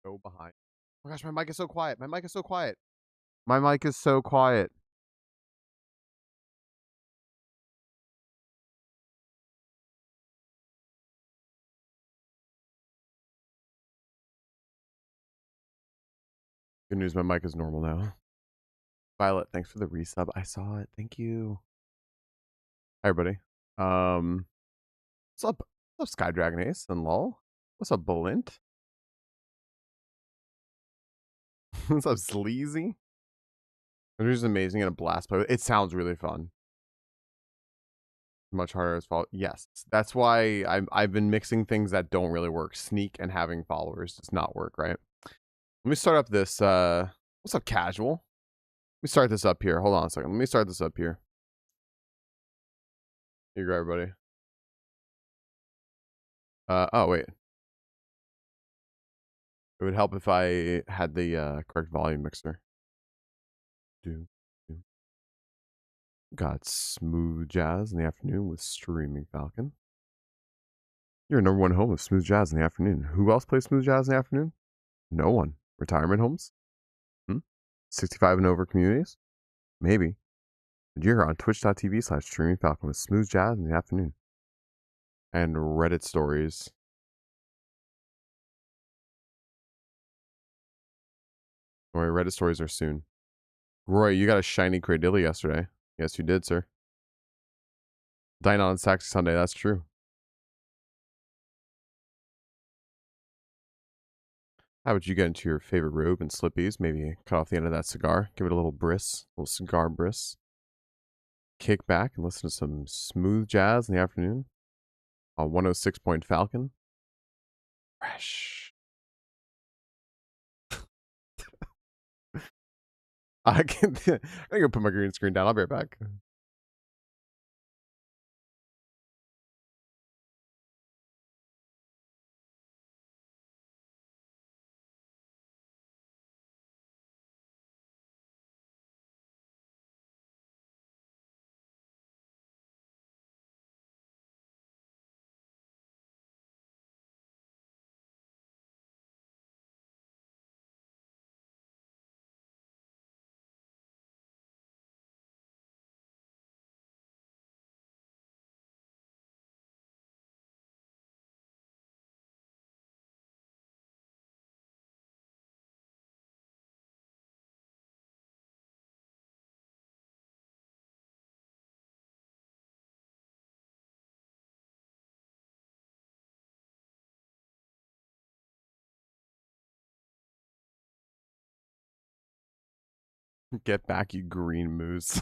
so behind. Oh my gosh, my mic is so quiet. My mic is so quiet. My mic is so quiet. Good news, my mic is normal now. Violet, thanks for the resub. I saw it. Thank you. Hi, everybody. What's up? What's up, Sky Dragon Ace and LOL? What's up, Bolint? What's up, Sleazy? It is amazing in a blast play. It sounds really fun. Much harder as fall. Yes, that's why I've been mixing things that don't really work. Sneak and having followers does not work, right? Let me start up this. What's up, casual? Let me start this up here. Hold on a second. Let me start this up here. Here you go, everybody. Oh wait. It would help if I had the correct volume mixer. Got smooth jazz in the afternoon with StreamingFalcon. Your number one home of smooth jazz in the afternoon. Who else plays smooth jazz in the afternoon? No one. Retirement homes? 65 and over communities? Maybe. But you're on twitch.tv/StreamingFalcon with smooth jazz in the afternoon. And Reddit stories. Roy, Reddit stories are soon. Roy, you got a shiny Cradilly yesterday. Yes, you did, sir. Dine on Saxy Sunday, that's true. How would you get into your favorite robe and slippies? Maybe cut off the end of that cigar. Give it a little bris. A little cigar bris. Kick back and listen to some smooth jazz in the afternoon. On 106 Point Falcon. Fresh. I can go put my green screen down. I'll be right back. Get back, you green moose.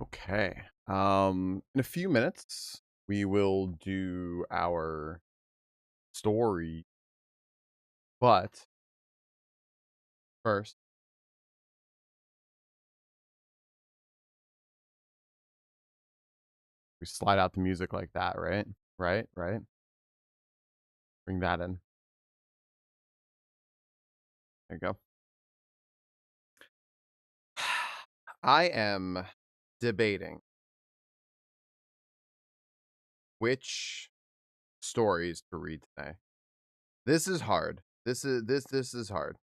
Okay. In a few minutes, we will do our story. But first, we slide out the music like that, right? Right? Bring that in. There you go. I am debating which stories to read today. This is hard. This is hard.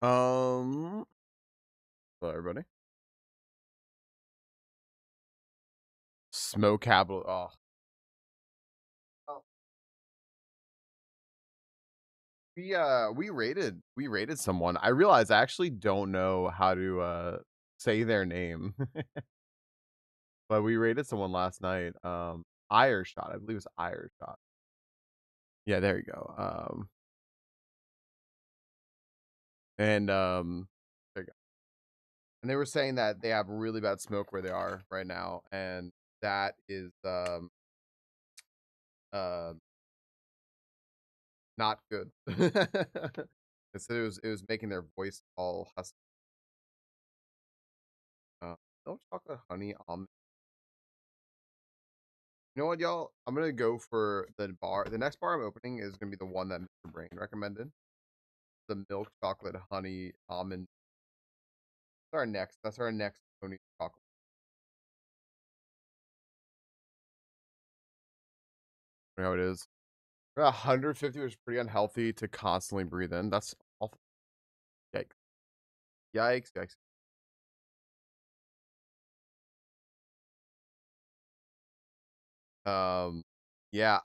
Hello everybody. Smoke capital. Oh. Oh. We rated someone. I realized I actually don't know how to say their name. But we rated someone last night. Ireshot, I believe it was Ireshot. Yeah, there you go. There you go. And they were saying that they have really bad smoke where they are right now, and that is uh not good. It said it was making their voice all husky. Milk chocolate honey almond. You know what, y'all? I'm gonna go for the bar. The next bar I'm opening is gonna be the one that Mr. Brain recommended. The milk chocolate honey almond. That's our next. That's our next pony chocolate. You know how it is. 150 was pretty unhealthy to constantly breathe in. That's awful. Yikes! Yikes! Yikes! Yeah.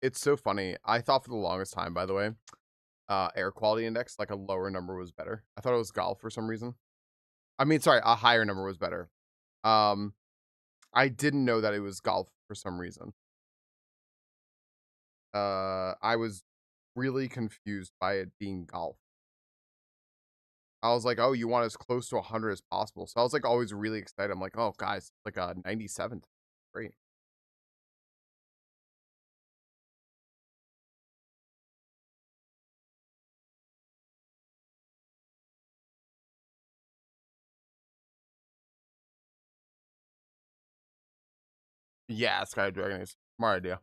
It's so funny. I thought for the longest time, by the way, air quality index, like a lower number was better. I thought it was golf for some reason. I mean, sorry, a higher number was better. Um, I didn't know that it was golf for some reason. I was really confused by it being golf. I was like, oh, you want as close to 100 as possible. So I was like always really excited. I'm like, oh, guys, like a 97. Great. Yeah, Sky Dragon is smart idea.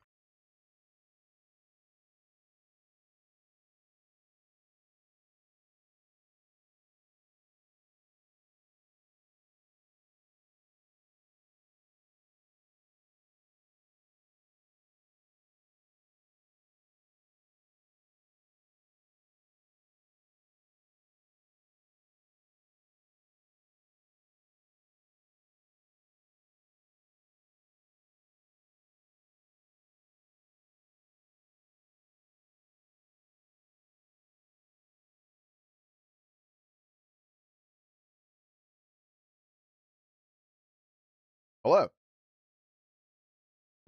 Hello.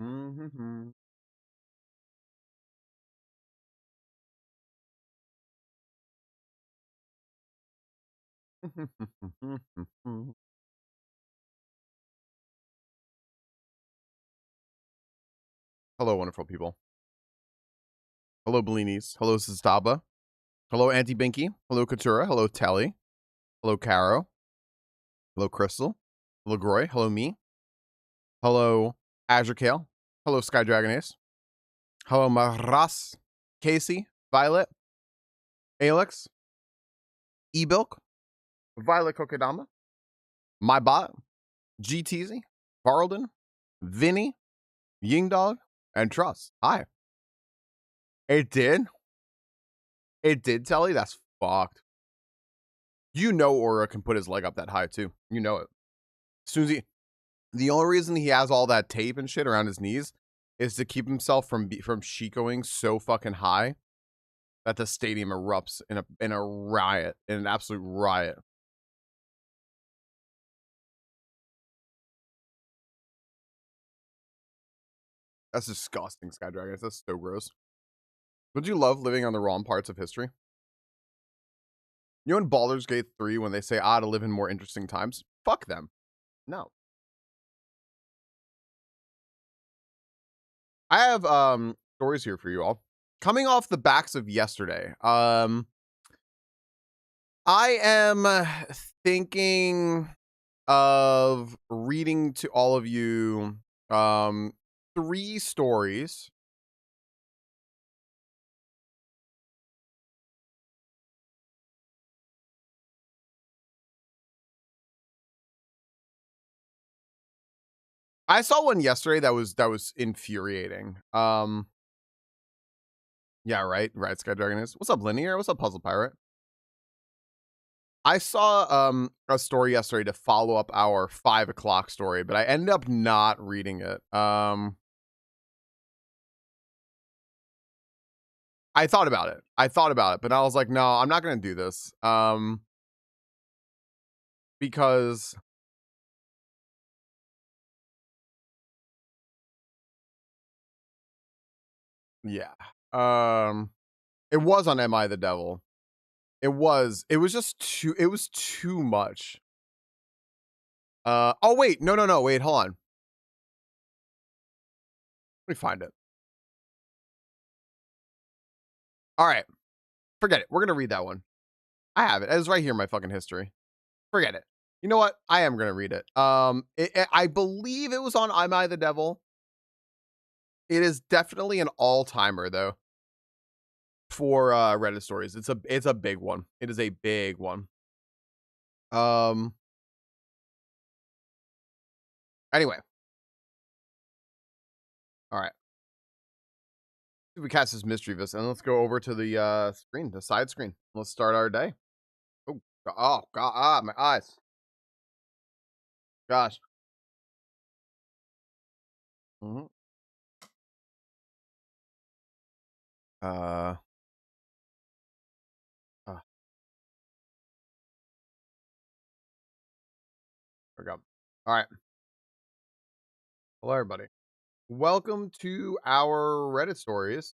Mm-hmm. Hello, wonderful people. Hello, Bellinis. Hello, Sistaba. Hello, Auntie Binky. Hello, Katura. Hello, Telly. Hello, Caro. Hello, Crystal. Hello, Groy. Hello, me. Hello, Azure Kale. Hello, Sky Dragon Ace. Hello, Maras. Casey. Violet. Alex. Ebilk. Violet Kokedama. My Bot. GTZ. Barlden. Vinny. Ying Dog. And Trust. Hi. It did? It did, Telly? That's fucked. You know Aura can put his leg up that high, too. You know it. As soon as the only reason he has all that tape and shit around his knees is to keep himself from Chicoing so fucking high that the stadium erupts in a riot, in an absolute riot. That's disgusting, Sky Dragons. That's so gross. Would you love living on the wrong parts of history? You know in Baldur's Gate 3 when they say, to live in more interesting times? Fuck them. No. I have stories here for you all. Coming off the backs of yesterday, I am thinking of reading to all of you 3 stories. I saw one yesterday that was infuriating. Yeah, right, Sky Dragon is. What's up, Linear? What's up, Puzzle Pirate? I saw a story yesterday to follow up our 5 o'clock story, but I ended up not reading it. I thought about it. But I was like, no, I'm not gonna do this. Because yeah. It was on Am I the Devil? It was just too much. Oh wait, no, wait, hold on. Let me find it. All right, forget it. We're gonna read that one. I have it. It's right here in my fucking history. Forget it. You know what? I am gonna read it. I believe it was on Am I the Devil. It is definitely an all timer though for Reddit stories. It's a big one. It is a big one. Um. Anyway, all right. We cast this mystery of us, and let's go over to the screen, the side screen. Let's start our day. Oh god, my eyes. Gosh. hmm Uh. uh Forgot. All right. Hello, everybody. Welcome to our Reddit stories.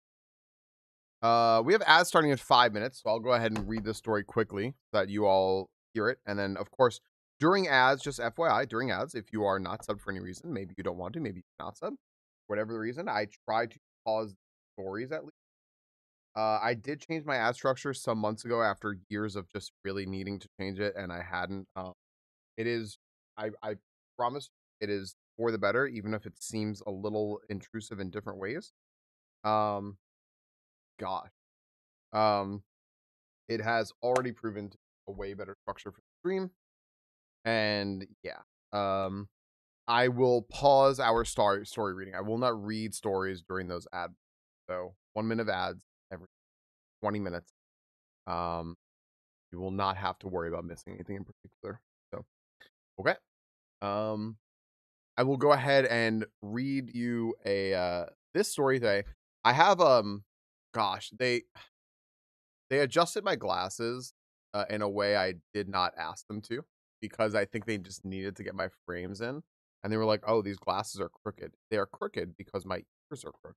We have ads starting in 5 minutes, so I'll go ahead and read this story quickly so that you all hear it. And then, of course, during ads, just FYI, during ads, if you are not subbed for any reason, maybe you don't want to, maybe you're not subbed, whatever the reason, I try to pause stories at least. I did change my ad structure some months ago after years of just really needing to change it, and I hadn't. It is, I promise, it is for the better, even if it seems a little intrusive in different ways. Um, gosh. Um, it has already proven to be a way better structure for the stream. And yeah, I will pause our story reading. I will not read stories during those ads. So 1 minute of ads every 20 minutes. You will not have to worry about missing anything in particular. So okay. Um, I will go ahead and read you a this story today. I have gosh, they adjusted my glasses in a way I did not ask them to because I think they just needed to get my frames in. And they were like, "Oh, these glasses are crooked." They are crooked because my ears are crooked.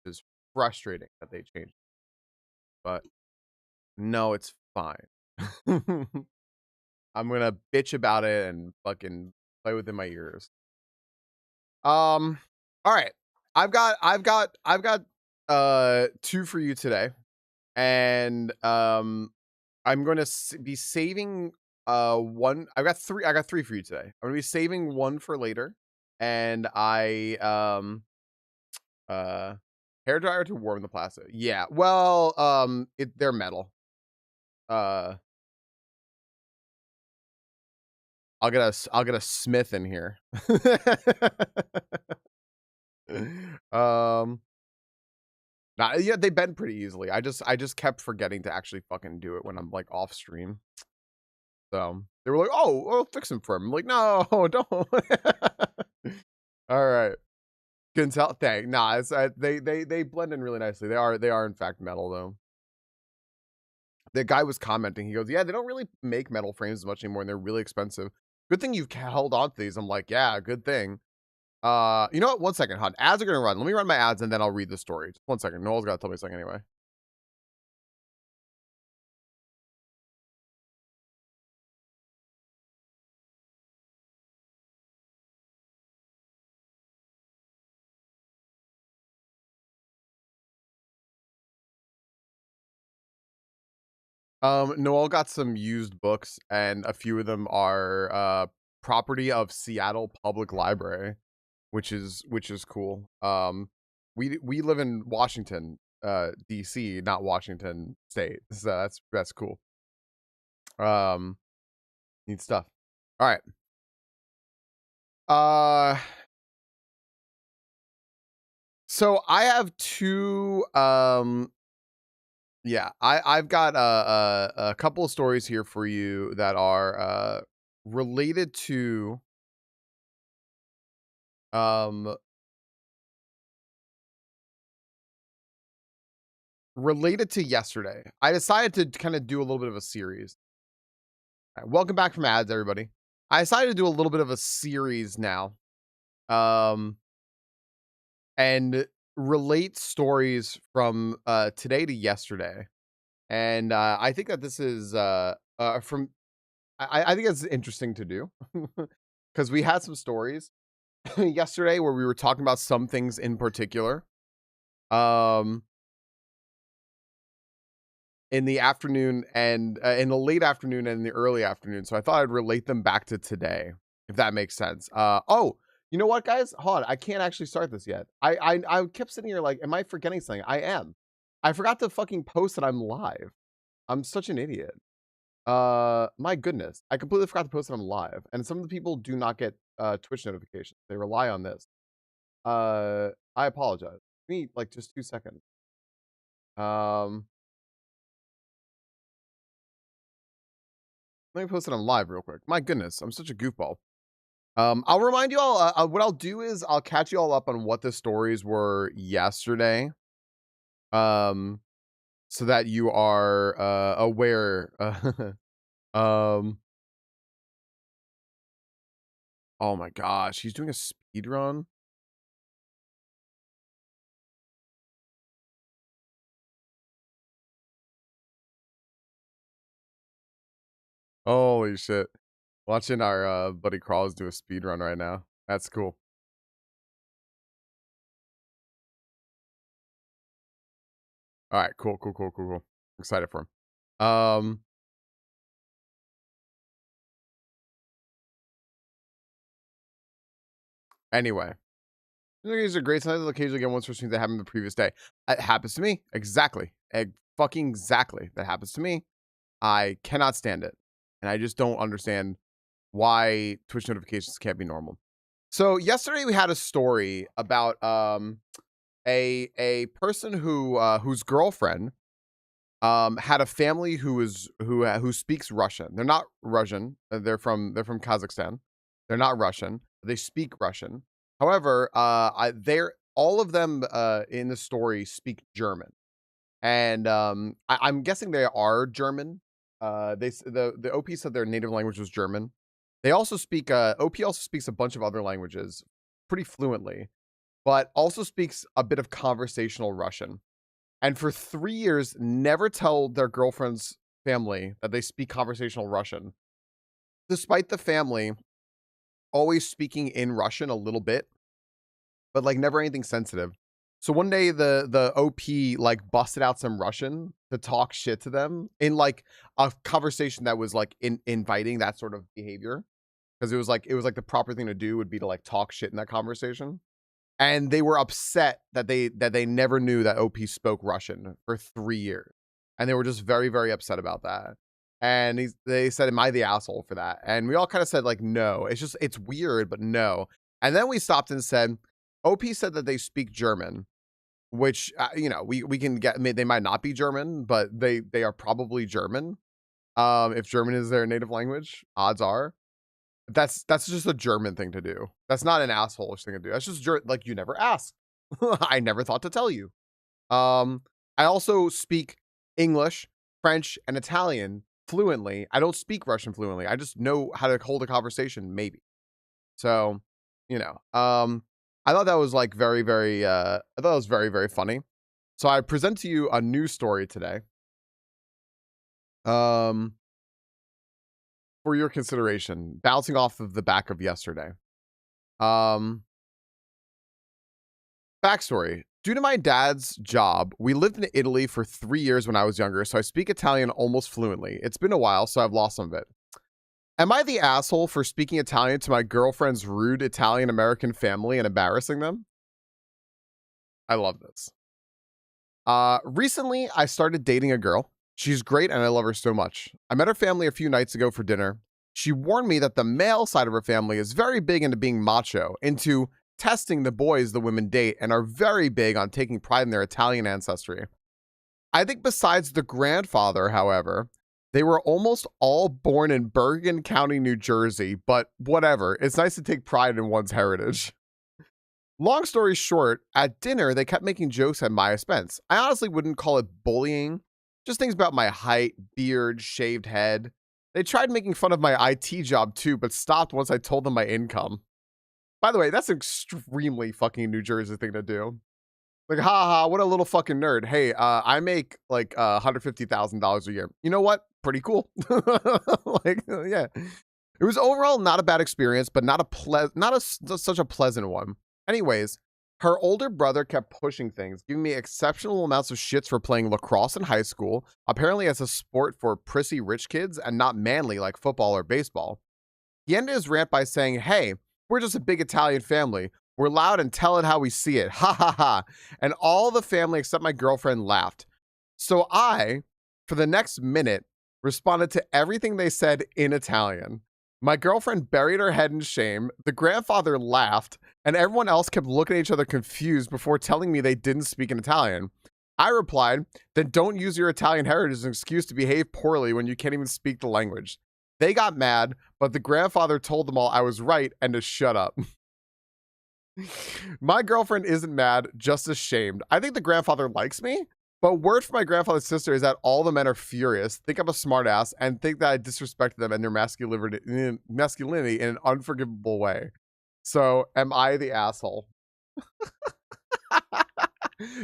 It's frustrating that they changed, but no, it's fine. I'm gonna bitch about it and fucking play within my ears. All right. I've got two for you today. And I'm going to be saving one. I got three for you today. I'm going to be saving one for later. And I uh hair dryer to warm the plastic. Yeah. Well, they're metal. Uh I'll get a smith in here. um Nah, yeah, they bend pretty easily. I just kept forgetting to actually fucking do it when I'm like off stream. So they were like, "Oh, I'll fix them for him." I'm like, "No, don't." All right, can tell. Dang, nah, they blend in really nicely. They are in fact metal though. The guy was commenting. He goes, "Yeah, they don't really make metal frames as much anymore, and they're really expensive. Good thing you've held on to these." I'm like, "Yeah, good thing." You know what? 1 second, hon. Ads are gonna run. Let me run my ads and then I'll read the story. Just 1 second. Noel's got to tell me something anyway. Noel got some used books, and a few of them are property of Seattle Public Library, which is cool. We live in Washington, DC, not Washington State, so that's cool. Um, Neat stuff. All right. Uh, so I have two Yeah, I've got a couple of stories here for you that are related to um yesterday. I decided to kind of do a little bit of a series. All right, welcome back from ads, everybody. I decided to do a little bit of a series now, um, and relate stories from today to yesterday. And I think that this is from I think it's interesting to do because we had some stories yesterday where we were talking about some things in particular. Um, in the afternoon and in the late afternoon and in the early afternoon. So I thought I'd relate them back to today, if that makes sense. Oh, you know what, guys? Hold on. I can't actually start this yet. I kept sitting here like, am I forgetting something? I am. I forgot to fucking post that I'm live. I'm such an idiot. My goodness. I completely forgot to post that I'm live. And some of the people do not get Twitch notifications. They rely on this. I apologize. Give me like just 2 seconds. Let me post it on live real quick. My goodness, I'm such a goofball. I'll remind you all. What I'll do is I'll catch you all up on what the stories were yesterday, um, so that you are aware. Um, oh my gosh, he's doing a speed run. Holy shit! Watching our buddy Crawls do a speed run right now. That's cool. All right, cool. Excited for him. Anyway. These are great. Sometimes I'll occasionally get ones for streams that happened the previous day. It happens to me. Exactly. Fucking exactly. That happens to me. I cannot stand it. And I just don't understand why Twitch notifications can't be normal. So yesterday we had a story about a person whose girlfriend had a family who speaks Russian. They're not Russian. They're from Kazakhstan. They're not Russian. They speak Russian. However, they're all of them in the story speak German, and I'm guessing they are German. The OP said their native language was German. They also speak. OP also speaks a bunch of other languages pretty fluently, but also speaks a bit of conversational Russian. And for 3 years, never tell their girlfriend's family that they speak conversational Russian, despite the family always speaking in Russian a little bit, but like never anything sensitive. So one day the OP like busted out some Russian to talk shit to them in like a conversation that was like inviting that sort of behavior, because it was like the proper thing to do would be to like talk shit in that conversation. And they were upset that they never knew that OP spoke Russian for 3 years, and they were just very, very upset about that. And they said, "Am I the asshole for that?" And we all kind of said, like, "No, it's weird, but no." And then we stopped and said, "OP said that they speak German, which we can get. They might not be German, but they are probably German. If German is their native language, odds are." That's just a German thing to do. That's not an assholeish thing to do. That's just like you never asked. I never thought to tell you. I also speak English, French, and Italian fluently. I don't speak Russian fluently. I just know how to hold a conversation, maybe. So, I thought that was like very, very. I thought it was very, very funny. So I present to you a new story today. For your consideration, bouncing off of the back of yesterday. Backstory. Due to my dad's job, we lived in Italy for 3 years when I was younger, so I speak Italian almost fluently. It's been a while, so I've lost some of it. Am I the asshole for speaking Italian to my girlfriend's rude Italian American family and embarrassing them? I love this. Recently, I started dating a girl. She's great and I love her so much. I met her family a few nights ago for dinner. She warned me that the male side of her family is very big into being macho, into testing the boys the women date, and are very big on taking pride in their Italian ancestry. I think besides the grandfather, however, they were almost all born in Bergen County, New Jersey, but whatever. It's nice to take pride in one's heritage. Long story short, at dinner, they kept making jokes at my expense. I honestly wouldn't call it bullying, just things about my height, beard, shaved head. They tried making fun of my IT job too, but stopped once I told them my income. By the way, that's an extremely fucking New Jersey thing to do. Like, ha ha, what a little fucking nerd. Hey, I make like $150,000 a year. You know what? Pretty cool. Like, yeah. It was overall not a bad experience, but not such a pleasant one. Anyways, her older brother kept pushing things, giving me exceptional amounts of shits for playing lacrosse in high school, apparently as a sport for prissy rich kids and not manly like football or baseball. He ended his rant by saying, hey, we're just a big Italian family. We're loud and tell it how we see it. Ha ha ha. And all the family except my girlfriend laughed. So I, for the next minute, responded to everything they said in Italian. My girlfriend buried her head in shame. The grandfather laughed, and everyone else kept looking at each other confused before telling me they didn't speak in Italian. I replied, then don't use your Italian heritage as an excuse to behave poorly when you can't even speak the language. They got mad, but the grandfather told them all I was right and to shut up. My girlfriend isn't mad, just ashamed. I think the grandfather likes me, but word from my grandfather's sister is that all the men are furious, think I'm a smartass, and think that I disrespected them and their masculinity in an unforgivable way. So, am I the asshole?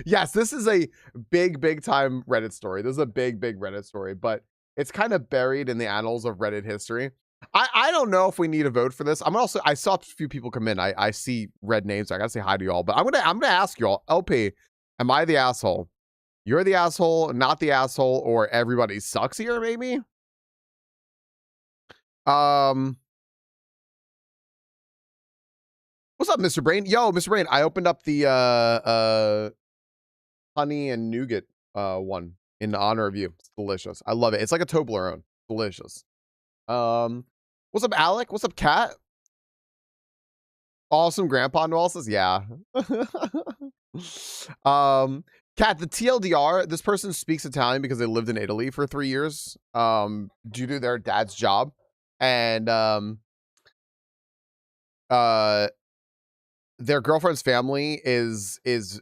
Yes, this is a big time Reddit story. This is a big Reddit story, but it's kind of buried in the annals of Reddit history. I don't know if we need a vote for this. I saw a few people come in. I see red names. So I gotta say hi to y'all. But I'm gonna ask y'all, LP, am I the asshole? You're the asshole, not the asshole, or everybody sucks here, maybe? What's up, Mr. Brain? Yo, Mr. Brain, I opened up the honey and nougat one in honor of you. It's delicious. I love it. It's like a Toblerone. Delicious. What's up, Alec? What's up, Kat? Awesome Grandpa Noel says, yeah. Kat, the TLDR, this person speaks Italian because they lived in Italy for 3 years, due to their dad's job. And their girlfriend's family is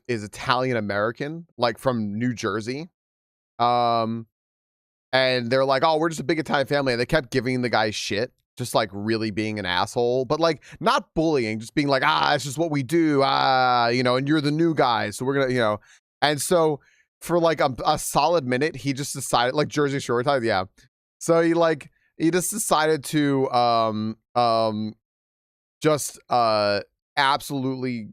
Italian American, like from New Jersey. And they're like, oh, we're just a big Italian family. And they kept giving the guy shit, just like really being an asshole, but like not bullying, just being like, it's just what we do. And you're the new guy. So we're going to, and so for like a solid minute, he just decided, like Jersey Shore type. Yeah. So he just decided to, absolutely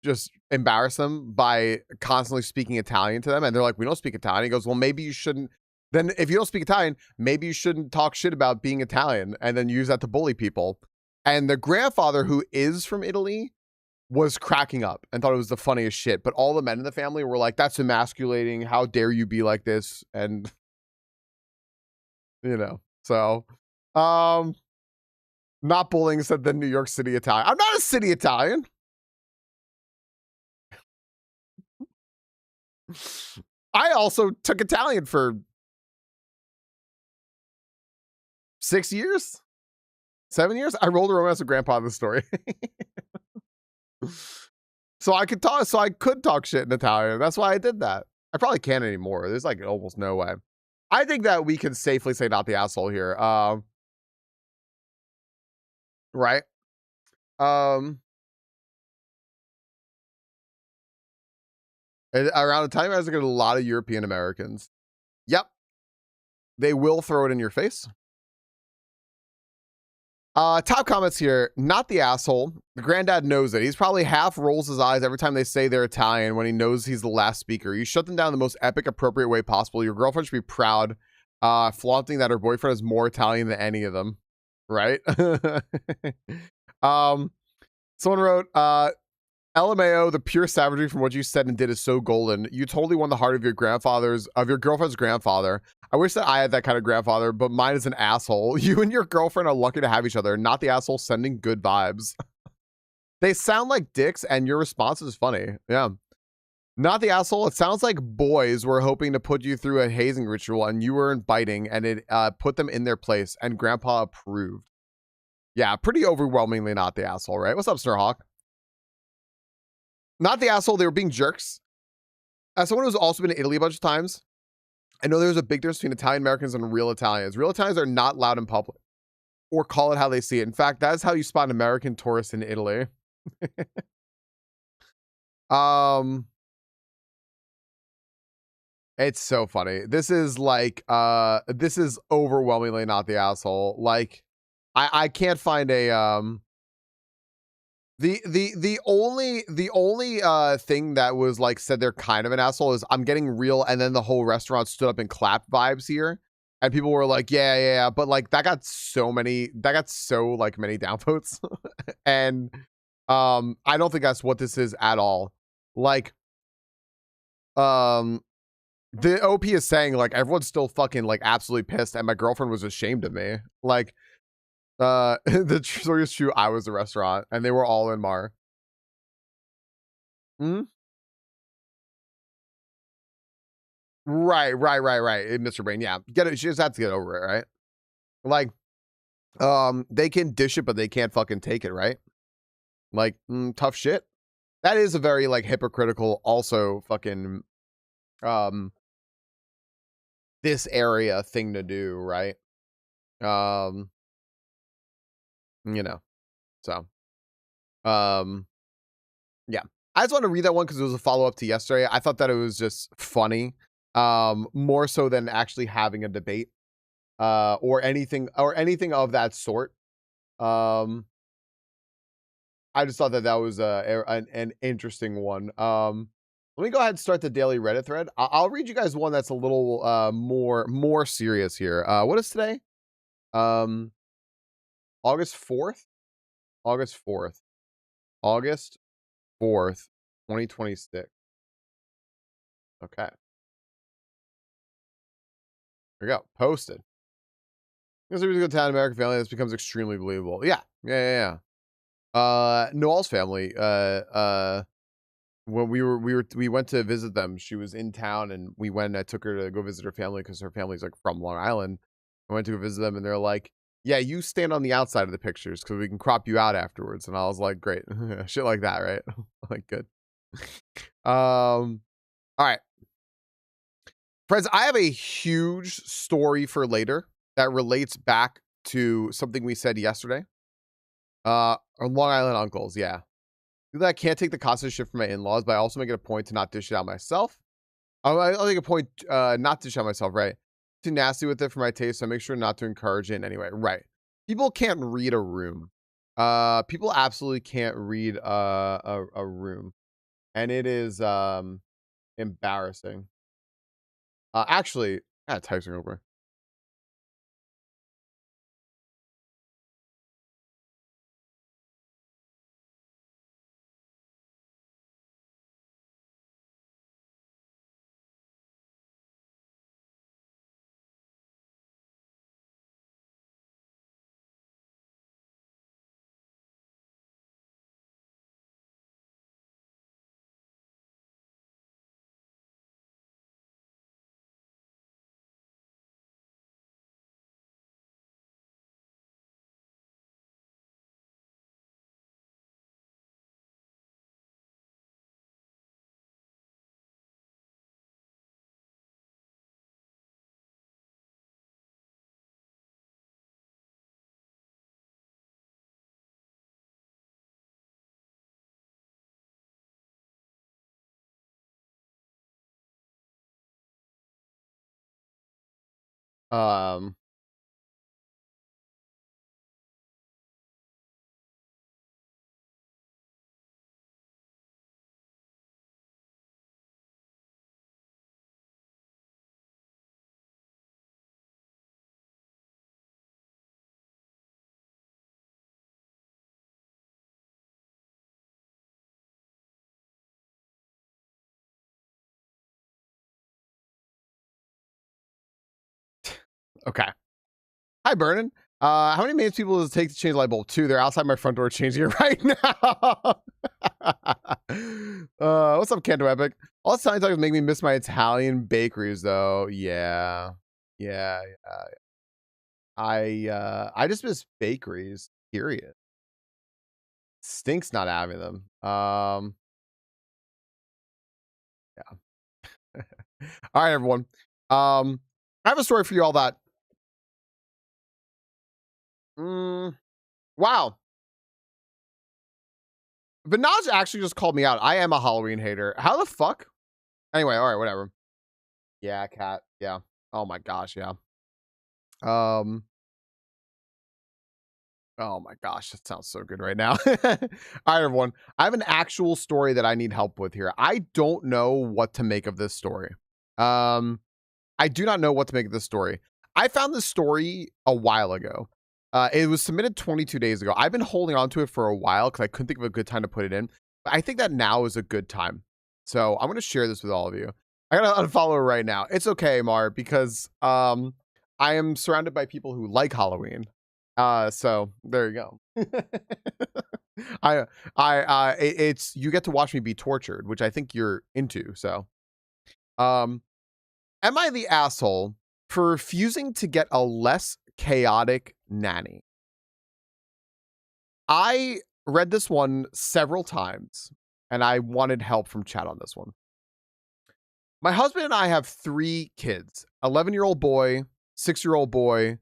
just embarrass them by constantly speaking Italian to them. And they're like, we don't speak Italian. He goes, well, maybe you shouldn't. Then if you don't speak Italian, maybe you shouldn't talk shit about being Italian and then use that to bully people. And the grandfather, who is from Italy, was cracking up and thought it was the funniest shit. But all the men in the family were like, that's emasculating. How dare you be like this? And, so, not bullying, said the New York City Italian. I'm not a city Italian. I also took Italian for 6 years, 7 years. I rolled a romance with Grandpa in the story. So I could talk shit in Italian. That's why I did that. I probably can't anymore. There's like almost no way. I think that we can safely say not the asshole here. Right. Around the time I was looking at a lot of European Americans. Yep. They will throw it in your face. Top comments here. Not the asshole. The granddad knows it. He's probably half rolls his eyes every time they say they're Italian when he knows he's the last speaker. You shut them down in the most epic, appropriate way possible. Your girlfriend should be proud, flaunting that her boyfriend is more Italian than any of them. Right? Someone wrote, LMAO, the pure savagery from what you said and did is so golden. You totally won the heart of your girlfriend's grandfather. I wish that I had that kind of grandfather, but mine is an asshole. You and your girlfriend are lucky to have each other, not the asshole sending good vibes. They sound like dicks, and your response is funny. Yeah. Not the asshole. It sounds like boys were hoping to put you through a hazing ritual and you weren't biting and it put them in their place and grandpa approved. Yeah, pretty overwhelmingly not the asshole, right? What's up, Snurhawk? Not the asshole. They were being jerks. As someone who's also been to Italy a bunch of times, I know there's a big difference between Italian Americans and real Italians. Real Italians are not loud in public or call it how they see it. In fact, that's how you spot an American tourist in Italy. It's so funny. This is like this is overwhelmingly not the asshole. Like I can't find a the only thing that was like said they're kind of an asshole is I'm getting real, and then the whole restaurant stood up and clapped vibes here. And people were like, yeah, but like that got so like many downvotes. And I don't think that's what this is at all. Like the OP is saying like everyone's still fucking like absolutely pissed, and my girlfriend was ashamed of me. Like the story is true. I was the restaurant, and they were all in Mar. Hmm? Right, Mr. Brain. Yeah, get it. She just has to get over it, right? Like, they can dish it, but they can't fucking take it, right? Like, tough shit. That is a very like hypocritical, also fucking this area thing to do, right? You know, so yeah. I just want to read that one because it was a follow up to yesterday. I thought that it was just funny, more so than actually having a debate, or anything of that sort. I just thought that that was an interesting one. Let me go ahead and start the daily Reddit thread. I'll read you guys one that's a little more serious here. What is today? August 4th. August 4th. August 4th, 2026. Okay. Here we go. Posted. Because we go to town American family, this becomes extremely believable. Yeah. Noel's family, when we went to visit them, she was in town and we went and I took her to go visit her family because her family's like from Long Island. I went to go visit them and they're like, yeah, you stand on the outside of the pictures because we can crop you out afterwards. And I was like, great. Shit like that, right? Like, good. All right. Friends, I have a huge story for later that relates back to something we said yesterday. Our Long Island uncles, yeah. I can't take the cost of shit from my in-laws, but I also make it a point to not dish it out myself. I'll make a point not to dish it out myself, right? Too nasty with it for my taste, so I make sure not to encourage it in any way. Right. People can't read a room. People absolutely can't read a room. And it is embarrassing. Actually, I gotta type something over. Um, okay. Hi, Vernon. How many minutes people does it take to change the light bulb? 2. They're outside my front door changing it right now. What's up, Canto Epic? All this time talking make me miss my Italian bakeries, though. Yeah. I just miss bakeries, period. Stinks not having them. Yeah. All right, everyone. I have a story for you all that. Wow. Vinaj actually just called me out. I am a Halloween hater. How the fuck? Anyway, all right, whatever. Yeah, cat. Yeah. Oh my gosh, yeah. Oh my gosh, that sounds so good right now. All right, everyone. I have an actual story that I need help with here. I don't know what to make of this story. I do not know what to make of this story. I found this story a while ago. It was submitted 22 days ago. I've been holding on to it for a while because I couldn't think of a good time to put it in. But I think that now is a good time. So I'm going to share this with all of you. I got to unfollow her right now. It's okay, Mar, because I am surrounded by people who like Halloween. So there you go. It's you get to watch me be tortured, which I think you're into. So, am I the asshole for refusing to get a less chaotic nanny? I read this one several times and I wanted help from chat on this one. My husband and I have 3 kids, 11-year-old boy, 6-year-old boy,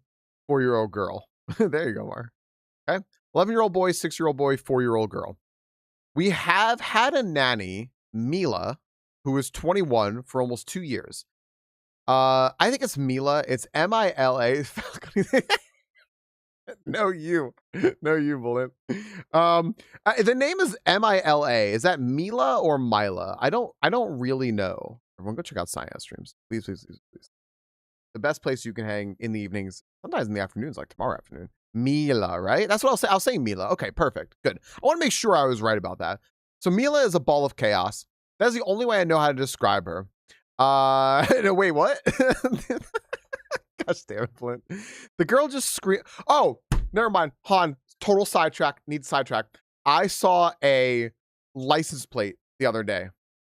4-year-old girl. There you go, Mar. Okay. 11-year-old boy, 6-year-old boy, 4-year-old girl. We have had a nanny, Mila, who is 21 for almost 2 years. I think it's Mila. It's Mila. No, you. No, you, Bullet. The name is Mila. Is that Mila or Mila? I don't really know. Everyone go check out Science streams. Please. The best place you can hang in the evenings, sometimes in the afternoons, like tomorrow afternoon. Mila, right? That's what I'll say. I'll say Mila. Okay, perfect. Good. I want to make sure I was right about that. So Mila is a ball of chaos. That's the only way I know how to describe her. No, wait, what? Gosh damn it, Flint. The girl just screamed. Oh, never mind. Han, total sidetrack. Need sidetrack. I saw a license plate the other day.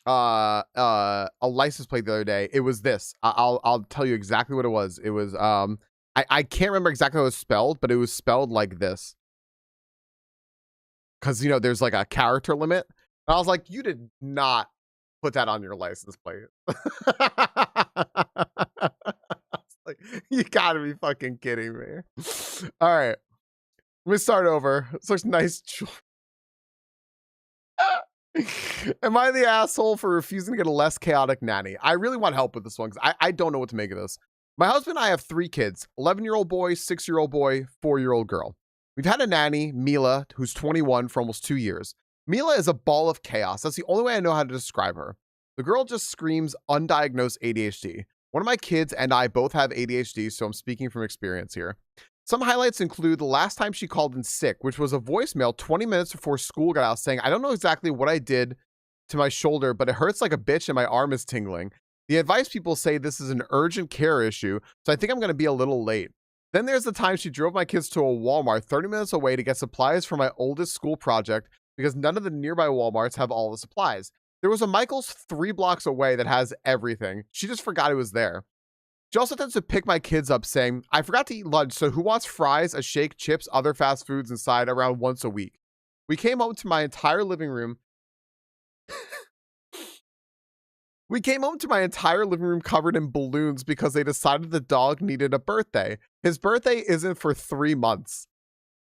A license plate the other day. It was this. I'll tell you exactly what it was. It was I can't remember exactly how it was spelled, but it was spelled like this. Because you know there's like a character limit. And I was like, you did not put that on your license plate. Like, you gotta be fucking kidding me. All right. Let me start over. Such nice Am I the asshole for refusing to get a less chaotic nanny? I really want help with this one because I don't know what to make of this. My husband and I have 3 kids, 11-year-old boy, 6-year-old boy, 4-year-old girl. We've had a nanny, Mila, who's 21 for almost 2 years. Mila is a ball of chaos. That's the only way I know how to describe her. The girl just screams undiagnosed ADHD. One of my kids and I both have ADHD, so I'm speaking from experience here. Some highlights include the last time she called in sick, which was a voicemail 20 minutes before school got out saying, I don't know exactly what I did to my shoulder, but it hurts like a bitch and my arm is tingling. The advice people say this is an urgent care issue, so I think I'm going to be a little late. Then there's the time she drove my kids to a Walmart 30 minutes away to get supplies for my oldest school project because none of the nearby Walmarts have all the supplies. There was a Michael's 3 blocks away that has everything. She just forgot it was there. She also tends to pick my kids up saying, I forgot to eat lunch, so who wants fries, a shake, chips, other fast foods inside around once a week? We came home to my entire living room. We came home to my entire living room covered in balloons because they decided the dog needed a birthday. His birthday isn't for 3 months.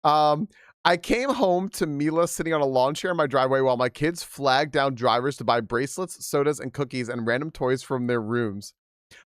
I came home to Mila sitting on a lawn chair in my driveway while my kids flagged down drivers to buy bracelets, sodas, and cookies and random toys from their rooms.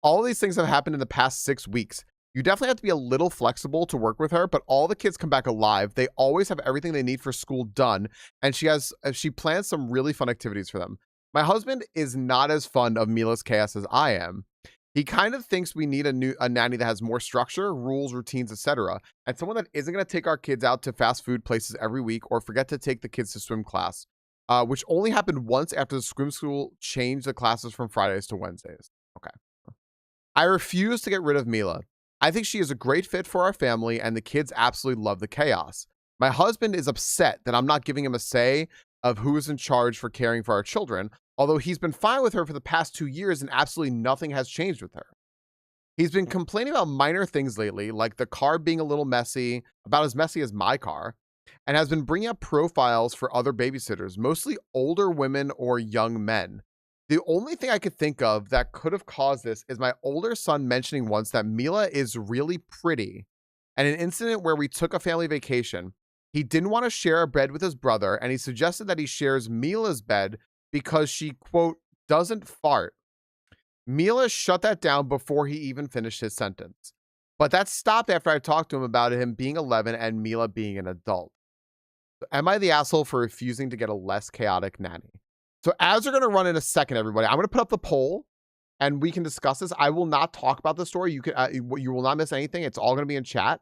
All of these things have happened in the past 6 weeks. You definitely have to be a little flexible to work with her, but all the kids come back alive. They always have everything they need for school done, and she plans some really fun activities for them. My husband is not as fond of Mila's chaos as I am. He kind of thinks we need a nanny that has more structure, rules, routines, etc., and someone that isn't going to take our kids out to fast food places every week or forget to take the kids to swim class, which only happened once after the swim school changed the classes from Fridays to Wednesdays. Okay. I refuse to get rid of Mila. I think she is a great fit for our family, and the kids absolutely love the chaos. My husband is upset that I'm not giving him a say of who is in charge for caring for our children, although he's been fine with her for the past 2 years and absolutely nothing has changed with her. He's been complaining about minor things lately, like the car being a little messy, about as messy as my car, and has been bringing up profiles for other babysitters, mostly older women or young men. The only thing I could think of that could have caused this is my older son mentioning once that Mila is really pretty. And an incident where we took a family vacation, he didn't want to share a bed with his brother, and he suggested that he shares Mila's bed because she, quote, doesn't fart. Mila shut that down before he even finished his sentence. But that stopped after I talked to him about him being 11 and Mila being an adult. Am I the asshole for refusing to get a less chaotic nanny? So ads are going to run in a second, everybody. I'm going to put up the poll and we can discuss this. I will not talk about the story. You will not miss anything. It's all going to be in chat.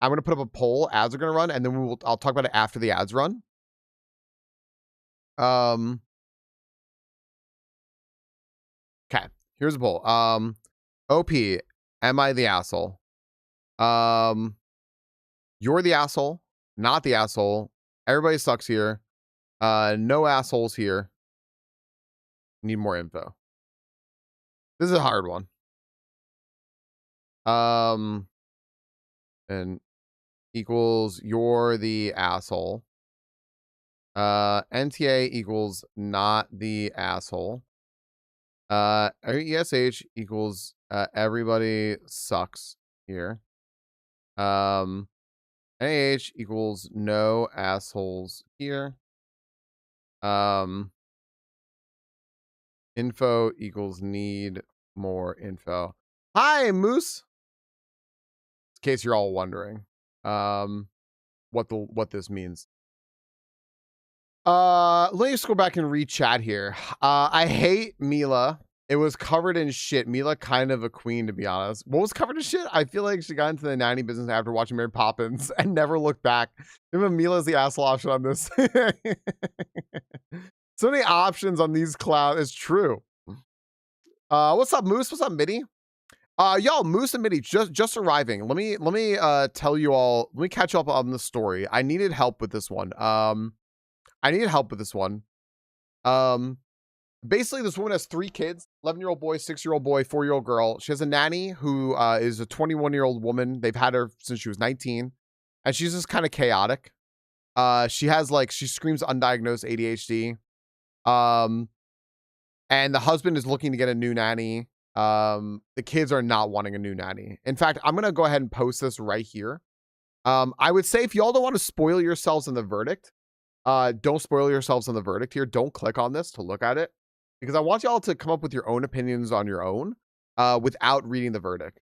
I'm going to put up a poll. Ads are going to run, and then I'll talk about it after the ads run. Okay. Here's a poll. OP, am I the asshole? You're the asshole, not the asshole. Everybody sucks here. No assholes here. Need more info. This is a hard one. And equals you're the asshole. NTA equals not the asshole. ESH equals everybody sucks here. NAH equals no assholes here. Info equals need more info. Hi, Moose. In case you're all wondering, what this means. Let me just go back and read chat here. I hate Mila. It was covered in shit. Mila kind of a queen, to be honest. What was covered in shit? I feel like she got into the nanny business after watching Mary Poppins and never looked back. Even Mila's the asshole option on this. So many options on these clouds. It's true. What's up, Moose? What's up, Mitty? Y'all, Moose and Mitty just arriving. Let me tell you all. Let me catch up on the story. I needed help with this one. Basically, this woman has 3 kids: 11-year-old boy, 6-year-old boy, 4-year-old girl. She has a nanny who is a 21-year-old woman. They've had her since she was 19, and she's just kind of chaotic. She screams undiagnosed ADHD. And the husband is looking to get a new nanny. The kids are not wanting a new nanny. In fact, I'm gonna go ahead and post this right here. I would say if y'all don't want to spoil yourselves in the verdict, don't spoil yourselves in the verdict here. Don't click on this to look at it, because I want y'all to come up with your own opinions on your own, without reading the verdict.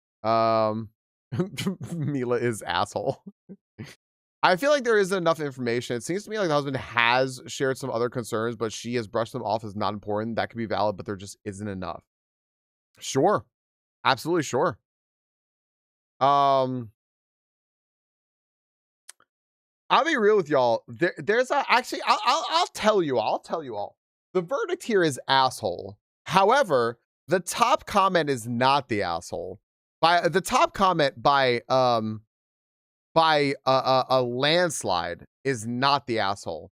Mila is asshole. I feel like there isn't enough information. It seems to me like the husband has shared some other concerns, but she has brushed them off as not important. That could be valid, but there just isn't enough. Sure. Absolutely sure. I'll be real with y'all. I'll tell you all. The verdict here is asshole. However, the top comment is not the asshole. By the top comment by a landslide is not the asshole.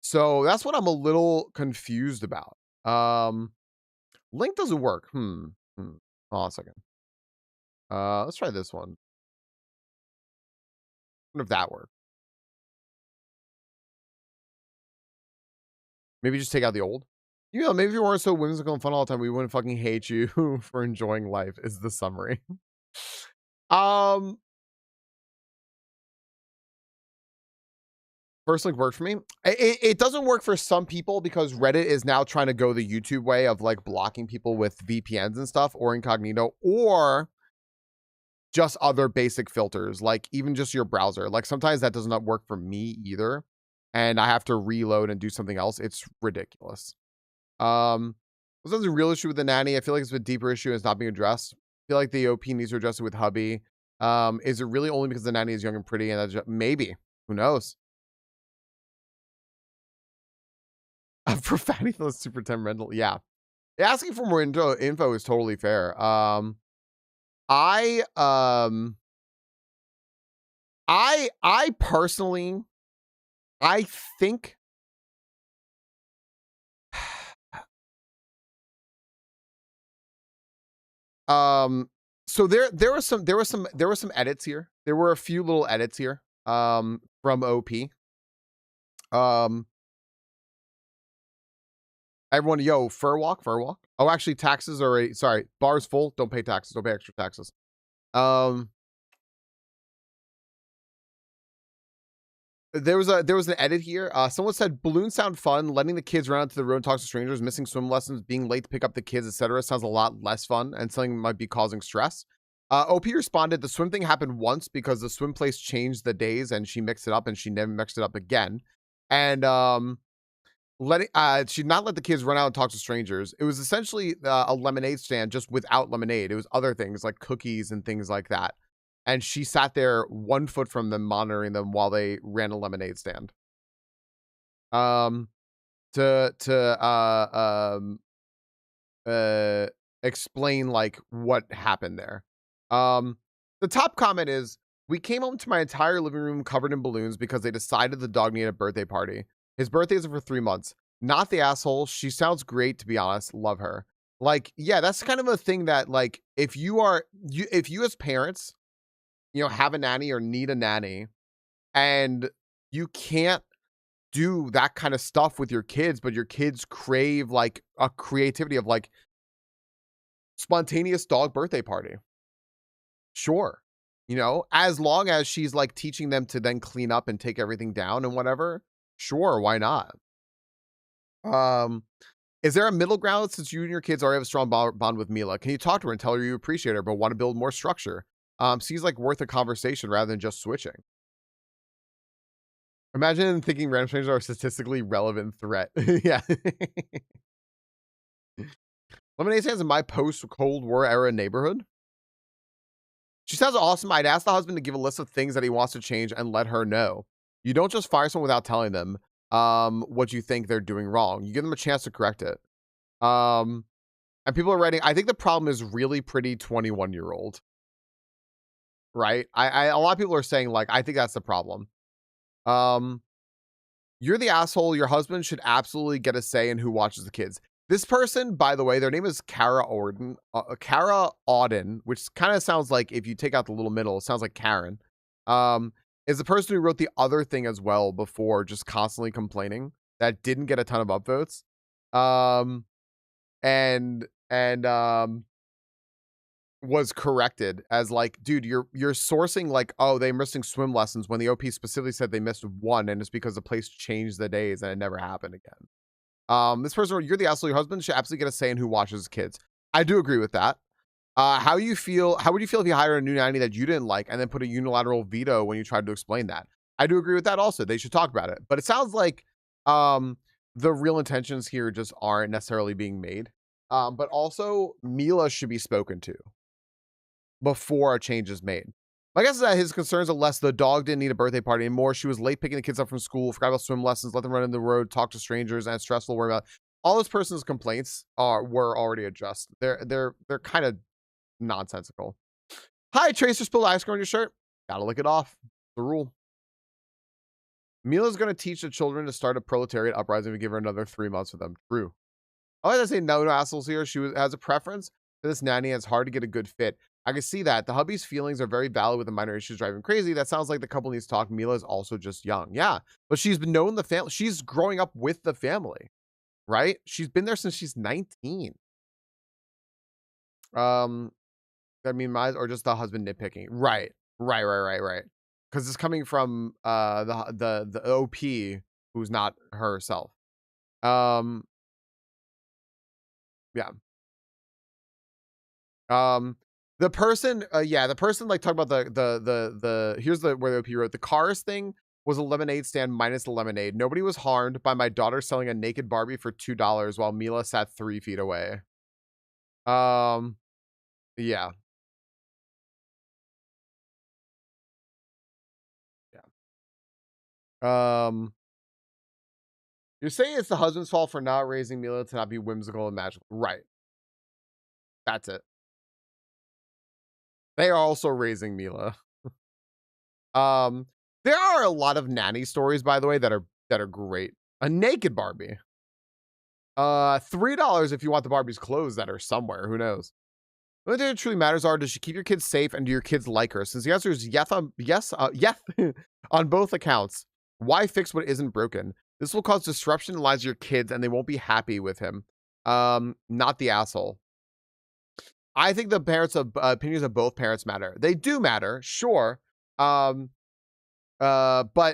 So that's what I'm a little confused about. Link doesn't work. Hold on a second. Let's try this one. I wonder if that worked. Maybe just take out the old. You know, maybe if you weren't so whimsical and fun all the time, we wouldn't fucking hate you for enjoying life, is the summary. First link worked for me. It doesn't work for some people because Reddit is now trying to go the YouTube way of like blocking people with VPNs and stuff, or incognito, or just other basic filters, like even just your browser. Like sometimes that does not work for me either, and I have to reload and do something else. It's ridiculous. This is a real issue with the nanny. I feel like it's a deeper issue and it's not being addressed. I feel like the OP needs to address it with hubby. Is it really only because the nanny is young and pretty? And that's just, maybe. Who knows? Profanity feels super temperamental. Yeah. Asking for more info is totally fair. I I personally I think um so there was some edits here. There were a few little edits here from OP. Um Everyone, yo, fur walk, fur walk. Oh, actually, taxes are sorry, bar's full. Don't pay taxes. Don't pay extra taxes. Um, there was an edit here. Someone said balloons sound fun. Letting the kids run out to the road and talk to strangers, missing swim lessons, being late to pick up the kids, etc. sounds a lot less fun and something might be causing stress. OP responded, the swim thing happened once because the swim place changed the days and she mixed it up and she never mixed it up again. And letting she not let the kids run out and talk to strangers. It was essentially a lemonade stand just without lemonade. It was other things like cookies and things like that. And she sat there 1 foot from them, monitoring them while they ran a lemonade stand. Um, to uh explain like what happened there. Um, the top comment is, we came home to my entire living room covered in balloons because they decided the dog needed a birthday party. His birthday is for 3 months. Not the asshole. She sounds great, to be honest. Love her. Like, yeah, that's kind of a thing that like if you as parents, have a nanny or need a nanny and you can't do that kind of stuff with your kids, but your kids crave like a creativity of like spontaneous dog birthday party. Sure. As long as she's like teaching them to then clean up and take everything down and whatever, sure, why not? Um, is there a middle ground since you and your kids already have a strong bond with Mila? Can you talk to her and tell her you appreciate her, but want to build more structure? Seems like worth a conversation rather than just switching. Imagine thinking random strangers are a statistically relevant threat. Yeah. Lemonade stands in my post Cold War era neighborhood. She sounds awesome. I'd ask the husband to give a list of things that he wants to change and let her know. You don't just fire someone without telling them what you think they're doing wrong. You give them a chance to correct it. Um, and people are writing, I think the problem is really pretty 21-year-old, right? A lot of people are saying, like, I think that's the problem. Um, you're the asshole. Your husband should absolutely get a say in who watches the kids. This person, by the way, their name is Kara Auden, which kind of sounds like, if you take out the little middle, it sounds like Karen. Um, is the person who wrote the other thing as well before, just constantly complaining, that didn't get a ton of upvotes. And was corrected as like, dude, you're sourcing like, oh, they're missing swim lessons when the OP specifically said they missed one, and it's because the place changed the days and it never happened again. This person, you're the asshole. Your husband should absolutely get a say in who watches his kids. I do agree with that. How you feel? How would you feel if you hired a new nanny that you didn't like and then put a unilateral veto when you tried to explain that? I do agree with that. Also, they should talk about it. But it sounds like the real intentions here just aren't necessarily being made. But also, Mila should be spoken to before a change is made. My guess is that his concerns are less the dog didn't need a birthday party anymore. She was late picking the kids up from school, forgot about swim lessons, let them run in the road, talk to strangers, and it's stressful. Worry about all this person's complaints were already addressed. They're kind of nonsensical. Hi, Tracer spilled ice cream on your shirt. Gotta lick it off. The rule. Mila's gonna teach the children to start a proletariat uprising if we give her another 3 months with them. True. I like to say no assholes here. Has a preference for this nanny, and it's hard to get a good fit. I can see that. The hubby's feelings are very valid with the minor issues driving crazy. That sounds like the couple needs to talk. Mila is also just young. Yeah, but she's been known the family. She's growing up with the family, right? She's been there since she's 19. I mean, or just the husband nitpicking. Right. Right. Because it's coming from the OP who's not herself. Um, yeah. The person, the person like talking about the here's where the OP wrote the cars thing was a lemonade stand minus the lemonade. Nobody was harmed by my daughter selling a naked Barbie for $2 while Mila sat 3 feet away. Um, yeah, yeah. You're saying it's the husband's fault for not raising Mila to not be whimsical and magical, right? That's it. They are also raising Mila. Um, there are a lot of nanny stories, by the way, that are great. A naked Barbie. $3 if you want the Barbie's clothes that are somewhere. Who knows? The only thing that truly matters are, does she keep your kids safe and do your kids like her? Since the answer is yes on both accounts. Why fix what isn't broken? This will cause disruption in the lives of your kids and they won't be happy with him. Not the asshole. I think the parents of opinions of both parents matter. They do matter, sure. But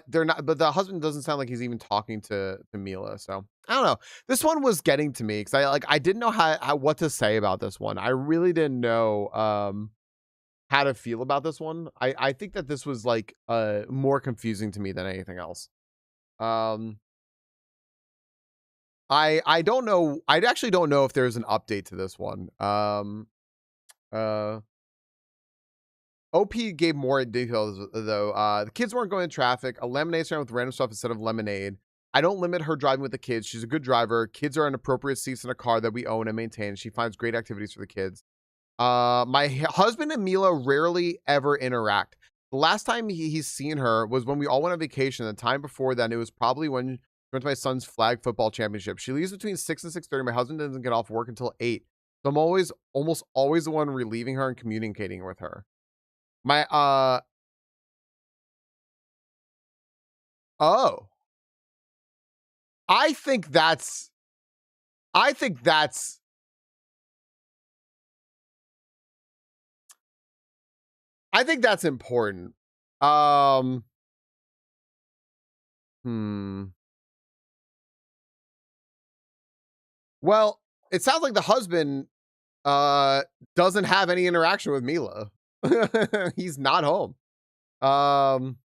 they're not. But the husband doesn't sound like he's even talking to Mila. So I don't know. This one was getting to me because I didn't know how what to say about this one. I really didn't know how to feel about this one. I think that this was like more confusing to me than anything else. I don't know. I actually don't know if there's an update to this one. Uh OP gave more details though. The kids weren't going in traffic. A lemonade stand with random stuff instead of lemonade. I don't limit her driving with the kids. She's a good driver. Kids are in appropriate seats in a car that we own and maintain. She finds great activities for the kids. My husband and Mila rarely ever interact. The last time he's seen her was when we all went on vacation. The time before then, it was probably when she went to my son's flag football championship. She leaves between 6 and 6:30. My husband doesn't get off work until 8. So I'm almost always the one relieving her and communicating with her. My oh, I think that's I think that's I think that's important. Um, hmm. Well, it sounds like the husband uh doesn't have any interaction with Mila. He's not home. Um,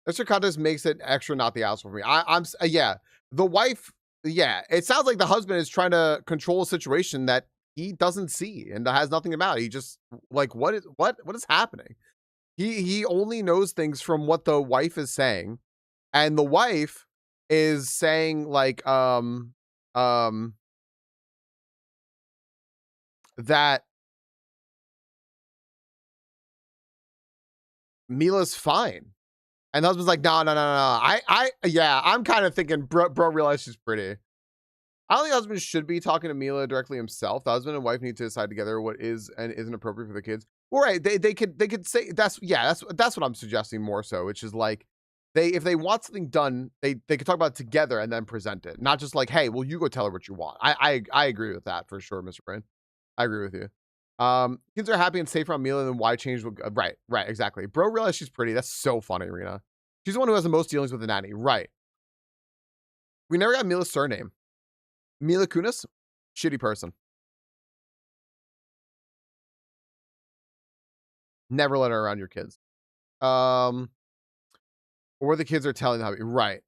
Mr. Contes makes it extra not the asshole for me. Yeah, the wife. Yeah, it sounds like the husband is trying to control a situation that he doesn't see and has nothing about. He just like what is happening? He only knows things from what the wife is saying, and the wife is saying like um that Mila's fine. And the husband's like, no, no, no, no. Yeah, I'm kind of thinking, bro realized she's pretty. I don't think the husband should be talking to Mila directly himself. The husband and wife need to decide together what is and isn't appropriate for the kids. All right, they could say that's what I'm suggesting more so, which is like if they want something done, they could talk about it together and then present it, not just like, hey, well, you go tell her what you want. I agree with that for sure, Mr. Brain. I agree with you. Kids are happy and safe around Mila, then why change? Right, exactly. Bro realized she's pretty. That's so funny, Rena. She's the one who has the most dealings with the nanny. Right. We never got Mila's surname. Mila Kunis, shitty person. Never let her around your kids. Or the kids are telling how right.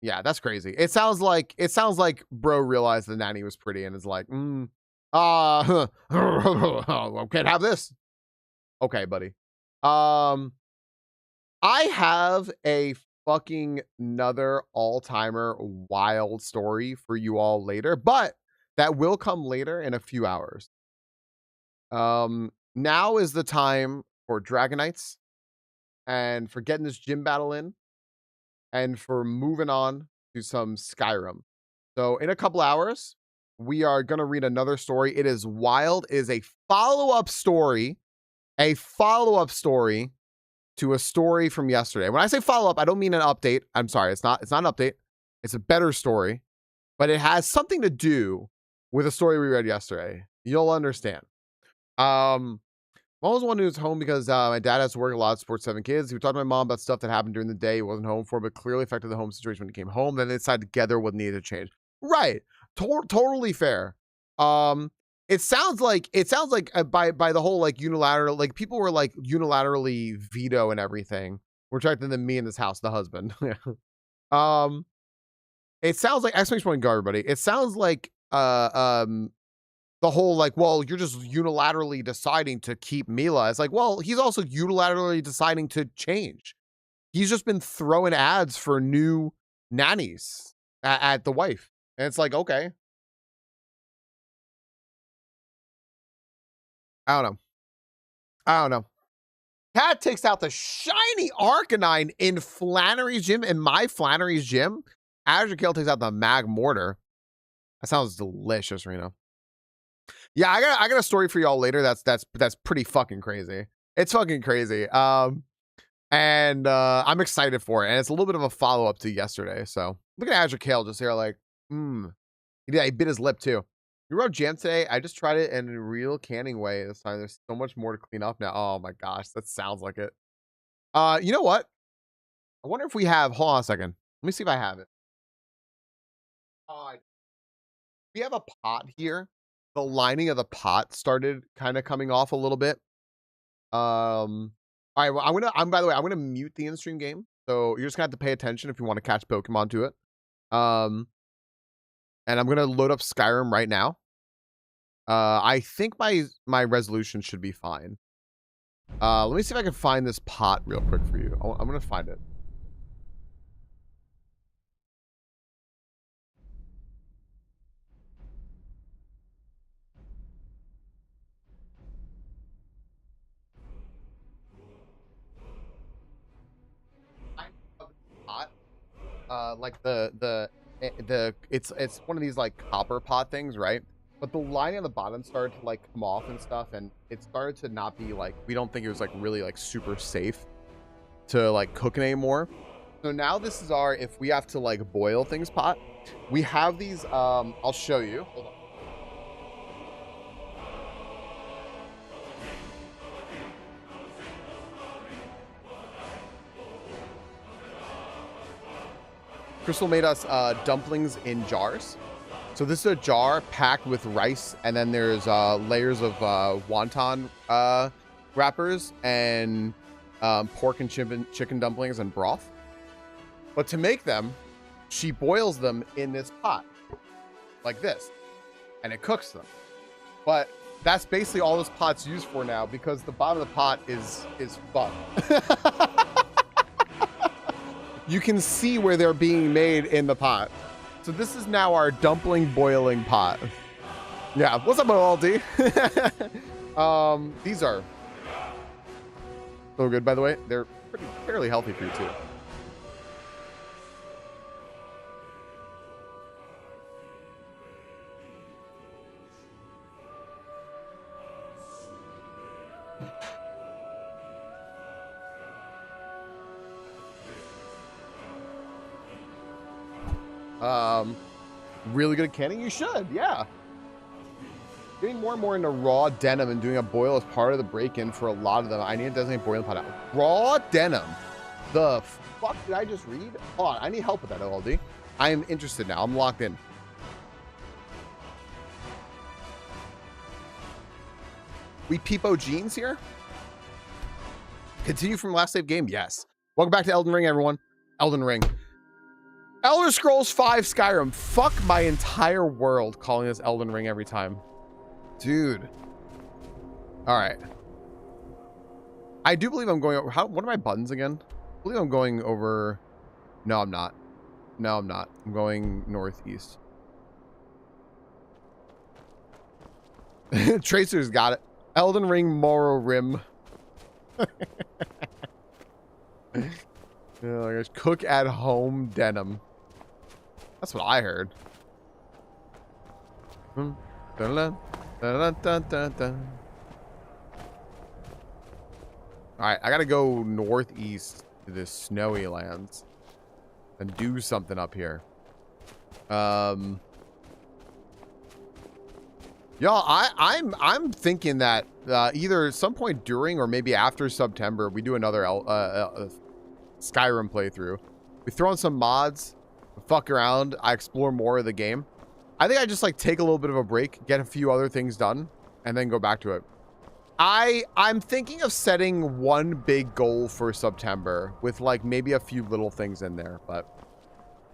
Yeah, that's crazy. It sounds like bro realized the nanny was pretty and is like, can't have this. Okay, buddy. Um, I have a fucking another all-timer wild story for you all later, but that will come later in a few hours. Now is the time for Dragonites and for getting this gym battle in and for moving on to some Skyrim. So in a couple hours, we are going to read another story. It is wild. It is a follow-up story to a story from yesterday. When I say follow-up, I don't mean an update. I'm sorry. It's not an update. It's a better story, but it has something to do with a story we read yesterday. You'll understand. Mom was the one who was home because my dad has to work a lot, support 7 kids. He talked to my mom about stuff that happened during the day he wasn't home for, but clearly affected the home situation when he came home. Then they decided together what needed to change. Right. Totally fair. It sounds like by the whole like unilateral, like people were like unilaterally veto and everything. We're attracting than me in this house, the husband. um, it sounds like exclamation point go everybody. It sounds like the whole like, well, you're just unilaterally deciding to keep Mila. It's like, well, he's also unilaterally deciding to change. He's just been throwing ads for new nannies at the wife. And it's like, okay. I don't know. I don't know. Cat takes out the shiny Arcanine in Flannery's gym, in my Flannery's gym. Azure Kill takes out the Mag Mortar. That sounds delicious, Reno. Yeah, I got a story for y'all later. That's pretty fucking crazy. It's fucking crazy. And I'm excited for it. And it's a little bit of a follow-up to yesterday. So look at Azure Kale just here like, he bit his lip too. You wrote jam today. I just tried it in a real canning way this time. There's so much more to clean up now. Oh my gosh, that sounds like it. You know what? I wonder if we have, hold on a second. Let me see if I have it. We have a pot here. The lining of the pot started kind of coming off a little bit. All right, well, by the way, I'm gonna mute the in-stream game. So you're just gonna have to pay attention if you want to catch Pokemon to it. And I'm gonna load up Skyrim right now. I think my resolution should be fine. Let me see if I can find this pot real quick for you. I'm gonna find it. Pot, like it's one of these like copper pot things, right? But the lining on the bottom started to like come off and stuff, and it started to not be like, we don't think it was like really like super safe to like cook anymore. So now this is our, if we have to like boil things pot, we have these, I'll show you. Hold on. Crystal made us dumplings in jars. So this is a jar packed with rice, and then there's layers of wonton wrappers and pork and chicken dumplings and broth. But to make them, she boils them in this pot, like this, and it cooks them. But that's basically all this pot's used for now, because the bottom of the pot is fucked. You can see where they're being made in the pot. So this is now our dumpling boiling pot. Yeah, what's up, Aldi? These are so good, by the way. They're fairly healthy for you too. Really good at canning? You should, yeah. Getting more and more into raw denim and doing a boil as part of the break-in for a lot of them. I need to designate boiling pot out. Raw denim. The fuck did I just read? Hold on, I need help with that, LLD. I am interested now. I'm locked in. We peepo jeans here? Continue from last save game? Yes. Welcome back to Elden Ring, everyone. Elden Ring. Elder Scrolls 5 Skyrim. Fuck my entire world calling this Elden Ring every time. Dude. All right. I do believe I'm going over... what are my buttons again? I believe I'm going over... No, I'm not. No, I'm not. I'm going northeast. Tracer's got it. Elden Ring Morrow Rim. Oh, gosh. Cook at home denim. That's what I heard. All right, I gotta go northeast to the snowy lands and do something up here. Y'all, I'm thinking that either some point during or maybe after September we do another Skyrim playthrough. We throw in some mods, fuck around, I explore more of the game. I think I just like take a little bit of a break, get a few other things done, and then go back to it. I'm thinking of setting one big goal for September with like maybe a few little things in there, but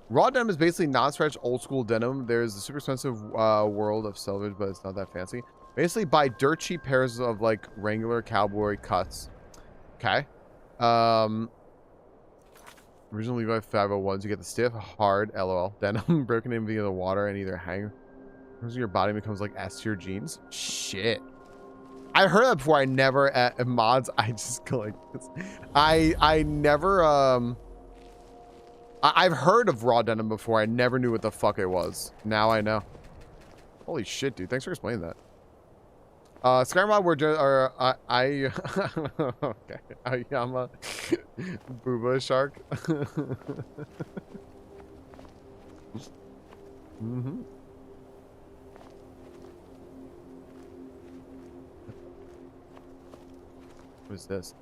raw denim is basically non-stretch old school denim. There's the super expensive world of selvage, but it's not that fancy. Basically buy dirt cheap pairs of like Wrangler cowboy cuts. Okay. Original Levi 501s, you get the stiff, hard, LOL, denim broken in via the water and either hang. Your body becomes like S tier jeans. Shit. I heard that before. I never at mods. I just go like this. I never I've heard of raw denim before. I never knew what the fuck it was. Now I know. Holy shit, dude! Thanks for explaining that. Skyrim mod, we're just, okay. I'm a booba shark. Mm-hmm. What is this?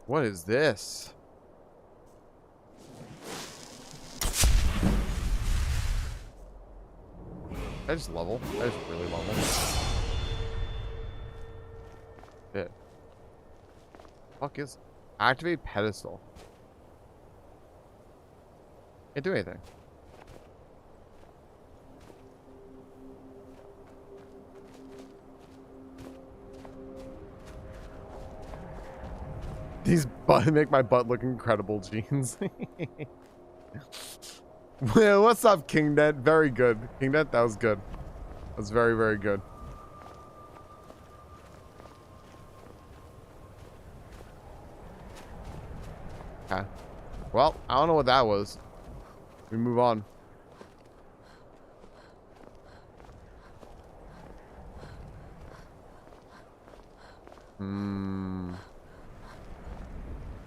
What is this? I just level. I just really level. Shit. Fuck is activate pedestal? Can't do anything. These make my butt look incredible, jeans. Well, what's up, KingNet? Very good. KingNet, that was good. That was very, very good. Okay. Well, I don't know what that was. We move on.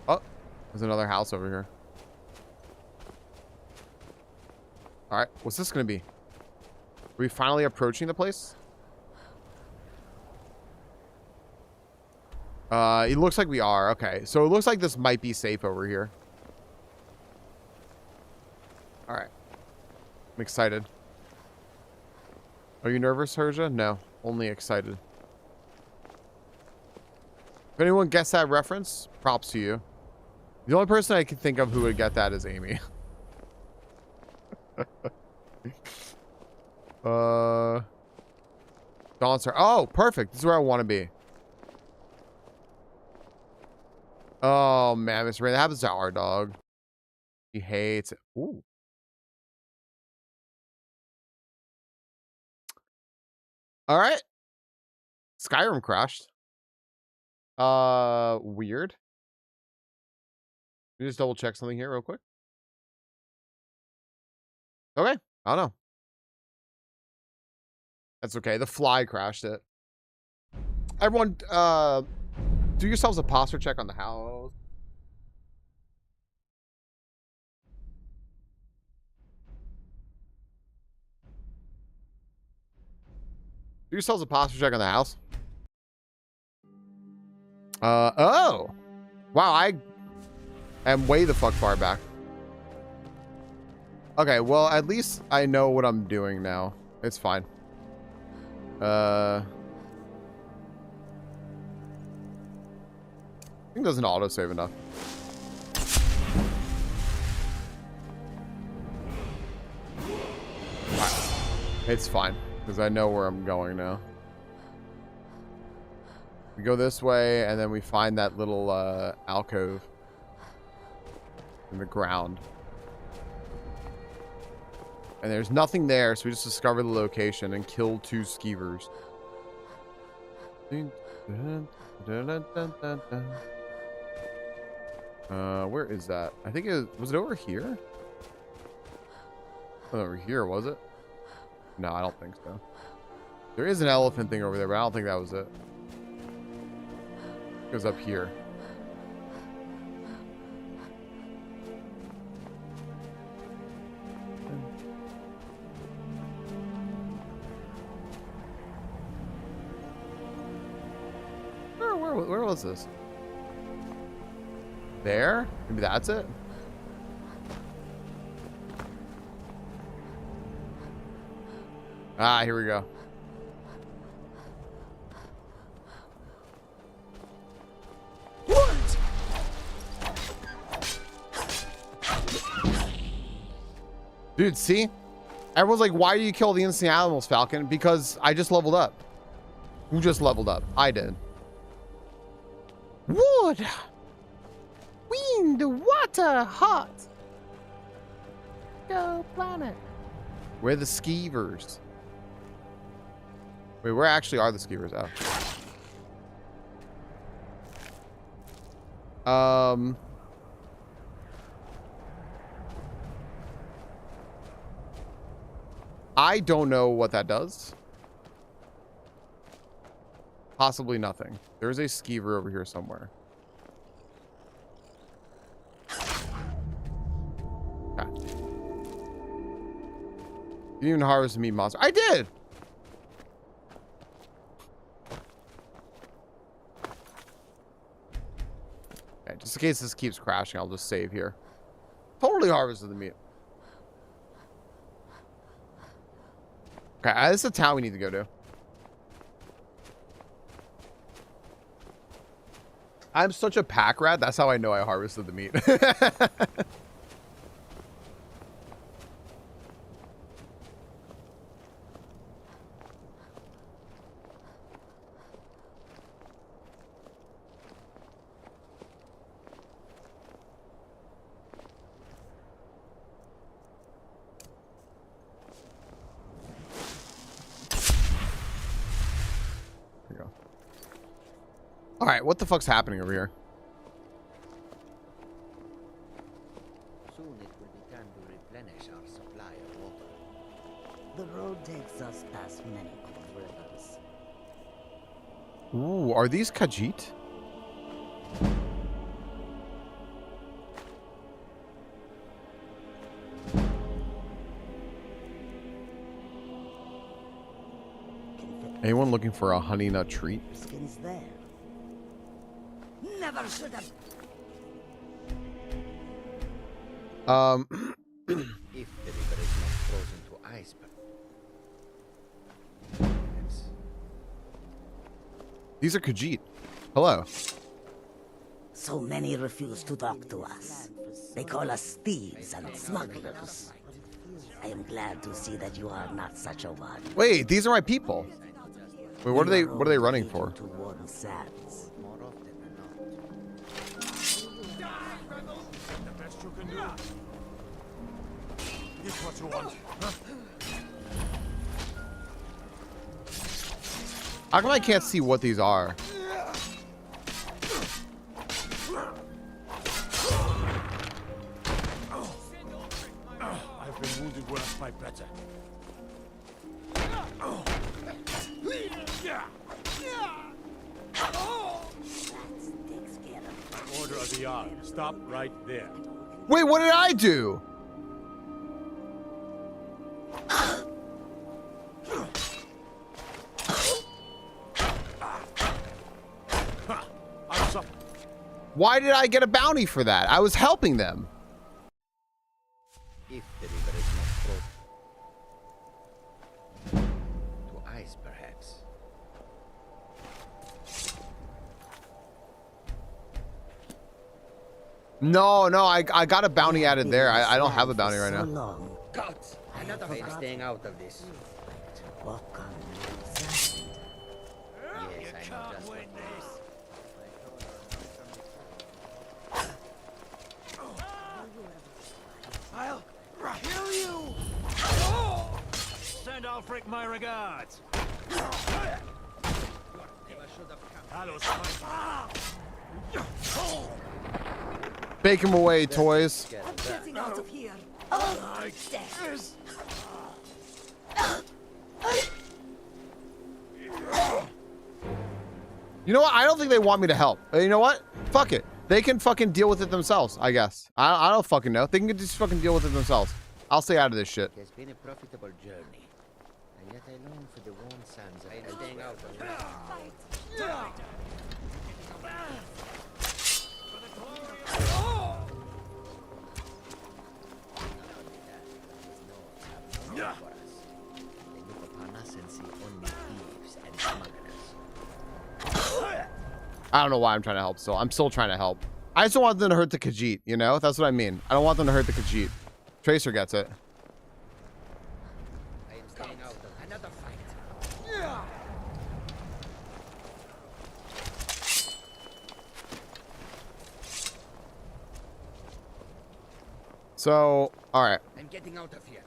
Oh, there's another house over here. All right, what's this gonna be? Are we finally approaching the place? It looks like we are. Okay, so it looks like this might be safe over here. All right, I'm excited. Are you nervous, Herja? No, only excited. If anyone gets that reference, props to you. The only person I can think of who would get that is Amy. Dancer. Oh, perfect. This is where I want to be. Oh, man. Mr. Rain, that happens to our dog. He hates it. Ooh. All right. Skyrim crashed. Weird. Let me just double check something here real quick. Okay. I don't know. That's okay. The fly crashed it. Everyone, do yourselves a posture check on the house. Do yourselves a posture check on the house. Oh. Wow, I am way the fuck far back. Okay, well, at least I know what I'm doing now. It's fine. I think it doesn't autosave enough. Right. It's fine, because I know where I'm going now. We go this way, and then we find that little alcove in the ground. And there's nothing there, so we just discover the location and kill 2 skeevers. Where is that? I think was it over here? Not over here, was it? No, I don't think so. There is an elephant thing over there, but I don't think that was it. It goes up here. Where was this? There? Maybe that's it? Ah, here we go. What? Dude, see? Everyone's like, why do you kill the instant animals, Falcon? Because I just leveled up. Who just leveled up? I did. Wood. Wind, water, hot. Go planet. We're the skeevers. Wait, where actually are the skeevers? Oh. I don't know what that does. Possibly nothing. There's a skeever over here somewhere. Okay. You didn't even harvest a meat monster. I did! Okay, just in case this keeps crashing, I'll just save here. Totally harvested the meat. Okay, this is a town we need to go to. I'm such a pack rat. That's how I know I harvested the meat. All right, what the fuck's happening over here? Soon it will be time to replenish our supply of water. The road takes us past many cold rivers. Ooh, are these Khajiit? Anyone looking for a honey nut treat? Skins there. Never should have. If the river is not frozen to ice, perhaps. These are Khajiit. Hello. So many refuse to talk to us. They call us thieves and smugglers. I am glad to see that you are not such a one. Wait, these are my people. Wait, what are they running for? To warm sands. More often than not. The best you can do. This what you want, huh? How come I can't see what these are? I've been wounded where I fight better. Order of the hour. Stop right there. Wait, what did I do? I'm sorry. Why did I get a bounty for that? I was helping them. If the river is not frozen to ice, perhaps. No, I got a bounty added there. I don't have a bounty right now. Long. Gods! Another way of staying out of this. Walk on the sand. Yes, I know just what this. I'll kill you! Send Alfric my regards. Hallows, Bake him away, toys. Getting out of here. Oh, death. You know what? I don't think they want me to help. You know what? Fuck it. They can fucking deal with it themselves, I guess. I don't fucking know. They can just fucking deal with it themselves. I'll stay out of this shit. It has been a profitable journey. And yet I long for the warm sands and staying out of this. For us. They look upon us and see only thieves and smugglers. I don't know why I'm trying to help still. I'm still trying to help. I just don't want them to hurt the Khajiit, you know? That's what I mean. I don't want them to hurt the Khajiit. Tracer gets it. I am staying out of another fight. So, all right. I'm getting out of here.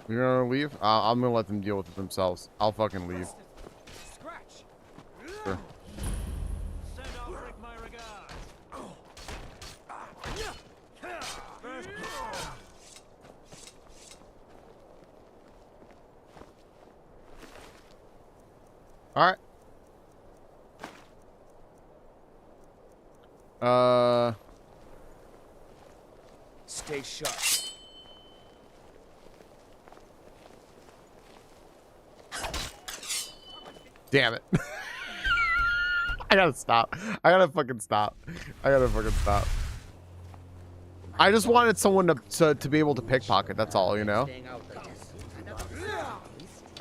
You're gonna leave? I'm gonna let them deal with it themselves. I'll fucking leave. Scratch. Sure. Send Ulrich my regards. First All right. Stay sharp. Damn it. I gotta stop. I gotta fucking stop. I gotta fucking stop. I just wanted someone to be able to pickpocket. That's all, you know? Staying out of this.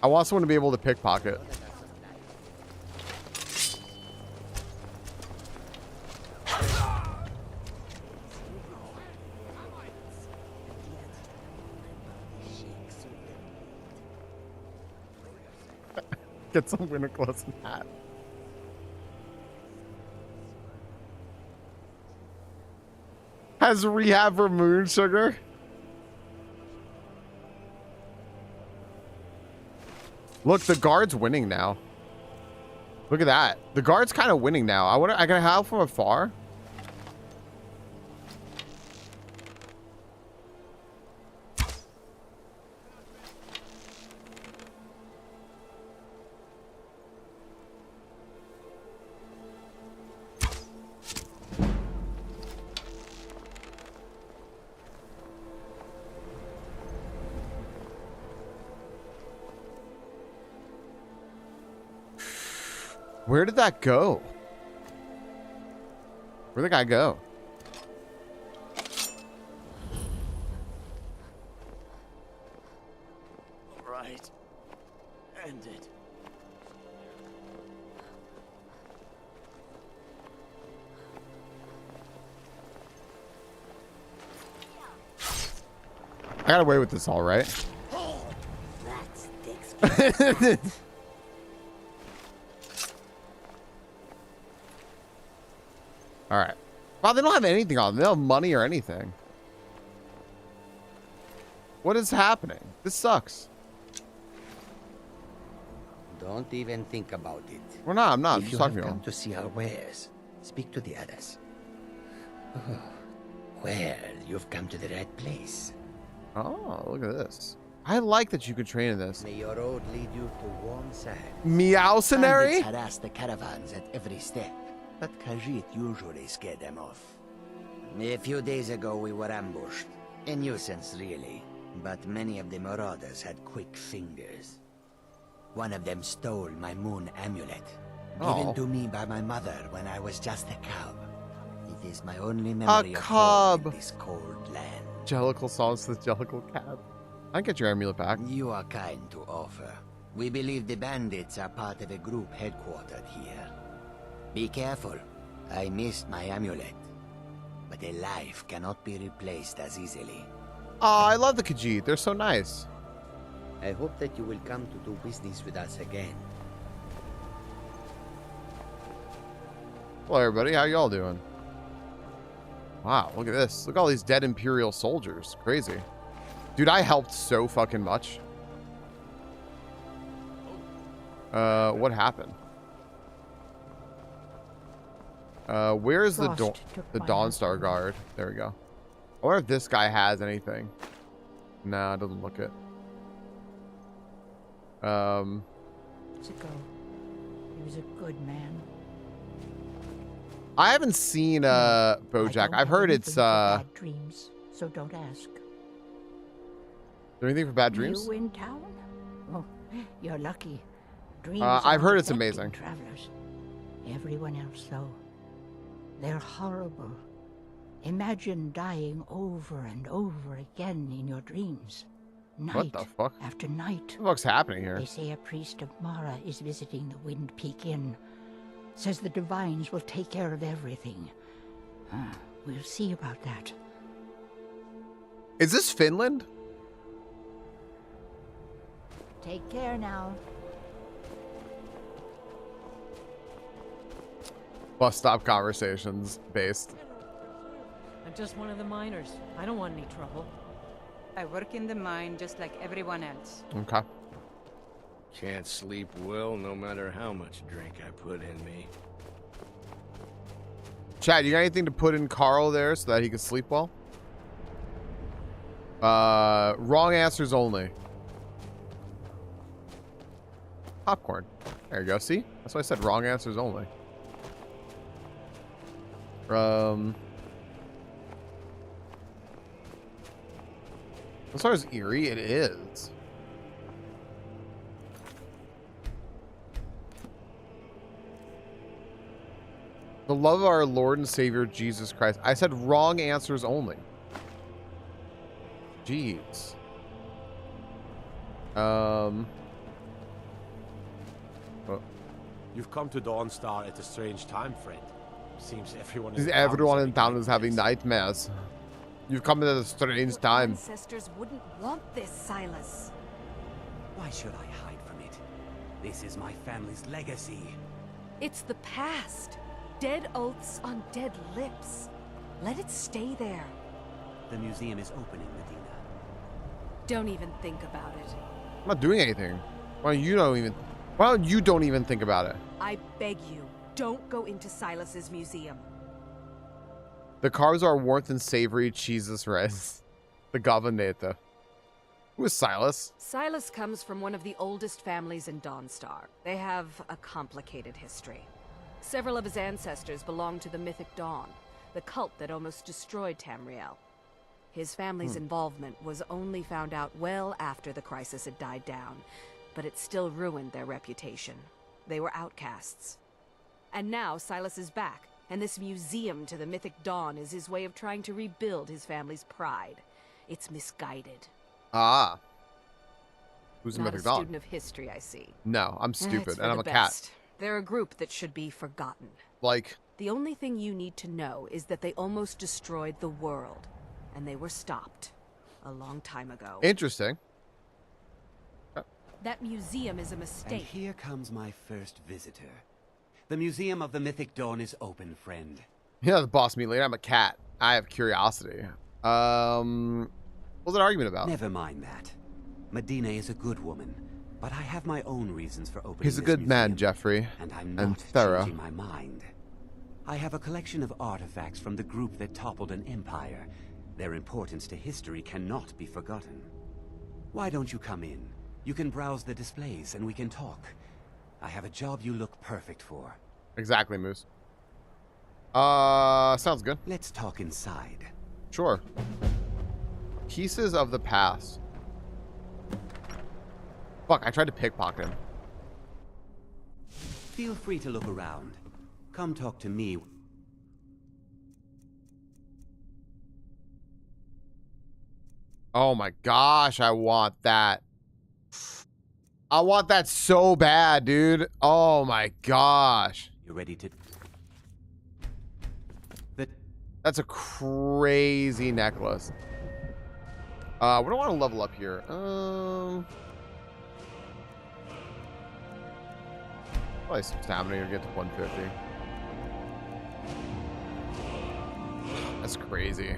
I want someone to be able to pickpocket. Get some winter clothes and hat. Has rehab removed sugar? Look, the guard's winning now. Look at that. The guard's kind of winning now. I can help from afar. Where did that go? Where'd the guy go? right. End it. I got away with this all right. That's All right. Wow, they don't have anything on them. They don't have money or anything. What is happening? This sucks. Don't even think about it. Well, no, I'm not. I'm If just you talking have to come him. to see our wares, speak to the others. Oh, well, you've come to the right place. Oh, look at this. I like that you could train in this. May your road lead you to warm sand. Meowcenary? Bandits harass the caravans at every step, but Khajiit usually scare them off. A few days ago we were ambushed. A nuisance, really. But many of the marauders had quick fingers. One of them stole my moon amulet, Oh. given to me by my mother when I was just a cub. It is my only memory of home cub. in this cold land. Jellicle songs to the Jellicle cat. I get your amulet back. You are kind to offer. We believe the bandits are part of a group headquartered here. Be careful. I missed my amulet. But a life cannot be replaced as easily. Oh, I love the Khajiit. They're so nice. I hope that you will come to do business with us again. Hello, everybody. How y'all doing? Wow, look at this. Look at all these dead Imperial soldiers. Crazy. Dude, I helped so fucking much. What happened? Where is the Dawnstar Guard? There we go. I wonder if this guy has anything. Nah, it doesn't look it. Years ago, he was a good man. I haven't seen I Bojack. don't I've have heard anything it's for bad dreams, so don't ask. Is there anything for bad dreams? You in town? Oh, you're lucky. Dreams I've are heard it's affecting amazing. Travelers. Everyone else, though, they're horrible. Imagine dying over and over again in your dreams. Night What the fuck? after night. What the fuck's happening here? They say a priest of Mara is visiting the Wind Peak Inn. Says the divines will take care of everything. We'll see about that. Is this Finland? Take care now. Bus stop conversations based. I'm just one of the miners. I don't want any trouble. I work in the mine just like everyone else. Okay. Can't sleep well no matter how much drink I put in me. Chad, you got anything to put in Carl there so that he can sleep well? Wrong answers only. Popcorn. There you go. See? That's why I said wrong answers only. As far as eerie, it is. The love of our Lord and Savior Jesus Christ. I said wrong answers only. Jeez. You've come to Dawnstar at a strange time, friend. Seems everyone in town is having nightmares. You've come at a strange time. Ancestors wouldn't want this, Silas. Why should I hide from it? This is my family's legacy. It's the past. Dead oaths on dead lips. Let it stay there. The museum is opening, Medina. Don't even think about it. I'm not doing anything. Why don't you don't even think about it? I beg you, don't go into Silas's museum. The carbs are warmth and savory cheeses rice. The governor. Who is Silas? Silas comes from one of the oldest families in Dawnstar. They have a complicated history. Several of his ancestors belong to the Mythic Dawn, the cult that almost destroyed Tamriel. His family's involvement was only found out well after the crisis had died down, but it still ruined their reputation. They were outcasts. And now Silas is back, and this museum to the Mythic Dawn is his way of trying to rebuild his family's pride. It's misguided. Ah. Who's the Not Mythic a Dawn? student of history, I see. No, I'm stupid, It's for and I'm the a cat. best. They're a group that should be forgotten. Like, The only thing you need to know is that they almost destroyed the world, and they were stopped a long time ago. interesting. That museum is a And mistake. here comes my first visitor. The Museum of the Mythic Dawn is open, friend. Yeah, the boss me later. I'm a cat. I have curiosity. What's an argument about? Never mind that. Medina is a good woman, but I have my own reasons for opening He's a this good man, museum, Jeffrey. and I'm and not thorough. changing my mind. I have a collection of artifacts from the group that toppled an empire. Their importance to history cannot be forgotten. Why don't you come in? You can browse the displays and we can talk. I have a job you look perfect for. Exactly, Moose. Sounds good. Let's talk inside. Sure. Pieces of the past. Fuck, I tried to pickpocket him. Feel free to look around. Come talk to me. Oh my gosh, I want that. I want that so bad, dude. Oh my gosh. You ready to... That's a crazy necklace. We don't want to level up here. Probably some stamina to get to 150. That's crazy.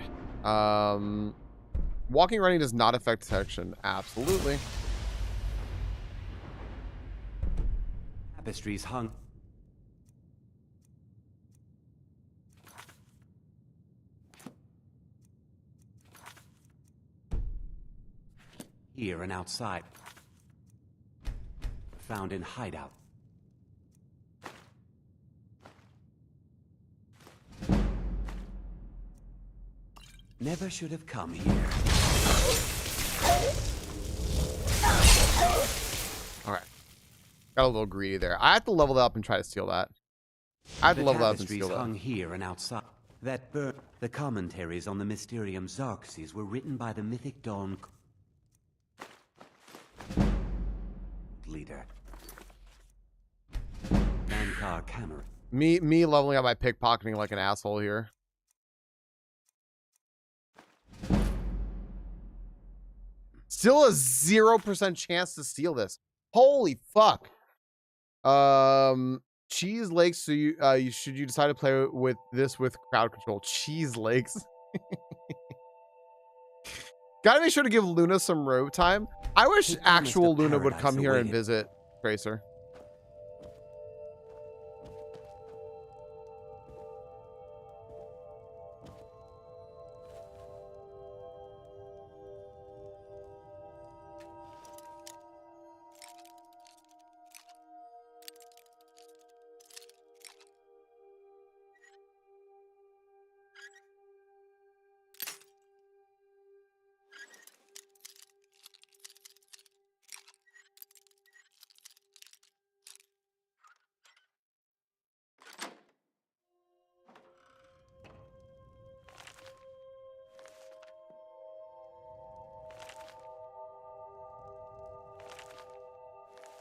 Walking running does not affect detection. Absolutely. Tapestries hung... here and outside. Found in hideout. Never should have come here. All right. Got a little greedy there. I have to level that up and try to steal that. I have to level that up and steal that. Hung here and outside. The commentaries on the Mysterium Xarxes were written by the Mythic Dawn leader. Mankar Cameron. Me leveling up by pickpocketing like an asshole here. Still a 0% chance to steal this. Holy fuck. Cheese Lakes. So you you decide to play with this with crowd control. Cheese Lakes. Gotta be sure to give Luna some road time. I wish actual Luna would come here and visit Tracer.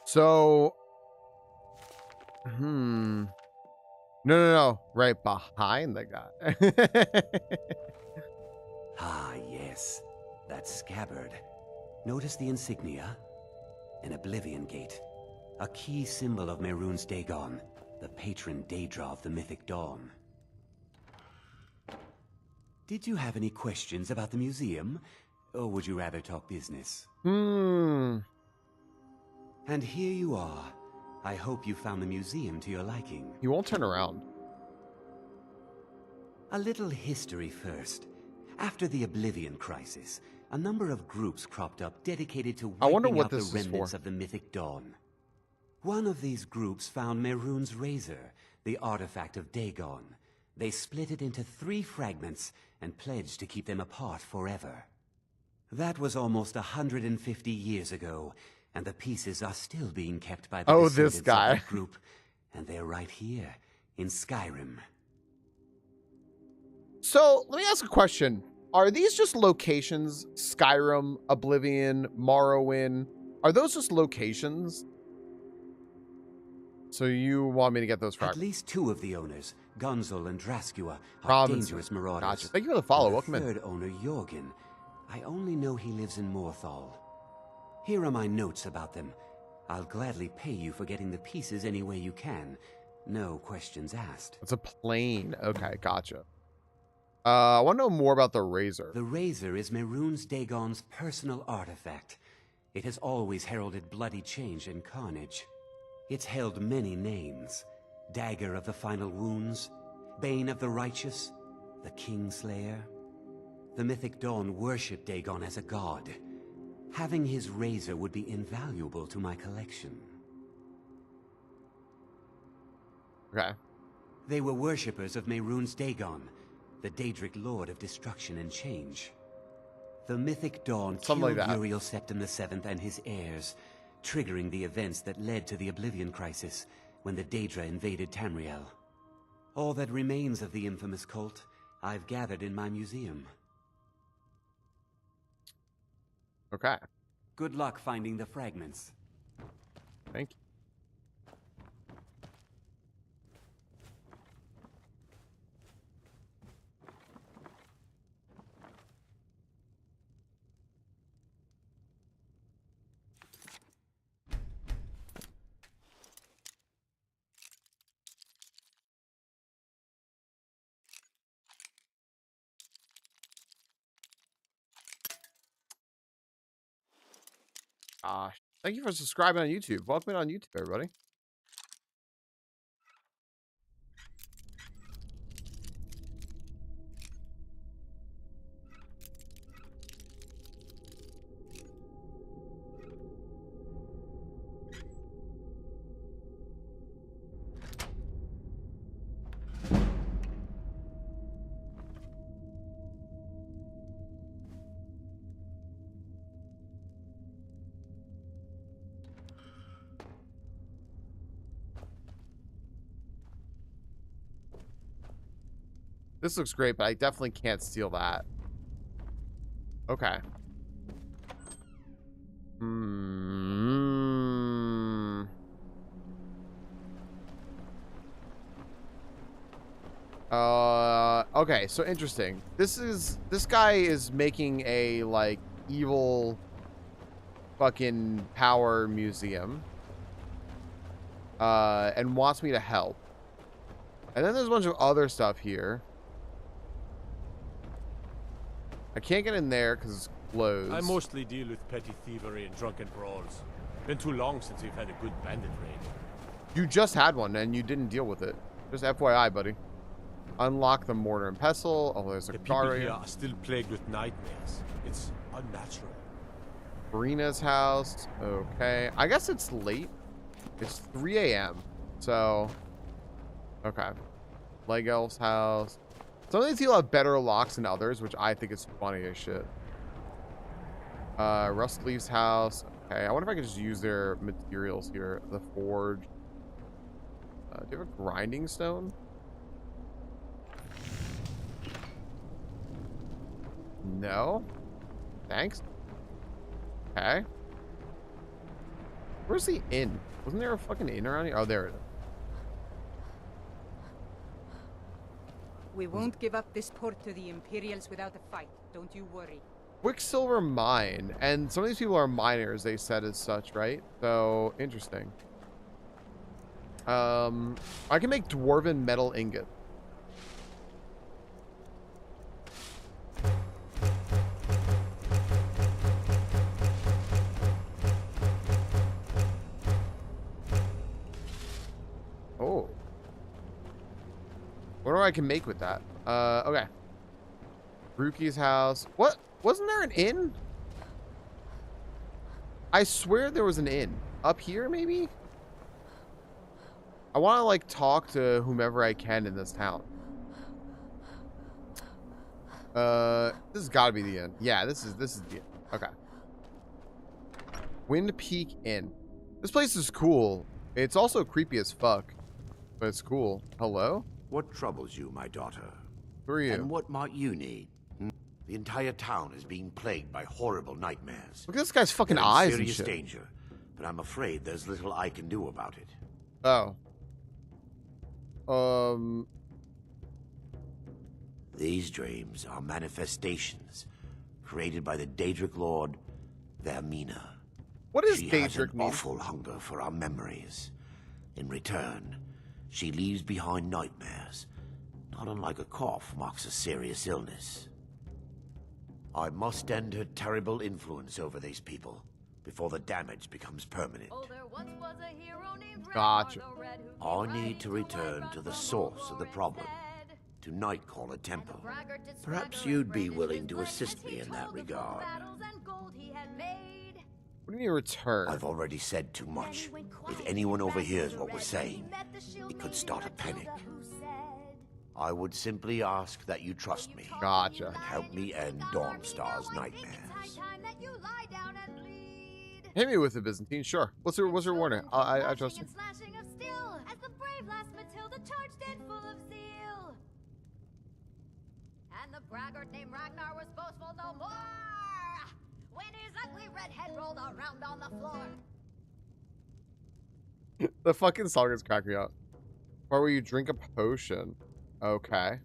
So, no, right behind the guy. Ah, yes, that scabbard. Notice the insignia? An Oblivion Gate. A key symbol of Mehrunes Dagon, the patron Daedra of the Mythic Dawn. Did you have any questions about the museum? Or would you rather talk business? And here you are. I hope you found the museum to your liking. You won't turn around. A little history first. After the Oblivion Crisis, a number of groups cropped up dedicated to wiping out the remnants of the Mythic Dawn. One of these groups found Mehrunes' razor, the artifact of Dagon. They split it into 3 fragments and pledged to keep them apart forever. That was almost 150 years ago, and the pieces are still being kept by the descendants of that group, and they're right here in Skyrim. So let me ask a question. Are these just locations? Skyrim, Oblivion, Morrowind. Are those just locations? So you want me to get those fragments? At least 2 of the owners, Gunzel and Draskua, are dangerous marauders. Gotcha. Thank you for the follow. Welcome in. The 3rd owner, Jorgen. I only know he lives in Morthal. Here are my notes about them. I'll gladly pay you for getting the pieces any way you can. No questions asked. It's a plane. Okay, gotcha. I want to know more about the razor. The razor is Mehrunes Dagon's personal artifact. It has always heralded bloody change and carnage. It's held many names. Dagger of the Final Wounds, Bane of the Righteous, the Kingslayer. The Mythic Dawn worshipped Dagon as a god. Having his razor would be invaluable to my collection. Okay. They were worshippers of Mehrunes Dagon, the Daedric Lord of Destruction and Change. The Mythic Dawn killed Uriel Septim VII and his heirs, triggering the events that led to the Oblivion Crisis when the Daedra invaded Tamriel. All that remains of the infamous cult I've gathered in my museum. Okay. Good luck finding the fragments. Thank you. Gosh. Thank you for subscribing on YouTube. Welcome in on YouTube, everybody. This looks great, but I definitely can't steal that. Okay. Okay, so interesting. This guy is making a, like, evil fucking power museum. and wants me to help. And then there's a bunch of other stuff here. I can't get in there because it's closed. I mostly deal with petty thievery and drunken brawls. Been too long since we've had a good bandit raid. You just had one and you didn't deal with it. Just FYI, buddy. Unlock the mortar and pestle. Oh, there's a The car people right here here. are still plagued with nightmares. It's unnatural. Marina's house. Okay. I guess it's late. It's 3 a.m. So, okay. Leg Elf's house. Some of these people have better locks than others, which I think is funny as shit. Rust Leaf's house. Okay, I wonder if I could just use their materials here. The forge. Do you have a grinding stone? No. Thanks. Okay. Where's the inn? Wasn't there a fucking inn around here? Oh, there it is. We won't give up this port to the Imperials without a fight. Don't you worry. Quicksilver mine. And some of these people are miners, they said as such, right? So, interesting. I can make dwarven metal ingot. Oh. What do I can make with that? Okay. Ruki's house. What? Wasn't there an inn? I swear there was an inn. Up here, maybe? I want to, like, talk to whomever I can in this town. This has got to be the inn. Yeah, this is the inn. Okay. Wind Peak Inn. This place is cool. It's also creepy as fuck, but it's cool. Hello? What troubles you, my daughter? Who are you? And what might you need? The entire town is being plagued by horrible nightmares. Look at this guy's fucking They're in eyes and serious shit. danger, but I'm afraid there's little I can do about it. Oh. These dreams are manifestations created by the Daedric Lord, Vermina. What is She has Daedric an mean? awful hunger for our memories. In return, she leaves behind nightmares, not unlike a cough marks a serious illness. I must end her terrible influence over these people before the damage becomes permanent. Gotcha. I need to return to the source of the problem, to Nightcaller Temple. Perhaps you'd be willing to assist me in that regard. What do you mean return? I've already said too much. If anyone overhears what we're saying, it could start a panic. I would simply ask that you trust me. Gotcha. And help me end Dawnstar's nightmares. Hit me with the Byzantine, sure. What's her warning? I trust her. And the braggart named Ragnar was boastful no more when his ugly red head rolled around on the floor. The fucking song is cracking me up. Or where you drink a potion. Okay.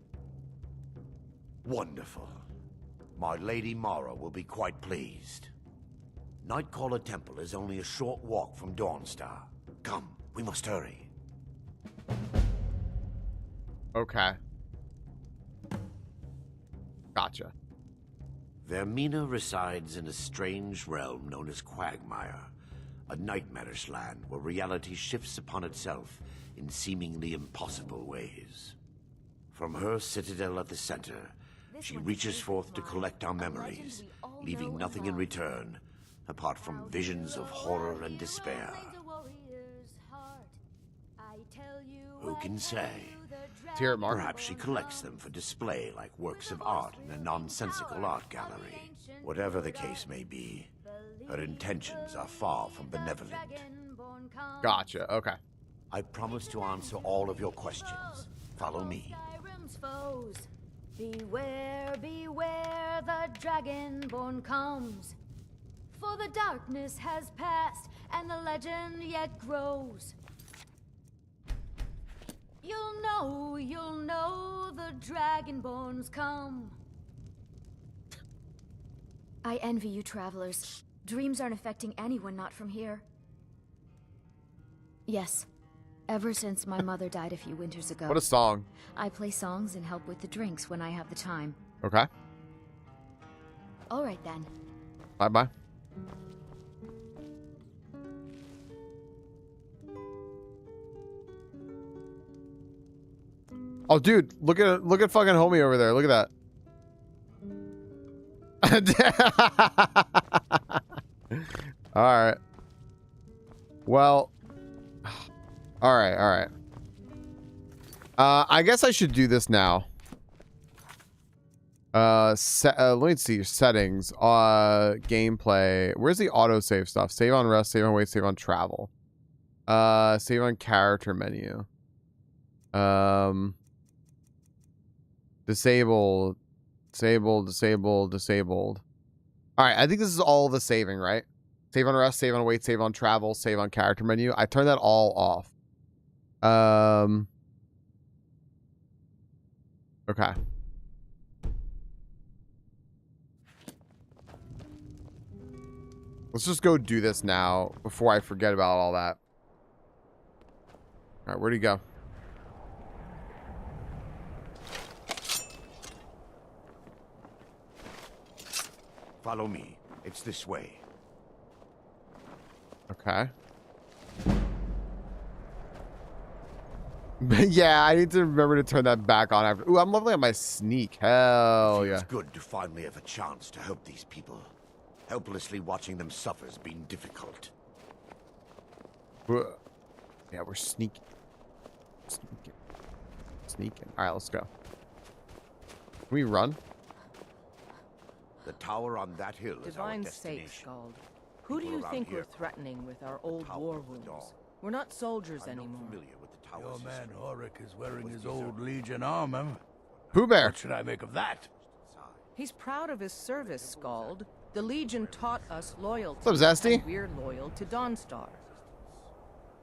Wonderful. My Lady Mara will be quite pleased. Nightcaller Temple is only a short walk from Dawnstar. Come, we must hurry. Okay. Gotcha. Vermina resides in a strange realm known as Quagmire, a nightmarish land where reality shifts upon itself in seemingly impossible ways. From her citadel at the center, she reaches forth to collect our memories, leaving nothing in return apart from visions of horror and despair. Who can say? Perhaps she collects them for display like works of art in a nonsensical art gallery. Whatever the case may be, her intentions are far from benevolent. Gotcha, okay. I promise to answer all of your questions. Follow me. Skyrim's foes. Beware, beware, the Dragonborn comes. For the darkness has passed, and the legend yet grows. You'll know the Dragonborns come. I envy you, travelers. Dreams aren't affecting anyone not from here. Yes, Ever since my mother died a few winters ago. What a song. I play songs and help with the drinks when I have the time. Okay. All right then. Bye-bye. Oh, dude, look at fucking homie over there. Look at that. All right. Well. All right. I guess I should do this now. Let me see settings. Gameplay. Where's the autosave stuff? Save on rest, save on wait, save on travel. Save on character menu. Disabled. All right, I think this is all the saving, right? Save on rest, save on wait, save on travel, save on character menu. I turned that all off. Okay. Let's just go do this now before I forget about all that. All right, where'd he go? Follow me. It's this way. Okay. Yeah, I need to remember to turn that back on after. Ooh, I'm leveling up my sneak. Hell yeah. It's good to finally have a chance to help these people. Helplessly watching them suffer has been difficult. Yeah, we're sneaking. Sneaking. All right, let's go. Can we run? The tower on that hill is our Divine destination. sake, Scald. Who do People you around think here we're threatening with our old Tower war of the wounds? Dawn. We're not soldiers I'm anymore. not familiar with the tower's Your man history. Horik is wearing his old Legion armor. Pooh Bear. What should I make of that? He's proud of his service, Scald. The Legion taught us loyalty. What's up, Zesty? And we're loyal to Dawnstar.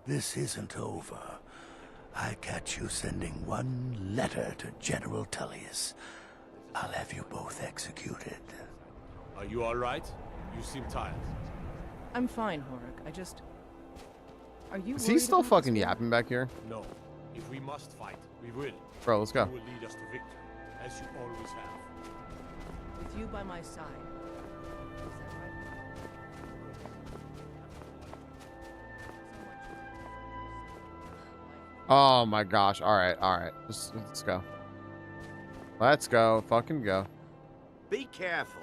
This isn't over. I catch you sending one letter to General Tullius. I'll have you both executed. Are you all right? You seem tired. I'm fine, Horik. I just... Are you Is he worried still about fucking this war? yapping back here? No. If we must fight, we will. Bro, let's go. You will lead us to victory, as you always have. With you by my side. Is that right? Oh my gosh. All right. Let's go. Let's go. Fucking go. Be careful.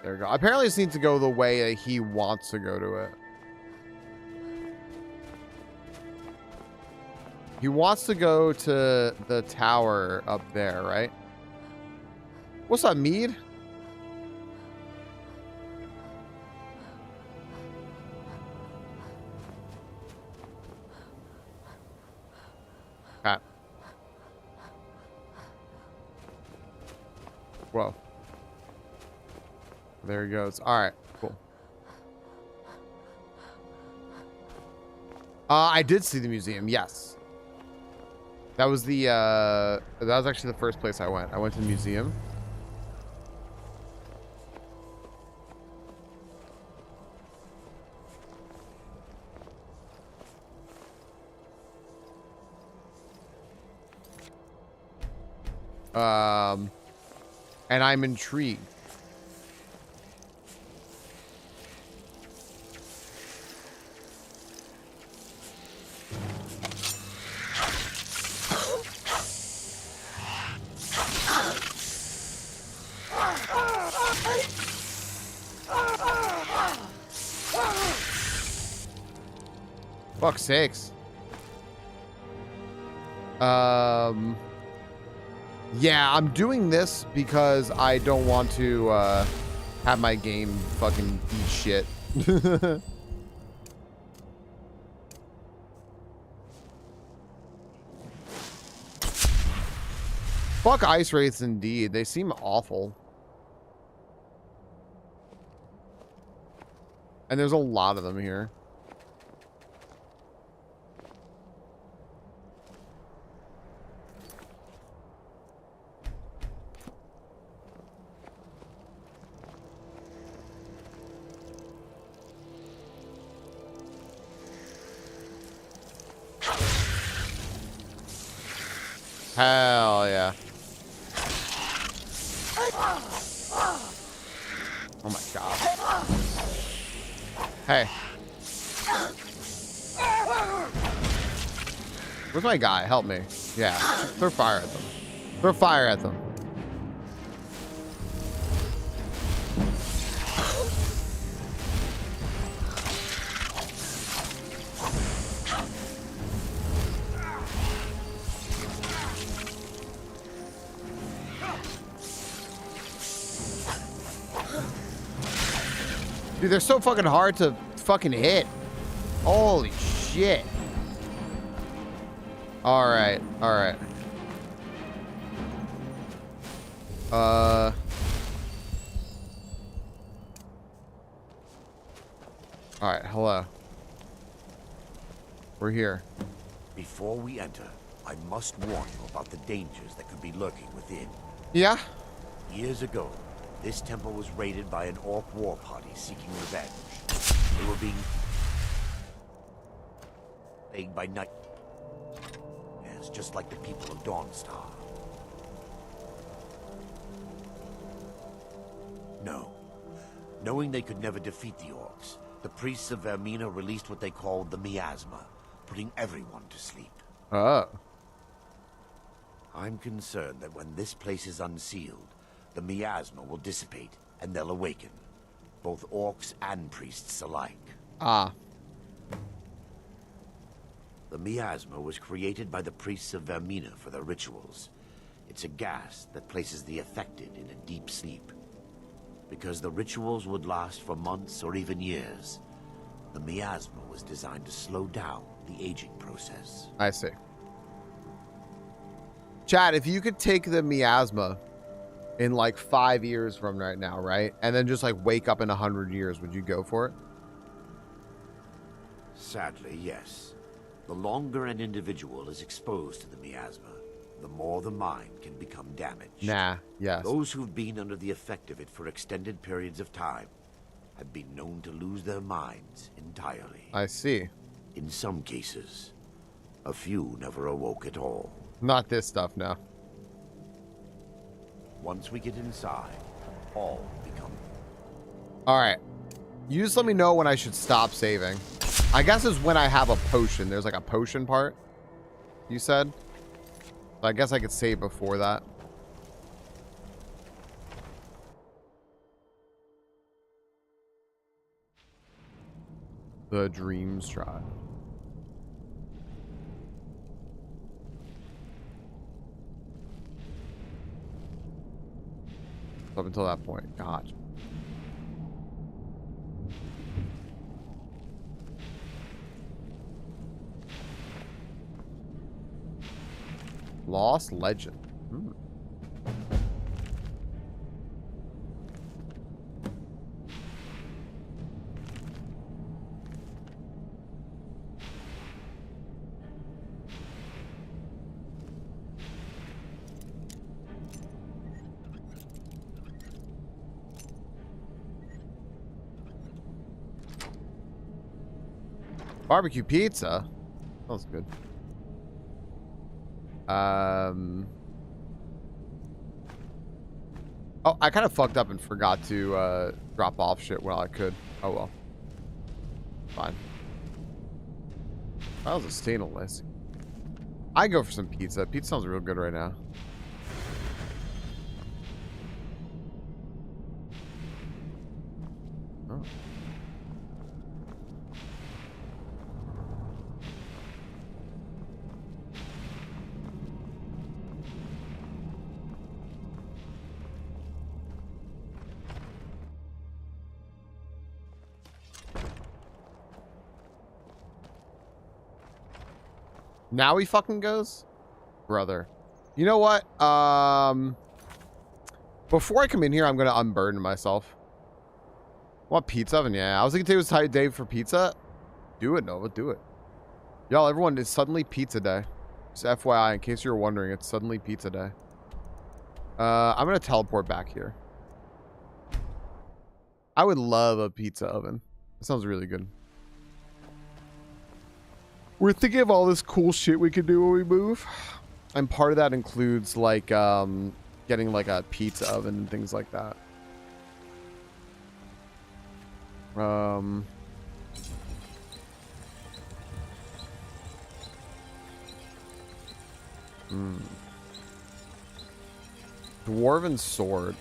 There we go. Apparently this needs to go the way that he wants to go to it. He wants to go to the tower up there, right? What's up, Mead? Ah. Whoa. There he goes. All right, cool. I did see the museum. Yes. That was the that was actually the first place I went. I went to the museum. And I'm intrigued. Fuck's sakes. Yeah, I'm doing this because I don't want to have my game fucking eat shit. Fuck ice wraiths indeed. They seem awful. And there's a lot of them here. Hell yeah. Oh my god. Hey. Where's my guy? Help me. Yeah. Throw fire at them. Throw fire at them. Dude, they're so fucking hard to fucking hit. Holy shit. Alright, alright. Alright, hello. We're here. Before we enter, I must warn you about the dangers that could be lurking within. Yeah? Years ago, this temple was raided by an orc war party seeking revenge. They were being plagued by night. Yes, just like the people of Dawnstar. No. Knowing they could never defeat the orcs, the priests of Vermina released what they called the miasma, putting everyone to sleep. Oh. I'm concerned that when this place is unsealed, the miasma will dissipate, and they'll awaken. Both orcs and priests alike. Ah. The miasma was created by the priests of Vermina for their rituals. It's a gas that places the affected in a deep sleep. Because the rituals would last for months or even years, the miasma was designed to slow down the aging process. I see. Chad, if you could take the miasma in like 5 years from right now, right? And then just like wake up in 100 years, would you go for it? Sadly, yes. The longer an individual is exposed to the miasma, the more the mind can become damaged. Nah, yes. Those who've been under the effect of it for extended periods of time have been known to lose their minds entirely. I see. In some cases, a few never awoke at all. Not this stuff, no. Once we get inside, all become... Alright. You just let me know when I should stop saving. I guess it's when I have a potion. There's like a potion part, you said? So I guess I could save before that. The Dreams Tribe. Up until that point. Gotcha. Lost Legend. Hmm. Barbecue pizza. That was good. Oh, I kind of fucked up and forgot to drop off shit while I could. Oh well. Fine. That was a stainless. I go for some pizza. Pizza sounds real good right now. Oh. Now he fucking goes? Brother. You know what? Before I come in here, I'm going to unburden myself. Want pizza oven? Yeah. I was thinking today was a day for pizza. Do it, Nova. Do it. Y'all, everyone, it's suddenly pizza day. Just FYI, in case you were wondering, it's suddenly pizza day. I'm going to teleport back here. I would love a pizza oven. That sounds really good. We're thinking of all this cool shit we can do when we move. And part of that includes like getting like a pizza oven and things like that. Dwarven sword.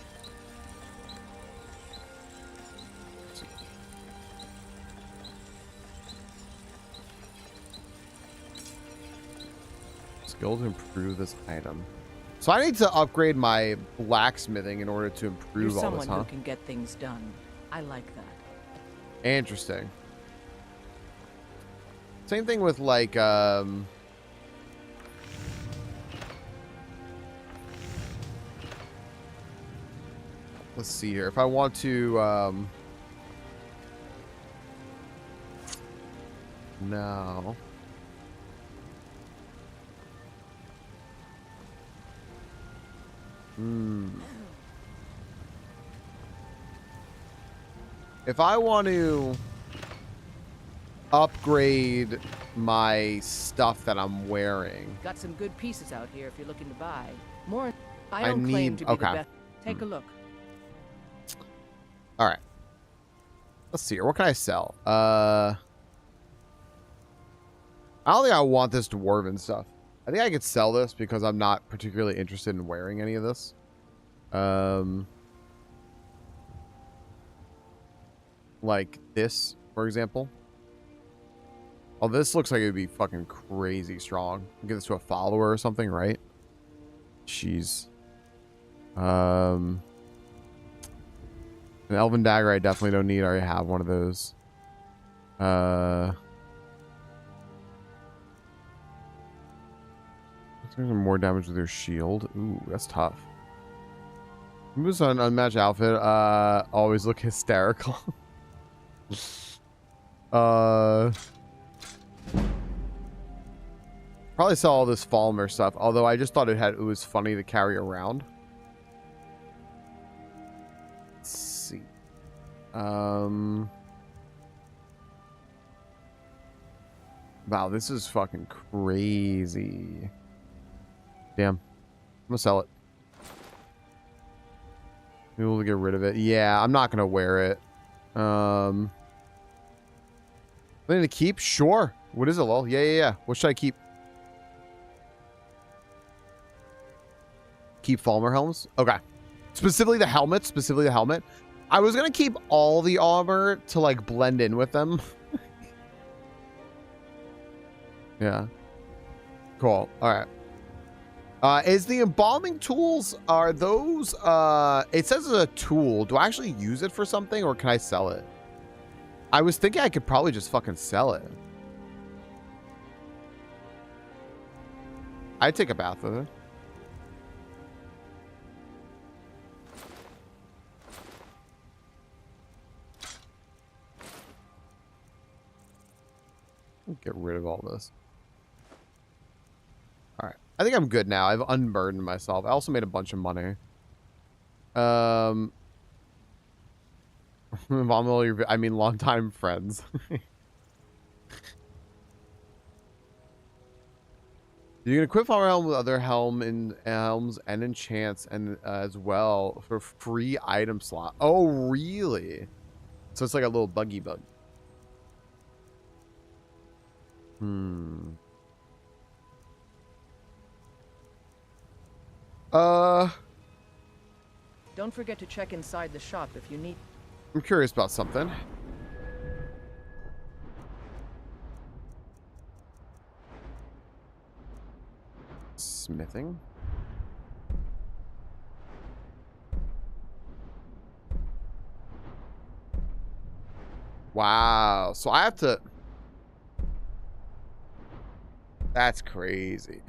Skill to improve this item. So I need to upgrade my blacksmithing in order to You're improve all someone this, huh? who can get things done. I like that. Interesting. Same thing with like let's see here. If I want to no. If I want to upgrade my stuff that I'm wearing. Got some good pieces out here if you're looking to buy. More. I I don't claim need- to be okay. the best. Take a look. All right. Let's see here. What can I sell? I don't think I want this dwarven stuff. I think I could sell this because I'm not particularly interested in wearing any of this. Like this, for example. Oh, this looks like it would be fucking crazy strong. Give this to a follower or something, right? Jeez. An elven dagger I definitely don't need. I already have one of those. More damage with your shield. Ooh, that's tough. Moves on unmatched outfit. Always look hysterical. Probably sell all this Falmer stuff. Although I just thought it was funny to carry around. Let's see. Wow, this is fucking crazy. Damn. I'm gonna sell it. Maybe we'll get rid of it. Yeah, I'm not gonna wear it. I need to keep? Sure. What is it, lol? Yeah. What should I keep? Keep Falmer helms? Okay. Specifically the helmet. I was gonna keep all the armor to like blend in with them. Yeah. Cool. All right. Is the embalming tools, are those, it says it's a tool. Do I actually use it for something or can I sell it? I was thinking I could probably just fucking sell it. I'd take a bath with it. Get rid of all this. All right. I think I'm good now. I've unburdened myself. I also made a bunch of money. I mean, longtime friends. You can equip our helm with other helms and enchants and as well for free item slot. Oh, really? So it's like a little buggy bug. Don't forget to check inside the shop if you need. I'm curious about something. Smithing. Wow. So I have to... That's crazy.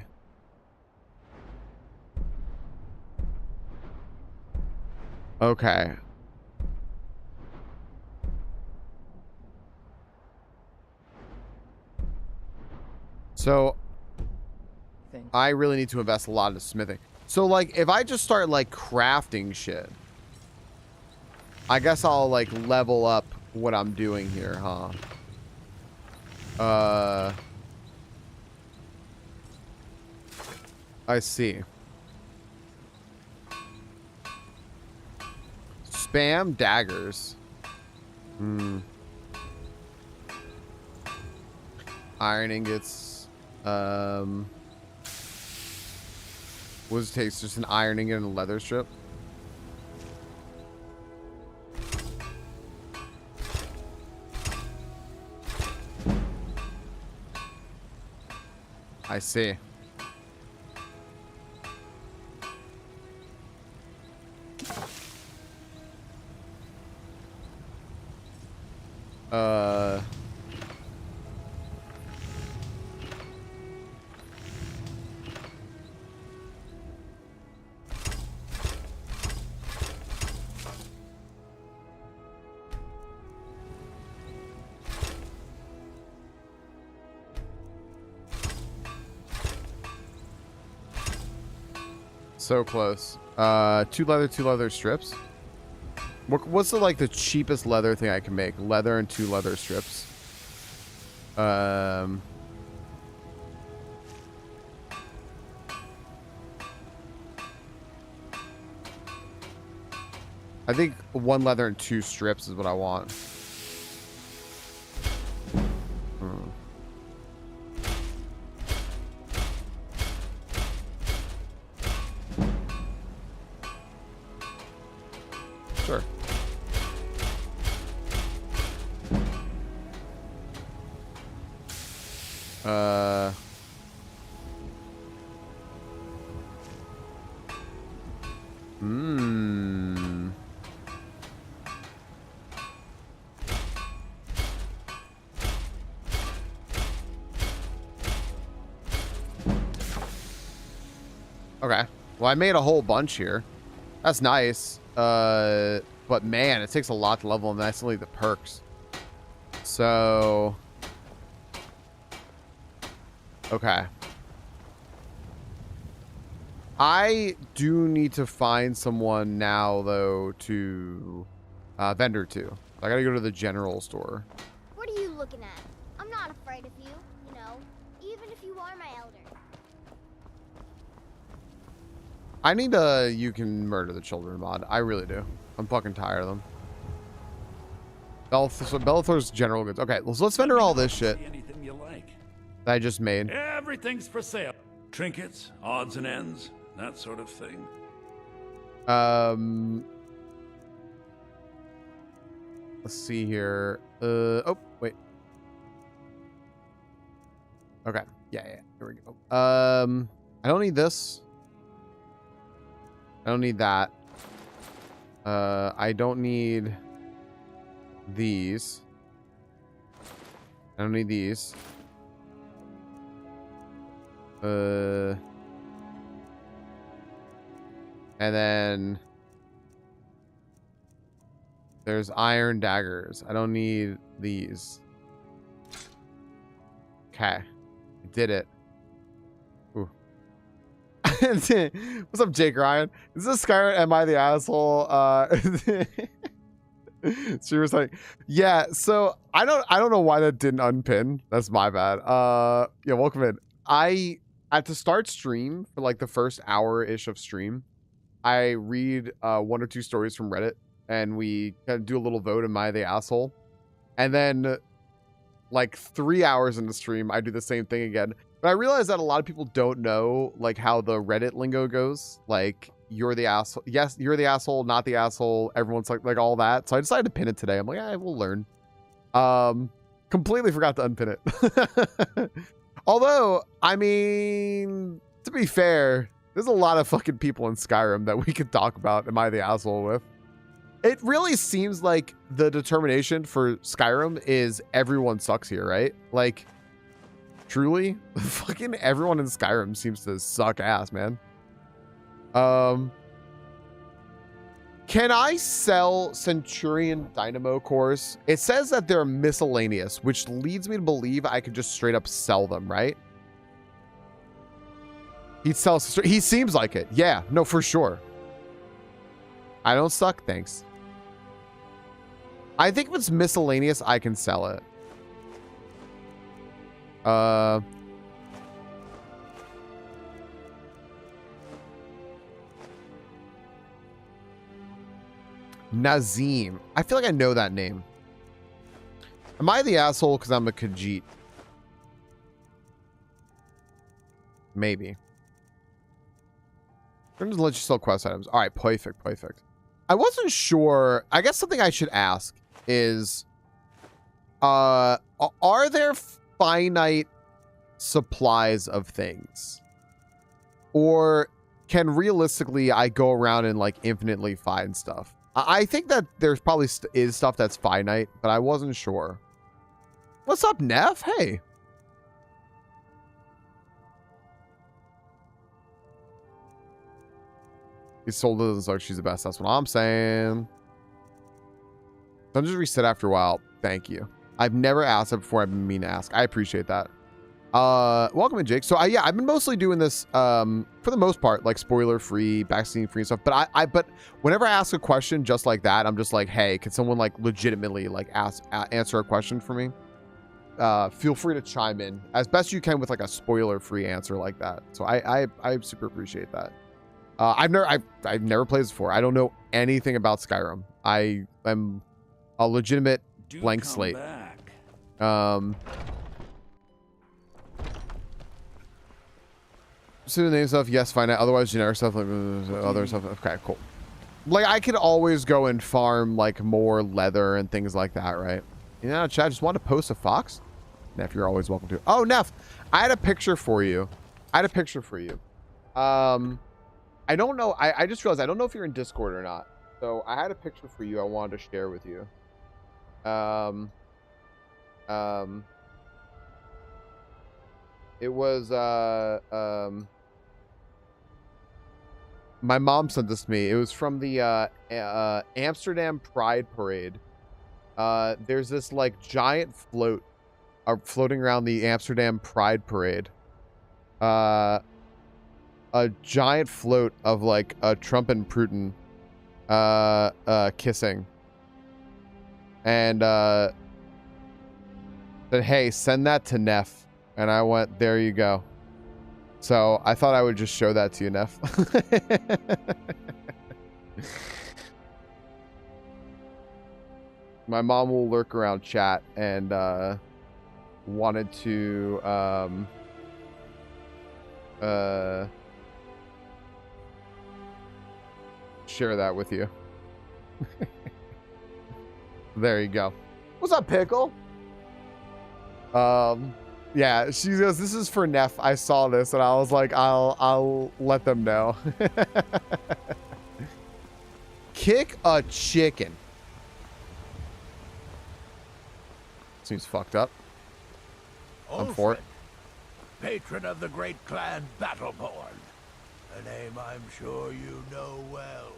Okay. So I really need to invest a lot into smithing. So like if I just start like crafting shit, I guess I'll like level up what I'm doing here, huh? I see. Spam daggers. Iron ingots. What does it take? Just an iron ingot and a leather strip? I see. So close. Two leather strips. What's the cheapest leather thing I can make? Leather and 2 leather strips. I think 1 leather and 2 strips is what I want. Sure. Okay. Well, I made a whole bunch here. That's nice. But man, it takes a lot to level them. That's only the perks. So, okay. I do need to find someone now, though, to vendor to. I gotta go to the general store. What are you looking at? I'm not afraid of you, you know, even if you are my elder. I need a you can murder the children mod. I really do. I'm fucking tired of them. Bellathor's general goods. Okay, so let's vendor all this shit Anything you like. that I just made. Everything's for sale. Trinkets, odds and ends, that sort of thing. Let's see here. Oh, wait. Okay. Yeah. Here we go. I don't need this. I don't need that. I don't need these. I don't need these. And then there's iron daggers. I don't need these. Okay. I did it. Ooh. What's up, Jake Ryan? Is this Skyrim? Am I the asshole? She was like, yeah, so I don't know why that didn't unpin. That's my bad. Yeah, welcome in. I at to start stream for like the first hour-ish of stream, I read 1 or 2 stories from Reddit and we kind of do a little vote. Am I the asshole? And then like 3 hours into stream, I do the same thing again. But I realize that a lot of people don't know like how the Reddit lingo goes. Like, you're the asshole. Yes, you're the asshole, not the asshole. Everyone's like all that. So I decided to pin it today. I'm like, I will learn. Completely forgot to unpin it. Although, I mean, to be fair, there's a lot of fucking people in Skyrim that we could talk about. Am I the asshole with? It really seems like the determination for Skyrim is everyone sucks here, right? Like, truly, fucking everyone in Skyrim seems to suck ass, man. Can I sell Centurion Dynamo cores? It says that they're miscellaneous, which leads me to believe I could just straight up sell them, right? He seems like it. Yeah, no, for sure. I don't suck, thanks. I think if it's miscellaneous, I can sell it. Nazim. I feel like I know that name. Am I the asshole because I'm a Khajiit? Maybe. I'm going to let you sell quest items. All right, perfect, perfect. I wasn't sure. I guess something I should ask is, are there finite supplies of things? Or can realistically I go around and like infinitely find stuff? I think that there's probably is stuff that's finite, but I wasn't sure. What's up, Neff? Hey. He sold it as like she's the best. That's what I'm saying. Don't just reset after a while. Thank you. I've never asked it before. I've been meaning to ask. I appreciate that. Welcome in, Jake. So yeah, I've been mostly doing this for the most part, like spoiler free, backseat free and stuff. But but whenever I ask a question just like that, I'm just like, hey, can someone like legitimately like answer a question for me? Feel free to chime in as best you can with like a spoiler free answer like that. So I super appreciate that. I've never played this before. I don't know anything about Skyrim. I am a legitimate blank slate. Pseudonym stuff, yes, find out. Otherwise, generic stuff like other stuff. Okay, cool. Like I could always go and farm like more leather and things like that, right? You know, chat, just want to post a fox. Neff, you're always welcome to. Oh, Neff, I had a picture for you. I don't know. I just realized I don't know if you're in Discord or not. So I had a picture for you I wanted to share with you. It was my mom sent this to me. It was from the Amsterdam Pride Parade. There's this like giant float floating around the Amsterdam Pride Parade. A giant float of like Trump and Putin kissing. And said, hey, send that to Neff. And I went, there you go. So I thought I would just show that to you, Neff. My mom will lurk around chat and wanted to share that with you. There you go. What's up, Pickle? Yeah, she goes, this is for Neff. I saw this and I was like, I'll let them know. Kick a chicken. Seems fucked up. I'm for it. Patron of the great clan Battleborn. A name I'm sure you know well.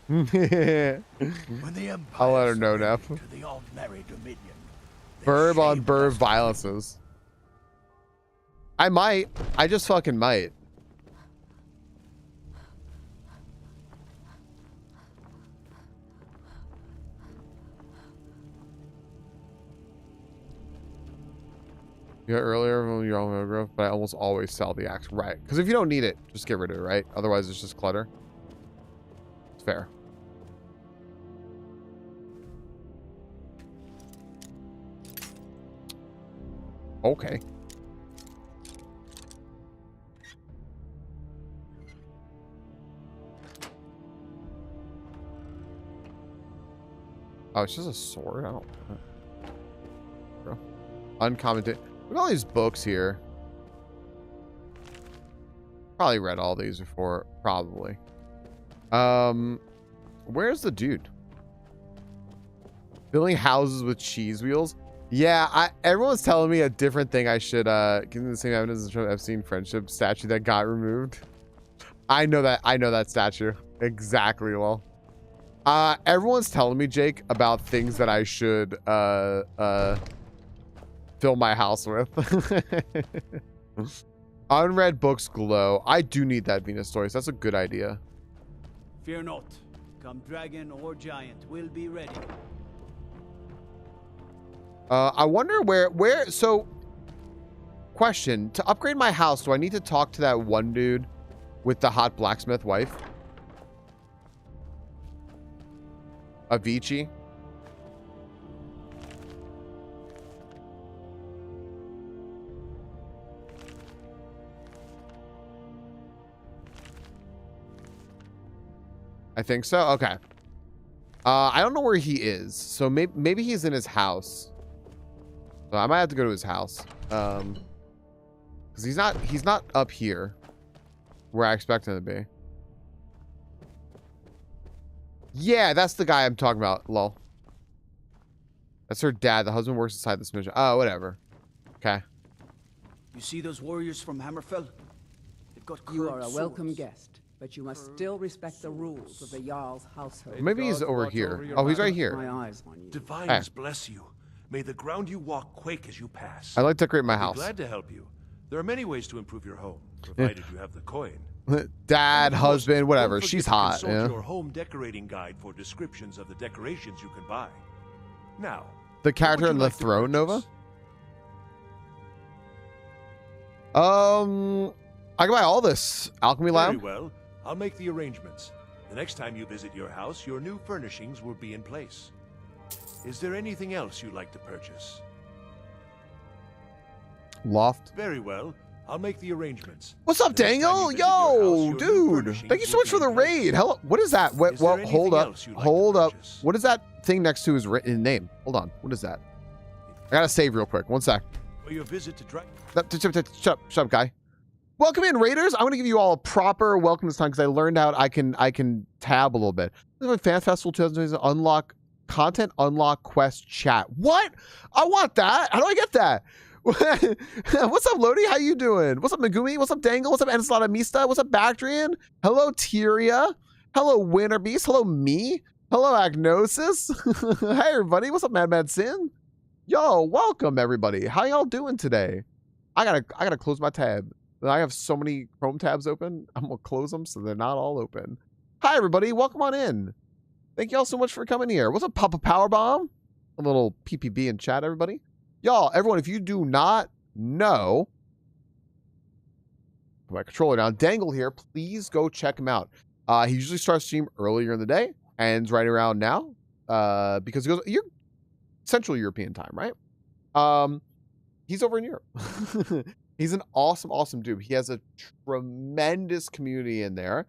When the Empire I'll let her know, Neff. to the Altmerry Dominion, Burb on burb violences. I might. I just fucking might. Yeah, earlier when you're on growth, but I almost always sell the axe. Right. Because if you don't need it, just get rid of it, right? Otherwise, it's just clutter. It's fair. Okay. Oh, it's just a sword? I don't... Bro. Uncommented. Look at all these books here. Probably read all these before. Probably. Where's the dude? Building houses with cheese wheels? Yeah, everyone's telling me a different thing I should give me the same evidence as the Epstein friendship statue that got removed. I know that statue. Exactly, well. Everyone's telling me, Jake, about things that I should fill my house with. Unread books glow. I do need that Venus story, so that's a good idea. Fear not. Come dragon or giant, we'll be ready. I wonder where, so question, to upgrade my house, do I need to talk to that one dude with the hot blacksmith wife? Avicii. I think so. Okay. I don't know where he is, so maybe he's in his house. So I might have to go to his house. Because he's not up here where I expect him to be. Yeah, that's the guy I'm talking about. Lol. That's her dad. The husband works inside the smidge. Oh, whatever. Okay. You see those warriors from Hammerfell? They've got You are curved a welcome swords. guest, but you must still respect the rules of the Jarl's household. Maybe he's over here. Oh, he's right here. My eyes on you. Divines bless you. May the ground you walk quake as you pass. I like to decorate my I'll be house. glad to help you. There are many ways to improve your home, provided you have the coin. Dad, husband, whatever. Don't forget She's to hot. consult Yeah. your home decorating guide for descriptions of the decorations you can buy. Now, The what character would in you the like to throne, Nova? purchase? I can buy all this. Alchemy Very Lab. well. I'll make the arrangements. The next time you visit your house, your new furnishings will be in place. Is there anything else you'd like to purchase? Loft. Very well. I'll make the arrangements. What's up, Dangle? Yo, dude. Thank you so much for the raid. Hello. What is that? What, there hold anything up. else you'd like Hold up. What is that thing next to his written name? Hold on. What is that? I gotta save real quick. One sec. For your visit to Shut up, guy. Welcome in, Raiders. I'm gonna give you all a proper welcome this time because I learned out I can tab a little bit. This is Fan Festival 2020 unlock content, unlock quest chat. What? I want that. How do I get that? What's up, Lodi? How you doing? What's up, Megumi? What's up, Dangle? What's up, Anaslata Mista? What's up, Bactrian? Hello, Tyria. Hello, Winter Beast. Hello, me. Hello, Agnosis. Hey, everybody. What's up, Mad Sin? Yo, welcome, everybody. How y'all doing today? I gotta close my tab. I have so many Chrome tabs open. I'm gonna close them so they're not all open. Hi, everybody. Welcome on in. Thank y'all so much for coming here. What's up, Papa Powerbomb? A little PPB in chat, everybody. Y'all, everyone, if you do not know, put my controller down, Dangle here, please go check him out. He usually starts stream earlier in the day, ends right around now, because he goes, you're Central European time, right? He's over in Europe. He's an awesome dude. He has a tremendous community in there.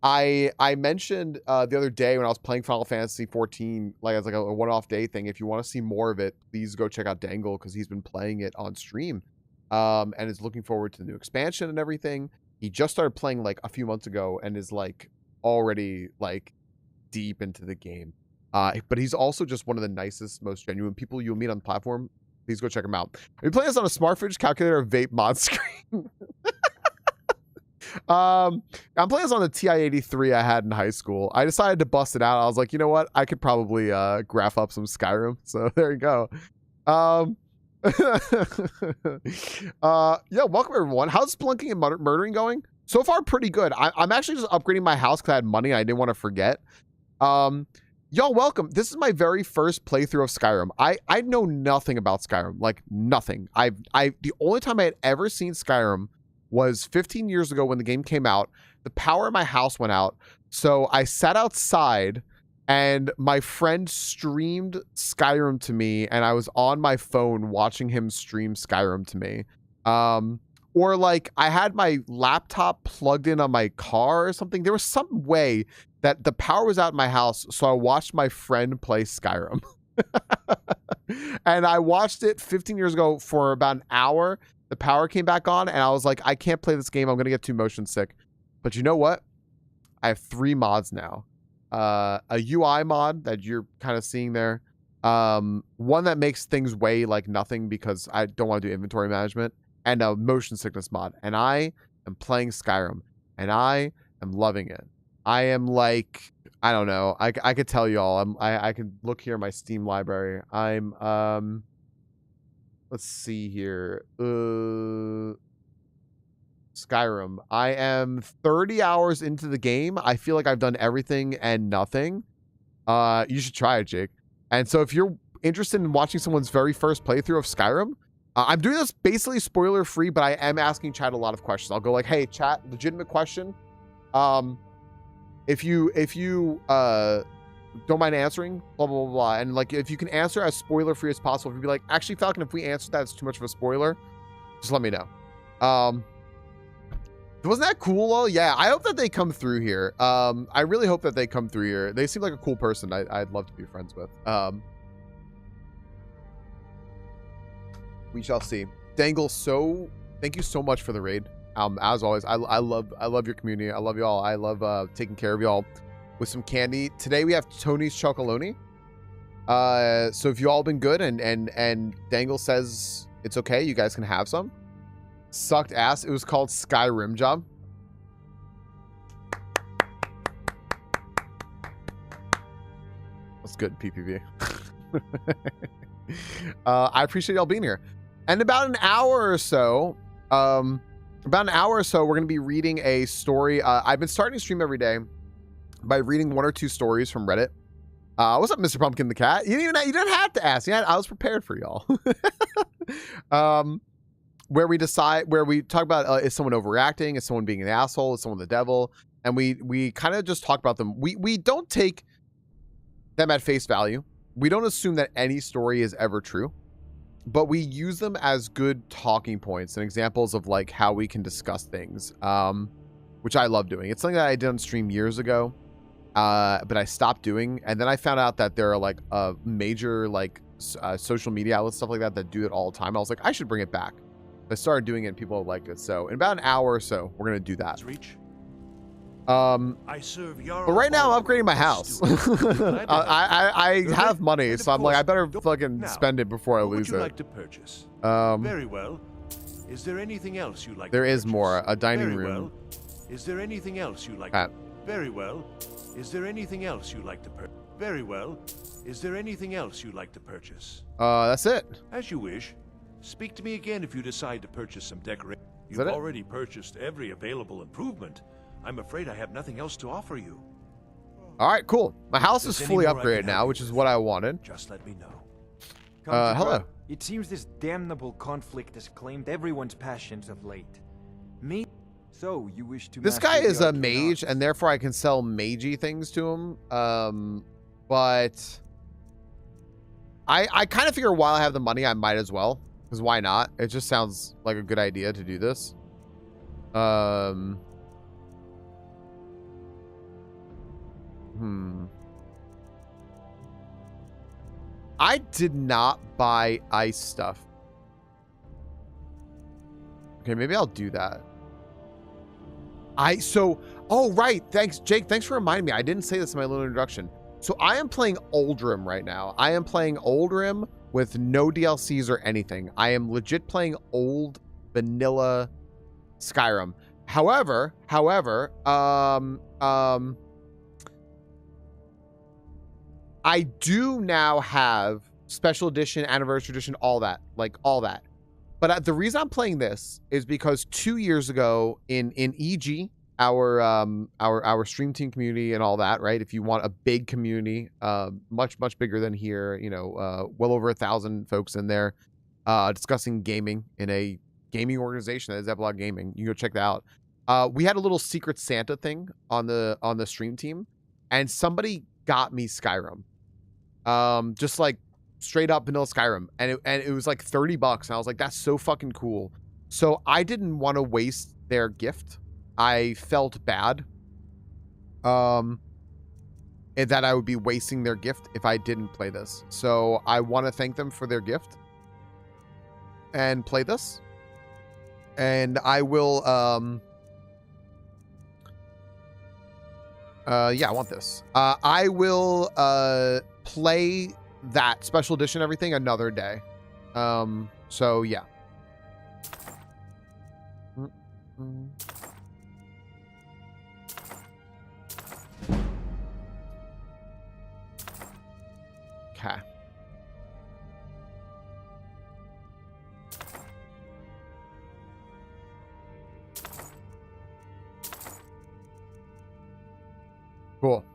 I mentioned the other day when I was playing Final Fantasy 14, like as like a one-off day thing. If you want to see more of it, please go check out Dangle because he's been playing it on stream, and is looking forward to the new expansion and everything. He just started playing like a few months ago and is like already like deep into the game. But he's also just one of the nicest, most genuine people you'll meet on the platform. Please go check him out. Are you playing this on a smart fridge, calculator, or vape mod screen? I'm playing this on the TI-83 I had in high school. I decided to bust it out. I was like, you know what? I could probably graph up some Skyrim. So there you go. Yeah, welcome everyone. How's Splunking and murdering going? So far, pretty good. I'm actually just upgrading my house because I had money and I didn't want to forget. Y'all, welcome. This is my very first playthrough of Skyrim. I know nothing about Skyrim, like nothing. The only time I had ever seen Skyrim was 15 years ago when the game came out. The power in my house went out, so I sat outside and my friend streamed Skyrim to me, and I was on my phone watching him stream Skyrim to me. Or like I had my laptop plugged in on my car or something. There was some way that the power was out in my house, so I watched my friend play Skyrim. And I watched it 15 years ago for about an hour. The power came back on, and I was like, I can't play this game. I'm going to get too motion sick. But you know what? I have 3 mods now. A UI mod that you're kind of seeing there. One that makes things weigh like nothing because I don't want to do inventory management. And a motion sickness mod. And I am playing Skyrim. And I am loving it. I am like, I don't know. I could tell y'all. I could look here in my Steam library. I'm let's see here. Skyrim. I am 30 hours into the game. I feel like I've done everything and nothing. You should try it, Jake. And so if you're interested in watching someone's very first playthrough of Skyrim, I'm doing this basically spoiler free, but I am asking chat a lot of questions. I'll go like, hey, chat, legitimate question. If you don't mind answering, blah, blah, blah, blah. And like, if you can answer as spoiler free as possible, if you'd be like, actually, Falcon, if we answered that, it's too much of a spoiler, just let me know. Wasn't that cool though? Yeah, I hope that they come through here. I really hope that they come through here. They seem like a cool person I'd love to be friends with. We shall see. Dangle, thank you so much for the raid. As always, I love your community. I love y'all. I love taking care of y'all with some candy. Today we have Tony's Chocolonely. So if you all been good and Dangle says it's okay, you guys can have some. Sucked ass. It was called Skyrim job. That's good, PPV. I appreciate y'all being here. And about an hour or so, we're going to be reading a story. I've been starting to stream every day by reading 1 or 2 stories from Reddit. What's up, Mr. Pumpkin the Cat? You didn't have to ask. Yeah, I was prepared for y'all. Where we talk about is someone overreacting, is someone being an asshole, is someone the devil, and we kind of just talk about them. We don't take them at face value. We don't assume that any story is ever true, but we use them as good talking points and examples of like how we can discuss things, which I love doing. It's something that I did on stream years ago, but I stopped doing, and then I found out that there are like major like social media outlets, stuff like that do it all the time. I was like, I should bring it back. I started doing it and people like it. So in about an hour or so, we're going to do that. I serve but right now I'm upgrading my house. I have money, so I'm like, I better fucking spend it before I lose it. Would you like to purchase? Very well. Is there anything else you'd like there to is purchase? more, a dining Very room. Well. Is there anything else you'd like Very well. Is there anything else you'd like to purchase? Very well. Is there anything else you'd like to purchase? That's it. As you wish. Speak to me again if you decide to purchase some decoration. Is You've that it? already purchased every available improvement. I'm afraid I have nothing else to offer you. All right, cool. My house is There's fully any more I upgraded can now, help which you is with. what I wanted. Just let me know. Hello. It seems this damnable conflict has claimed everyone's passions of late. Me? So, you wish to This master guy the is a art of mage, and therefore I can sell magey things to him. But I kind of figure while I have the money, I might as well. Because why not? It just sounds like a good idea to do this. I did not buy ice stuff. Okay, maybe I'll do that. Oh, right. Thanks, Jake. Thanks for reminding me. I didn't say this in my little introduction. So I am playing Oldrim right now. I am playing Oldrim with no DLCs or anything. I am legit playing old vanilla Skyrim. However, I do now have special edition, anniversary edition, all that, But the reason I'm playing this is because 2 years ago in EG, our stream team community and all that, right? If you want a big community, much bigger than here, well over 1,000 folks in there, discussing gaming in a gaming organization that is Epilogue Gaming. You can go check that out. We had a little Secret Santa thing on the stream team, and somebody got me Skyrim, just like straight up vanilla Skyrim, and it was like $30, and I was like, that's so fucking cool. So I didn't want to waste their gift. I felt bad that I would be wasting their gift if I didn't play this. So I want to thank them for their gift and play this. And I will yeah, I want this. I will play that special edition everything another day. So yeah. Okay. Cool.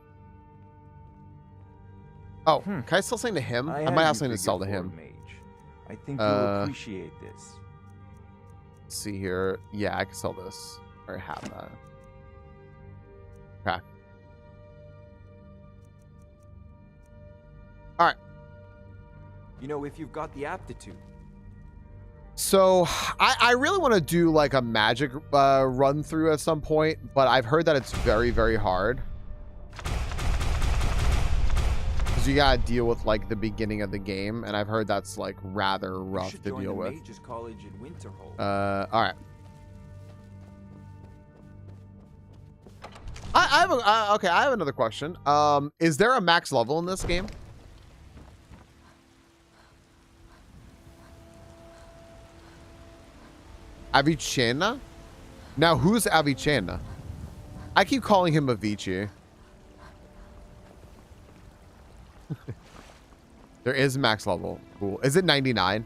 Oh, can I sell something to him? I might have something to sell to him. Mage. I think you'll appreciate this. Let's see here. Yeah, I can sell this. Or have that. Okay. All right. You know, if you've got the aptitude. So I really want to do like a magic run through at some point, but I've heard that it's very, very hard. Because you gotta deal with like the beginning of the game, and I've heard that's like rather rough to deal with. Mages College in Winterhold. All right. I have a, okay, I have another question. Is there a max level in this game? Avicenna? Now, who's Avicenna? I keep calling him Avicii. There is max level. Cool. Is it 99?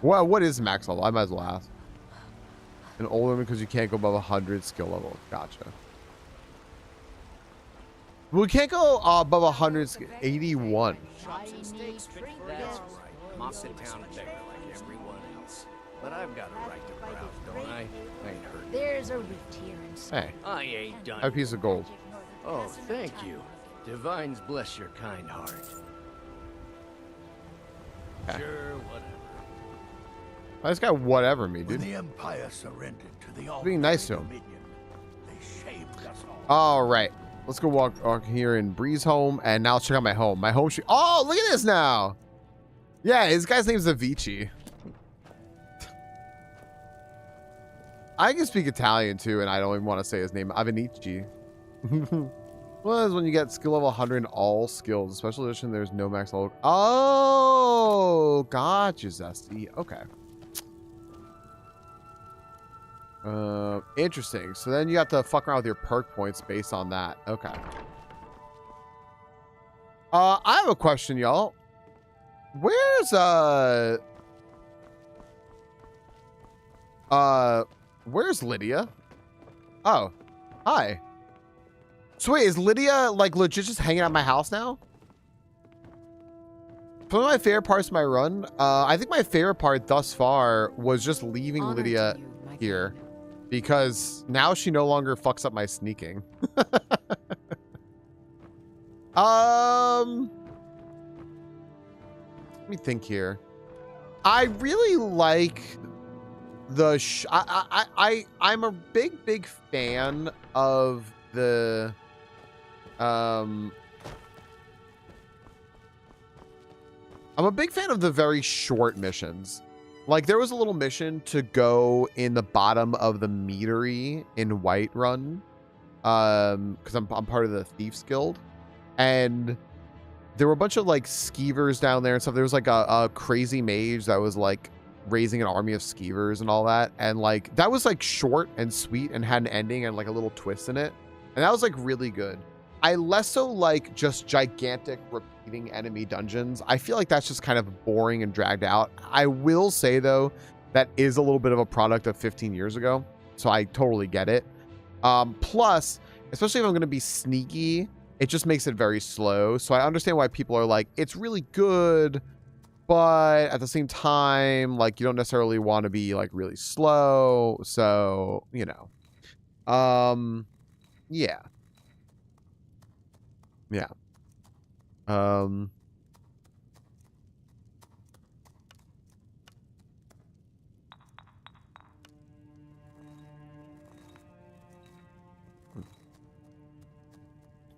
Well, what is max level? I might as well ask. An older because you can't go above 100 skill level. Gotcha. We can't go above 100. 81. That's right. Mock the town beggar like everyone else. But I've got a right to browse, don't I? I ain't hurt. There's a rift here inside. Hey. I ain't done. A piece of gold. Oh, thank you. Divines bless your kind heart. Okay. Sure, whatever. I just got whatever me, When dude. the Empire surrendered to the Being nice to him. Dominion, they shaved us all. All right. Let's go walk here in Bree's home, and now let's check out my home. My home. Oh, look at this now. Yeah, his guy's name's Avicii. I can speak Italian too, and I don't even want to say his name. Avenici. Well, is when you get skill level 100 in all skills. Special edition, there's no max level. Oh, gotcha, Zesty. Okay. Interesting. So then you have to fuck around with your perk points based on that. Okay. I have a question, y'all. Where's where's Lydia? Oh, hi. So wait, is Lydia like legit just hanging out at my house now? One of my favorite parts of my run, I think my favorite part thus far was just leaving Lydia here, because now she no longer fucks up my sneaking. Let me think here. I really like the I'm a big fan of the I'm a big fan of the very short missions. Like there was a little mission to go in the bottom of the meadery in Whiterun, because I'm part of the Thieves Guild, and there were a bunch of like skeevers down there and stuff. There was like a crazy mage that was like raising an army of skeevers and all that, and like that was like short and sweet and had an ending and like a little twist in it, and that was like really good. I less so like just gigantic repeating enemy dungeons. I feel like that's just kind of boring and dragged out. I will say though, that is a little bit of a product of 15 years ago, so I totally get it. Plus, especially if I'm going to be sneaky, it just makes it very slow. So I understand why people are like, it's really good, but at the same time, like you don't necessarily want to be like really slow. So, you know, yeah. Yeah.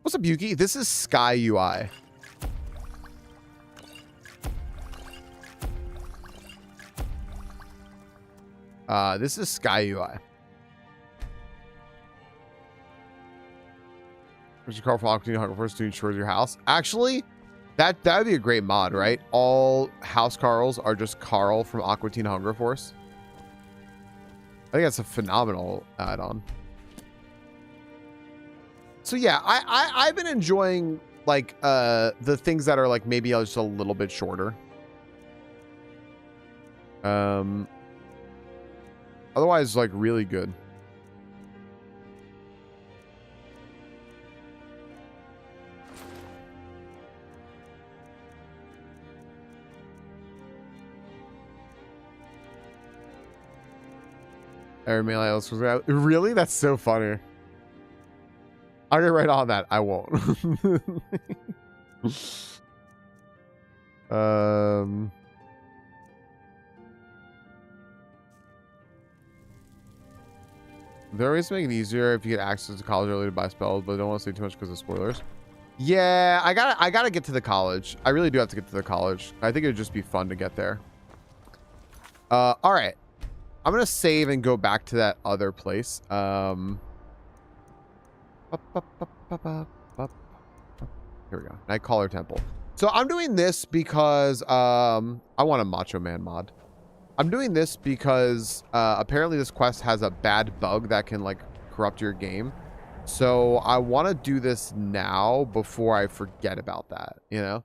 What's up, Yuki? This is Sky UI. This is Sky UI. Would you call from Aqua Teen Hunger Force to ensure your house? Actually, that would be a great mod, right? All house Carls are just Carl from Aqua Teen Hunger Force. I think that's a phenomenal add-on. So yeah, I've been enjoying like the things that are like maybe just a little bit shorter. Otherwise, like really good. Really? That's so funny. I'll get right on that. I won't. There are ways to make it easier if you get access to college early to buy spells, but I don't want to say too much because of spoilers. Yeah, I gotta get to the college. I really do have to get to the college. I think it would just be fun to get there. All right. I'm gonna save and go back to that other place. Here we go. Nightcaller Temple. So I'm doing this because I want a Macho Man mod. I'm doing this because apparently this quest has a bad bug that can like corrupt your game. So I want to do this now before I forget about that, you know?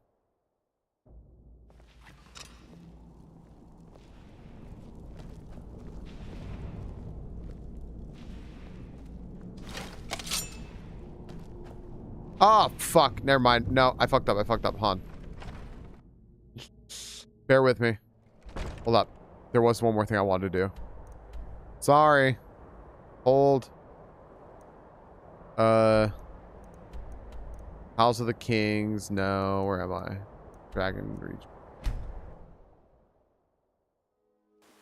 Oh, fuck. Never mind. No, I fucked up. I fucked up. Han. Bear with me. Hold up. There was one more thing I wanted to do. Sorry. Hold. House of the Kings. No. Where am I? Dragon Reach.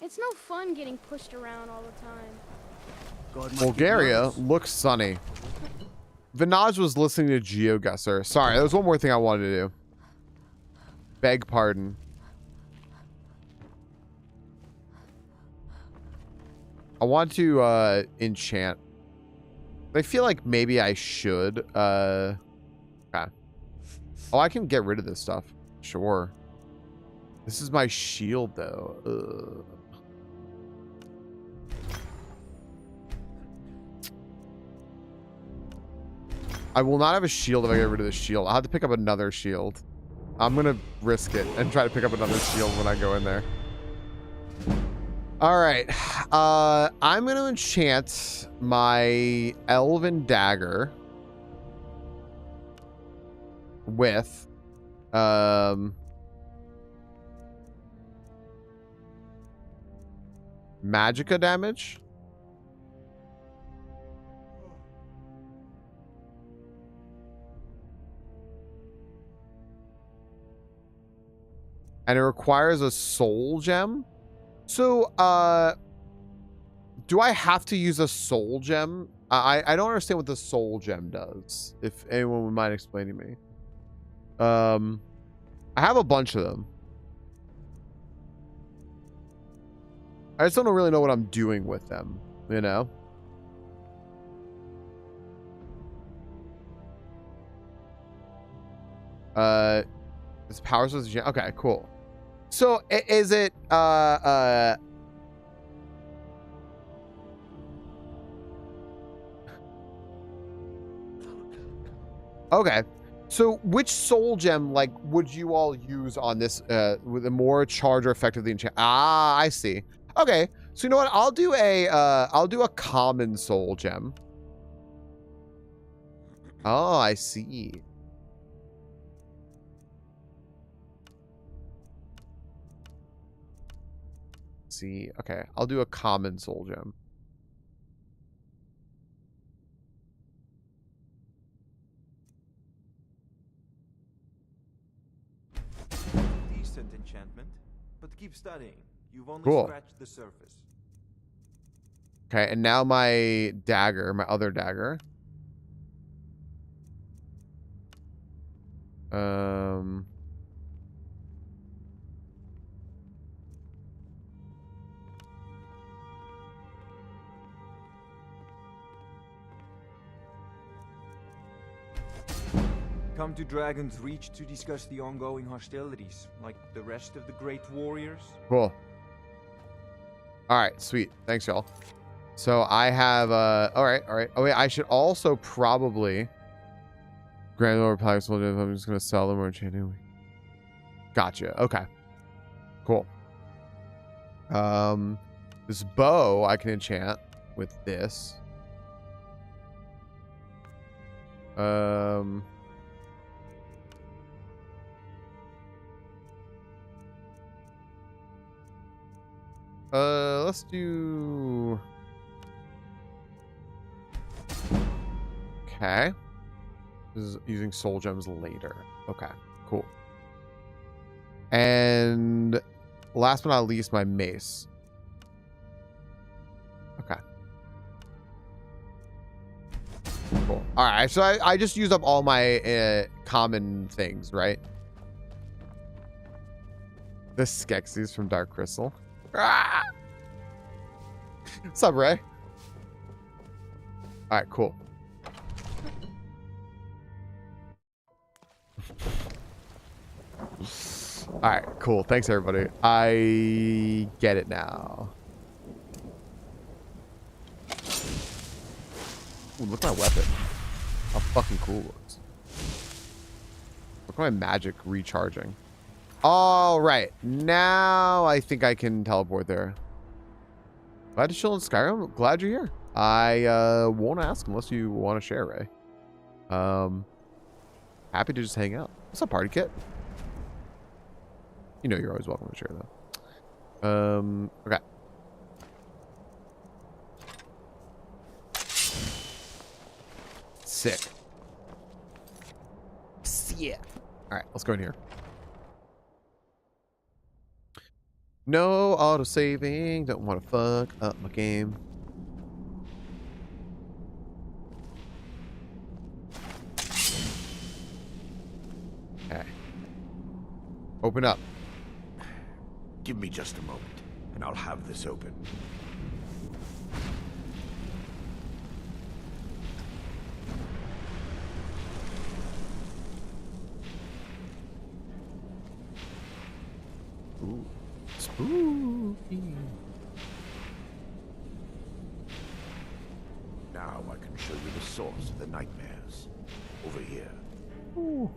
It's no fun getting pushed around all the time. Bulgaria looks sunny. Vinaj was listening to GeoGuessr. Sorry, there was one more thing I wanted to do. Beg pardon. I want to enchant. I feel like maybe I should. Okay. Oh, I can get rid of this stuff. Sure. This is my shield, though. Ugh. I will not have a shield if I get rid of the shield. I'll have to pick up another shield. I'm going to risk it and try to pick up another shield when I go in there. All right. I'm going to enchant my Elven Dagger with Magicka damage. And it requires a soul gem. So, do I have to use a soul gem? I don't understand what the soul gem does. If anyone would mind explaining to me. I have a bunch of them. I just don't really know what I'm doing with them, you know? This power source gem. Okay, cool. So is it okay. So which soul gem like would you all use on this with a more charge or effectively enchant? Ah, I see. Okay. So you know what? I'll do a common soul gem. Oh, I see. See, okay, I'll do a common soul gem. Decent enchantment, but keep studying. You've only Cool. scratched the surface. Okay, and now my dagger, my other dagger. Come to Dragon's Reach to discuss the ongoing hostilities, like the rest of the great warriors. Cool. All right, sweet. Thanks, y'all. So I have all right. Oh wait, I should also probably grant over packs. I'm just gonna sell them or enchant anyway. Gotcha. Okay. Cool. This bow I can enchant with this. Let's do... Okay. This is using soul gems later. Okay, cool. And last but not least, my mace. Okay. Cool. All right, so I just used up all my common things, right? The Skeksis from Dark Crystal. Ah! What's up, Ray? All right, cool. All right, cool. Thanks, everybody. I get it now. Ooh, look at my weapon. How fucking cool it looks. Look at my magic recharging. All right. Now I think I can teleport there. Glad to chill in Skyrim. Glad you're here. I won't ask unless you want to share, Ray. Happy to just hang out. What's up, Party Kit? You know you're always welcome to share, though. Okay. Sick. Yeah. All right, let's go in here. No auto saving. Don't want to fuck up my game. Okay. Open up. Give me just a moment, and I'll have this open. Ooh, spooky. Now I can show you the source of the nightmares. Over here. Ooh.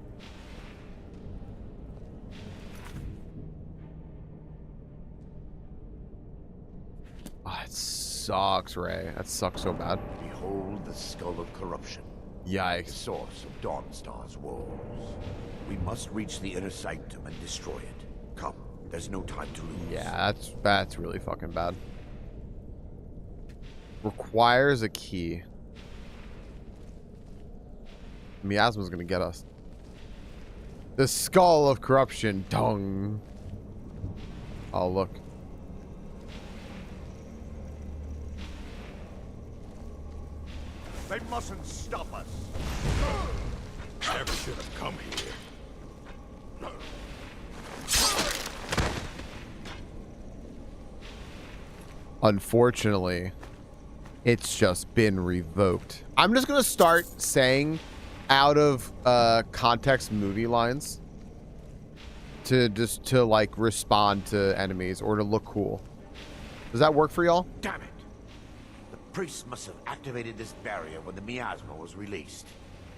Oh, it sucks, Ray. That sucks so bad. Behold the skull of corruption. Yikes. The source of Dawnstar's woes. We must reach the inner sanctum and destroy it. Come, there's no time to lose. Yeah, that's really fucking bad. Requires a key. Miasma's gonna get us. The skull of corruption. Dong. Oh, look. They mustn't stop us. Never should have come here. Unfortunately, it's just been revoked. I'm just gonna start saying out of context movie lines to like respond to enemies or to look cool. Does that work for y'all? Damn it! The priest must have activated this barrier when the miasma was released.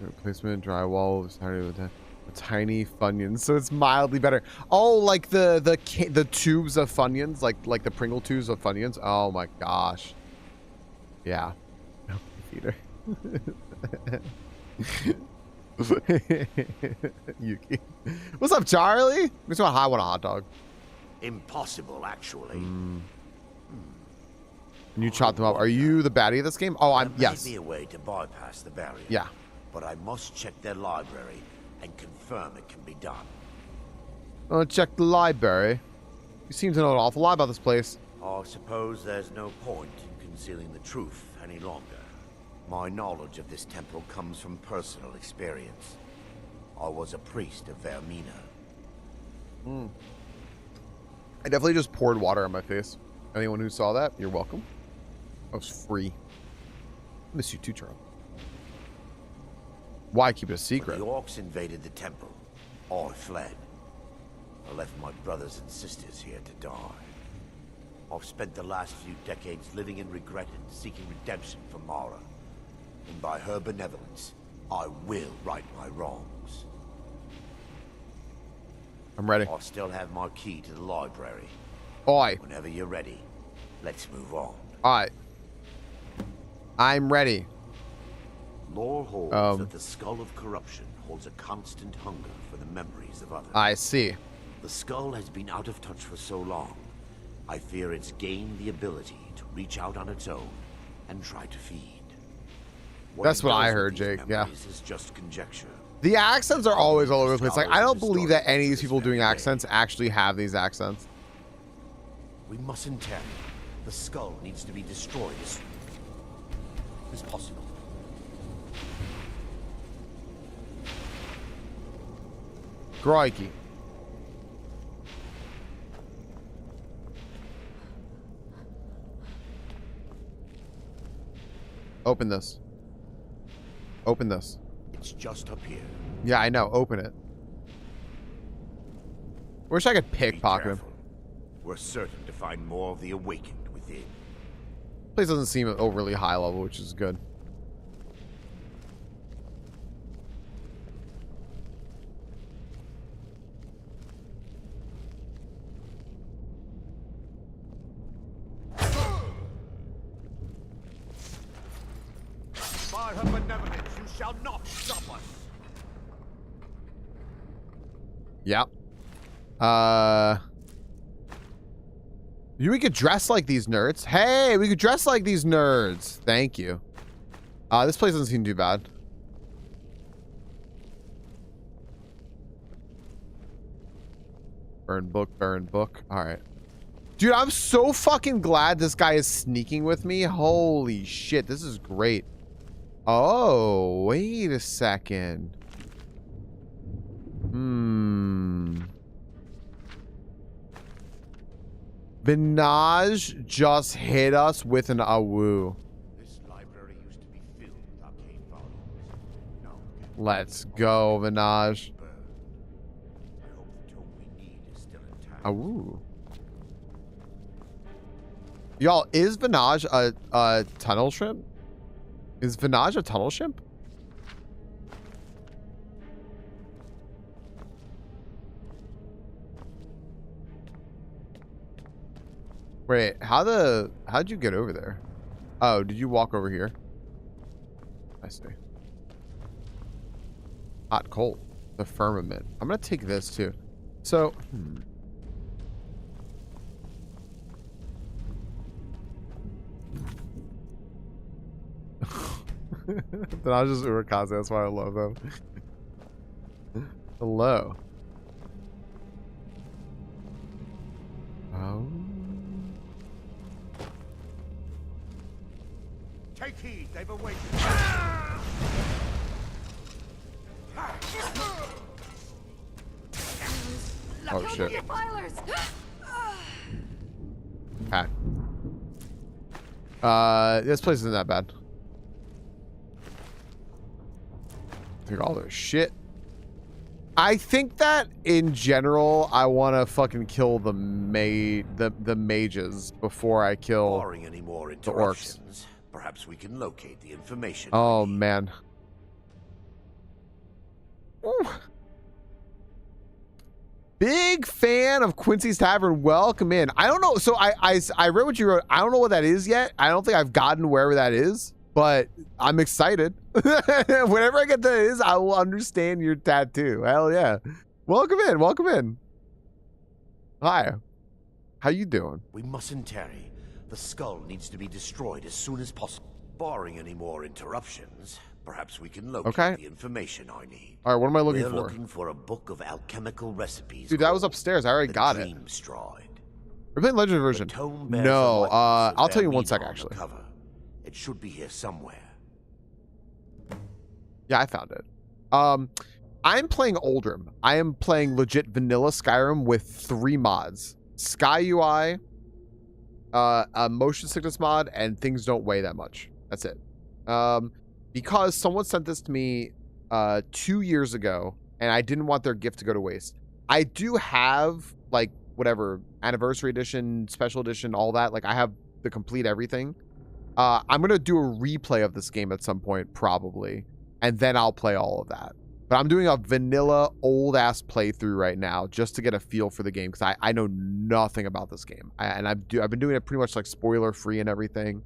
Replacement drywall started with a tiny Funyuns, so it's mildly better. Oh, like the tubes of Funyuns, like the Pringle tubes of Funyuns. Oh my gosh. Yeah. Peter. Yuki. What's up, Charlie? Makes me want a hot dog. Impossible, actually. And you chop them up. Are you the baddie of this game? Oh, I'm. Yes. There may be a way to bypass the barrier. Yeah. But I must check their library and confirm it can be done. Oh, check the library. You seem to know an awful lot about this place. I suppose there's no point in concealing the truth any longer. My knowledge of this temple comes from personal experience. I was a priest of Vermina. I definitely just poured water on my face. Anyone who saw that, you're welcome. That was free. Miss you too, Charlie. Why keep it a secret? When the orcs invaded the temple, I fled. I left my brothers and sisters here to die. I've spent the last few decades living in regret and seeking redemption for Mara. And by her benevolence, I will right my wrongs. I'm ready. I still have my key to the library. Oi. Whenever you're ready, let's move on. Alright. I'm ready. Lore holds that the skull of corruption holds a constant hunger for the memories of others. I see. The skull has been out of touch for so long, I fear it's gained the ability to reach out on its own and try to feed. That's what I heard, Jake. Yeah. Is just conjecture. The accents are always all over the place. Like, I don't believe that any of these people doing accents actually have these accents. We mustn't tarry. The skull needs to be destroyed as possible. Crikey. Open this. Open this. It's just up here. Yeah, I know. Open it. Wish I could pickpocket him. We're certain to find more of the awakened within. Place doesn't seem overly high level, which is good. By her benevolence, you shall not stop us. Yep. We could dress like these nerds. Hey, we could dress like these nerds. Thank you. This place doesn't seem too bad. Burn book, burn book. All right. Dude, I'm so fucking glad this guy is sneaking with me. Holy shit, this is great. Oh, wait a second. Vinaj just hit us with an awoo. This library used to be filled with arcane volumes. Now, Let's go, Vinaj. I hope the tome we need is still intact. Awoo. Y'all, is Vinaj a tunnel shrimp? Is Vinaj a tunnel shrimp? Wait, how'd you get over there? Oh, did you walk over here? I see. Hot coal. The firmament. I'm gonna take this too. So, Then I was just Urakaze, that's why I love them. Hello. Oh. Take heed, they've awakened. Oh shit. Okay. This place isn't that bad. Take all their shit. I think that in general, I want to fucking kill the mages before I kill Barring any more the orcs. interruptions, perhaps we can locate the information. Oh man. Ooh. Big fan of Quincy's Tavern. Welcome in. I don't know. So I read what you wrote. I don't know what that is yet. I don't think I've gotten wherever that is, but I'm excited. Whenever I get that is, I will understand your tattoo. Hell yeah. Welcome in. Welcome in. Hi. How you doing? We mustn't tarry. The skull needs to be destroyed as soon as possible. Barring any more interruptions, perhaps we can locate the information I need. All right, what am I looking We're for? looking for a book of alchemical recipes. Dude, that was upstairs. I already got it. Dreamstride. We're playing Legendary version. tome bears No, the likeness of I'll tell you their one sec leader on the actually. cover. It should be here somewhere. Yeah, I found it. I'm playing Oldrim. I am playing legit vanilla Skyrim with 3 mods. Sky UI, a motion sickness mod, and things don't weigh that much. That's it. Because someone sent this to me 2 years ago, and I didn't want their gift to go to waste. I do have, like, whatever, anniversary edition, special edition, all that. Like, I have the complete everything. I'm going to do a replay of this game at some point, probably. And then I'll play all of that. But I'm doing a vanilla old-ass playthrough right now just to get a feel for the game because I know nothing about this game. I've been doing it pretty much like spoiler-free and everything.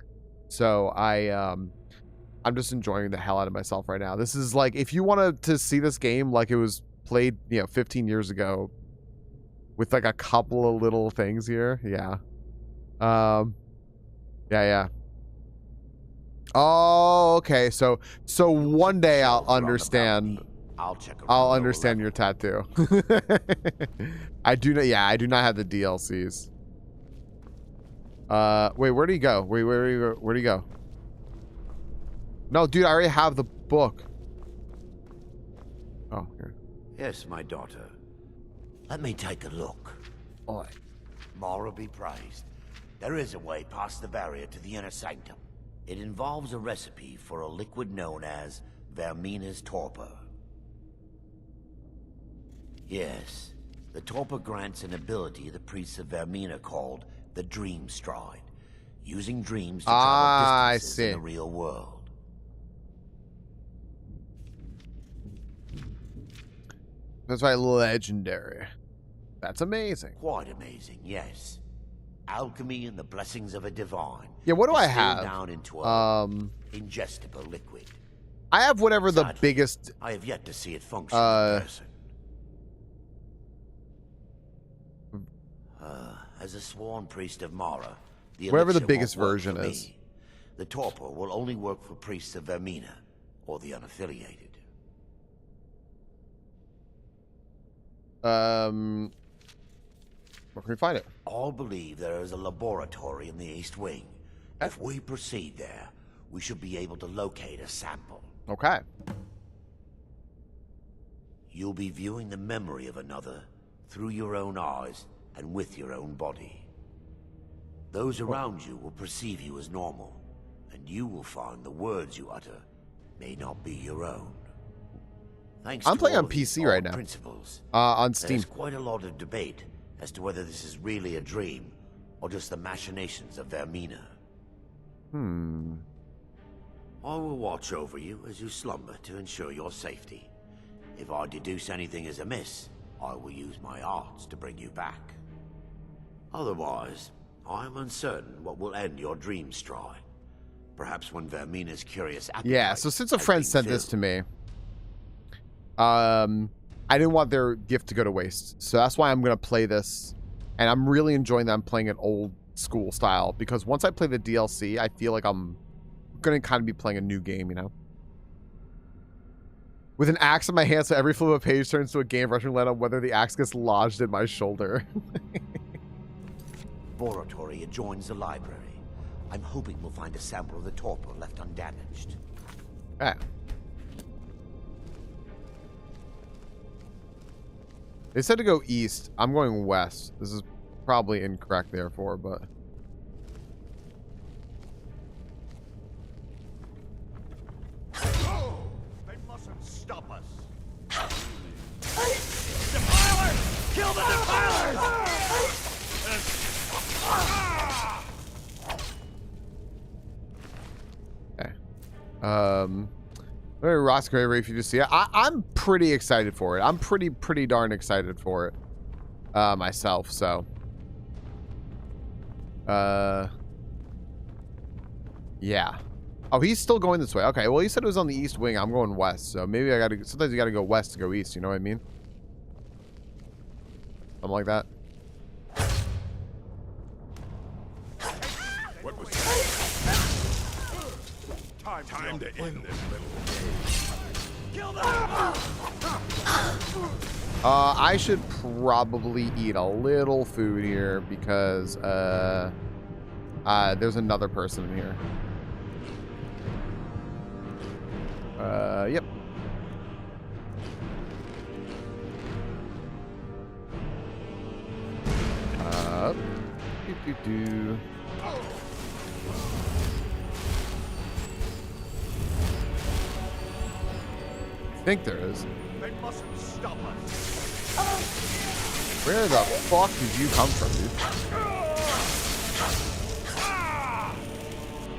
So I'm just enjoying the hell out of myself right now. This is like, if you wanted to see this game like it was played, 15 years ago with like a couple of little things here. Yeah. Yeah. Oh, okay. So one day I'll understand. I'll check around. I'll lower understand your tattoo. I do not. Yeah, I do not have the DLCs. Wait, where do you go? Wait, where do you go? No, dude, I already have the book. Oh, here. Yes, my daughter. Let me take a look. Oi. Mara be praised. There is a way past the barrier to the inner sanctum. It involves a recipe for a liquid known as Vermina's torpor. Yes, the torpor grants an ability the priests of Vermina called the Dream Stride, using dreams to travel distances in the real world. That's right, legendary. That's amazing. Quite amazing, yes. Alchemy and the blessings of a divine. Yeah, what do I distilled have? Down into a ingestible liquid. I have whatever the Sadly, biggest. I have yet to see it function in person. As a sworn priest of Mara, Whatever the elixir biggest won't work version for is. me. The torpor will only work for priests of Vermina or the unaffiliated. Where can we find it? All believe there is a laboratory in the East Wing. If we proceed there, we should be able to locate a sample. Okay. You'll be viewing the memory of another through your own eyes and with your own body. Those around you will perceive you as normal, and you will find the words you utter may not be your own. Thanks I'm to playing all on of these PC right odd now. principles, On Steam. there's quite a lot of debate as to whether this is really a dream or just the machinations of Vermina. I will watch over you as you slumber to ensure your safety. If I deduce anything is amiss, I will use my arts to bring you back. Otherwise, I am uncertain what will end your dream stride. Perhaps when Vermina's curious appetite. Yeah, so since a has friend been sent this filled. to me, I didn't want their gift to go to waste. So that's why I'm going to play this. And I'm really enjoying that I'm playing it old school style. Because once I play the DLC, I feel like I'm going to kind of be playing a new game, you know? With an axe in my hand, so every flip of a page turns to a game rushing light on whether the axe gets lodged in my shoulder. Laboratory adjoins the library. I'm hoping we'll find a sample of the torpor left undamaged. Ah. They said to go east. I'm going west. This is probably incorrect, therefore, but... They mustn't stop us. Defilers! Kill the defilers! Okay. Very Roscoe, if you just see it. I'm pretty excited for it. I'm pretty darn excited for it. Myself, so. Yeah. Oh, he's still going this way. Okay, well, he said it was on the east wing. I'm going west, so maybe I gotta... Sometimes you gotta go west to go east, you know what I mean? Something like that. What was Time to end this little game. Kill them! I should probably eat a little food here because, there's another person in here. Yep. Do. I think there is. They mustn't stop us. Where the fuck did you come from, dude?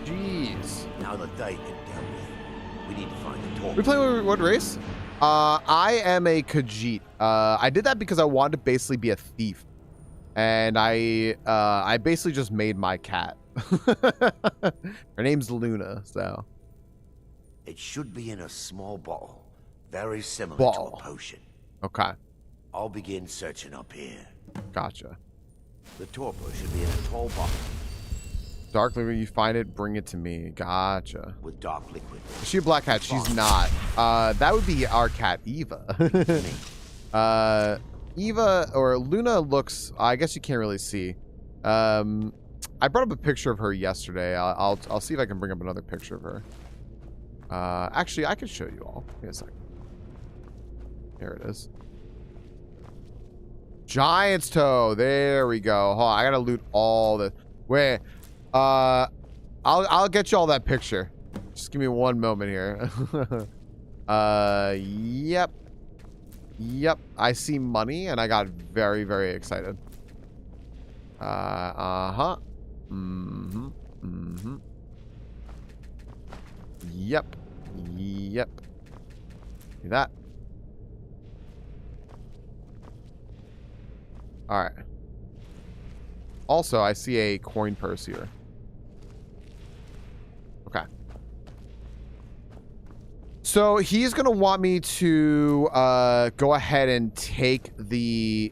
Jeez. Now that they can tell me, we need to find the torpor. We playing what race? I am a Khajiit. I did that because I wanted to basically be a thief. And I basically just made my cat. Her name's Luna, so. It should be in a small bottle, very similar to a potion. Okay. I'll begin searching up here. Gotcha. The torpor should be in a tall bottle. Dark liquid, you find it, bring it to me. Gotcha. With dark liquid. Is she a black cat? She's not. That would be our cat, Eva. Eva or Luna looks, I guess you can't really see. I brought up a picture of her yesterday. I'll see if I can bring up another picture of her. Actually, I could show you all. Give me a second. There it is. Giant's toe. There we go. Hold on, I gotta loot all the. Wait. I'll get you all that picture. Just give me one moment here. Yep. Yep. I see money and I got very, very excited. Uh-huh. Mm-hmm. Mm-hmm. Yep. Yep. See that? All right. Also, I see a coin purse here. Okay. So he's going to want me to go ahead and take the...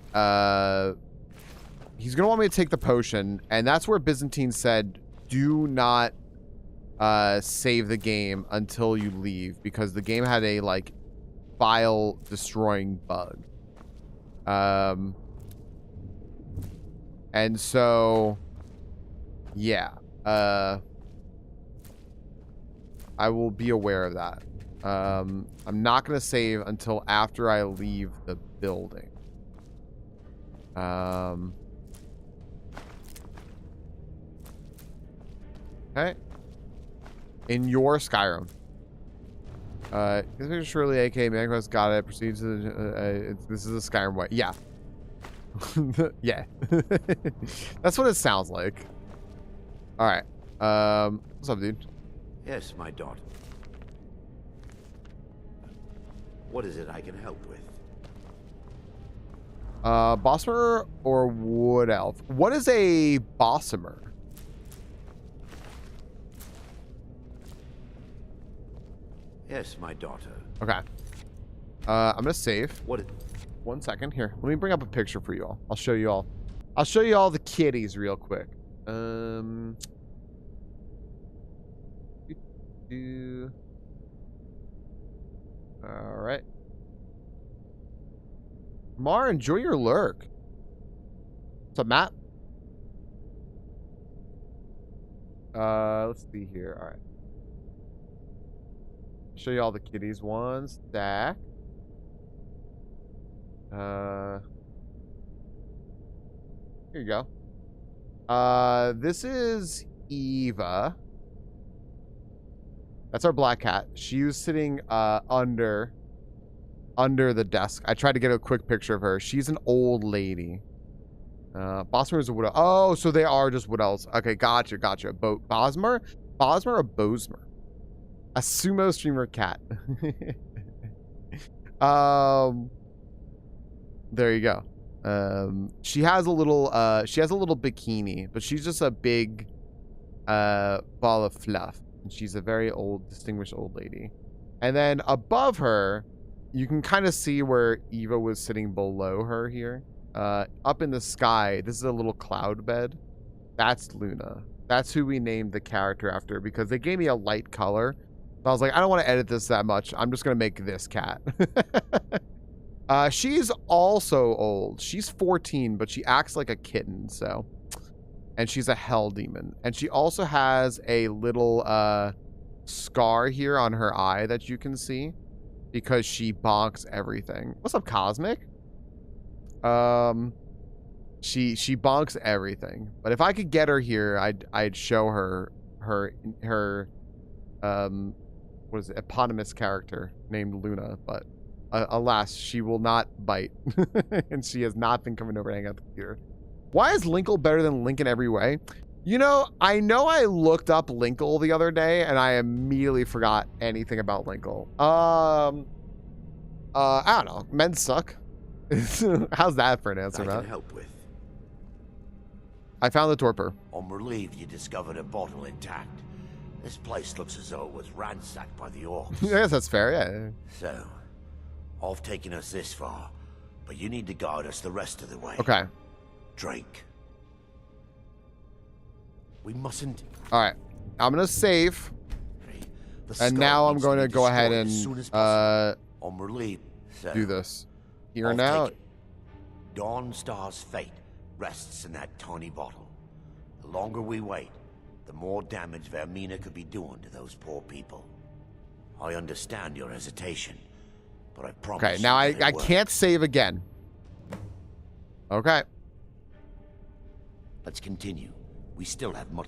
he's going to want me to take the potion. And that's where Byzantine said, do not save the game until you leave. Because the game had a, like, file-destroying bug. And so, yeah, I will be aware of that. I'm not going to save until after I leave the building. Okay. In your Skyrim. Surely, aka Manquest got it. Proceeds to the, this is a Skyrim way. Yeah. Yeah. That's what it sounds like. All right. What's up, dude? Yes, my daughter. What is it I can help with? Bosmer or Wood Elf? What is a Bosmer? Yes, my daughter. Okay. I'm gonna save. What? 1 second here. Let me bring up a picture for you all. I'll show you all. I'll show you all the kitties real quick. All right. Mar, enjoy your lurk. What's up, Matt? Let's see here. All right. Show you all the kitties. One stack. Here you go. This is Eva. That's our black cat. She was sitting under the desk. I tried to get a quick picture of her. She's an old lady. Bosmer is a wood elf. Oh, so they are just wood elves. Okay, gotcha. Bosmer or Bosmer? A sumo streamer cat. There you go. She has a little bikini, but she's just a big ball of fluff. And she's a very old, distinguished old lady. And then above her, you can kind of see where Eva was sitting below her here. Up in the sky, this is a little cloud bed. That's Luna. That's who we named the character after because they gave me a light color. So I was like, I don't want to edit this that much. I'm just going to make this cat. She's also old. She's 14, but she acts like a kitten, so. And she's a hell demon. And she also has a little scar here on her eye that you can see because she bonks everything. What's up, Cosmic? She bonks everything. But if I could get her here, I'd show her what is it, eponymous character named Luna, but alas, she will not bite. And she has not been coming over to hang out the computer. Why is Linkle better than Link in every way? You know I looked up Linkle the other day and I immediately forgot anything about Linkle. I don't know. Men suck. How's that for an answer, Matt? I can help with. I found the torpor. I'm relieved you discovered a bottle intact. This place looks as though it was ransacked by the orcs. Yes, that's fair, yeah. So, I've taken us this far, but you need to guide us the rest of the way. Okay. Drink. We mustn't. All right, I'm gonna save, and now I'm going to go ahead and do this here now. Dawnstar's fate rests in that tiny bottle. The longer we wait, the more damage Vermina could be doing to those poor people. I understand your hesitation, but I promise. Okay, now I can't save again. Okay. Let's continue. We still have much.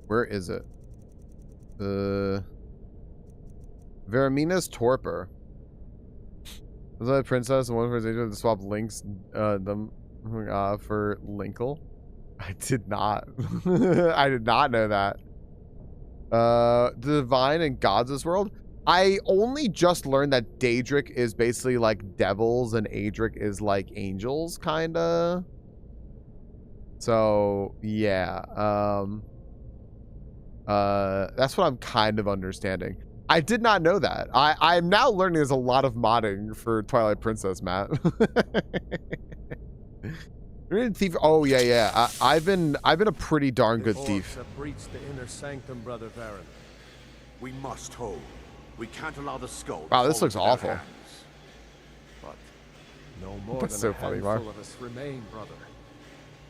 Where is it? Veramina's torpor. Was that a princess and one for his agent to swap links them for Linkle? I did not. I did not know that. The divine and gods of this world. I only just learned that Daedric is basically like devils and Adric is like angels, kinda. So yeah. That's what I'm kind of understanding. I did not know that. I'm now learning there's a lot of modding for Twilight Princess, Matt. Thief. Oh yeah. I've been a pretty darn good thief. Breached the inner sanctum, Brother Baron. We must hold. We can't allow the skull. Wow, this looks awful. But no more That's than so a funny, handful Mark. of us remain, brother.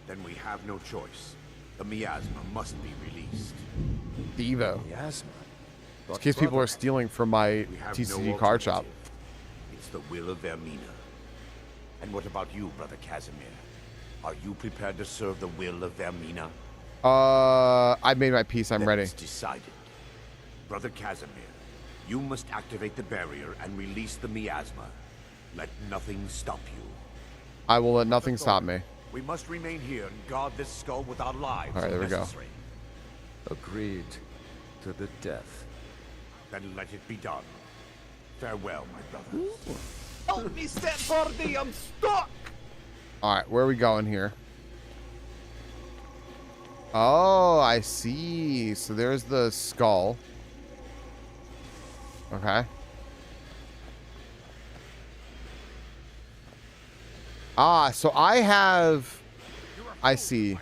Then we have no choice. The miasma must be released. Devo. Miasma. In case people are stealing from my We have TCG no card shop. alternative. It's the will of Vermina. And what about you, Brother Casimir? Are you prepared to serve the will of Vermina? I made my peace. I'm Then ready. It's decided. Brother Casimir, you must activate the barrier and release the miasma. Let nothing stop you. I will let nothing stop me. We must remain here and guard this skull with our lives. All right, there we go. necessary. Agreed to the death. Then let it be done. Farewell, my brothers. Help me step for thee, I'm stuck! All right, where are we going here? Oh, I see. So there's the skull. Okay. Ah, so I see.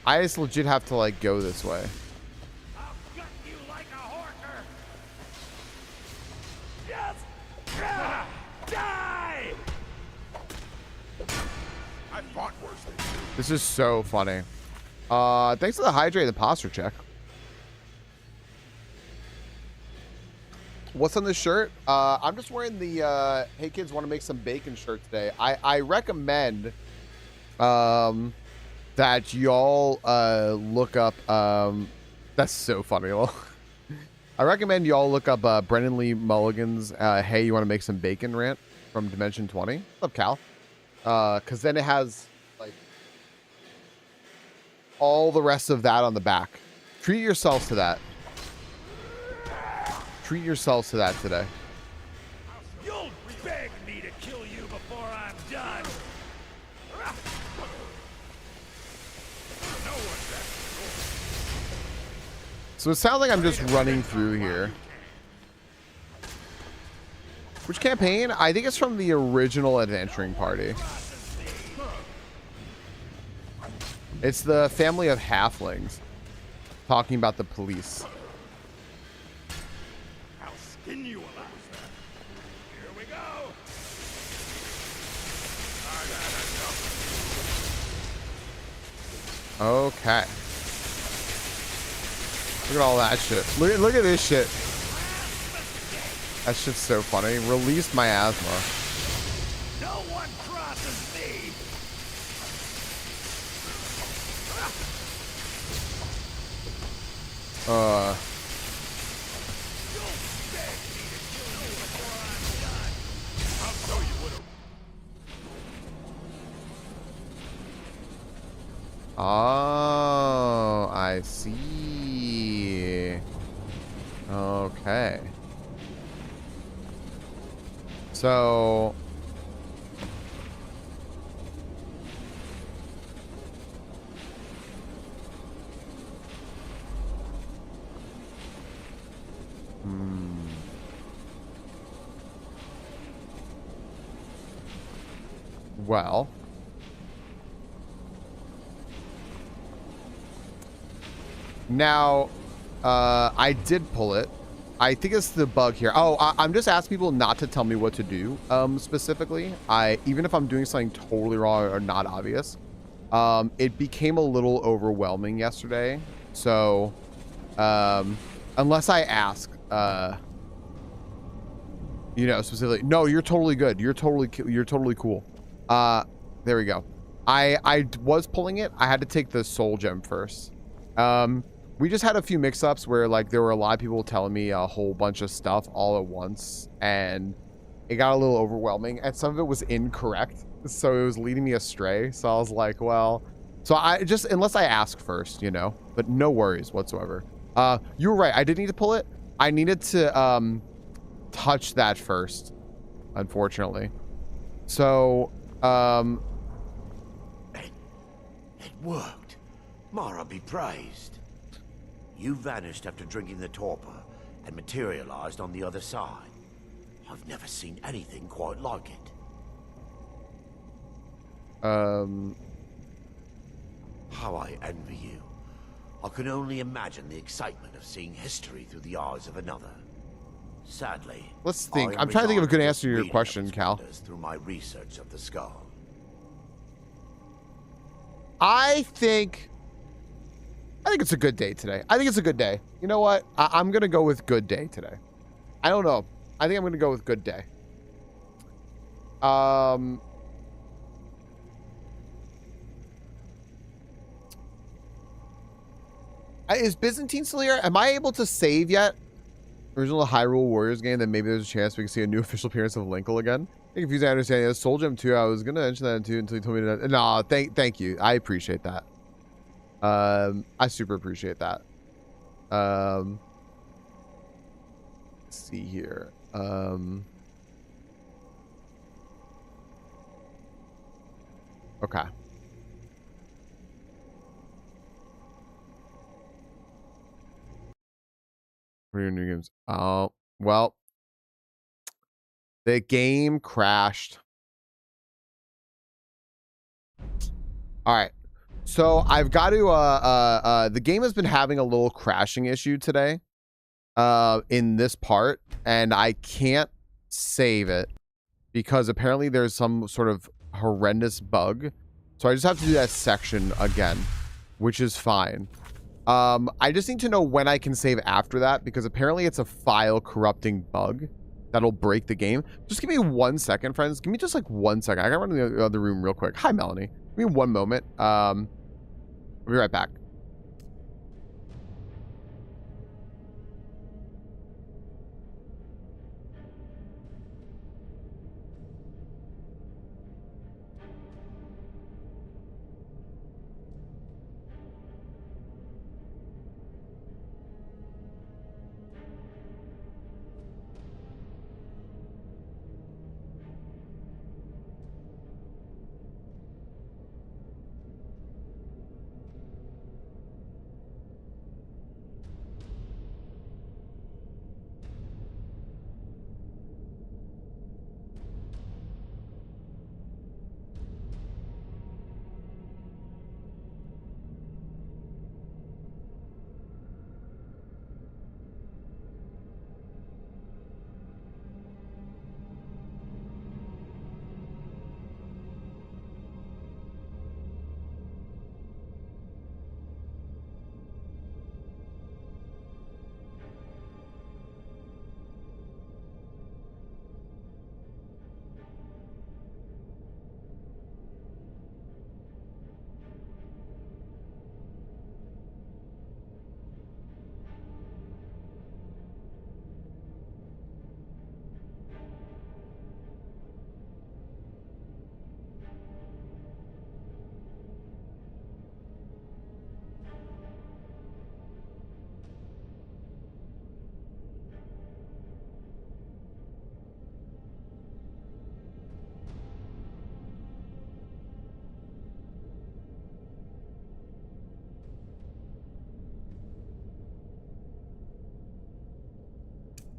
I just legit have to like go this way. Die! I fought worse than you. This is so funny. Thanks for the hydrated posture check. What's on this shirt? I'm just wearing the hey kids want to make some bacon shirt today. I recommend that y'all look up that's so funny. I recommend y'all look up Brendan Lee Mulligan's hey, you want to make some bacon rant from Dimension 20. What's up, Cal? Cause then it has like all the rest of that on the back. Treat yourselves to that. Treat yourselves to that today. You'll beg me to kill you before I'm done. So it sounds like I'm just running through here. Which campaign? I think it's from the original Adventuring Party. It's the family of halflings talking about the police. I'll skin you alive. Here we go. Okay. Look at all that shit. Look at this shit. That shit's so funny. Released my asthma. No one crosses me. Oh, I see. Okay. So well. Now, I did pull it. I think it's the bug here. Oh, I'm just asking people not to tell me what to do, specifically. Even if I'm doing something totally wrong or not obvious, it became a little overwhelming yesterday. So, unless I ask, you know, specifically, no, you're totally good. You're totally cool. There we go. I was pulling it. I had to take the soul gem first. We just had a few mix-ups where like there were a lot of people telling me a whole bunch of stuff all at once, and it got a little overwhelming, and some of it was incorrect, so it was leading me astray. So I was like, well, so I just, unless I ask first, you know, but no worries whatsoever. You were right. I did need to pull it. I needed to touch that first, unfortunately. So It worked. Mara be praised. You vanished after drinking the torpor and materialized on the other side. I've never seen anything quite like it. How I envy you. I can only imagine the excitement of seeing history through the eyes of another. Sadly, let's think. I'm trying to think of a good answer to your question, Cal. Through my research of the skull. I think it's a good day today. I think it's a good day. You know what? I'm going to go with good day today. I don't know. I think I'm going to go with good day. Is Byzantine still here? Am I able to save yet? Original Hyrule Warriors game, then maybe there's a chance we can see a new official appearance of Linkle again. I confused, I understand. Yeah, Soul Gem 2, I was going to mention that too until you told me to. No, thank you. I appreciate that. I super appreciate that. Let's see here. Okay. What are your new games? Oh, well, the game crashed. All right. So I've got to, the game has been having a little crashing issue today, in this part, and I can't save it because apparently there's some sort of horrendous bug. So I just have to do that section again, which is fine. I just need to know when I can save after that because apparently it's a file corrupting bug that'll break the game. Just give me 1 second, friends. Give me just like 1 second. I gotta run to the other room real quick. Hi, Melanie. Give me 1 moment. I'll be right back.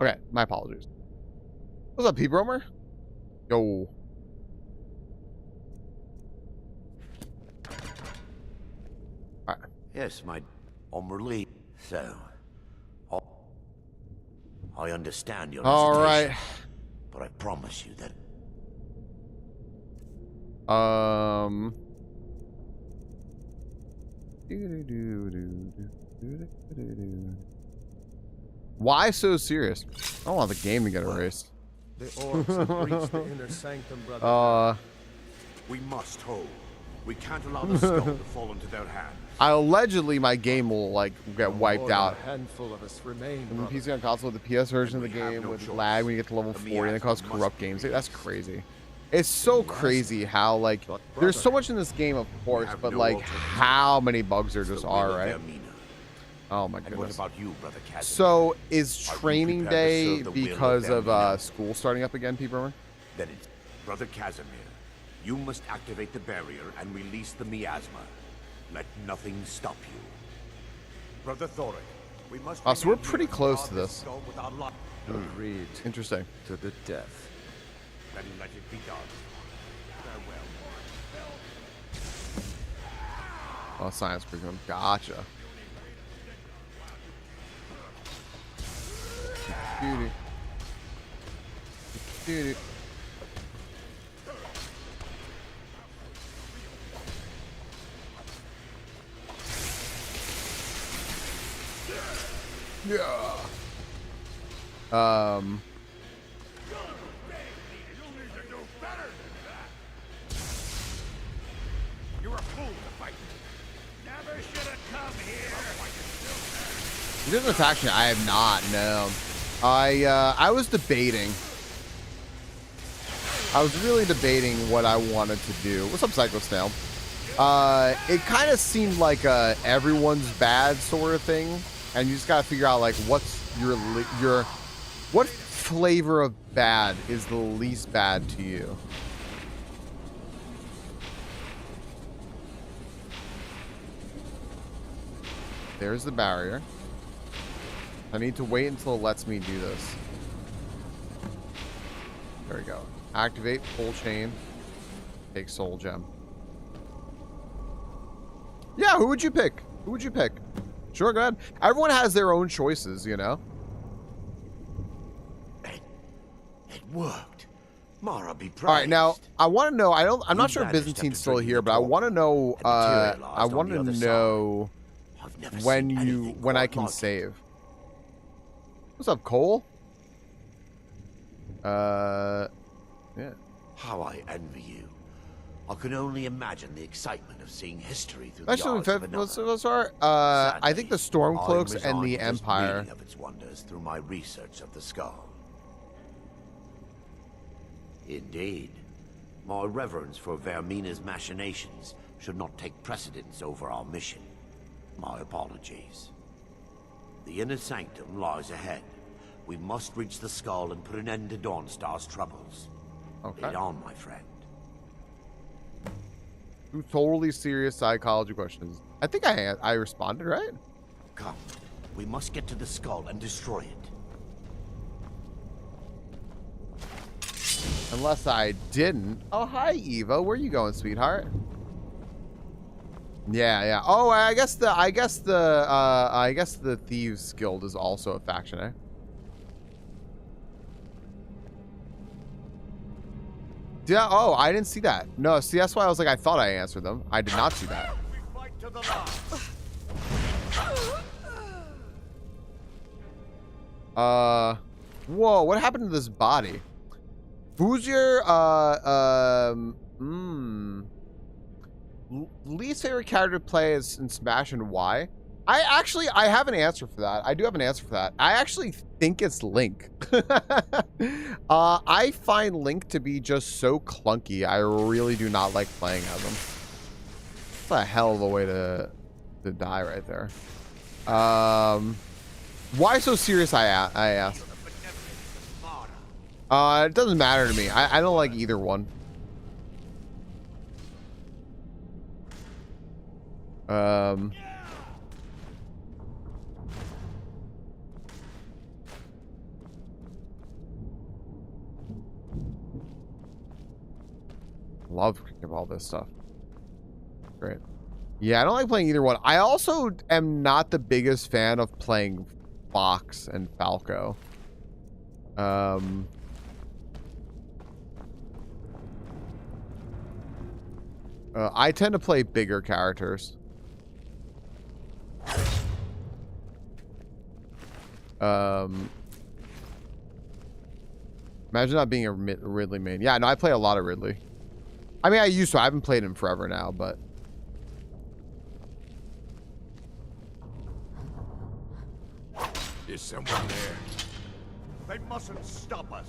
Okay, my apologies. What's up, P-Bromer? Yo. Yes, I'm relieved. So, I understand your All hesitation, right. but I promise you that Why so serious? I don't want the game to get erased. The orcs have breached the inner sanctum, brother. we must hold. We can't allow the skull to fall into their hands. Allegedly, my game will like get wiped out. A handful of us remain. And the PC on console with the PS version of the game with lag when you get to level 40 and it causes corrupt games. That's crazy. It's so crazy how like there's so much in this game, of course, but like how many bugs there just are, right? Oh my goodness. What about you, Brother Casimir? So is training day because of school starting up again, people? Then it's Brother Casimir. You must activate the barrier and release the miasma. Let nothing stop you. Brother Thoric, we must. So we're pretty close to this. Agreed. Interesting. To the death. Then let it be done. Farewell. Oh, science curriculum. Gotcha. Beauty. Beauty. Yeah. You're a fool to fight. Never should have come here. He doesn't attack me. I have not. No. I was debating. I was really debating what I wanted to do. What's up, Psycho Snail? It kind of seemed like everyone's bad sort of thing, and you just gotta figure out like what's your what flavor of bad is the least bad to you. There's the barrier. I need to wait until it lets me do this. There we go. Activate full chain. Take soul gem. Yeah, who would you pick? Who would you pick? Sure, go ahead. Everyone has their own choices, you know? It worked. Mara be praised. All right, now I want to know. I'm not sure if Byzantine's still here, but I want to know. I want to know when I can save. What's up, Cole? Yeah. How I envy you. I can only imagine the excitement of seeing history through Actually, the eyes of another. let's start. I think the Stormcloaks and the Empire. Of its wonders through my research of the skull. Indeed, my reverence for Vermina's machinations should not take precedence over our mission. My apologies. The inner sanctum lies ahead. We must reach the skull and put an end to Dawnstar's troubles. Okay. Lead on, my friend. Two totally serious psychology questions. I think I responded, right? Come, we must get to the skull and destroy it. Unless I didn't. Oh, hi, Eva. Where you going, sweetheart? Yeah. Oh, I guess the Thieves Guild is also a faction, eh? Yeah. Oh, I didn't see that. No, see, that's why I was like, I thought I answered them. I did not see that. Whoa, what happened to this body? Who's your least favorite character to play is in Smash and why? I have an answer for that. I do have an answer for that. I actually think it's Link. I find Link to be just so clunky. I really do not like playing as him. That's a hell of a way to die right there. Why so serious? I asked. It doesn't matter to me. I don't like either one. Love all this stuff. Great. Yeah, I don't like playing either one. I also am not the biggest fan of playing Fox and Falco. I tend to play bigger characters. Imagine not being a Ridley main. Yeah, no, I play a lot of Ridley. I mean, I used to. I haven't played him forever now, but... Is someone there? They mustn't stop us.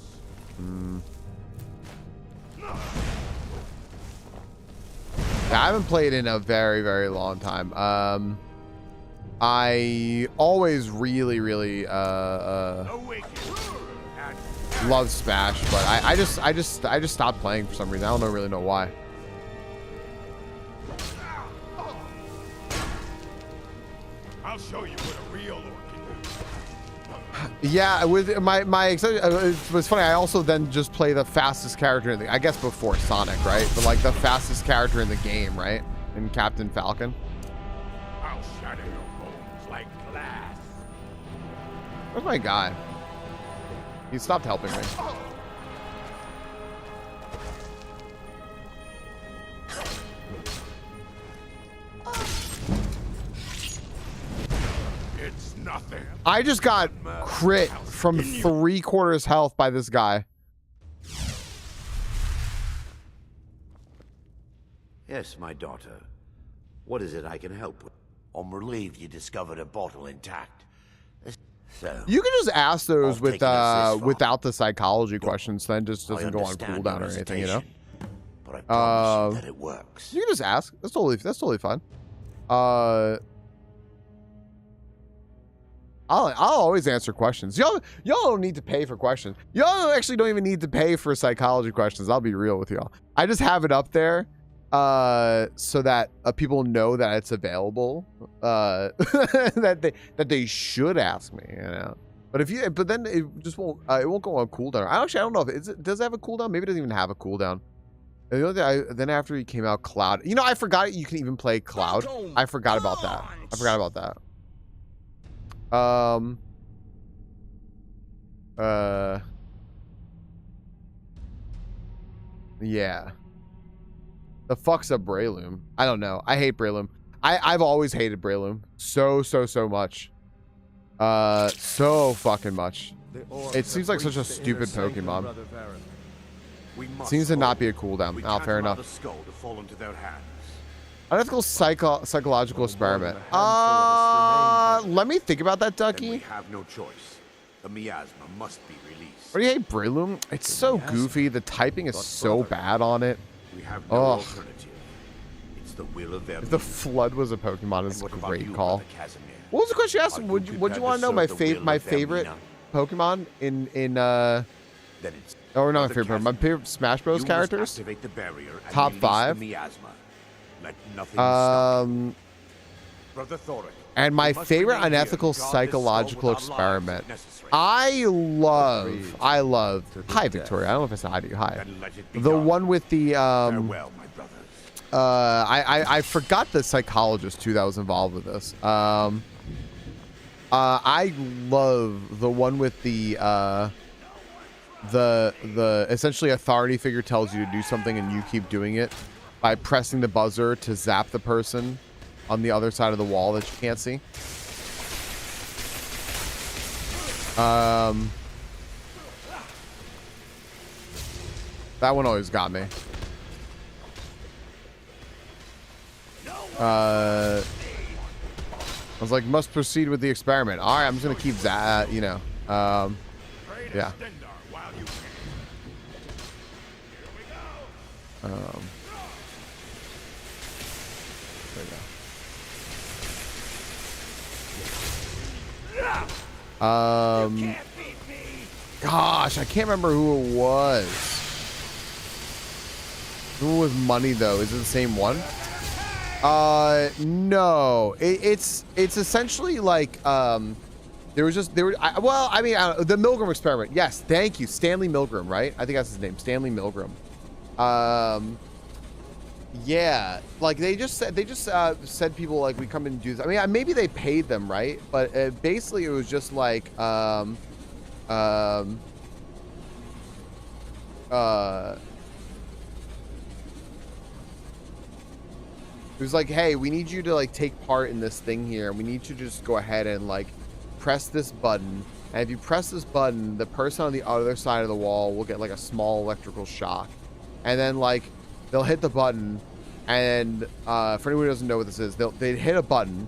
Yeah, I haven't played in a very, very long time. I always really love Smash, but I just stopped playing for some reason. I don't really know why. I'll show you what a real Lord can do. Yeah, with my it was funny. I also then just play the fastest character in the, I guess before Sonic, right? But like the fastest character in the game, right? In Captain Falcon. I'll shatter your bones like glass. Where's my guy? He stopped helping me. It's nothing. I just got crit from 3/4 health by this guy. Yes, my daughter. What is it I can help with? I'm relieved you discovered a bottle intact. So You can just ask those I'll with take an assist without the psychology questions, then just doesn't go on understand cooldown your or anything, you know. hesitation, but I promise you that it works. You can just ask. That's totally fine. I'll always answer questions. Y'all don't need to pay for questions. Y'all actually don't even need to pay for psychology questions. I'll be real with y'all. I just have it up there so that people know that it's available, that they should ask me, you know. But then it just won't go on cooldown. I don't know if does it have a cooldown? Maybe it doesn't even have a cooldown. The other thing, then after he came out, Cloud. You know, I forgot you can even play Cloud. I forgot about that. Yeah. The fuck's up Breloom? I don't know. I hate Breloom. I've always hated Breloom so much. So fucking much. It seems like such a stupid Pokemon. Seems to not be a cooldown. Oh, fair enough. Unethical psychological experiment. Let me think about that, Ducky. We have no choice. The miasma must be released. What do you hate Breloom? It's so goofy. The typing is so bad on it. We have no alternative. It's the will of If the Flood was a Pokemon, it's a great call. What was the question you asked? Would you want to know my favorite Pokemon in or not my favorite Pokemon, my favorite Smash Bros characters? Top 5. And my favorite unethical psychological experiment. I love. Hi, Victoria. I don't know if I said hi to you. Hi. The one with the I forgot the psychologist too that was involved with this. I love the one with the essentially authority figure tells you to do something and you keep doing it by pressing the buzzer to zap the person on the other side of the wall that you can't see. That one always got me. I was like, must proceed with the experiment. All right, I'm just gonna keep that, you know. Yeah. There we go. Gosh, I can't remember who it was. Who was money though? Is it the same one? No. It's essentially like the Milgram experiment. Yes, thank you, Stanley Milgram, right? I think that's his name, Stanley Milgram. Yeah, like they just said people like we come in and do this. I mean, maybe they paid them, right? But basically it was just like it was like, hey, we need you to like take part in this thing here, and we need you to just go ahead and like press this button. And if you press this button, the person on the other side of the wall will get like a small electrical shock, and then like they'll hit the button, and for anyone who doesn't know what this is, they'd hit a button,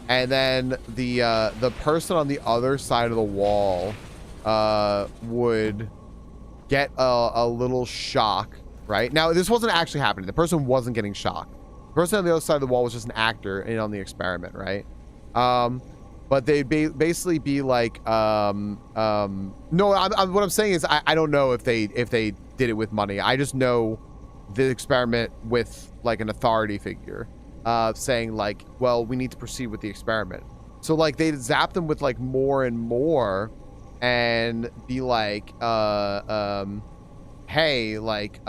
and then the person on the other side of the wall would get a little shock. Right now, this wasn't actually happening. The person wasn't getting shocked. The person on the other side of the wall was just an actor in on the experiment, right? But they'd basically be like, no, what I'm saying is I don't know if they did it with money. I just know the experiment with like an authority figure saying like, well, we need to proceed with the experiment. So like they'd zap them with like more and more and be like, hey, like,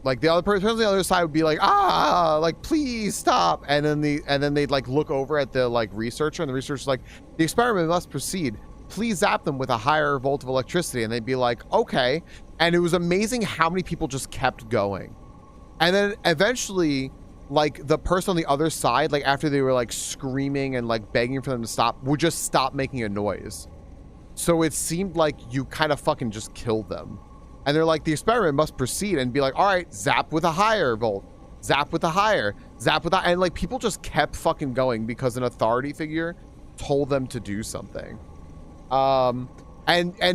like the other person on the other side would be like, like please stop, and then they'd like look over at the like researcher, and the researcher's like, the experiment must proceed, please zap them with a higher volt of electricity, and they'd be like, okay. And it was amazing how many people just kept going, and then eventually like the person on the other side, like after they were like screaming and like begging for them to stop, would just stop making a noise. So it seemed like you kind of fucking just killed them. And they're like, the experiment must proceed, and be like, all right, zap with a higher volt, zap with a higher, zap with that. And like people just kept fucking going because an authority figure told them to do something. And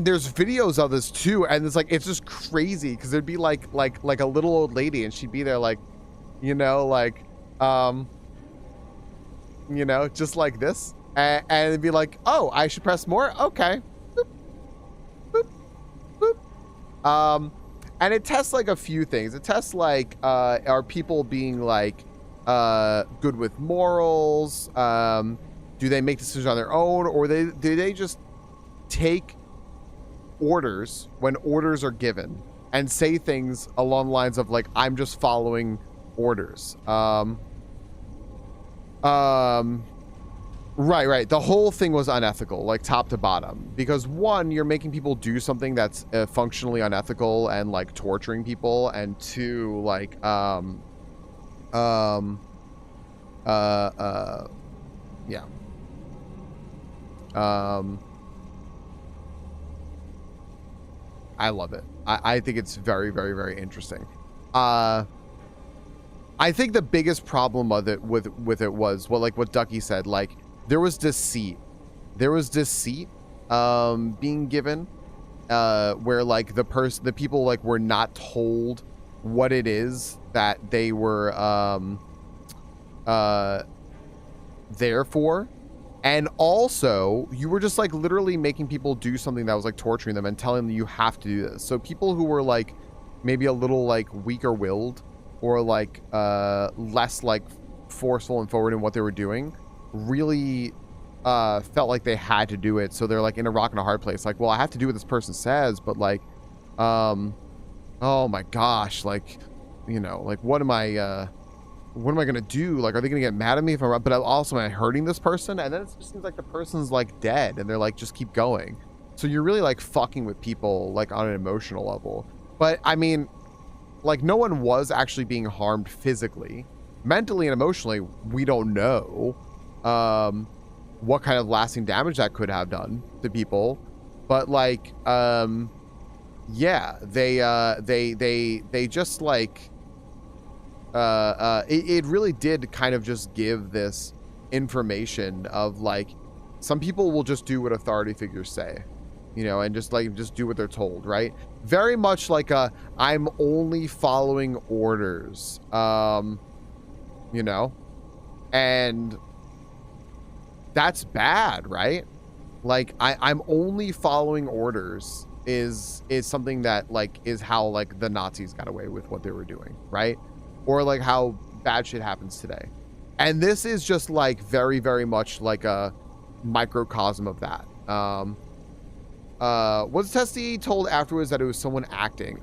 there's videos of this too. And it's like, it's just crazy. Cause there'd be like a little old lady, and she'd be there like, you know, like, you know, just like this. And it'd be like, oh, I should press more. Okay. And it tests like a few things. It tests like, are people being like good with morals? Do they make decisions on their own, or do they just take orders when orders are given and say things along the lines of like, I'm just following orders. Right. The whole thing was unethical, like top to bottom, because one, you're making people do something that's functionally unethical and like torturing people, and two, like, yeah. I love it. I think it's very, very, very interesting. I think the biggest problem with it was, well, like what Ducky said, like, there was deceit being given, where like the people like were not told what it is that they were there for. And also you were just like literally making people do something that was like torturing them and telling them you have to do this. So people who were like maybe a little like weaker willed, or like less like forceful and forward in what they were doing, really felt like they had to do it. So they're like in a rock and a hard place, like, well, I have to do what this person says, but like, oh my gosh, like, you know, like what am I gonna do? Like, are they gonna get mad at me if I'm, but also am I hurting this person? And then it just seems like the person's like dead, and they're like, just keep going. So you're really like fucking with people like on an emotional level. But I mean, like, no one was actually being harmed physically. Mentally and emotionally, we don't know what kind of lasting damage that could have done to people. But like, yeah, they just like, it really did kind of just give this information of like, some people will just do what authority figures say, you know, and just do what they're told, right? Very much like I'm only following orders, you know, and that's bad, right? Like I'm only following orders is something that like is how like the Nazis got away with what they were doing, right? Or like how bad shit happens today. And this is just like very, very much like a microcosm of that. Was Testy told afterwards that it was someone acting?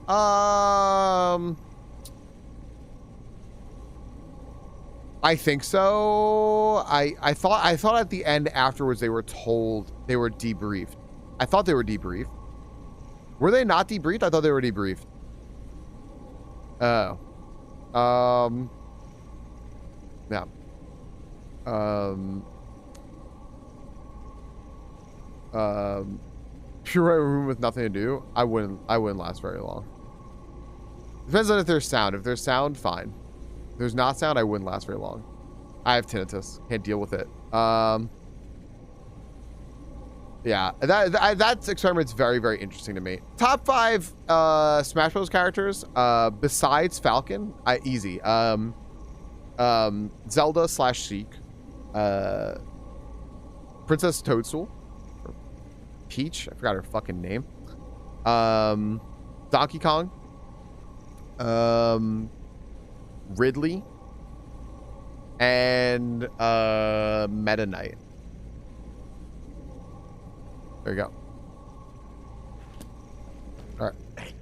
I think so. I thought at the end afterwards they were told they were debriefed. I thought they were debriefed. Were they not debriefed? I thought they were debriefed. Oh. Yeah. Pure room with nothing to do. I wouldn't last very long. Depends on if there's sound. If there's sound, fine. If there's not sound, I wouldn't last very long. I have tinnitus. Can't deal with it. Yeah, that experiment's very, very interesting to me. Top 5 Smash Bros. Characters besides Falcon, easy. Zelda / Sheik, Princess Toadstool, or Peach. I forgot her fucking name. Donkey Kong, Ridley, and Meta Knight. There you go. All right.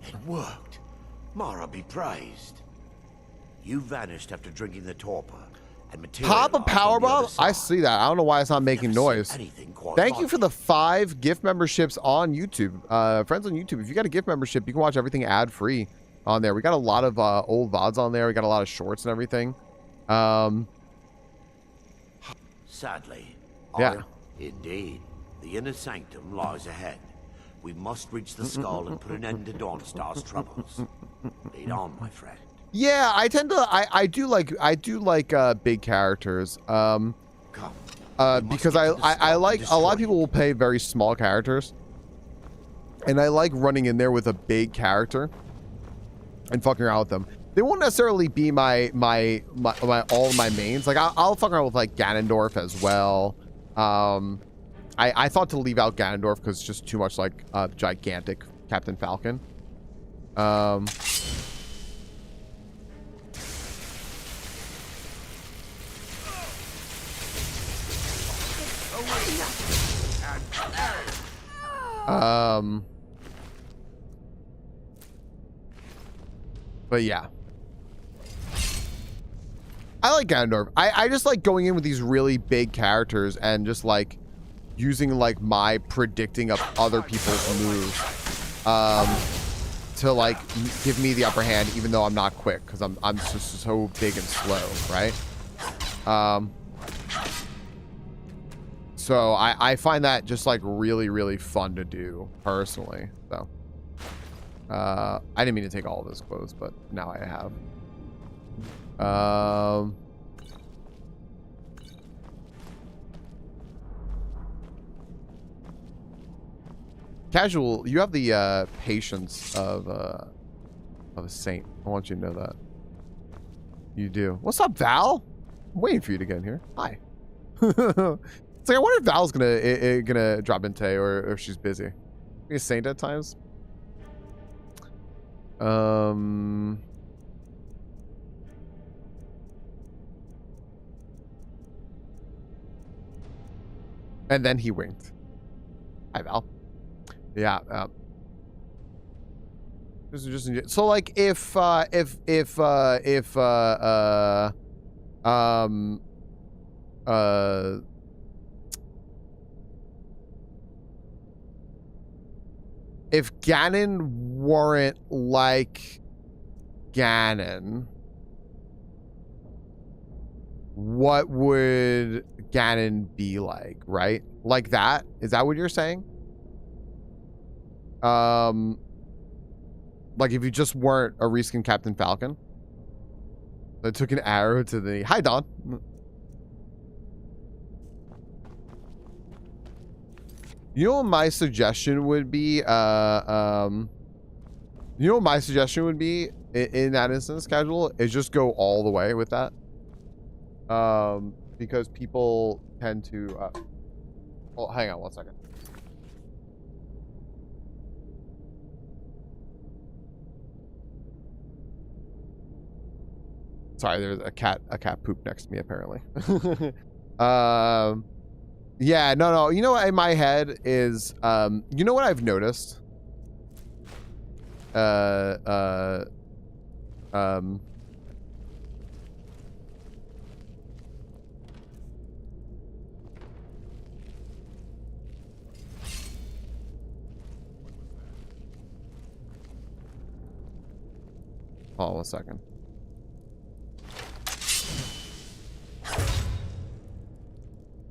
It worked. Mara be praised. You vanished after drinking the torpor and Pop a power bomb? I see that. I don't know why it's not making noise. Thank you for the 5 gift memberships on YouTube. Friends on YouTube, if you got a gift membership, you can watch everything ad-free on there. We got a lot of old VODs on there. We got a lot of shorts and everything. Sadly. Yeah. Indeed. The inner sanctum lies ahead. We must reach the skull and put an end to Dawnstar's troubles. Lead on, my friend. Yeah, I tend to I do like big characters. Because I like a lot of people will play very small characters. And I like running in there with a big character and fucking around with them. They won't necessarily be my all of my mains. Like I'll fuck around with like Ganondorf as well. I thought to leave out Ganondorf because it's just too much like gigantic Captain Falcon. But yeah. I like Ganondorf. I just like going in with these really big characters and just like using like my predicting of other people's moves to like give me the upper hand even though I'm not quick because I'm just so big and slow, right? So I find that just like really, really fun to do personally. So I didn't mean to take all of his clothes, but now I have. Casual, you have the patience of a saint. I want you to know that. You do. What's up, Val? I'm waiting for you to get in here. Hi. It's like I wonder if Val's gonna drop in today or if she's busy. Be a saint at times. And then he winked. Hi, Val. Yeah. So like if Ganon weren't like Ganon, what would Ganon be like, right? Like that? Is that what you're saying? Like if you just weren't a reskin Captain Falcon that took an arrow to the... Hi, Don. You know what my suggestion would be? You know what my suggestion would be in that instance, Casual? Is just go all the way with that. Because people tend to... oh, hang on one second. Sorry, there's a cat poop next to me, apparently. Yeah, no. You know what in my head is, you know what I've noticed? Hold on 1 second.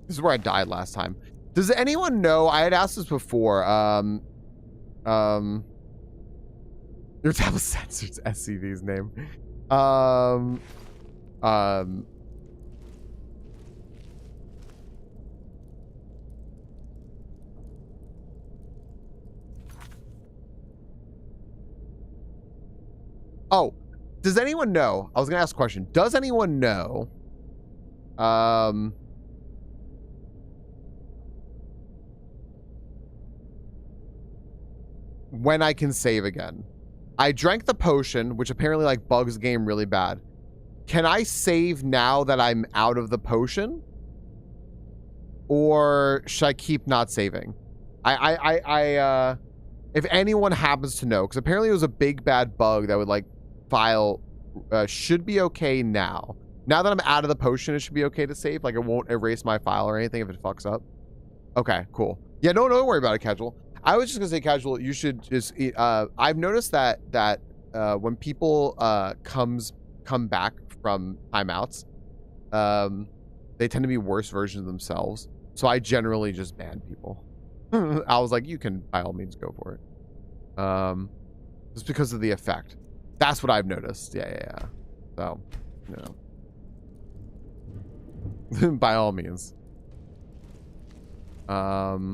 This is where I died last time. Does anyone know? I had asked this before. Your tablet censors SCV's name. Oh, does anyone know? I was gonna ask a question. Does anyone know? When I can save again. I drank the potion, which apparently like bugs the game really bad. Can I save now that I'm out of the potion? Or should I keep not saving? If anyone happens to know, because apparently it was a big bad bug that would like file should be okay now. Now that I'm out of the potion, it should be okay to save. Like it won't erase my file or anything if it fucks up. Okay, cool. Yeah, no, don't worry about it, Casual. I was just gonna say, Casual, you should just I've noticed that when people come back from timeouts, they tend to be worse versions of themselves. So I generally just ban people. I was like, you can by all means go for it. Just because of the effect. That's what I've noticed. Yeah. So, you know. By all means. Yeah.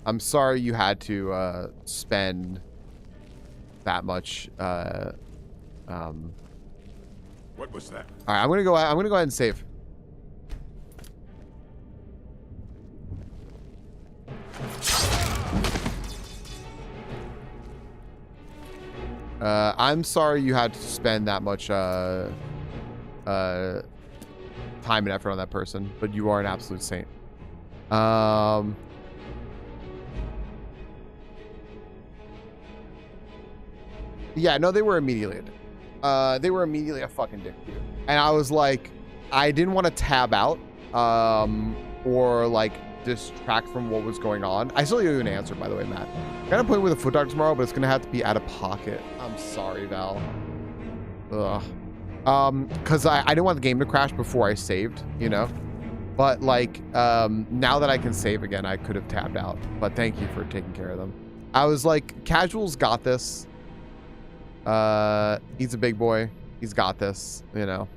I'm sorry you had to spend that much What was that? All right, I'm gonna go ahead and save. I'm sorry you had to spend that much time and effort on that person, but you are an absolute saint. Yeah, no, they were immediately a fucking dick to you. And I was like, I didn't want to tab out or like distract from what was going on. I still owe you an answer, by the way, Matt. I got an appointment with a foot doctor tomorrow, but it's gonna have to be out of pocket. I'm sorry, Val. Ugh. Because I didn't want the game to crash before I saved, you know? But like, now that I can save again, I could have tabbed out. But thank you for taking care of them. I was like, Casual's got this. He's a big boy. He's got this, you know?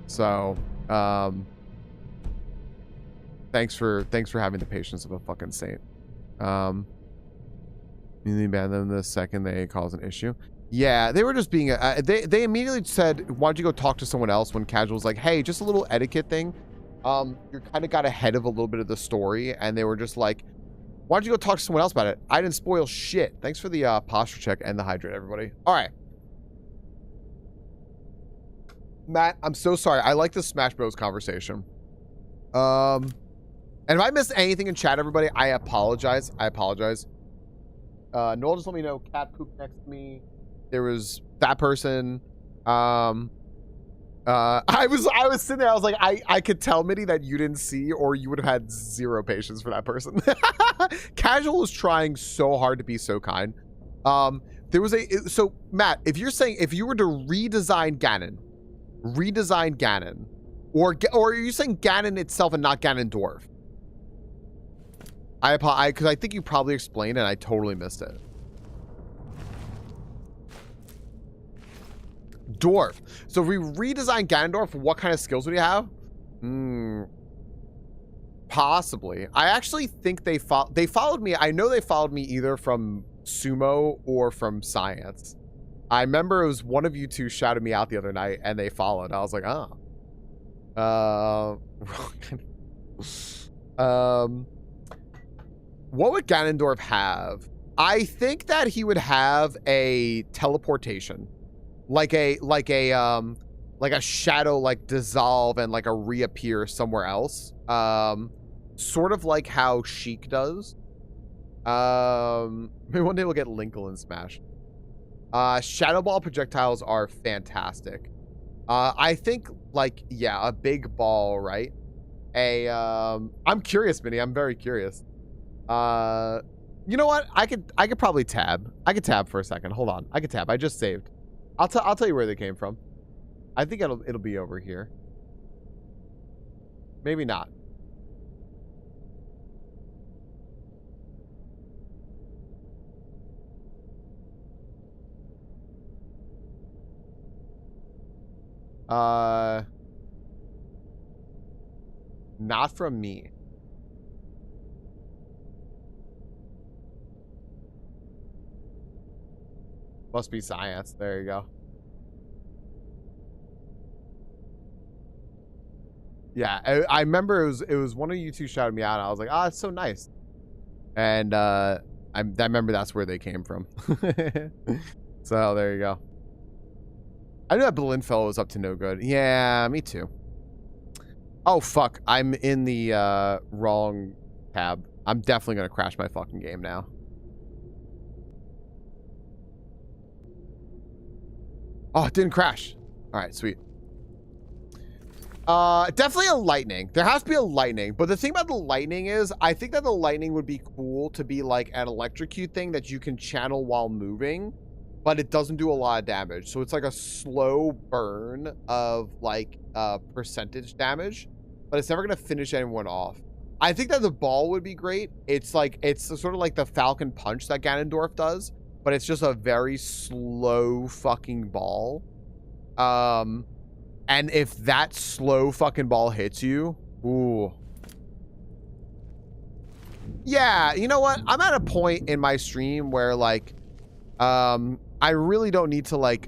So, thanks for having the patience of a fucking saint. You ban them the second they cause an issue. Yeah, they were just being they immediately said, why don't you go talk to someone else, when Casual was like, hey, just a little etiquette thing. You kind of got ahead of a little bit of the story, and they were just like, why don't you go talk to someone else about it? I didn't spoil shit. Thanks for the posture check and the hydrate, everybody. All right. Matt, I'm so sorry. I like this Smash Bros conversation. And if I missed anything in chat, everybody, I apologize. Noel just let me know cat pooped next to me. There was that person. I was sitting there. I was like, I could tell, Mitty, that you didn't see, or you would have had zero patience for that person. Casual was trying so hard to be so kind. There was so Matt, if you're saying, if you were to redesign Ganon, or are you saying Ganon itself and not Ganondorf? Because I think you probably explained and I totally missed it. Dwarf. So if we redesign Ganondorf, what kind of skills would he have? Possibly. I actually think they followed me. I know they followed me either from Sumo or from Science. I remember it was one of you two shouted me out the other night and they followed. I was like, oh. What would Ganondorf have? I think that he would have a teleportation. Like a a shadow like dissolve and like a reappear somewhere else. Sort of like how Sheik does. Maybe one day we'll get Linkle in Smash. Shadow ball projectiles are fantastic. I think like, yeah, a big ball, right? I'm curious, Minnie. I'm very curious. You know what? I could probably tab. I could tab for a second. Hold on. I could tab. I just saved. I'll tell you where they came from. I think it'll be over here. Maybe not. Not from me. Must be science. There you go. Yeah, I remember it was one of you two shouted me out. And I was like, "Ah, it's so nice." And I remember that's where they came from. So there you go. I knew that Belinfeld was up to no good. Yeah, me too. Oh fuck! I'm in the wrong tab. I'm definitely gonna crash my fucking game now. Oh, it didn't crash. All right, sweet. Definitely a lightning. There has to be a lightning. But the thing about the lightning is, I think that the lightning would be cool to be like an electrocute thing that you can channel while moving, but it doesn't do a lot of damage. So it's like a slow burn of like percentage damage, but it's never gonna finish anyone off. I think that the ball would be great. It's like, it's sort of like the Falcon Punch that Ganondorf does, but it's just a very slow fucking ball. And if that slow fucking ball hits you, ooh. Yeah, you know what? I'm at a point in my stream where like, I really don't need to like,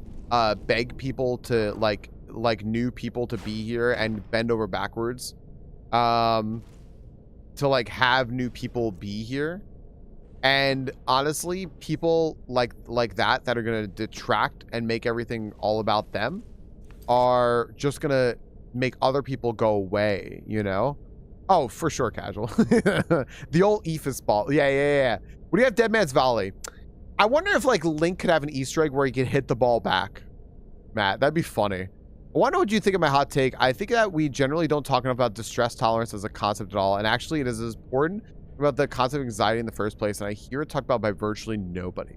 beg people to like new people to be here and bend over backwards, to like have new people be here. And honestly, people like that are going to detract and make everything all about them are just going to make other people go away, you know? Oh, for sure, casual. The old Ephus ball. Yeah. What do you have, Dead Man's Volley? I wonder if like Link could have an Easter egg where he could hit the ball back. Matt, that'd be funny. I wonder what you think of my hot take. I think that we generally don't talk enough about distress tolerance as a concept at all. And actually it is as important about the concept of anxiety in the first place. And I hear it talked about by virtually nobody.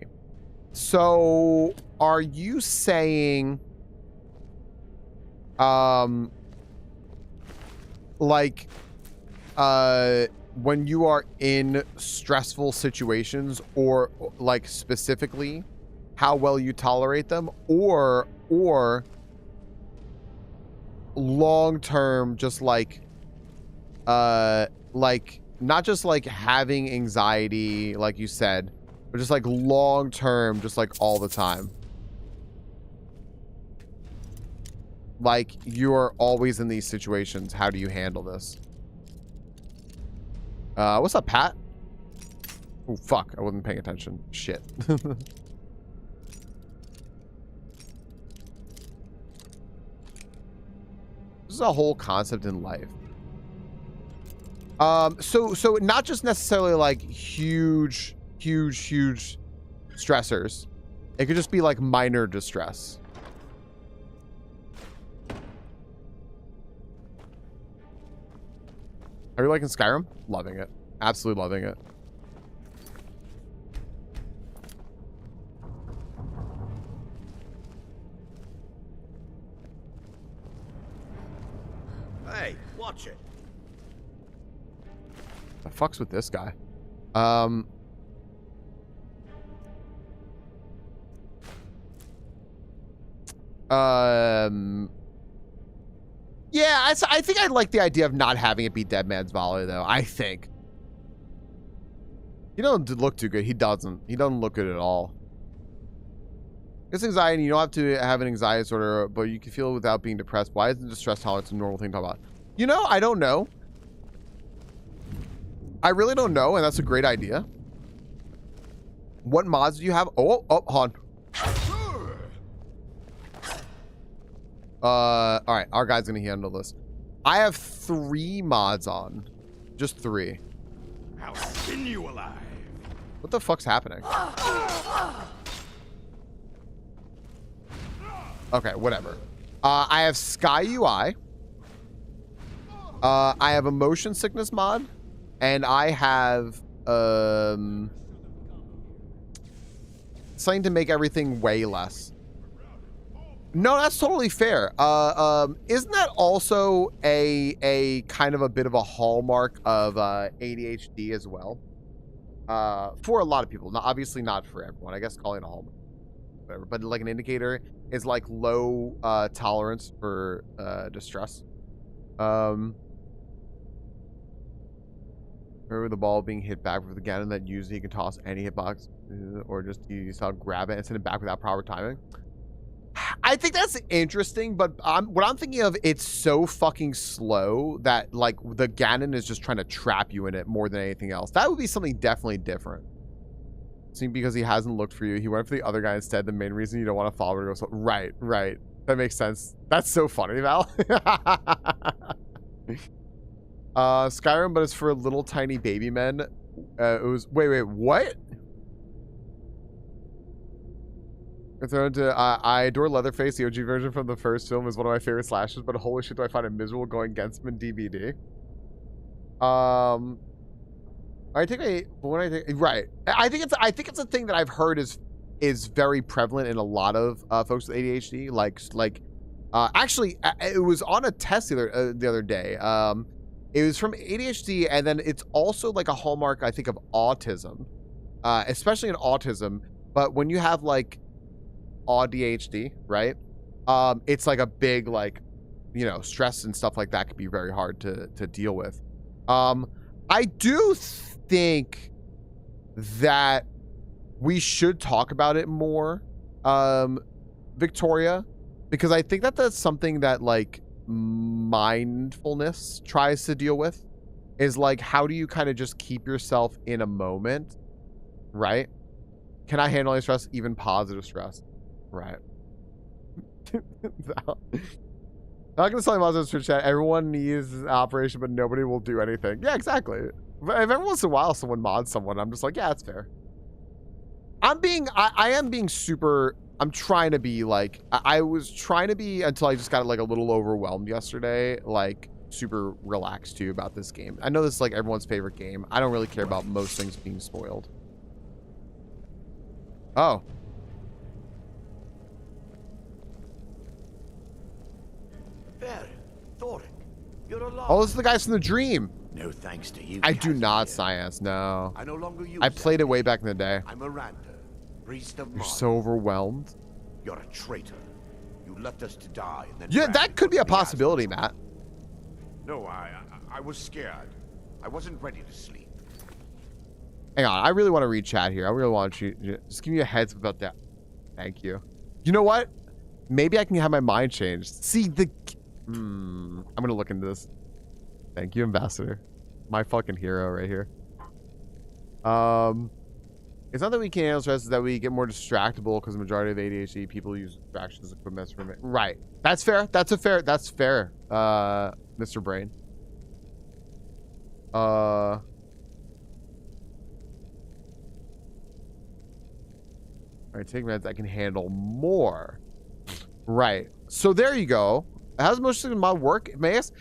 So are you saying, like, when you are in stressful situations, or like specifically how well you tolerate them, or long term, just like not just like having anxiety like you said, but just like long term, just like all the time, like you're always in these situations? How do you handle this? What's up, Pat? Oh, fuck. I wasn't paying attention. Shit. This is a whole concept in life. So not just necessarily like huge stressors. It could just be like minor distress. Are you liking Skyrim? Loving it. Absolutely loving it. Hey, watch it. The fuck's with this guy? Yeah, I think I like the idea of not having it be Dead Man's Volley, though. I think. He doesn't look too good. He doesn't look good at all. It's anxiety. You don't have to have an anxiety disorder, but you can feel it without being depressed. Why isn't distress tolerance a normal thing to talk about? You know, I don't know. I really don't know, and that's a great idea. What mods do you have? Oh, hold on. All right, our guy's gonna handle this. I have 3 mods on, just 3. I'll spin you alive. What the fuck's happening? Okay, whatever. I have Sky UI. I have a motion sickness mod, and I have something to make everything way less. No, that's totally fair. Isn't that also a kind of a bit of a hallmark of ADHD as well? For a lot of people, obviously not for everyone. I guess calling it a hallmark, whatever. But like an indicator is like low tolerance for distress. Remember the ball being hit back with the cannon that usually you can toss any hitbox, or just you saw grab it and send it back without proper timing. I think that's interesting, but what I'm thinking of, it's so fucking slow that like the Ganon is just trying to trap you in it more than anything else. That would be something definitely different. See, because he hasn't looked for you, he went for the other guy instead. The main reason you don't want to follow her goes, right. That makes sense. That's so funny, Val. Skyrim, but it's for little tiny baby men. It was wait, what? I adore Leatherface. The OG version from the first film is one of my favorite slashers, but holy shit, do I find it miserable going against him in DBD. I think it's a thing that I've heard is very prevalent in a lot of folks with ADHD. Actually, it was on a test the other day. It was from ADHD, and then it's also like a hallmark, I think, of autism, especially in autism. But when you have like ADHD, right? It's like a big, like, you know, stress and stuff like that could be very hard to deal with. I do think that we should talk about it more, Victoria, because I think that that's something that like mindfulness tries to deal with, is like, how do you kind of just keep yourself in a moment, right? Can I handle any stress, even positive stress? Right. Not gonna tell you about this chat. Everyone needs an operation, but nobody will do anything. Yeah, exactly. But if every once in a while someone mods someone, I'm just like, yeah, that's fair. I am being super. I'm trying to be like, I was trying to be until I just got like a little overwhelmed yesterday, like super relaxed too about this game. I know this is like everyone's favorite game. I don't really care about most things being spoiled. Oh. Oh, this is the guys from the dream. No thanks to you. I do not, Science. No. I no longer use I played it way back in the day. I'm Miranda, priest of You're Mars. so overwhelmed. You're a traitor. You left us to die. And then Yeah, that could be a possibility, Matt. No, I was scared. I wasn't ready to sleep. Hang on, I really want to read chat here. I really want you just give me a heads up about that. Thank you. You know what? Maybe I can have my mind changed. See the. I'm gonna look into this. Thank you, Ambassador. My fucking hero right here. It's not that we can't handle stress, it's that we get more distractible because the majority of ADHD people use distractions as a mess from it. Right. That's fair. That's fair. Mr. Brain. All right, take meds. I can handle more. Right. So there you go. How does motion sickness mod work? Mask.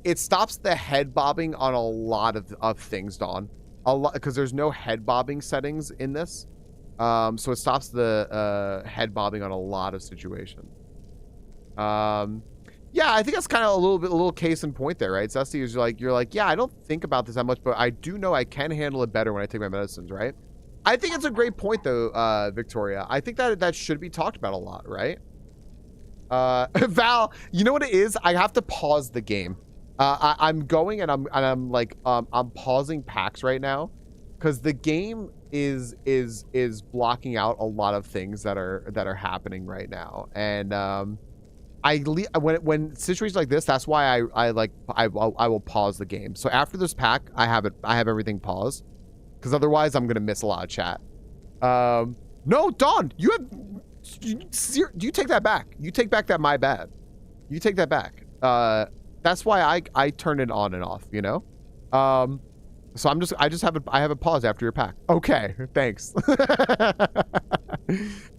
It stops the head bobbing on a lot of things, Dawn. A lot, because there's no head bobbing settings in this. So it stops the head bobbing on a lot of situations. Yeah, I think that's kind of a little case in point there, right? Zesty is you're like, yeah, I don't think about this that much, but I do know I can handle it better when I take my medicines, right? I think it's a great point though, Victoria. I think that should be talked about a lot, right? Val, you know what it is? I have to pause the game. I'm going and I'm like I'm pausing packs right now because the game is blocking out a lot of things that are happening right now, and when situations like this, that's why I will pause the game. So after this pack, I have everything paused because otherwise I'm gonna miss a lot of chat. No, Dawn, you take that back. You take back that my bad. You take that back. That's why I turn it on and off, you know? So I have a pause after your pack. Okay, thanks.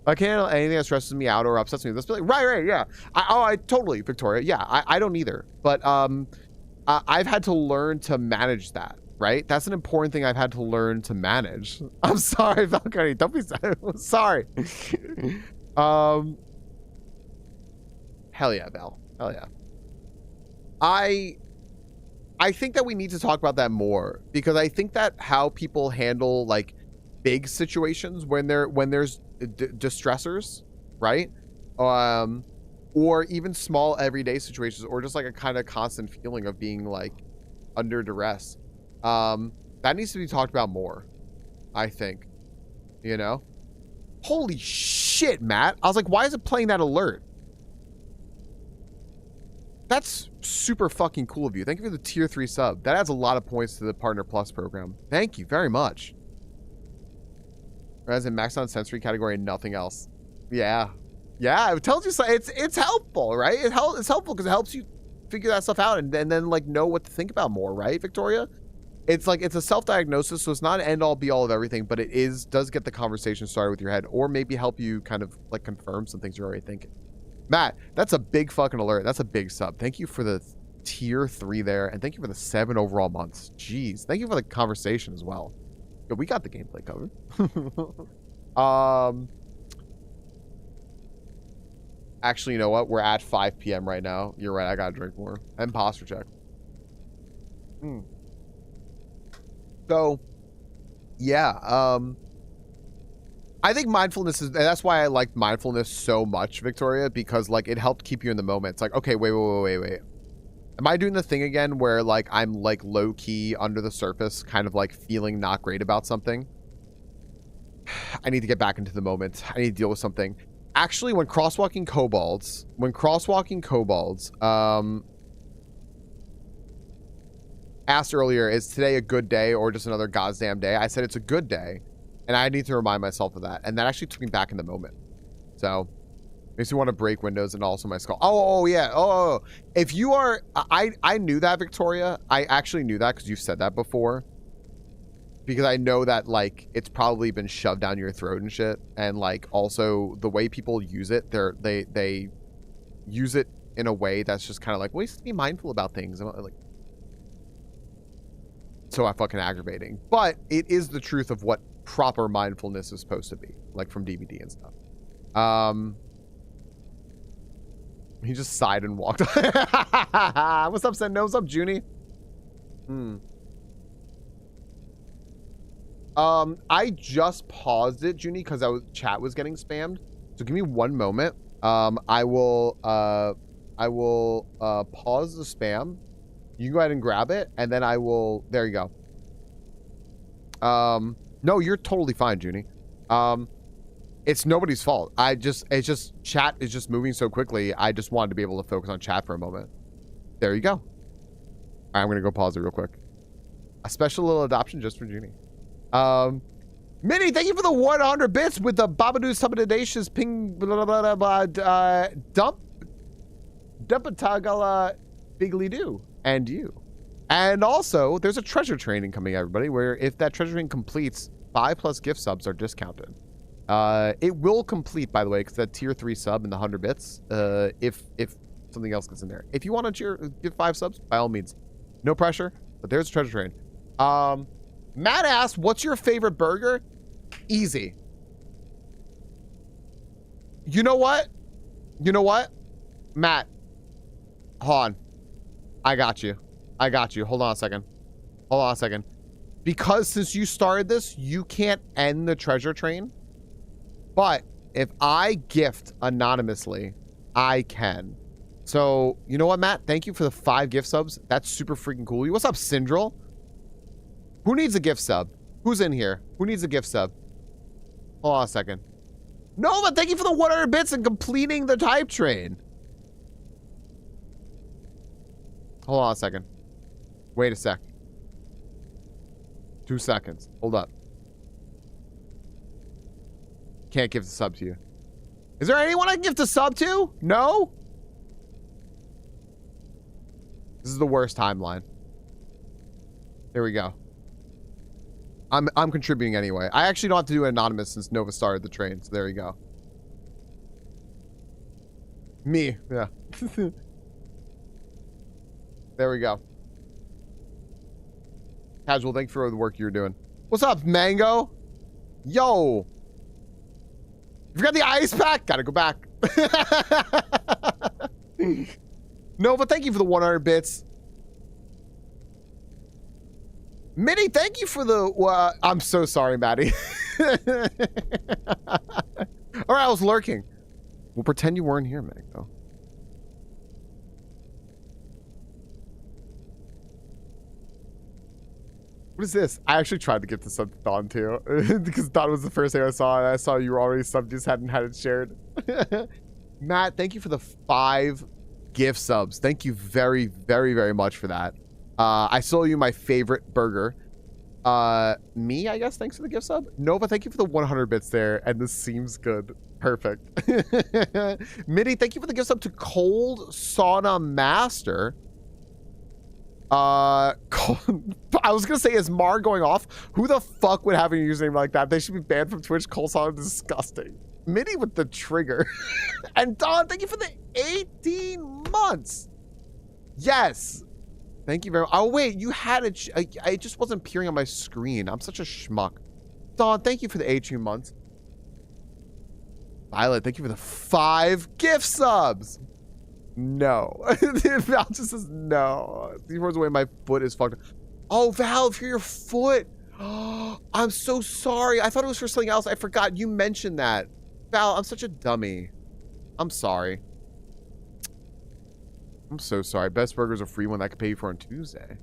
I can't handle anything that stresses me out or upsets me. Let's be like, right, yeah. I totally, Victoria. Yeah, I don't either. But I've had to learn to manage that, right? That's an important thing I've had to learn to manage. I'm sorry, Valkyrie. Don't be sorry. Hell yeah, Val. Hell yeah. I think that we need to talk about that more, because I think that how people handle like big situations when there's distressors, right? Or even small everyday situations, or just like a kind of constant feeling of being like under duress. That needs to be talked about more, I think. You know? Holy shit, Matt. I was like, why is it playing that alert? That's super fucking cool of you. Thank you for the tier 3 sub. That adds a lot of points to the Partner Plus program. Thank you very much. As in maxed on sensory category and nothing else. Yeah. Yeah, it tells you so. It's helpful, right? It's helpful because it helps you figure that stuff out and then like know what to think about more, right, Victoria? It's like, it's a self-diagnosis, so it's not an end-all be-all of everything, but it does get the conversation started with your head, or maybe help you kind of like confirm some things you're already thinking. Matt, that's a big fucking alert. That's a big sub. Thank you for the tier 3 there, and thank you for the 7 overall months. Jeez. Thank you for the conversation as well. Yo, we got the gameplay covered. Actually, you know what? We're at 5 p.m. right now. You're right. I gotta drink more. And posture check. So, yeah. I think mindfulness is, and that's why I like mindfulness so much, Victoria, because like it helped keep you in the moment. It's like, okay, wait. Am I doing the thing again where like I'm like low key under the surface, kind of like feeling not great about something? I need to get back into the moment. I need to deal with something. Actually, when crosswalking kobolds, asked earlier, is today a good day or just another goddamn day? I said it's a good day. And I need to remind myself of that. And that actually took me back in the moment. So, makes me want to break windows and also my skull. Oh, yeah. Oh, if you are... I knew that, Victoria. I actually knew that because you've said that before. Because I know that, like, it's probably been shoved down your throat and shit. And, like, also, the way people use it, they use it in a way that's just kind of like, well, you have to be mindful about things. I'm like... So fucking aggravating. But it is the truth of what proper mindfulness is supposed to be, like from DVD and stuff. He just sighed and walked. What's up, Sendo? What's up, Junie? I just paused it, Junie, because chat was getting spammed. So give me one moment. I will pause the spam. You go ahead and grab it, and then I will. There you go. No, you're totally fine, Junie. It's nobody's fault. It's just chat is just moving so quickly. I just wanted to be able to focus on chat for a moment. There you go. All right, I'm gonna go pause it real quick. A special little adoption just for Junie. Minnie, thank you for the 100 bits with the Babadoo Subadacious ping blah blah blah dumpatagala biggly do and you. And also, there's a treasure training coming, everybody, where if that treasure train completes, 5+ gift subs are discounted. It will complete, by the way, because that tier 3 sub and the 100 bits, if something else gets in there. If you want to give 5 subs, by all means. No pressure, but there's a treasure train. Matt asked, what's your favorite burger? Easy. You know what? Matt, hold on. I got you. Hold on a second. Because since you started this, you can't end the treasure train. But if I gift anonymously, I can. So, you know what, Matt? Thank you for the 5 gift subs. That's super freaking cool. What's up, Syndril? Who needs a gift sub? Who's in here? Who needs a gift sub? Hold on a second. Nova, thank you for the 100 bits and completing the type train. Hold on a second. Wait a sec. 2 seconds. Hold up. Can't give the sub to you. Is there anyone I can give the sub to? No? This is the worst timeline. There we go. I'm contributing anyway. I actually don't have to do it anonymous since Nova started the train, so there you go. Me, yeah. There we go. Casual, thank you for the work you're doing. What's up, Mango? Yo. You forgot the ice pack? Gotta go back. Nova, thank you for the 100 bits. Minnie, thank you for the... I'm so sorry, Maddie. All right, I was lurking. We'll pretend you weren't here, Mango. What is this? I actually tried to get this sub to Dawn too, because Dawn was the first thing I saw, and I saw you were already subbed, just hadn't had it shared. Matt, thank you for the 5 gift subs. Thank you very, very, very much for that. I sold you my favorite burger. Me, I guess, thanks for the gift sub. Nova, thank you for the 100 bits there, and this seems good. Perfect. Mitty, thank you for the gift sub to Cold Sauna Master. I was gonna say, is Mar going off? Who the fuck would have a username like that? They should be banned from Twitch. Cold Sauna, disgusting. Mitty with the trigger. And Dawn, thank you for the 18 months. Yes. Thank you very much. Oh, wait, you had it. It just wasn't appearing on my screen. I'm such a schmuck. Dawn, thank you for the 18 months. Violet, thank you for the 5 gift subs. No. Val just says no. 3 words away, my foot is fucked. Oh, Val, for your foot. Oh, I'm so sorry. I thought it was for something else. I forgot you mentioned that. Val, I'm such a dummy. I'm sorry. I'm so sorry. Best Burger's a free one that I could pay you for on Tuesday.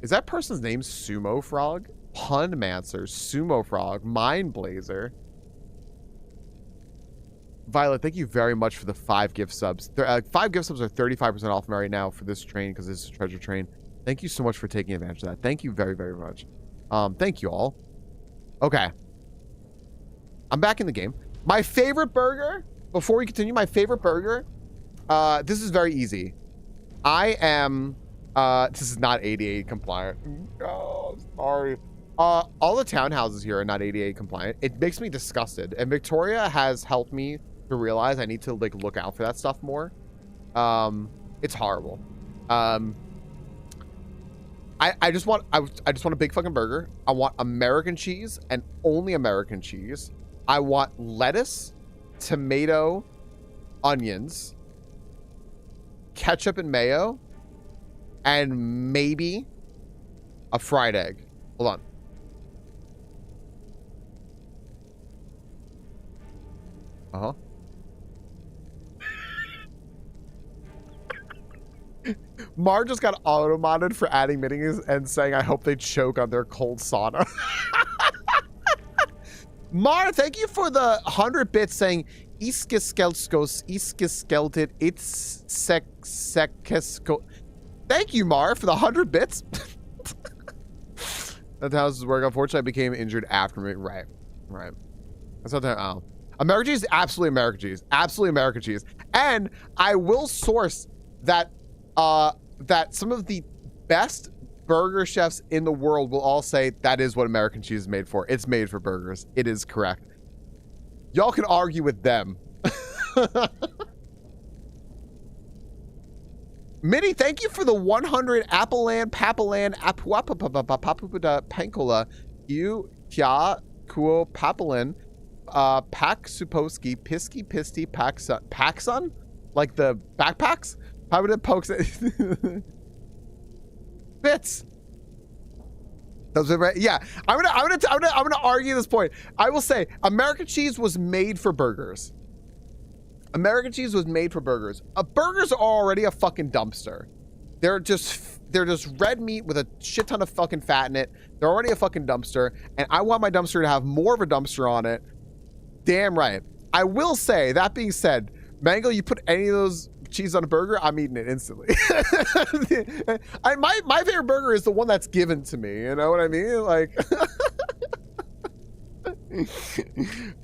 Is that person's name Sumo Frog? Punmancer, Sumo Frog, Mind Blazer. Violet, thank you very much for the 5 gift subs. 5 gift subs are 35% off right now for this train because this is a treasure train. Thank you so much for taking advantage of that. Thank you very, very much. Thank you all. Okay. I'm back in the game. My favorite burger, before we continue, my favorite burger, this is very easy. I am, this is not ADA compliant. Oh, sorry. All the townhouses here are not ADA compliant. It makes me disgusted. And Victoria has helped me to realize I need to like look out for that stuff more. It's horrible. I just want a big fucking burger. I want American cheese and only American cheese. I want lettuce, tomato, onions, ketchup and mayo, and maybe a fried egg. Hold on. Uh-huh. Mar just got auto-modded for adding minis and saying, I hope they choke on their cold sauna. Mar, thank you for the 100 bits saying, Iskiskelskos, Iskiskelted, it's sekesco. Thank you, Mar, for the 100 bits. That's how this is work. Unfortunately, I became injured after me. Right. Right. That's not that. Oh. American cheese, absolutely American cheese. Absolutely American cheese. And I will source that that some of the best burger chefs in the world will all say that is what American cheese is made for. It's made for burgers. It is correct. Y'all can argue with them. Minnie, thank you for the 100 Appleland, Papaland, Apuapapapapapupada, Pankola, you, Kya, Kuo, Papalin, Pak Suposki, Pisky, Pisty, Paxson? Like the backpacks? How would it pokes it? Bits. Those are right. Yeah, I'm gonna argue this point. I will say American cheese was made for burgers. American cheese was made for burgers. Burgers are already a fucking dumpster. They're just red meat with a shit ton of fucking fat in it. They're already a fucking dumpster, and I want my dumpster to have more of a dumpster on it. Damn right. I will say, that being said, Mango, you put any of those cheese on a burger, I'm eating it instantly. My favorite burger is the one that's given to me. You know what I mean? Like,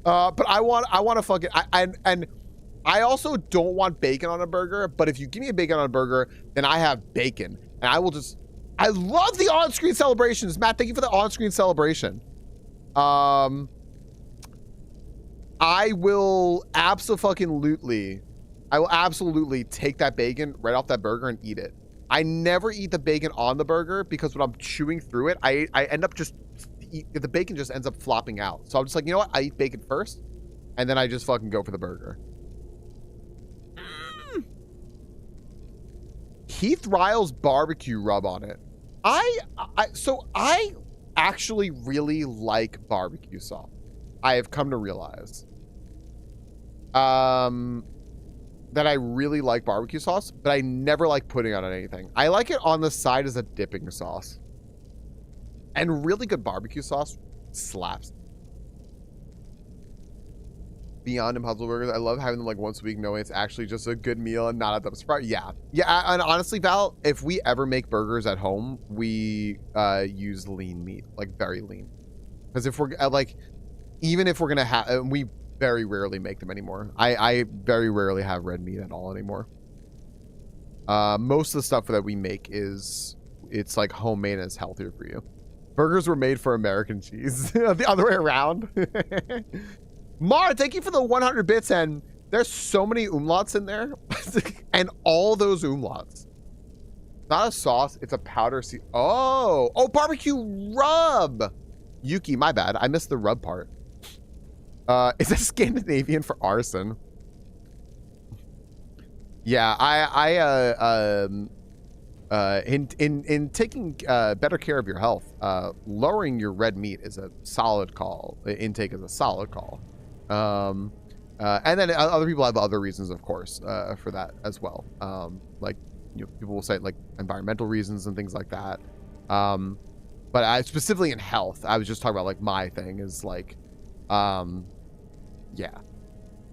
but I want to fucking and I also don't want bacon on a burger, but if you give me a bacon on a burger, then I have bacon. And I will just... I love the on-screen celebrations. Matt, thank you for the on-screen celebration. I will absolutely take that bacon right off that burger and eat it. I never eat the bacon on the burger because when I'm chewing through it, I end up just... the bacon just ends up flopping out. So I'm just like, you know what? I eat bacon first, and then I just fucking go for the burger. Heath Ryle's barbecue rub on it. So I actually really like barbecue sauce. I have come to realize that I really like barbecue sauce, but I never like putting it on anything. I like it on the side as a dipping sauce. And really good barbecue sauce slaps. Beyond Impossible Burgers, I love having them like once a week, knowing it's actually just a good meal and not a dumb surprise. Yeah. And honestly, Val, if we ever make burgers at home, we use lean meat, like very lean. Because if we're like, even if we're gonna have, we very rarely make them anymore. I very rarely have red meat at all anymore. Most of the stuff that we make it's like homemade and it's healthier for you. Burgers were made for American cheese. The other way around. Mar, thank you for the 100 bits, and there's so many umlauts in there. And all those umlauts. Not a sauce, it's a powder. Oh, barbecue rub. Yuki, my bad. I missed the rub part. Is that Scandinavian for arson? Yeah, in taking better care of your health, lowering your red meat is a solid call. Intake is a solid call. And then other people have other reasons, of course, for that as well. Like, people will say like environmental reasons and things like that. But I specifically in health, I was just talking about like my thing is like, yeah,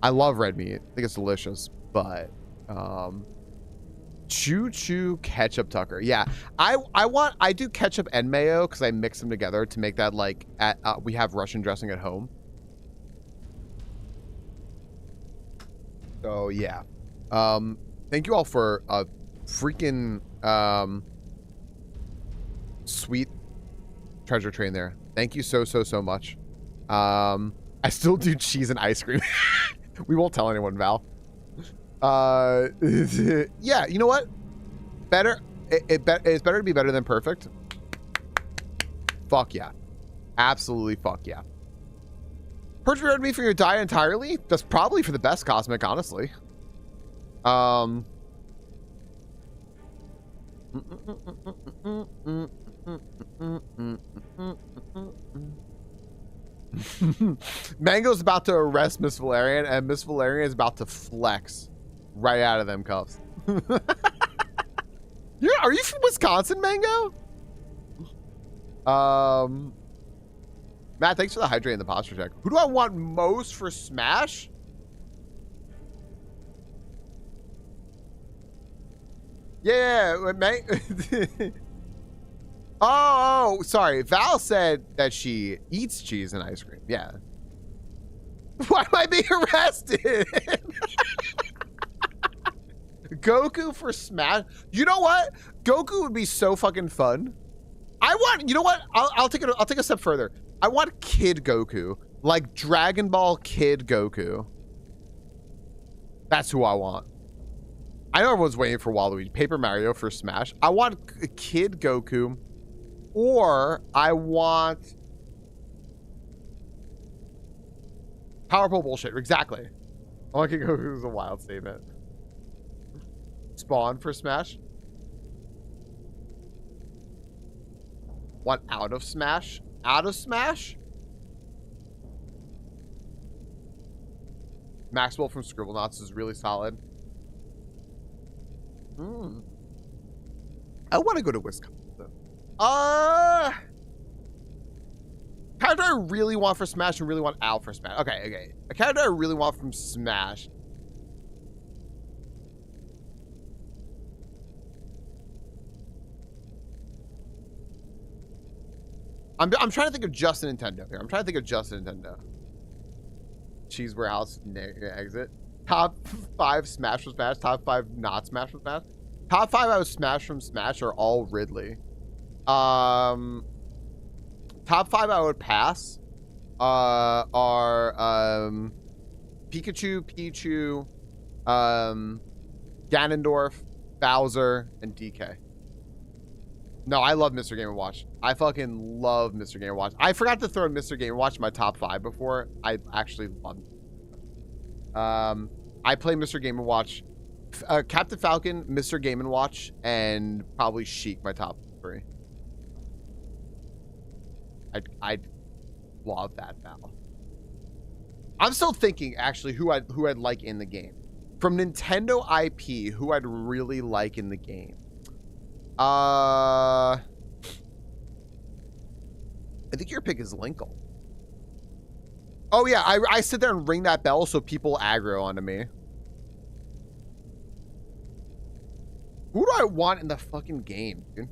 I love red meat. I think it's delicious, but choo ketchup Tucker. Yeah, I do ketchup and mayo because I mix them together to make that like we have Russian dressing at home. So yeah, thank you all for a freaking sweet treasure train there. Thank you so much. I still do cheese and ice cream. We won't tell anyone, Val. Yeah, you know what? Better. It's better to be better than perfect. Fuck yeah. Absolutely fuck yeah. Purge red meat for your diet entirely? That's probably for the best, Cosmic, honestly. Mango's about to arrest Miss Valerian, and Miss Valerian is about to flex right out of them cuffs. Are you from Wisconsin, Mango? Matt, thanks for the hydrate and the posture check. Who do I want most for Smash? Yeah, oh, sorry. Val said that she eats cheese and ice cream. Yeah. Why am I being arrested? Goku for Smash. You know what? Goku would be so fucking fun. I want. You know what? I'll take a step further. I want Kid Goku, like Dragon Ball Kid Goku. That's who I want. I know everyone's waiting for Waluigi. Paper Mario for Smash. I want Kid Goku, or I want powerful bullshit. Exactly. I want Kid Goku is a wild statement. Spawn for Smash. Want out of Smash? Out of Smash? Maxwell from Scribblenauts is really solid. I want to go to Wisconsin. Character I really want for Smash and really want Al for Smash. Okay. A character I really want from Smash. I'm trying to think of just a Nintendo here. I'm trying to think of just a Nintendo. Cheese warehouse exit. Top 5 Smash from Smash. Top 5 not Smash from Smash. Top 5 I was Smash from Smash are all Ridley. Top 5 I would pass are Pikachu, Pichu, Ganondorf, Bowser, and DK. No, I love Mr. Game & Watch. I fucking love Mr. Game & Watch. I forgot to throw Mr. Game & Watch in my top 5 before. I actually love it. I play Mr. Game & Watch, Captain Falcon, Mr. Game & Watch, and probably Sheik, my top 3. I love that battle. I'm still thinking, actually, who I'd like in the game. From Nintendo IP, who I'd really like in the game. I think your pick is Linkle. Oh yeah, I sit there and ring that bell so people aggro onto me. Who do I want in the fucking game, dude?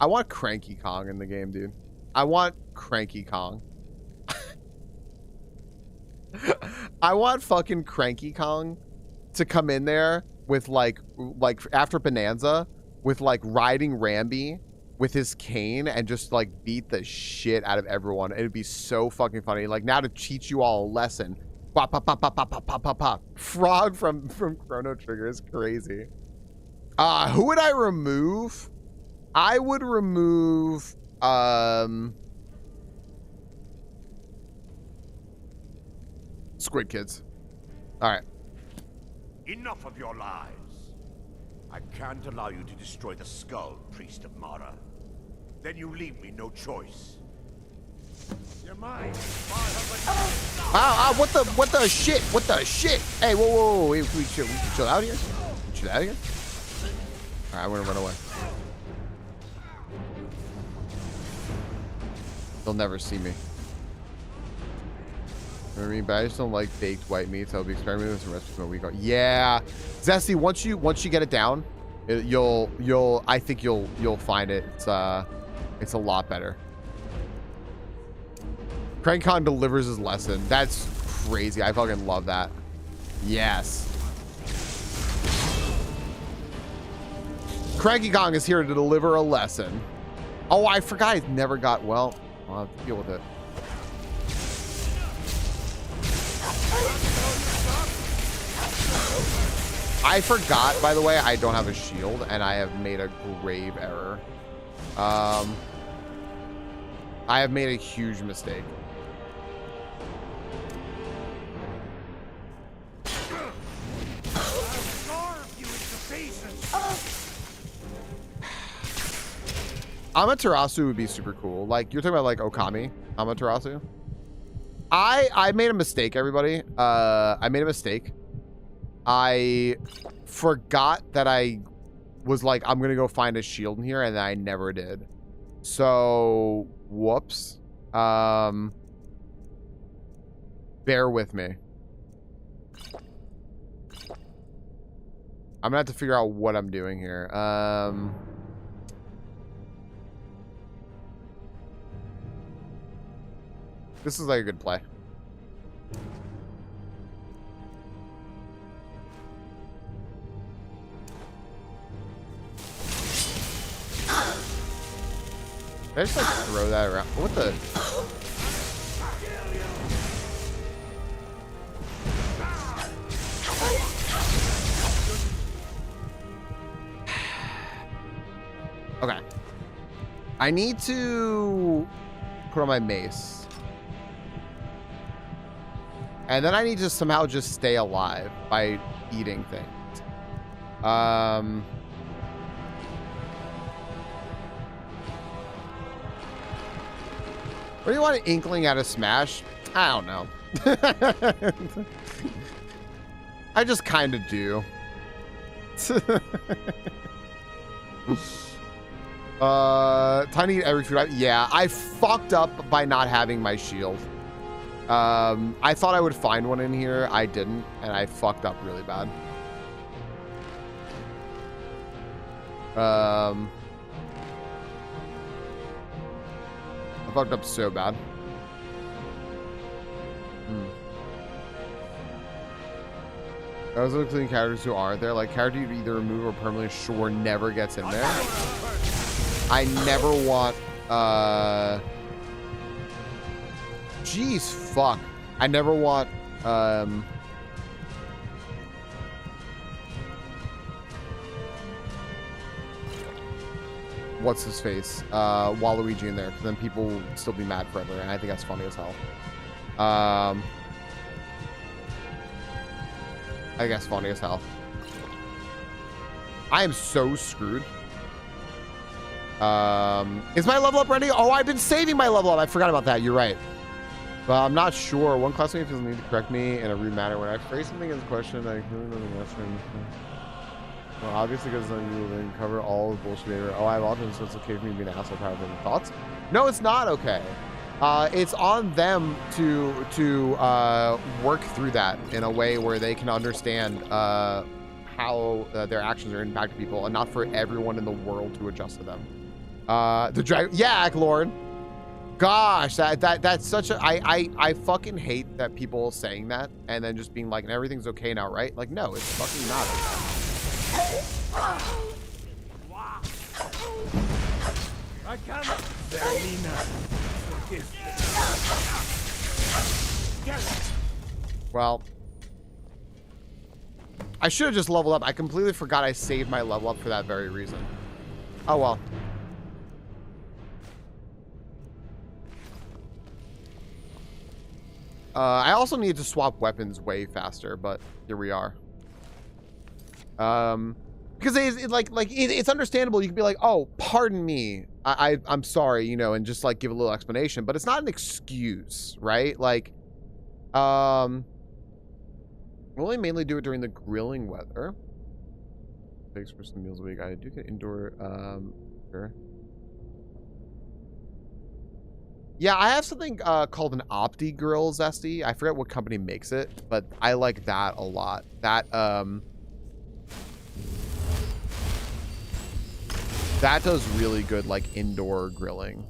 I want Cranky Kong in the game, dude. I want Cranky Kong. I want fucking Cranky Kong to come in there with like after Bonanza with like riding Rambi with his cane and just like beat the shit out of everyone. It'd be so fucking funny. Like now to teach you all a lesson. Pop, pop, pop, pop, pop, pop, pop, pop, pop. Frog from Chrono Trigger is crazy. Who would I remove? I would remove Squid Kids. All right. Enough of your lies. I can't allow you to destroy the skull, Priest of Mara. Then you leave me no choice. You're mine. What the shit? What the shit? Hey, whoa. We chill out here? Chill out here? All right, I'm gonna run away. They'll never see me. You know what I mean? But I just don't like baked white meats. I'll be experimenting with some recipes for a week. Yeah, Zesty. Once you get it down, I think you'll find it. It's a lot better. Cranky Kong delivers his lesson. That's crazy. I fucking love that. Yes. Cranky Kong is here to deliver a lesson. Oh, I forgot. I never got. Well, I'll have to deal with it. I forgot, by the way, I don't have a shield, and I have made a grave error. I have made a huge mistake. Amaterasu would be super cool. Like, you're talking about, like, Okami Amaterasu? I made a mistake, everybody. I made a mistake. I forgot that I was like, I'm going to go find a shield in here, and I never did. So, whoops. Bear with me. I'm going to have to figure out what I'm doing here. This is like a good play. Did I just like throw that around? What the? Okay. I need to put on my mace. And then I need to somehow just stay alive by eating things. What do you want an inkling out of Smash? I don't know. I just kind of do. Tiny every food. Yeah, I fucked up by not having my shield. I thought I would find one in here. I didn't, and I fucked up really bad. I fucked up so bad. Those are including characters who aren't there. Like, character you either remove or permanently sure never gets in there. I never want, Jeez, fuck. I never want, what's his face? Waluigi in there, because then people will still be mad forever, and I think that's funny as hell. I think that's funny as hell. I am so screwed. Is my level up ready? Oh, I've been saving my level up. I forgot about that. You're right. But I'm not sure. One classmate feels the need to correct me in a rude manner. When I phrase something as a question, I really know the answer. Well, obviously, because you then cover all the bullshit behavior. Oh, I have autism, so it's okay for me to be an asshole. Have any thoughts? No, it's not okay. It's on them to work through that in a way where they can understand how their actions are impacting people, and not for everyone in the world to adjust to them. Yeah, Lord. Gosh, that's such a I fucking hate that people saying that and then just being like, everything's okay now, right? Like, no, it's fucking not okay. Well, I should have just leveled up. I completely forgot I saved my level up for that very reason. Oh well. I also need to swap weapons way faster, but here we are. Because it's understandable. You can be like, "Oh, pardon me, I'm sorry," you know, and just like give a little explanation. But it's not an excuse, right? Like, we'll only mainly do it during the grilling weather. Takes for some meals a week. I do get indoor. Sure. Yeah, I have something called an Opti Grill Zesty. I forget what company makes it, but I like that a lot. That does really good like indoor grilling.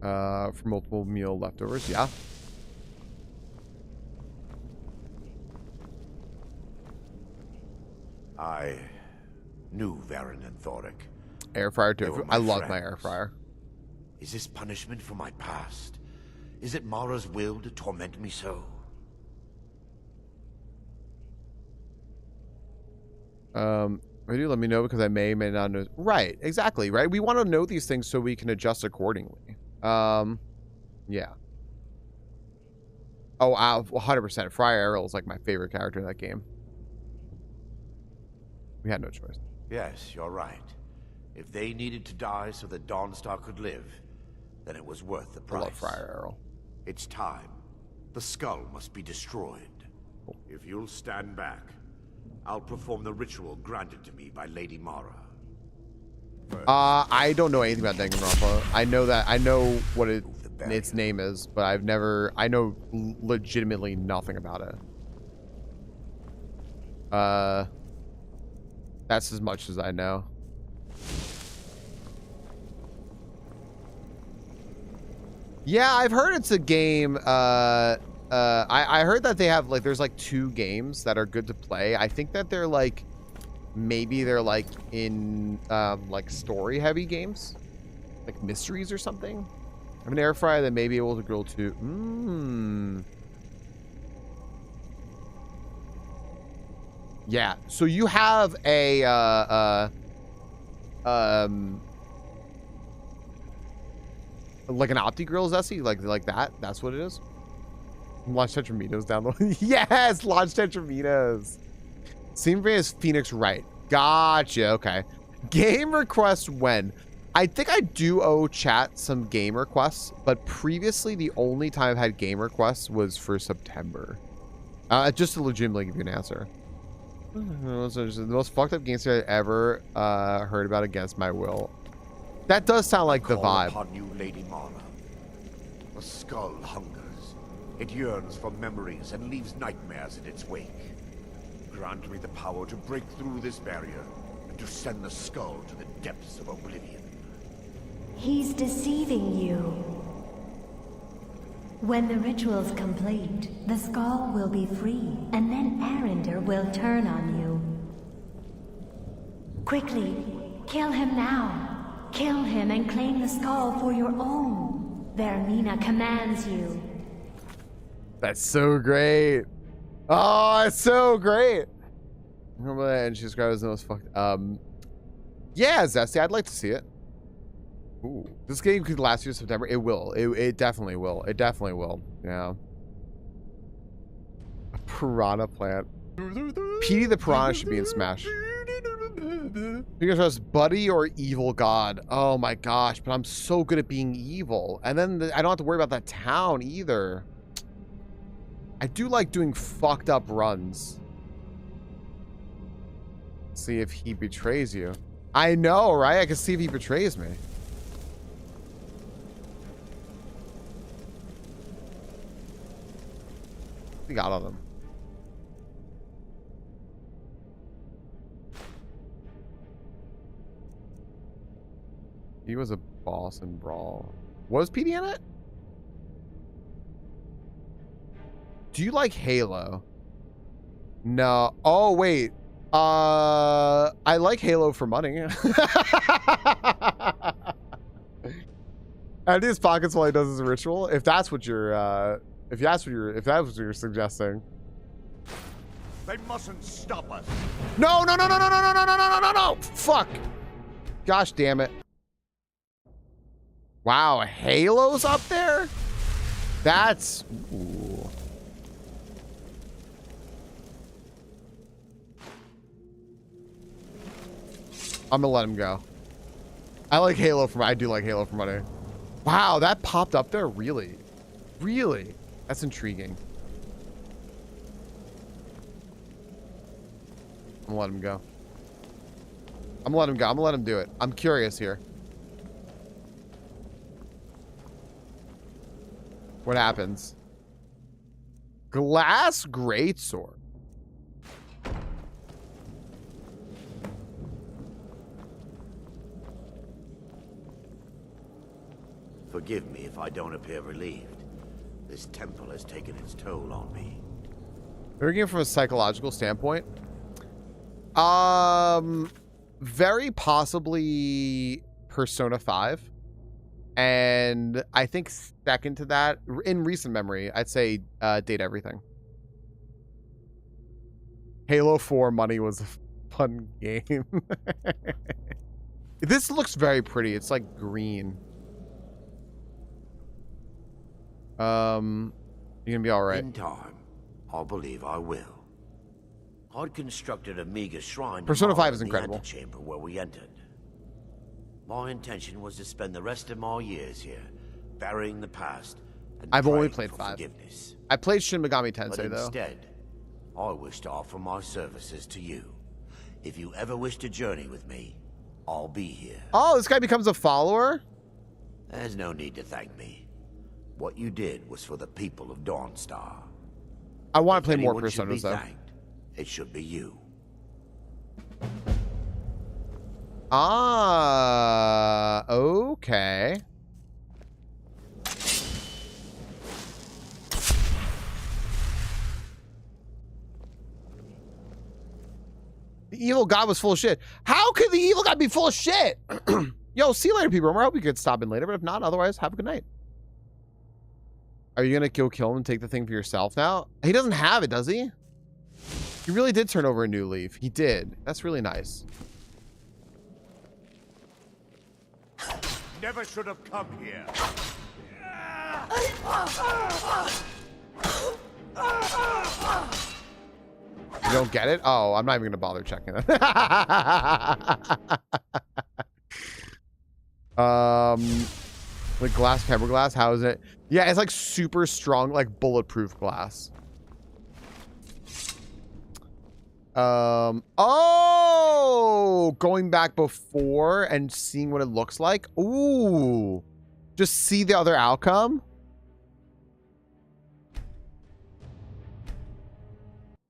For multiple meal leftovers, yeah. I knew Varen and Thoric. Air fryer too. I love my air fryer. Is this punishment for my past? Is it Mara's will to torment me so? Do let me know because I may not know. Right, exactly, right? We want to know these things so we can adjust accordingly. Yeah. Oh, 100%. Friar Errol is like my favorite character in that game. We had no choice. Yes, you're right. If they needed to die so that Dawnstar could live, then it was worth the price. I love Friar Errol. It's time. The skull must be destroyed. Cool. If you'll stand back, I'll perform the ritual granted to me by Lady Mara. I don't know anything about Danganronpa. I know what its name is, but I know legitimately nothing about it. That's as much as I know. Yeah, I've heard it's a game. I heard that they have like there's like 2 games that are good to play. I think that they're like maybe they're like in like story heavy games, like mysteries or something. I have an air fryer that may be able to grill too. Yeah, so you have a like an Opti Grill Zesty, like that. That's what it is. Launch Tetraminos down the yes, launch Tetraminos. Same way as Phoenix Wright. Gotcha. Okay. Game requests when? I think I do owe chat some game requests, but previously the only time I've had game requests was for September. Just to legitimately give you an answer. The most fucked up gangster I've ever heard about against my will. That does sound like the vibe. Upon you, Lady Mara. The skull hungers. It yearns for memories and leaves nightmares in its wake. Grant me the power to break through this barrier to send the skull to the depths of oblivion. He's deceiving you. When the ritual's complete, the skull will be free, and then Arender will turn on you. Quickly, kill him now. Kill him and claim the skull for your own. Vermina commands you. That's so great. Oh, it's so great. Remember that? And she described it as the most fucked. Yeah, Zesty, I'd like to see it. Ooh, this game could last through September. It will. It definitely will. It definitely will. Yeah. A piranha plant. Petey the piranha should be in Smash. Because Buddy or Evil God. Oh my gosh, but I'm so good at being evil. And then I don't have to worry about that town either. I do like doing fucked up runs. See if he betrays you. I know, right? I can see if he betrays me. We got on him. He was a boss in Brawl. Was PD in it? Do you like Halo? No. Oh, wait. I like Halo for money. And his pockets while he does his ritual. If that's what you're, if that's what you're suggesting. They mustn't stop us. No, no, no, no, no, no, no, no, no, no, no, no. Fuck. Gosh damn it. Wow, Halo's up there? That's... Ooh. I'm gonna let him go. I like Halo for... I do like Halo for money. Wow, that popped up there? Really? Really? That's intriguing. I'm gonna let him go. I'm gonna let him go. I'm gonna let him do it. I'm curious here. What happens? Glass greatsword. Forgive me if I don't appear relieved. This temple has taken its toll on me. Looking from a psychological standpoint, very possibly Persona 5. And I think second to that, in recent memory, I'd say Date Everything. Halo 4 money was a fun game. This looks very pretty. It's like green. You're gonna be all right. In time, I believe I will. I'd constructed a meager shrine. Persona 5 is incredible. In the antechamber where we entered. My intention was to spend the rest of my years here, burying the past. And I've only praying played for 5. Forgiveness. I played Shin Megami Tensei But though. Instead, I wish to offer my services to you. If you ever wish to journey with me, I'll be here. Oh, this guy becomes a follower? There's no need to thank me. What you did was for the people of Dawnstar. I want to play more Personas Personas though. Thanked, it should be you. Ah, okay. The evil god was full of shit. How could the evil god be full of shit? Yo, see you later, people. I hope you could stop in later, but if not, otherwise, have a good night. Are you gonna kill him and take the thing for yourself now? He doesn't have it, does he? He really did turn over a new leaf. He did. That's really nice. Never should have come here. You don't get it? Oh, I'm not even gonna bother checking it. Like glass, fiberglass, how is it? Yeah, it's like super strong, like bulletproof glass. Oh, going back before and seeing what it looks like. Ooh, just see the other outcome.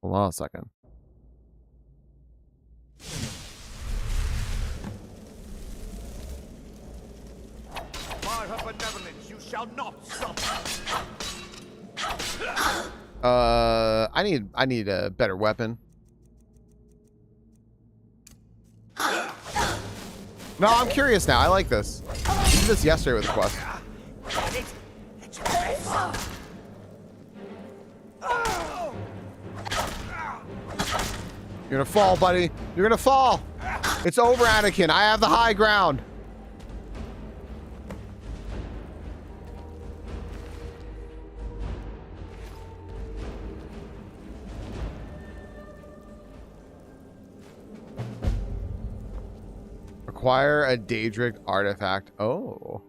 Hold on a second. defy her benevolence, you shall not stop. I need a better weapon. No, I'm curious now. I like this. I did this yesterday with the quest. You're gonna fall, buddy. You're gonna fall. It's over, Anakin. I have the high ground. Acquire a Daedric artifact. Oh.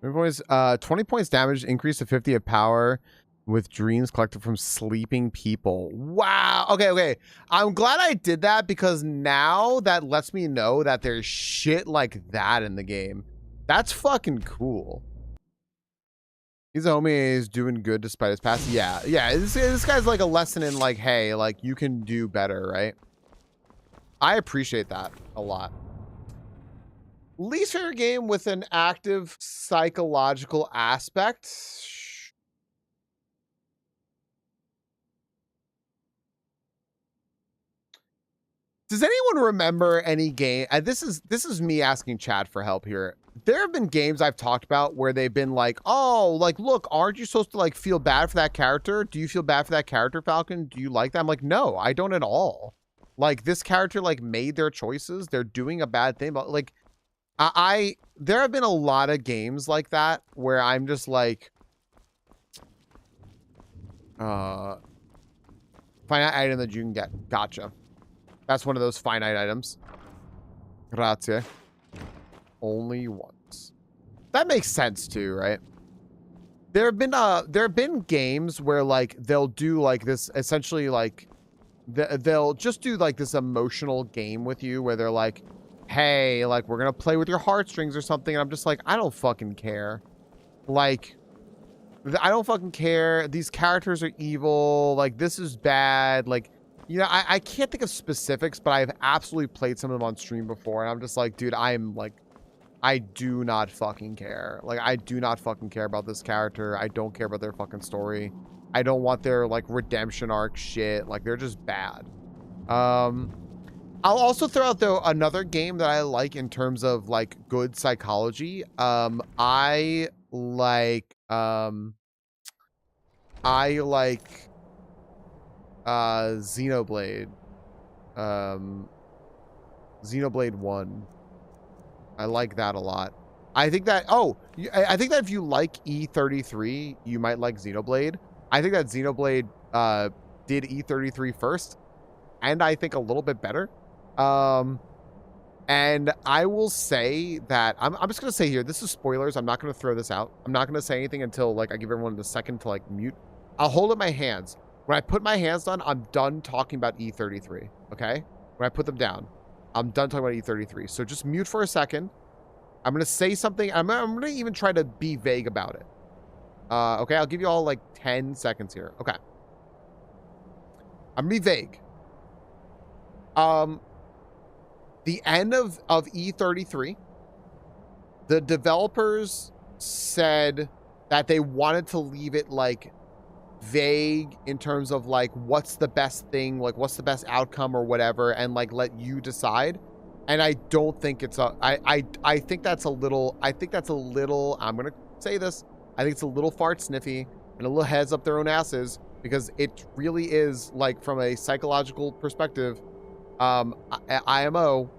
Points, 20 points damage, increase to 50 of power with dreams collected from sleeping people. Wow. Okay. I'm glad I did that because now that lets me know that there's shit like that in the game. That's fucking cool. He's a homie. He's doing good despite his past. Yeah. This guy's like a lesson in like, hey, like you can do better, right? I appreciate that a lot. Least favorite game with an active psychological aspect. Does anyone remember any game? This is me asking Chad for help here. There have been games I've talked about where they've been like, oh, like, look, aren't you supposed to like feel bad for that character? Do you feel bad for that character, Falcon? Do you like that? I'm like, no, I don't at all. Like this character like made their choices. They're doing a bad thing, but like, there have been a lot of games like that where I'm just like, finite item that you can get. Gotcha. That's one of those finite items. Grazie. Only once. That makes sense too, right? There have been games where like they'll do like this essentially like they'll just do like this emotional game with you where they're like, hey, like we're gonna play with your heartstrings or something, and I'm just like, I don't fucking care. Like, I don't fucking care. These characters are evil. Like, this is bad. Like, you know, I can't think of specifics, but I've absolutely played some of them on stream before, and I'm just like, dude, I'm like, I do not fucking care. Like, I do not fucking care about this character. I don't care about their fucking story. I don't want their like redemption arc shit. Like, they're just bad. I'll also throw out though another game that I like in terms of like good psychology. I like Xenoblade. Xenoblade 1. I like that a lot. I think that I think that if you like E33, you might like Xenoblade. I think that Xenoblade did E33 first, and I think a little bit better. And I will say that I'm just gonna say here, this is spoilers. I'm not gonna throw this out. I'm not gonna say anything until like I give everyone a second to like mute. I'll hold up my hands. When I put my hands down, I'm done talking about E33. Okay? When I put them down, I'm done talking about E33. So just mute for a second. I'm gonna say something. I'm gonna even try to be vague about it. Okay, I'll give you all like 10 seconds here. Okay. I'm gonna be vague. The end of E33, the developers said that they wanted to leave it like vague in terms of like what's the best thing, like what's the best outcome or whatever, and like let you decide. And I don't think it's I think that's a little, I'm gonna say this, I think it's a little fart sniffy and a little heads up their own asses, because it really is like from a psychological perspective, IMO,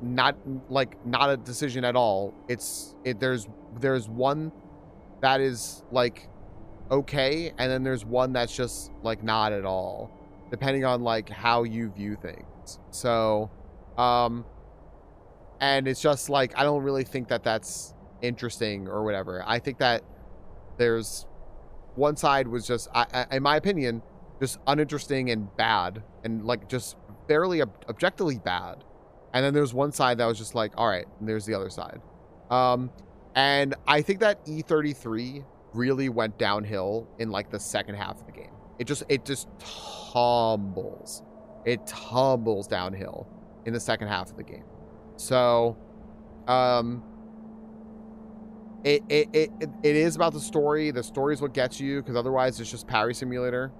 not a decision at all. There's one that is like okay, and then there's one that's just like not at all, depending on like how you view things. So and it's just like, I don't really think that that's interesting or whatever. I think that there's one side was just, in my opinion, just uninteresting and bad, and like just barely objectively bad. And then there's one side that was just like, all right, and there's the other side. And I think that E33 really went downhill in like the second half of the game. It just tumbles. It tumbles downhill. in the second half of the game. So, it is about the story. The story is what gets you, because otherwise it's just parry simulator.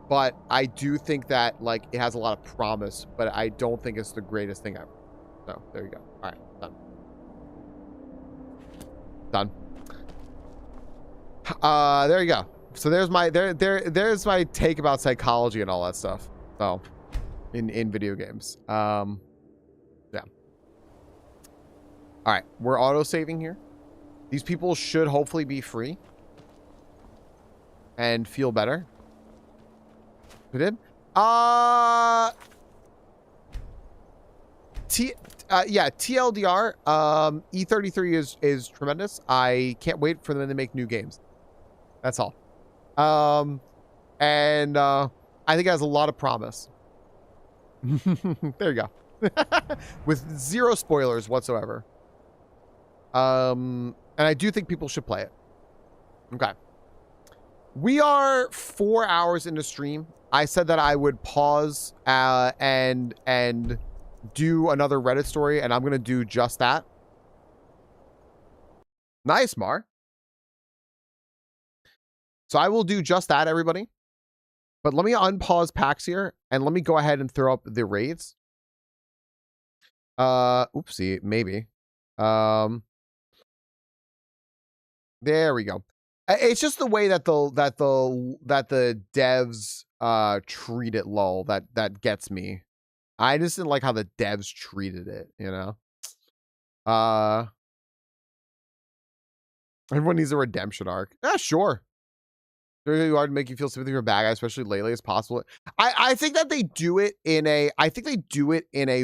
But I do think that like it has a lot of promise, but I don't think it's the greatest thing ever. So there you go. All right, done. There you go. So there's my there's my take about psychology and all that stuff. So in video games. Yeah. All right, we're auto saving here. These people should hopefully be free and feel better. Who did? Yeah, TLDR. E33 is tremendous. I can't wait for them to make new games. That's all. And I think it has a lot of promise. There you go. With zero spoilers whatsoever. And I do think people should play it. Okay. We are 4 hours into stream. I said that I would pause and do another Reddit story, and I'm going to do just that. Nice, Mar. So I will do just that, everybody. But let me unpause packs here, and let me go ahead and throw up the raids. Oopsie, maybe. There we go. It's just the way that the devs treat it, lol, that gets me. I just didn't like how the devs treated it, you know. Everyone needs a redemption arc. Yeah, sure. Very hard to make you feel sympathy for a bad guy, especially lately as possible. I think that they do it in a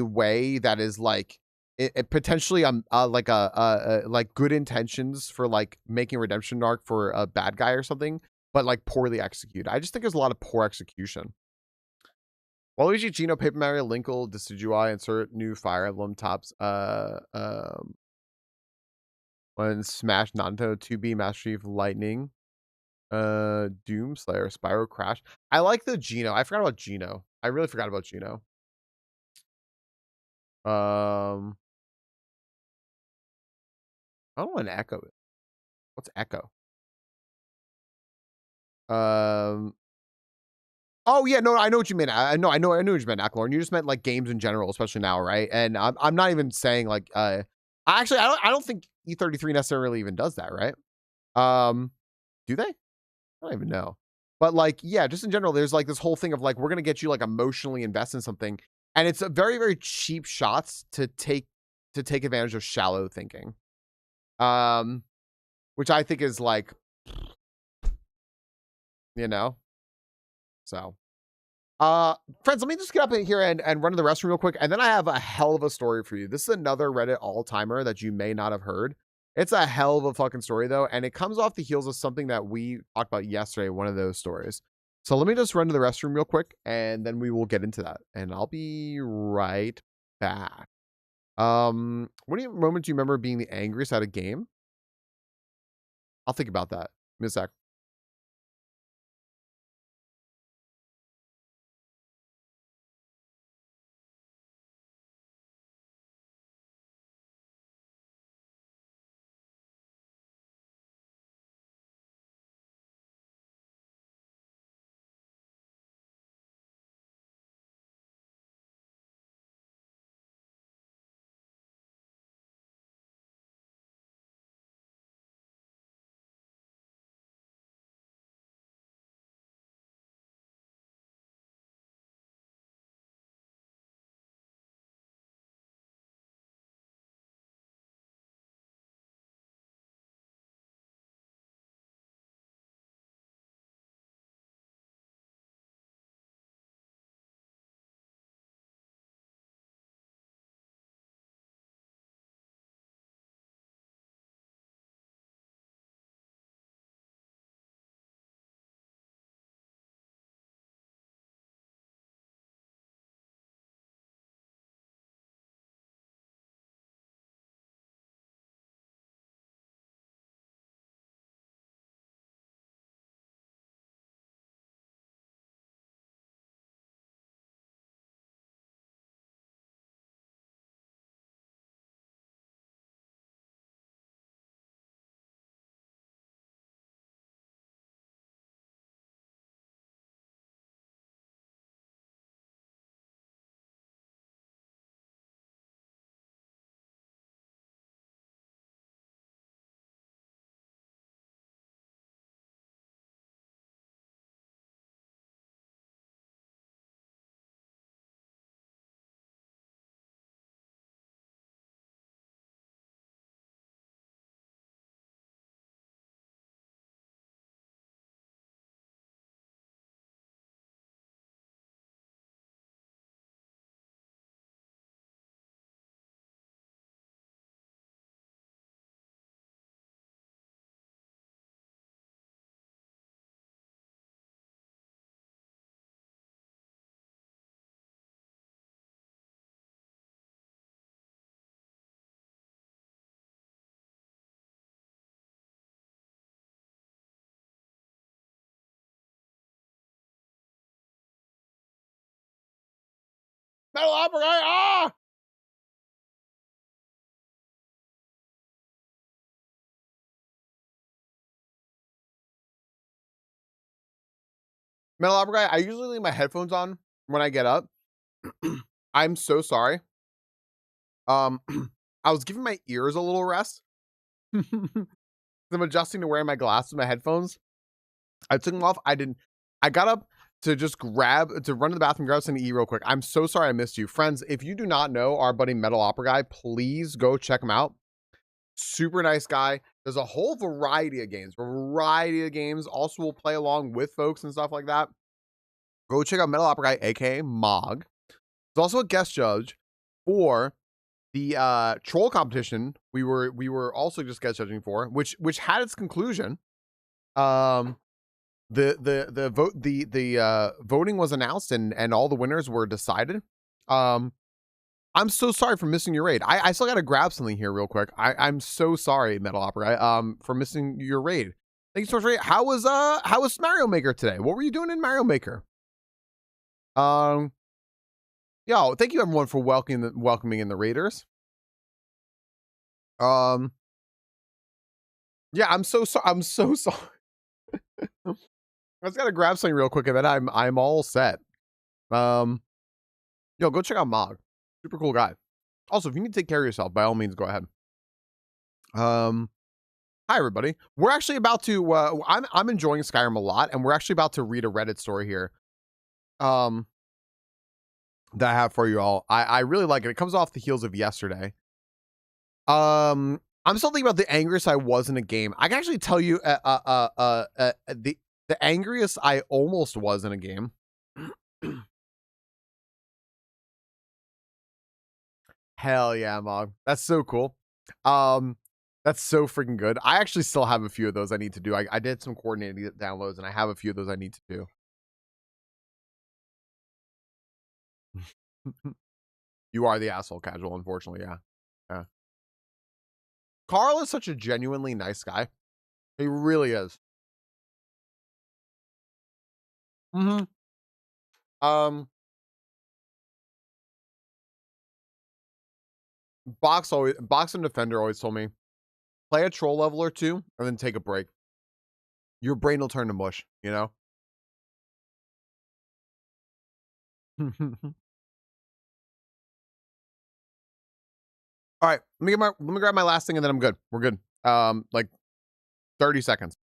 way that is like it potentially like like good intentions for like making a redemption arc for a bad guy or something, but like poorly executed. I just think there's a lot of poor execution. Waluigi, Gino, Paper Mario, Linkle, Decidueye, insert new Fire Emblem tops. When Smash, Nanto, 2B, Master Chief, Lightning, Doomslayer, Spyro, Crash. I like the Gino. I forgot about Gino. I really forgot about Gino. I don't know what an Echo is. What's Echo? Oh yeah, no, I know what you meant. I know what you meant, Ackler. And you just meant like games in general, especially now, right? And I'm not even saying like actually I don't think E33 necessarily even does that, right? Do they? I don't even know. But like, yeah, just in general, there's like this whole thing of like we're gonna get you like emotionally invested in something, and it's a very, very cheap shots to take advantage of shallow thinking. Which I think is like, you know. So friends, let me just get up in here and run to the restroom real quick, and then I have a hell of a story for you. This is another Reddit all-timer that you may not have heard. It's a hell of a fucking story, though, and it comes off the heels of something that we talked about yesterday, one of those stories. So let me just run to the restroom real quick, and then we will get into that, and I'll be right back. What moment do you remember being the angriest at a game? I'll think about that. Give me a sec. Metal Opera Guy! Ah! Metal Opera Guy, I usually leave my headphones on when I get up. I'm so sorry. I was giving my ears a little rest. I'm adjusting to wearing my glasses, my headphones. I took them off. I got up to just run to the bathroom, grab something to eat real quick. I'm so sorry I missed you. Friends, if you do not know our buddy Metal Opera Guy, please go check him out. Super nice guy. There's a whole variety of games. Also will play along with folks and stuff like that. Go check out Metal Opera Guy, aka Mog. He's also a guest judge for the troll competition we were also just guest judging for, which had its conclusion. The voting was announced and all the winners were decided. I'm so sorry for missing your raid. I still gotta grab something here real quick. I'm so sorry, Metal Opera, for missing your raid. Thank you so much for raid. How was Mario Maker today? What were you doing in Mario Maker? Yo, thank you everyone for welcoming in the raiders. Yeah, I'm so sorry. I just gotta grab something real quick and then I'm all set. Yo, go check out Mog. Super cool guy. Also, if you need to take care of yourself, by all means, go ahead. Hi everybody. We're actually about to I'm enjoying Skyrim a lot, and we're actually about to read a Reddit story here. That I have for you all. I really like it. It comes off the heels of yesterday. I'm still thinking about the angriest I was in a game. I can actually tell you the angriest I almost was in a game. Hell yeah, Mog. That's so cool. That's so freaking good. I actually still have a few of those I need to do. I did some coordinated downloads and I have a few of those I need to do. You are the asshole casual, unfortunately. Yeah. Yeah. Carl is such a genuinely nice guy. He really is. Box and Defender always told me, play a troll level or two and then take a break. Your brain will turn to mush, you know? All right, let me grab my last thing and then I'm good. We're good. Like 30 seconds.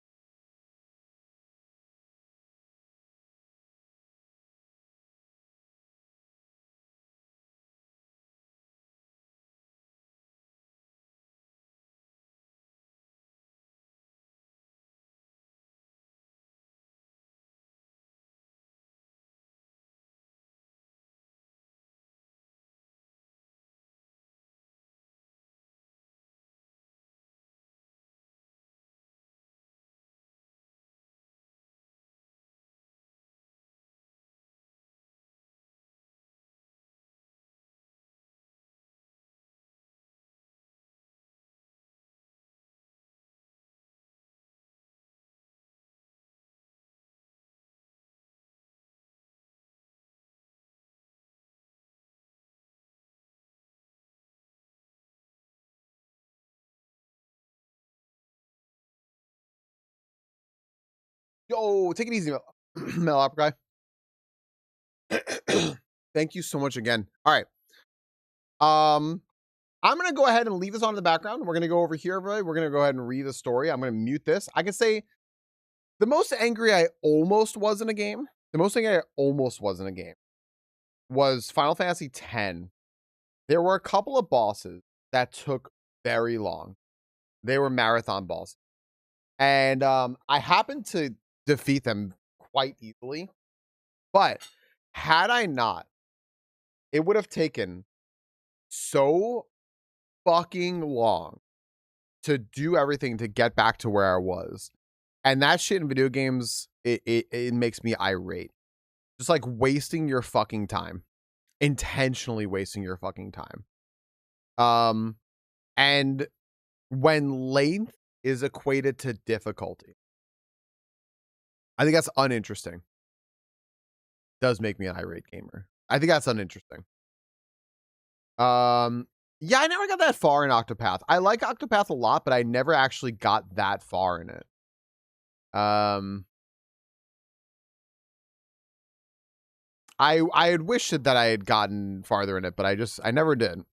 Yo, take it easy, Mel Opera guy. Thank you so much again. All right. I'm gonna go ahead and leave this on in the background. We're gonna go over here, everybody. We're gonna go ahead and read the story. I'm gonna mute this. I can say the most angry I almost was in a game. The most angry I almost was in a game was Final Fantasy X. There were a couple of bosses that took very long. They were marathon bosses. And I happened to defeat them quite easily. But had I not, it would have taken so fucking long to do everything to get back to where I was. And that shit in video games, it makes me irate. Just like wasting your fucking time. Intentionally wasting your fucking time. And when length is equated to difficulty, I think that's uninteresting. Does make me an irate gamer. I think that's uninteresting. Yeah, I never got that far in Octopath. I like Octopath a lot, but I never actually got that far in it. I had wished that I had gotten farther in it, but I never did.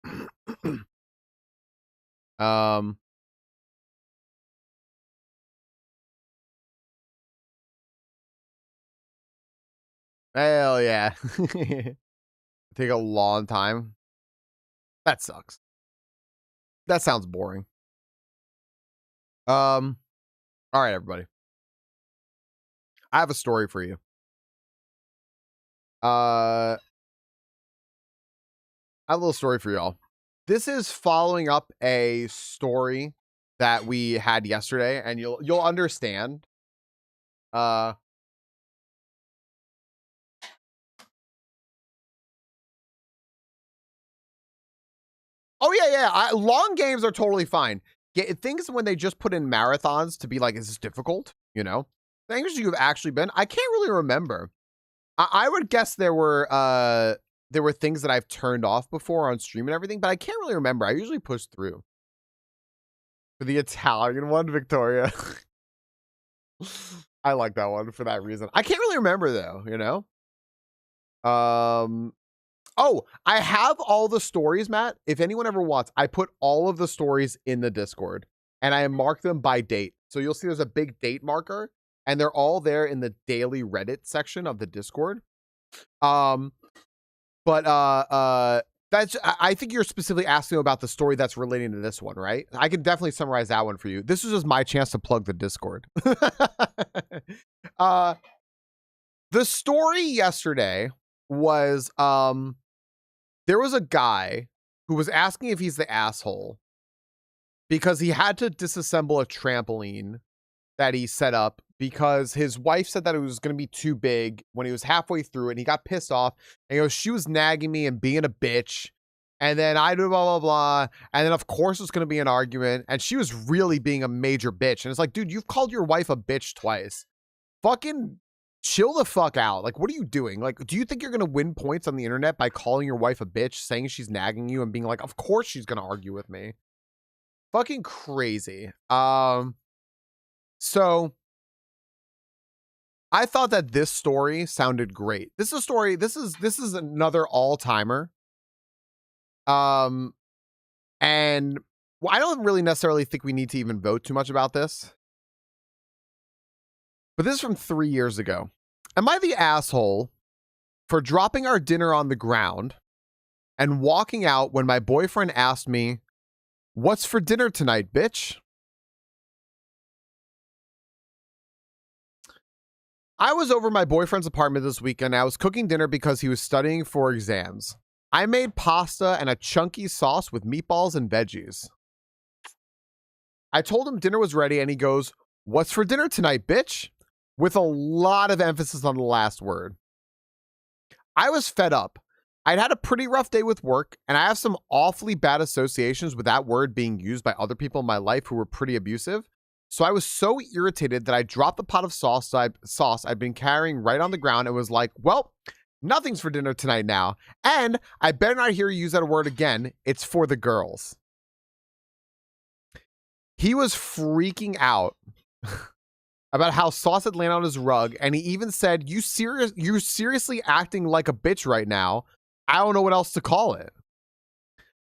Hell yeah. Take a long time. That sucks. That sounds boring. All right, everybody. I have a story for you. I have a little story for y'all. This is following up a story that we had yesterday, and you'll understand. Oh yeah. Long games are totally fine. Things when they just put in marathons to be like, is this difficult? You know, things you've actually been. I can't really remember. I would guess there were things that I've turned off before on stream and everything, but I can't really remember. I usually push through. For the Italian one, Victoria. I like that one for that reason. I can't really remember though, you know? Oh, I have all the stories, Matt. If anyone ever wants, I put all of the stories in the Discord and I mark them by date. So you'll see there's a big date marker and they're all there in the daily Reddit section of the Discord. That's, I think you're specifically asking about the story that's relating to this one, right? I can definitely summarize that one for you. This is just my chance to plug the Discord. The story yesterday was, there was a guy who was asking if he's the asshole because he had to disassemble a trampoline that he set up because his wife said that it was going to be too big when he was halfway through it, and he got pissed off and he goes, she was nagging me and being a bitch. And then I do blah, blah, blah. And then of course it's going to be an argument. And she was really being a major bitch. And it's like, dude, you've called your wife a bitch twice. Fucking chill the fuck out. Like, what are you doing? Like, do you think you're going to win points on the internet by calling your wife a bitch, saying she's nagging you and being like, of course she's going to argue with me? Fucking crazy. So I thought that this story sounded great. This is a story. This is another all-timer. And well, I don't really necessarily think we need to even vote too much about this. But this is from 3 years ago. Am I the asshole for dropping our dinner on the ground and walking out when my boyfriend asked me, "What's for dinner tonight, bitch?" I was over my boyfriend's apartment this weekend. I was cooking dinner because he was studying for exams. I made pasta and a chunky sauce with meatballs and veggies. I told him dinner was ready and he goes, "What's for dinner tonight, bitch?" With a lot of emphasis on the last word. I was fed up. I'd had a pretty rough day with work, and I have some awfully bad associations with that word being used by other people in my life who were pretty abusive. So I was so irritated that I dropped the pot of sauce I'd been carrying right on the ground and was like, well, nothing's for dinner tonight now. And I better not hear you use that word again. It's for the girls. He was freaking out about how sauce had landed on his rug, and he even said, you're seriously acting like a bitch right now. I don't know what else to call it.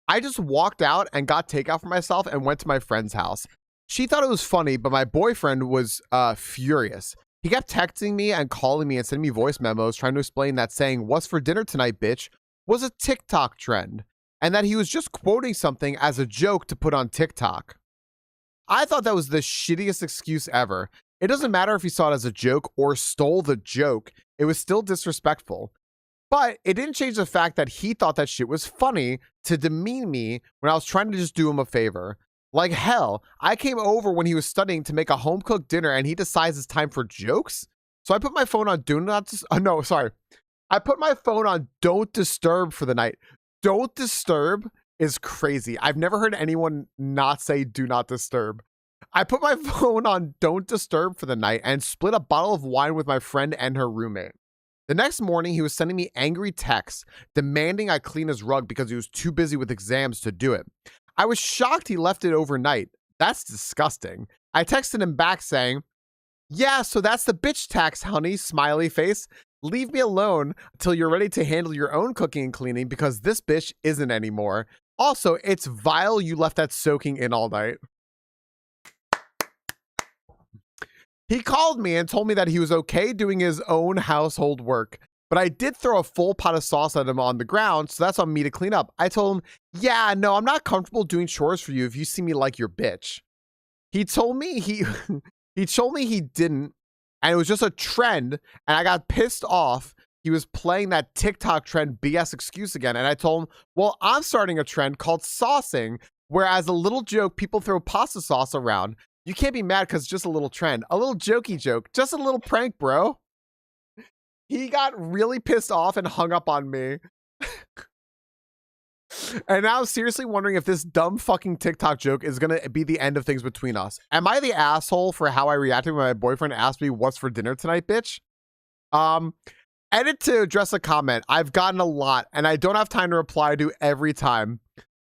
I just walked out and got takeout for myself and went to my friend's house. She thought it was funny, but my boyfriend was furious. He kept texting me and calling me and sending me voice memos trying to explain that saying, "What's for dinner tonight, bitch?" was a TikTok trend, and that he was just quoting something as a joke to put on TikTok. I thought that was the shittiest excuse ever. It doesn't matter if he saw it as a joke or stole the joke. It was still disrespectful. But it didn't change the fact that he thought that shit was funny to demean me when I was trying to just do him a favor. Like hell, I came over when he was studying to make a home-cooked dinner and he decides it's time for jokes? So I put my phone on I put my phone on don't disturb for the night. Don't disturb is crazy. I've never heard anyone not say do not disturb. I put my phone on don't disturb for the night and split a bottle of wine with my friend and her roommate. The next morning, he was sending me angry texts demanding I clean his rug because he was too busy with exams to do it. I was shocked he left it overnight. That's disgusting. I texted him back saying, yeah, so that's the bitch tax, honey, smiley face. Leave me alone until you're ready to handle your own cooking and cleaning because this bitch isn't anymore. Also, it's vile you left that soaking in all night. He called me and told me that he was okay doing his own household work, but I did throw a full pot of sauce at him on the ground, so that's on me to clean up. I told him, yeah, no, I'm not comfortable doing chores for you if you see me like your bitch. He told me he told me he didn't, and it was just a trend, and I got pissed off. He was playing that TikTok trend BS excuse again, and I told him, well, I'm starting a trend called saucing, where as a little joke, people throw pasta sauce around. You can't be mad because it's just a little trend. A little jokey joke. Just a little prank, bro. He got really pissed off and hung up on me. And now I'm seriously wondering if this dumb fucking TikTok joke is going to be the end of things between us. Am I the asshole for how I reacted when my boyfriend asked me what's for dinner tonight, bitch? Edit to address a comment. I've gotten a lot, and I don't have time to reply to every time.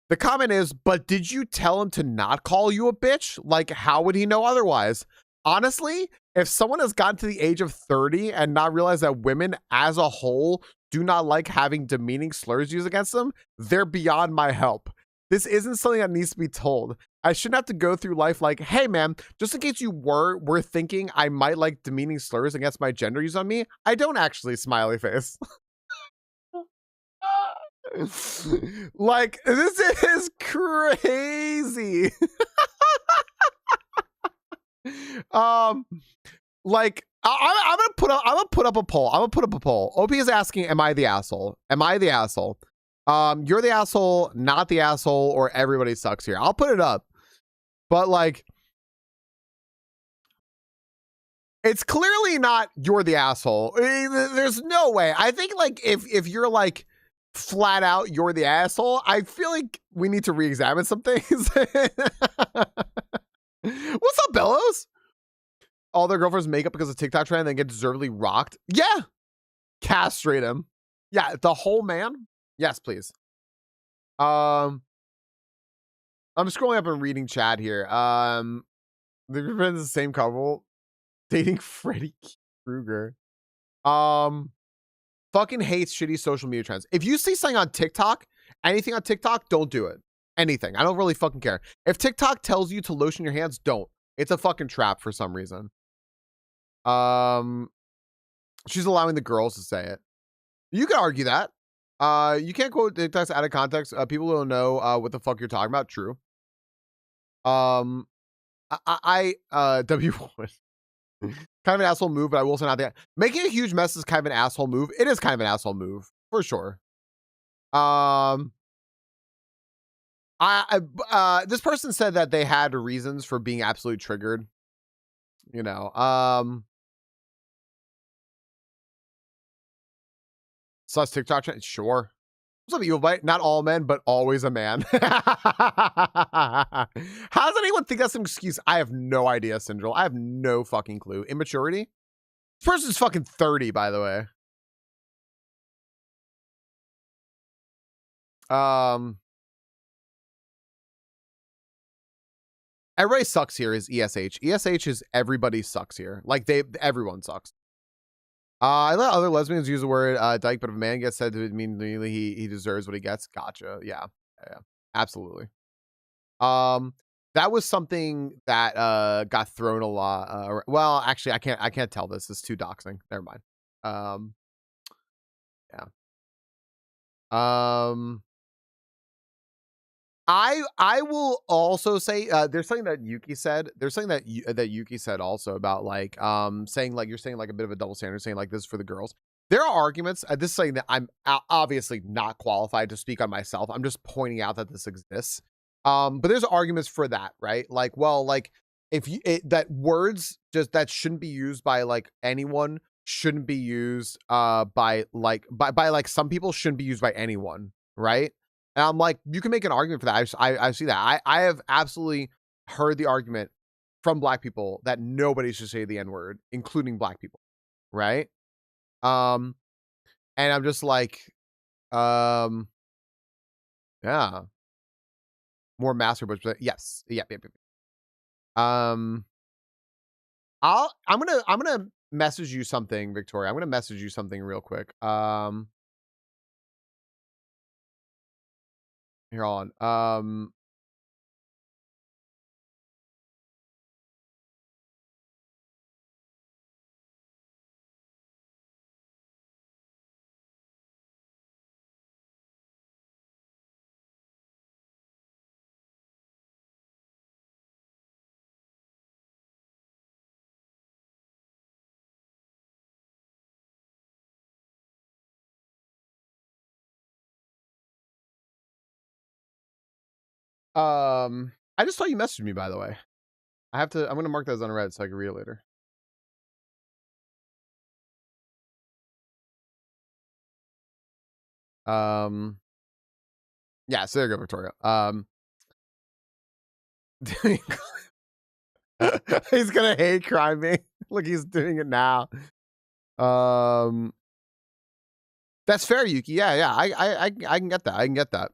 The comment is, but did you tell him to not call you a bitch? Like, how would he know otherwise? Honestly, if someone has gotten to the age of 30 and not realized that women as a whole do not like having demeaning slurs used against them, they're beyond my help. This isn't something that needs to be told. I shouldn't have to go through life like, hey man, just in case you were thinking I might like demeaning slurs against my gender used on me, I don't actually, smiley face. Like, this is crazy. Like, I'm gonna put up a poll. OP is asking, am I the asshole? Am I the asshole? You're the asshole, not the asshole, or everybody sucks here. I'll put it up. But like, it's clearly not you're the asshole. There's no way. I think like if you're like flat out you're the asshole, I feel like we need to re-examine some things. What's up, Bellows? All their girlfriends make up because of TikTok trend and then get deservedly rocked. Yeah. Castrate him. Yeah, the whole man. Yes, please. I'm scrolling up and reading chat here. They've been the same couple dating Freddy Krueger. Fucking hates shitty social media trends. If you see something on TikTok, anything on TikTok, don't do it. Anything. I don't really fucking care. If TikTok tells you to lotion your hands, don't. It's a fucking trap for some reason. She's allowing the girls to say it. You can argue that. You can't quote TikToks out of context. People don't know what the fuck you're talking about. True. W1. Kind of an asshole move, but I will say not that. Making a huge mess is kind of an asshole move. It is kind of an asshole move, for sure. This person said that they had reasons for being absolutely triggered. You know, sus TikTok trend. Sure. What's up, Evil Bite? Not all men, but always a man. How does anyone think that's an excuse? I have no idea, Syndrome. I have no fucking clue. Immaturity? This person's fucking 30, by the way. Everybody sucks here is ESH. ESH is everybody sucks here. Like everyone sucks. I let other lesbians use the word dyke, but if a man gets said to mean he deserves what he gets. Gotcha. Yeah. Absolutely. That was something that got thrown a lot. Well, actually, I can't tell this. It's too doxing. Never mind. Yeah. I will also say there's something that Yuki said. There's something that Yuki said also about like saying like you're saying like a bit of a double standard, saying like this is for the girls. There are arguments. This is something that I'm obviously not qualified to speak on myself. I'm just pointing out that this exists. But there's arguments for that, right? Like, well, like if you that words just that shouldn't be used by like anyone shouldn't be used by like some people shouldn't be used by anyone, right? And I'm like, you can make an argument for that. I see that. I have absolutely heard the argument from Black people that nobody should say the N-word, including Black people, right? And I'm just like, yeah. More master butch, but yes. Yep. I'm gonna message you something, Victoria. I'm gonna message you something real quick. Here on. I just saw you message me, by the way. I'm gonna mark that as unread so I can read it later. Yeah, so there you go, Victoria. He's gonna hate crime me. Look, he's doing it now. That's fair, Yuki. Yeah. I can get that. I can get that.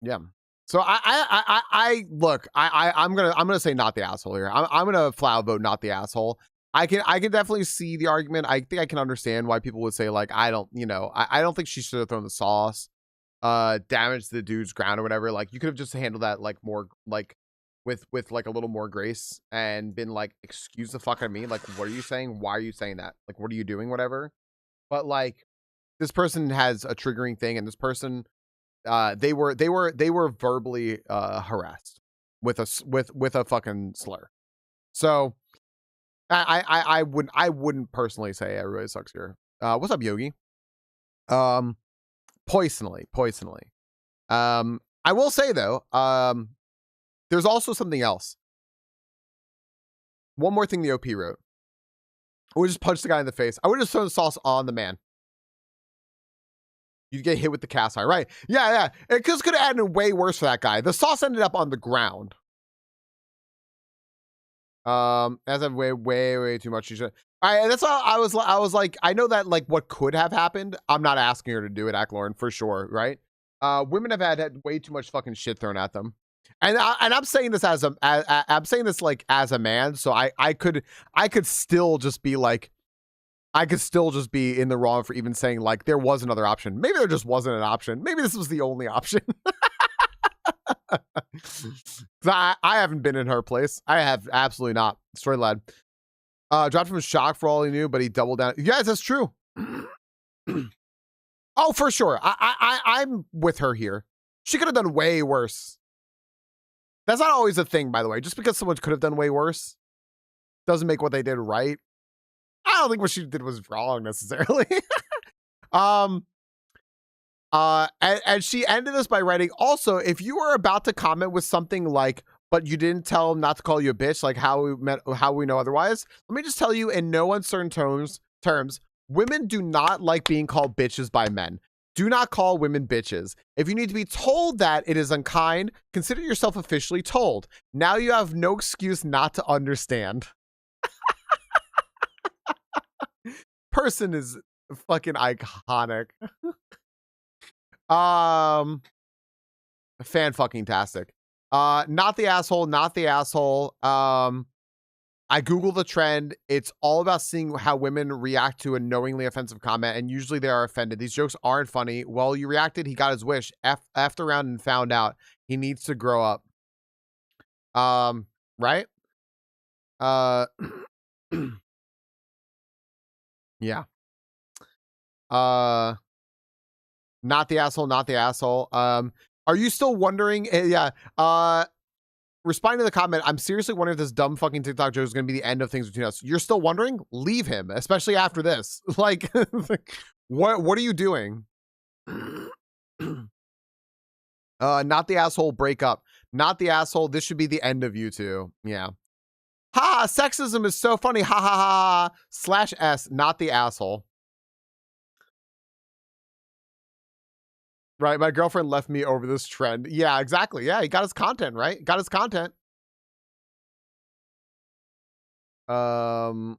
Yeah. So I look. I'm gonna say not the asshole here. I'm gonna flat out vote not the asshole. I can definitely see the argument. I think I can understand why people would say like I don't think she should have thrown the sauce, damage to the dude's ground or whatever. Like you could have just handled that like more like with like a little more grace and been like, excuse the fuck out of me. Like what are you saying? Why are you saying that? Like what are you doing? Whatever. But like this person has a triggering thing, and this person they were verbally harassed with a fucking slur. So I wouldn't personally say everybody sucks here. What's up, Yogi? Poisonally. I will say though, there's also something else. One more thing the OP wrote. I would just punch the guy in the face. I would just throw the sauce on the man. You'd get hit with the cast iron, right? Yeah. It could have ended way worse for that guy. The sauce ended up on the ground. As I've way too much. All right, that's all. I was like, I know that like what could have happened. I'm not asking her to do it, Acklorn, for sure, right? Women have had way too much fucking shit thrown at them, and I'm saying this I'm saying this like as a man, so I could still just be like, I could still just be in the wrong for even saying like there was another option. Maybe there just wasn't an option. Maybe this was the only option. I haven't been in her place. I have absolutely not. Story lad. Dropped from shock for all he knew, but he doubled down. Yes, that's true. Oh, for sure. I'm with her here. She could have done way worse. That's not always a thing, by the way. Just because someone could have done way worse doesn't make what they did right. I don't think what she did was wrong necessarily. And she ended this by writing, also, if you were about to comment with something like, but you didn't tell him not to call you a bitch, like how we know otherwise, let me just tell you in no uncertain terms, women do not like being called bitches by men. Do not call women bitches. If you need to be told that it is unkind, consider yourself officially told. Now you have no excuse not to understand. Person is fucking iconic. Fan fucking tastic. Not the asshole. I Google the trend. It's all about seeing how women react to a knowingly offensive comment, and usually they are offended. These jokes aren't funny. Well, you reacted, he got his wish. Effed around and found out. He needs to grow up. Right? Yeah. Not the asshole. Are you still wondering? Yeah. Responding to the comment, I'm seriously wondering if this dumb fucking TikTok joke is going to be the end of things between us. You're still wondering? Leave him, especially after this. Like, what are you doing? Not the asshole, break up. Not the asshole. This should be the end of you two. Yeah. Ha! Sexism is so funny. Ha ha ha. /S. Not the asshole. Right, my girlfriend left me over this trend. Yeah, exactly. Yeah, he got his content, right? Got his content. If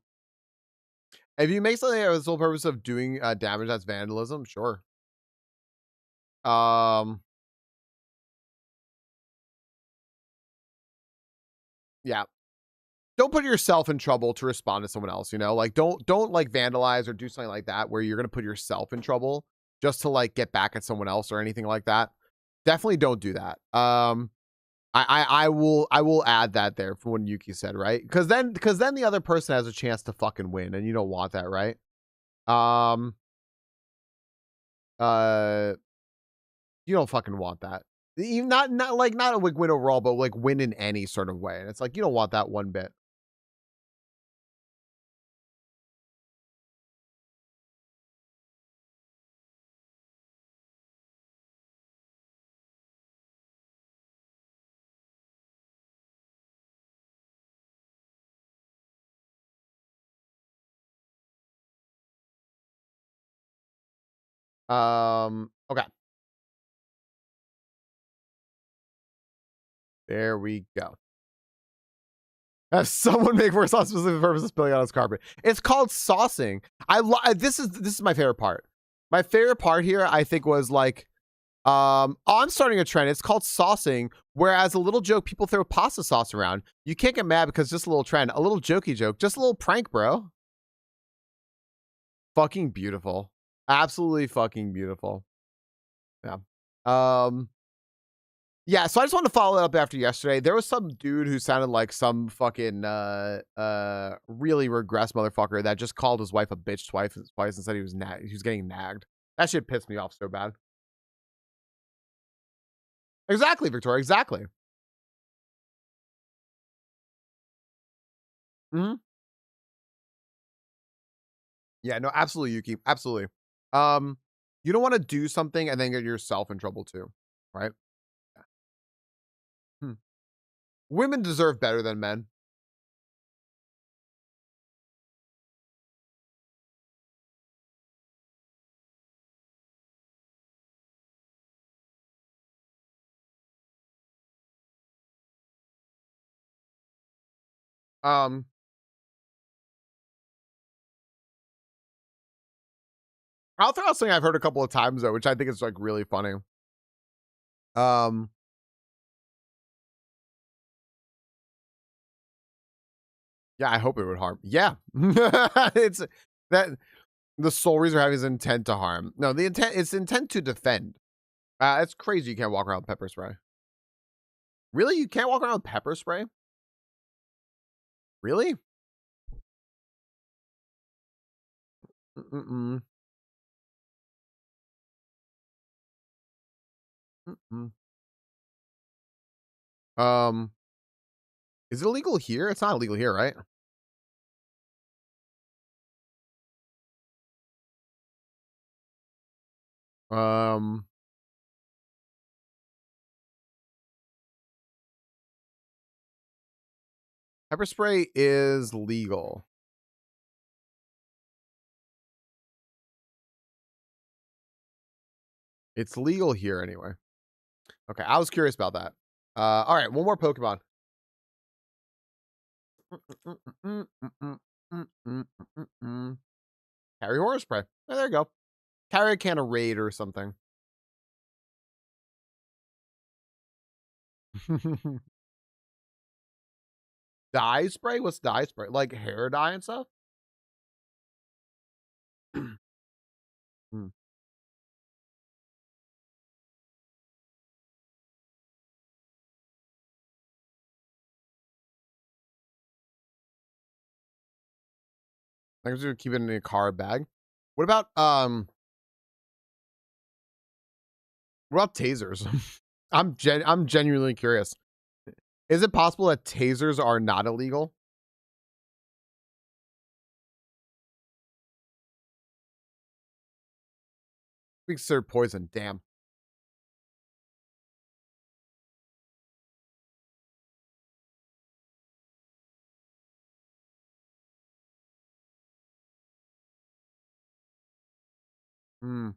you make something with the sole purpose of doing damage, that's vandalism. Sure. Yeah. Don't put yourself in trouble to respond to someone else, you know? Like don't like vandalize or do something like that where you're gonna put yourself in trouble just to like get back at someone else or anything like that. Definitely don't do that. I will add that there for what Yuki said, right? Because then the other person has a chance to fucking win, and you don't want that, right? You don't fucking want that. Even not a win overall, but like win in any sort of way. And it's like you don't want that one bit. Okay. There we go. Have someone make work sauce specific purpose of spilling out his carpet. It's called saucing. This is my favorite part. My favorite part here, I think, was like, I'm starting a trend. It's called saucing. Whereas a little joke, people throw pasta sauce around. You can't get mad because it's just a little trend, a little jokey joke, just a little prank, bro. Fucking beautiful. Absolutely fucking beautiful. Yeah. Yeah, so I just wanted to follow up after yesterday. There was some dude who sounded like some fucking really regressed motherfucker that just called his wife a bitch twice and said he was getting nagged. That shit pissed me off so bad. Exactly, Victoria, exactly. Mm-hmm. Yeah, no, absolutely, Yuki. Absolutely. You don't want to do something and then get yourself in trouble too, right? Yeah. Women deserve better than men. I'll throw out something I've heard a couple of times though, which I think is like really funny. Yeah, I hope it would harm. Yeah. It's that the sole reason for having is intent to harm. No, the intent it's intent to defend. It's crazy you can't walk around with pepper spray. Really? You can't walk around with pepper spray? Really? Mm-mm. Mm-mm. Is it illegal here? It's not illegal here, right? Pepper spray is legal. It's legal here anyway. Okay, I was curious about that. All right, one more Pokemon. Carry horse spray. Oh, there you go. Carry a can of Raid or something. Dye spray? What's dye spray? Like hair dye and stuff? Hmm. I'm just gonna keep it in a car bag. What about tasers? I'm genuinely curious. Is it possible that tasers are not illegal? Because they're poison. Damn. Hmm.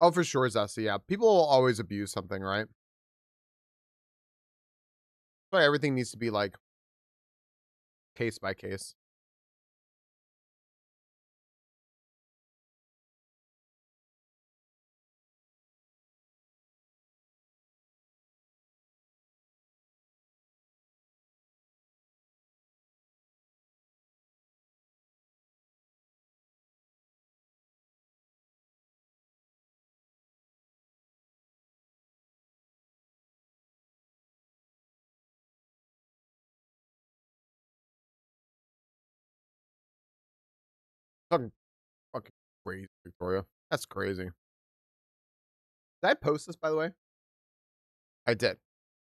Oh, for sure, Zesty. Yeah, people will always abuse something, right? So everything needs to be like case by case. Fucking crazy, Victoria. That's crazy. Did I post this, by the way? I did.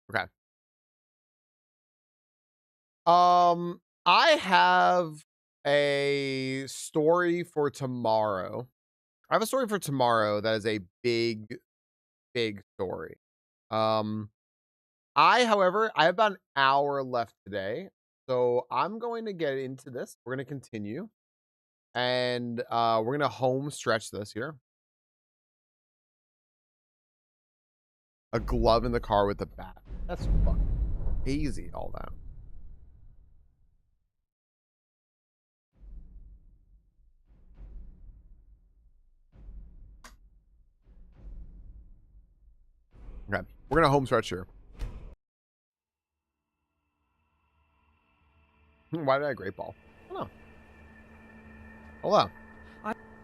Okay. I have a story for tomorrow. I have a story for tomorrow that is a big, big story. However, I have about an hour left today, so I'm going to get into this. We're going to continue, and we're going to home stretch this here. A glove in the car with a bat. That's fucking easy, all that. Okay, we're going to home stretch here. Why did I great ball? Oh. Hello.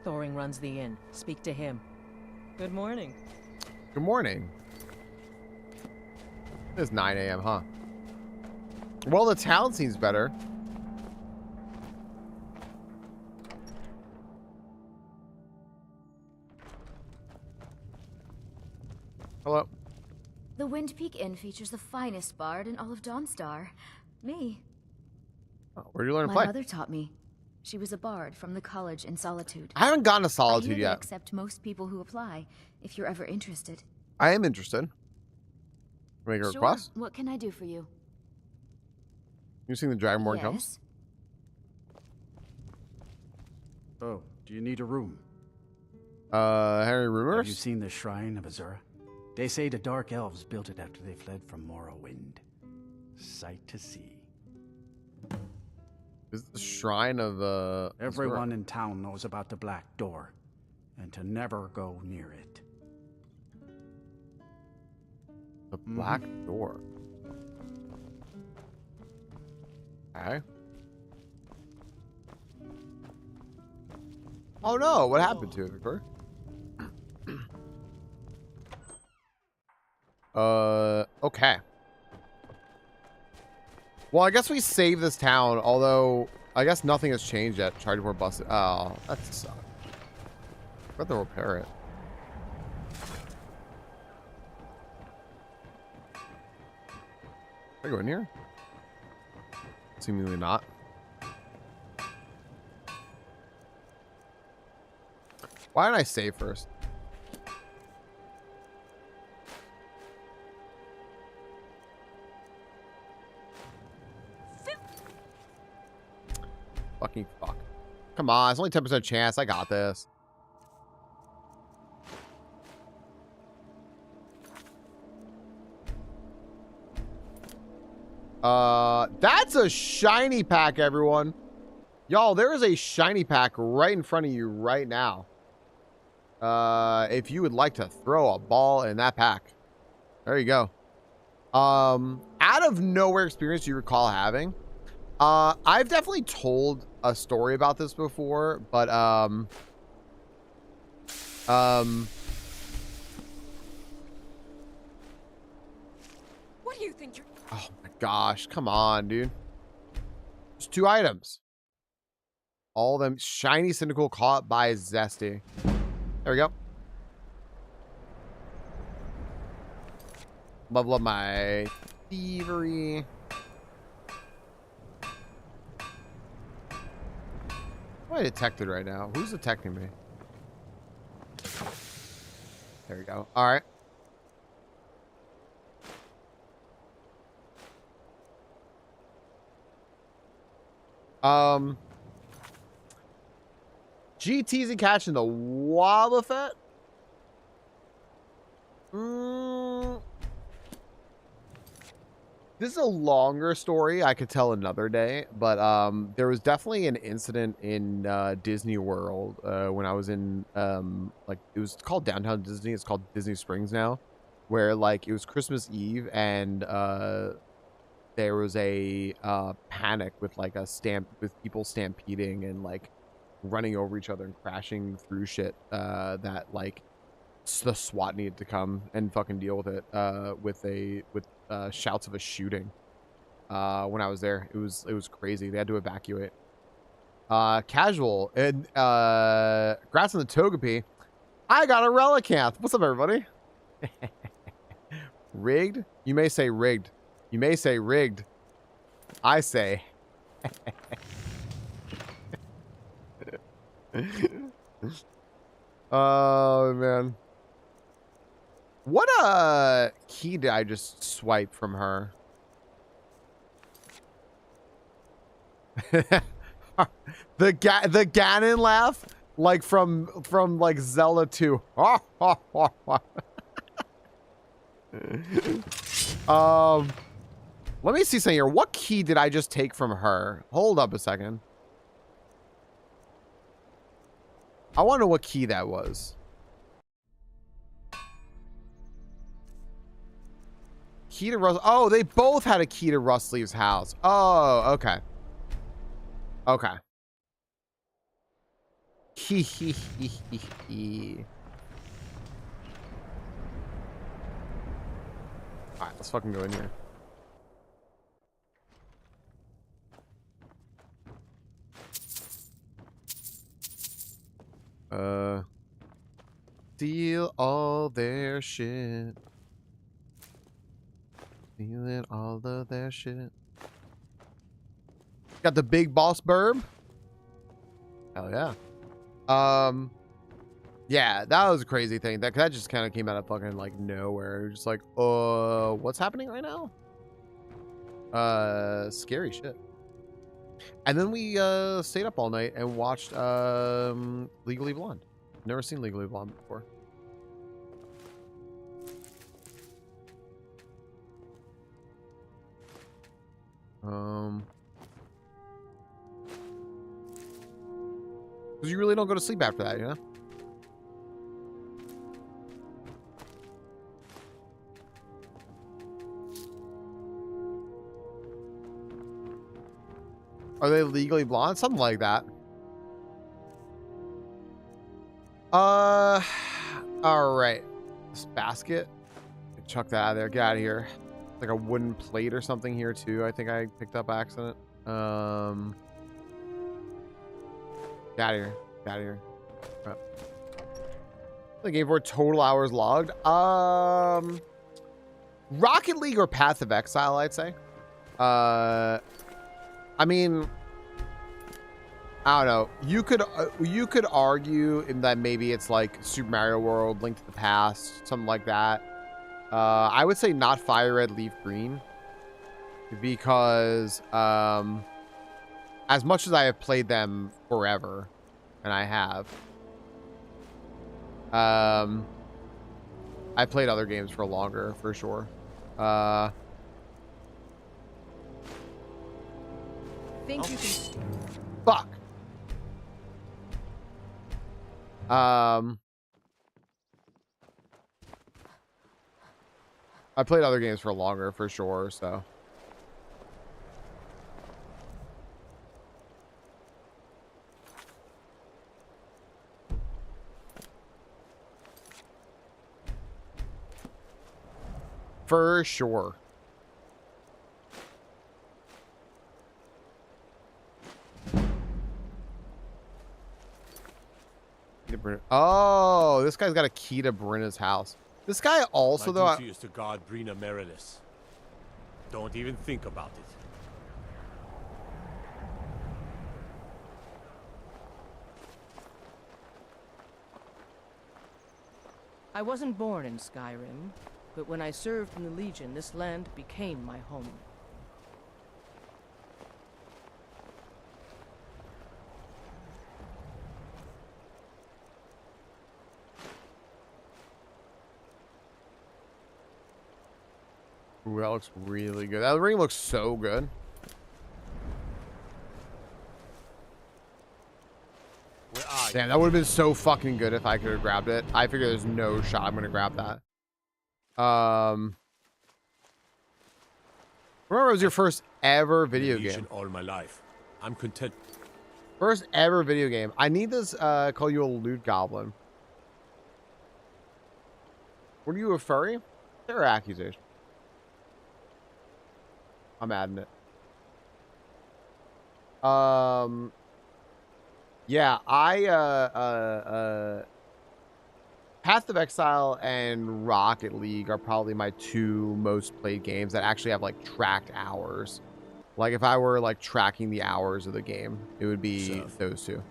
Thoring runs the inn. Speak to him. Good morning. Good morning. It's 9 a.m., huh? Well, the town seems better. Hello. The Wind Peak Inn features the finest bard in all of Dawnstar. Me. Oh, where did you learn to My play? mother taught me. She was a bard from the college in Solitude. I haven't gotten to I Solitude hear they yet. accept most people who apply, if you're ever interested. I am interested. Make a Sure. request? What can I do for you? You sing the Dragonborn Yes. comes? Oh, do you need a room? Henry Rumors? Have you seen the Shrine of Azura? They say the Dark Elves built it after they fled from Morrowind. Sight to see. Is it the Shrine of, Everyone in town knows about the Black Door, and to never go near it. The Black Door. Okay. Oh no, what happened to it, Victor? Okay. Well, I guess we save this town, although I guess nothing has changed yet. Charge more busted. Oh, that sucks. I have to repair it. Can I go in here? Seemingly not. Why didn't I save first? Fucking fuck. Come on, it's only 10% chance. I got this. That's a shiny pack, everyone. Y'all, there is a shiny pack right in front of you right now. If you would like to throw a ball in that pack. There you go. Out of nowhere experience you recall having. I've definitely told a story about this before, but What do you think you're... Oh my gosh, come on, dude. There's 2 items. All of them shiny cynical caught by Zesty. There we go. Level up my thievery. What am I detected right now? Who's detecting me? There we go. All right. GT's and catching the Wobbuffet. This is a longer story. I could tell another day, but there was definitely an incident in Disney World when I was in like it was called Downtown Disney. It's called Disney Springs now, where like it was Christmas Eve and there was a panic with like with people stampeding and like running over each other and crashing through shit that like the SWAT needed to come and fucking deal with it with shouts of a shooting when I was there. It was crazy. They had to evacuate. Casual and Grats on the Togepi. I got a Relicanth. What's up, everybody? Rigged? You may say rigged. You may say rigged. I say. Oh man. What key did I just swipe from her? the Ganon laugh, like from like Zelda 2. Let me see something here. What key did I just take from her? Hold up a second. I want to know what key that was. Key to Russ. Oh, they both had a key to Rusleaf's house. Oh, okay. Okay. Hee hee hee hee hee. Alright, let's fucking go in here. Steal all their shit. Stealing all of their shit. Got the big boss burb. Hell yeah. Yeah, that was a crazy thing. That just kind of came out of fucking like nowhere. Just like, what's happening right now? Scary shit. And then we stayed up all night and watched Legally Blonde. Never seen Legally Blonde before. Because you really don't go to sleep after that, you know? Are they Legally Blonde? Something like that. All right. This basket. Chuck that out of there. Get out of here. Like a wooden plate or something here too. I think I picked up by accident. Get out of here. Get out of here. The game for total hours logged. Rocket League or Path of Exile, I'd say. I mean, I don't know. You could argue in that maybe it's like Super Mario World, Link to the Past, something like that. I would say not Fire Red, Leaf Green, because as much as I have played them forever, and I have, I played other games for longer, for sure. Think you can Fuck. I played other games for longer, for sure, so. For sure. Oh, this guy's got a key to Brenna's house. This guy also, though. My duty is to guard Brina Meredith. Don't even think about it. I wasn't born in Skyrim, but when I served in the Legion, this land became my home. Ooh, that looks really good. That ring looks so good. Damn, that would have been so fucking good if I could have grabbed it. I figure there's no shot I'm gonna grab that. Remember, it was your first ever video game. All my life. I'm content. First ever video game. I need this, call you a loot goblin. Were you a furry? There are accusations. I'm adding it. Yeah, Path of Exile and Rocket League are probably my two most played games that actually have like tracked hours. Like if I were like tracking the hours of the game, it would be those two.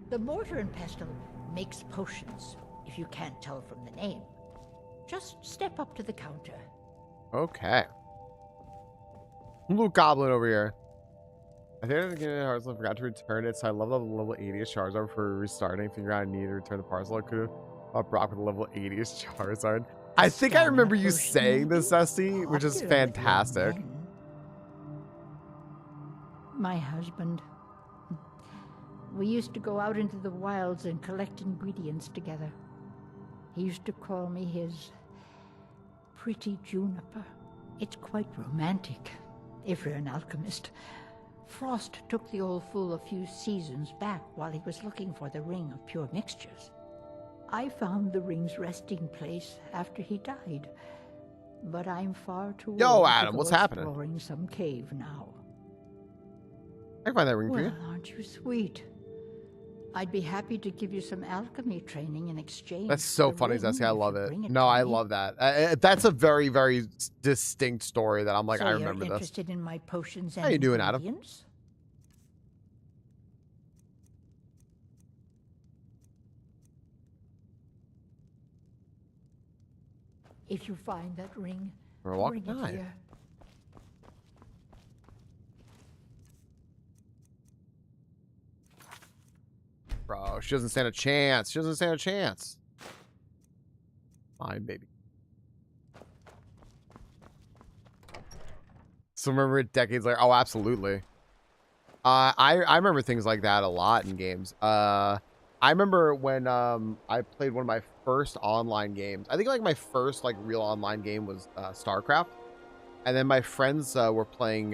The mortar and pestle makes potions, if you can't tell from the name. Just step up to the counter. Okay. Loot goblin over here. I think I'm getting Hearthstone. Forgot to return it, so I leveled up the level 80th Charizard for restarting. Figure out I need to return the parcel. I could have bought Brock with the level 80th Charizard. I think I remember you saying this, Esty, which is fantastic. My husband. We used to go out into the wilds and collect ingredients together. He used to call me his pretty juniper. It's quite romantic, if you're an alchemist. Frost took the old fool a few seasons back while he was looking for the ring of pure mixtures. I found the ring's resting place after he died, but I'm far too old Adam, to go what's happening? exploring some cave now. I can find that ring for you. Well, aren't you sweet? I'd be happy to give you some alchemy training in exchange. That's so for the funny, ring, Zesty. I if love you it. bring No, to I me. love that. That's a very, very distinct story that I'm like, So I you're remember this. interested in my potions and How you doing, Adam? ingredients? If you find that ring, We're walking bring it by. here. Bro, she doesn't stand a chance. She doesn't stand a chance. Fine, baby. So remember it decades later? Oh, absolutely. I remember things like that a lot in games. I remember when I played one of my first online games. I think like my first like real online game was StarCraft. And then my friends were playing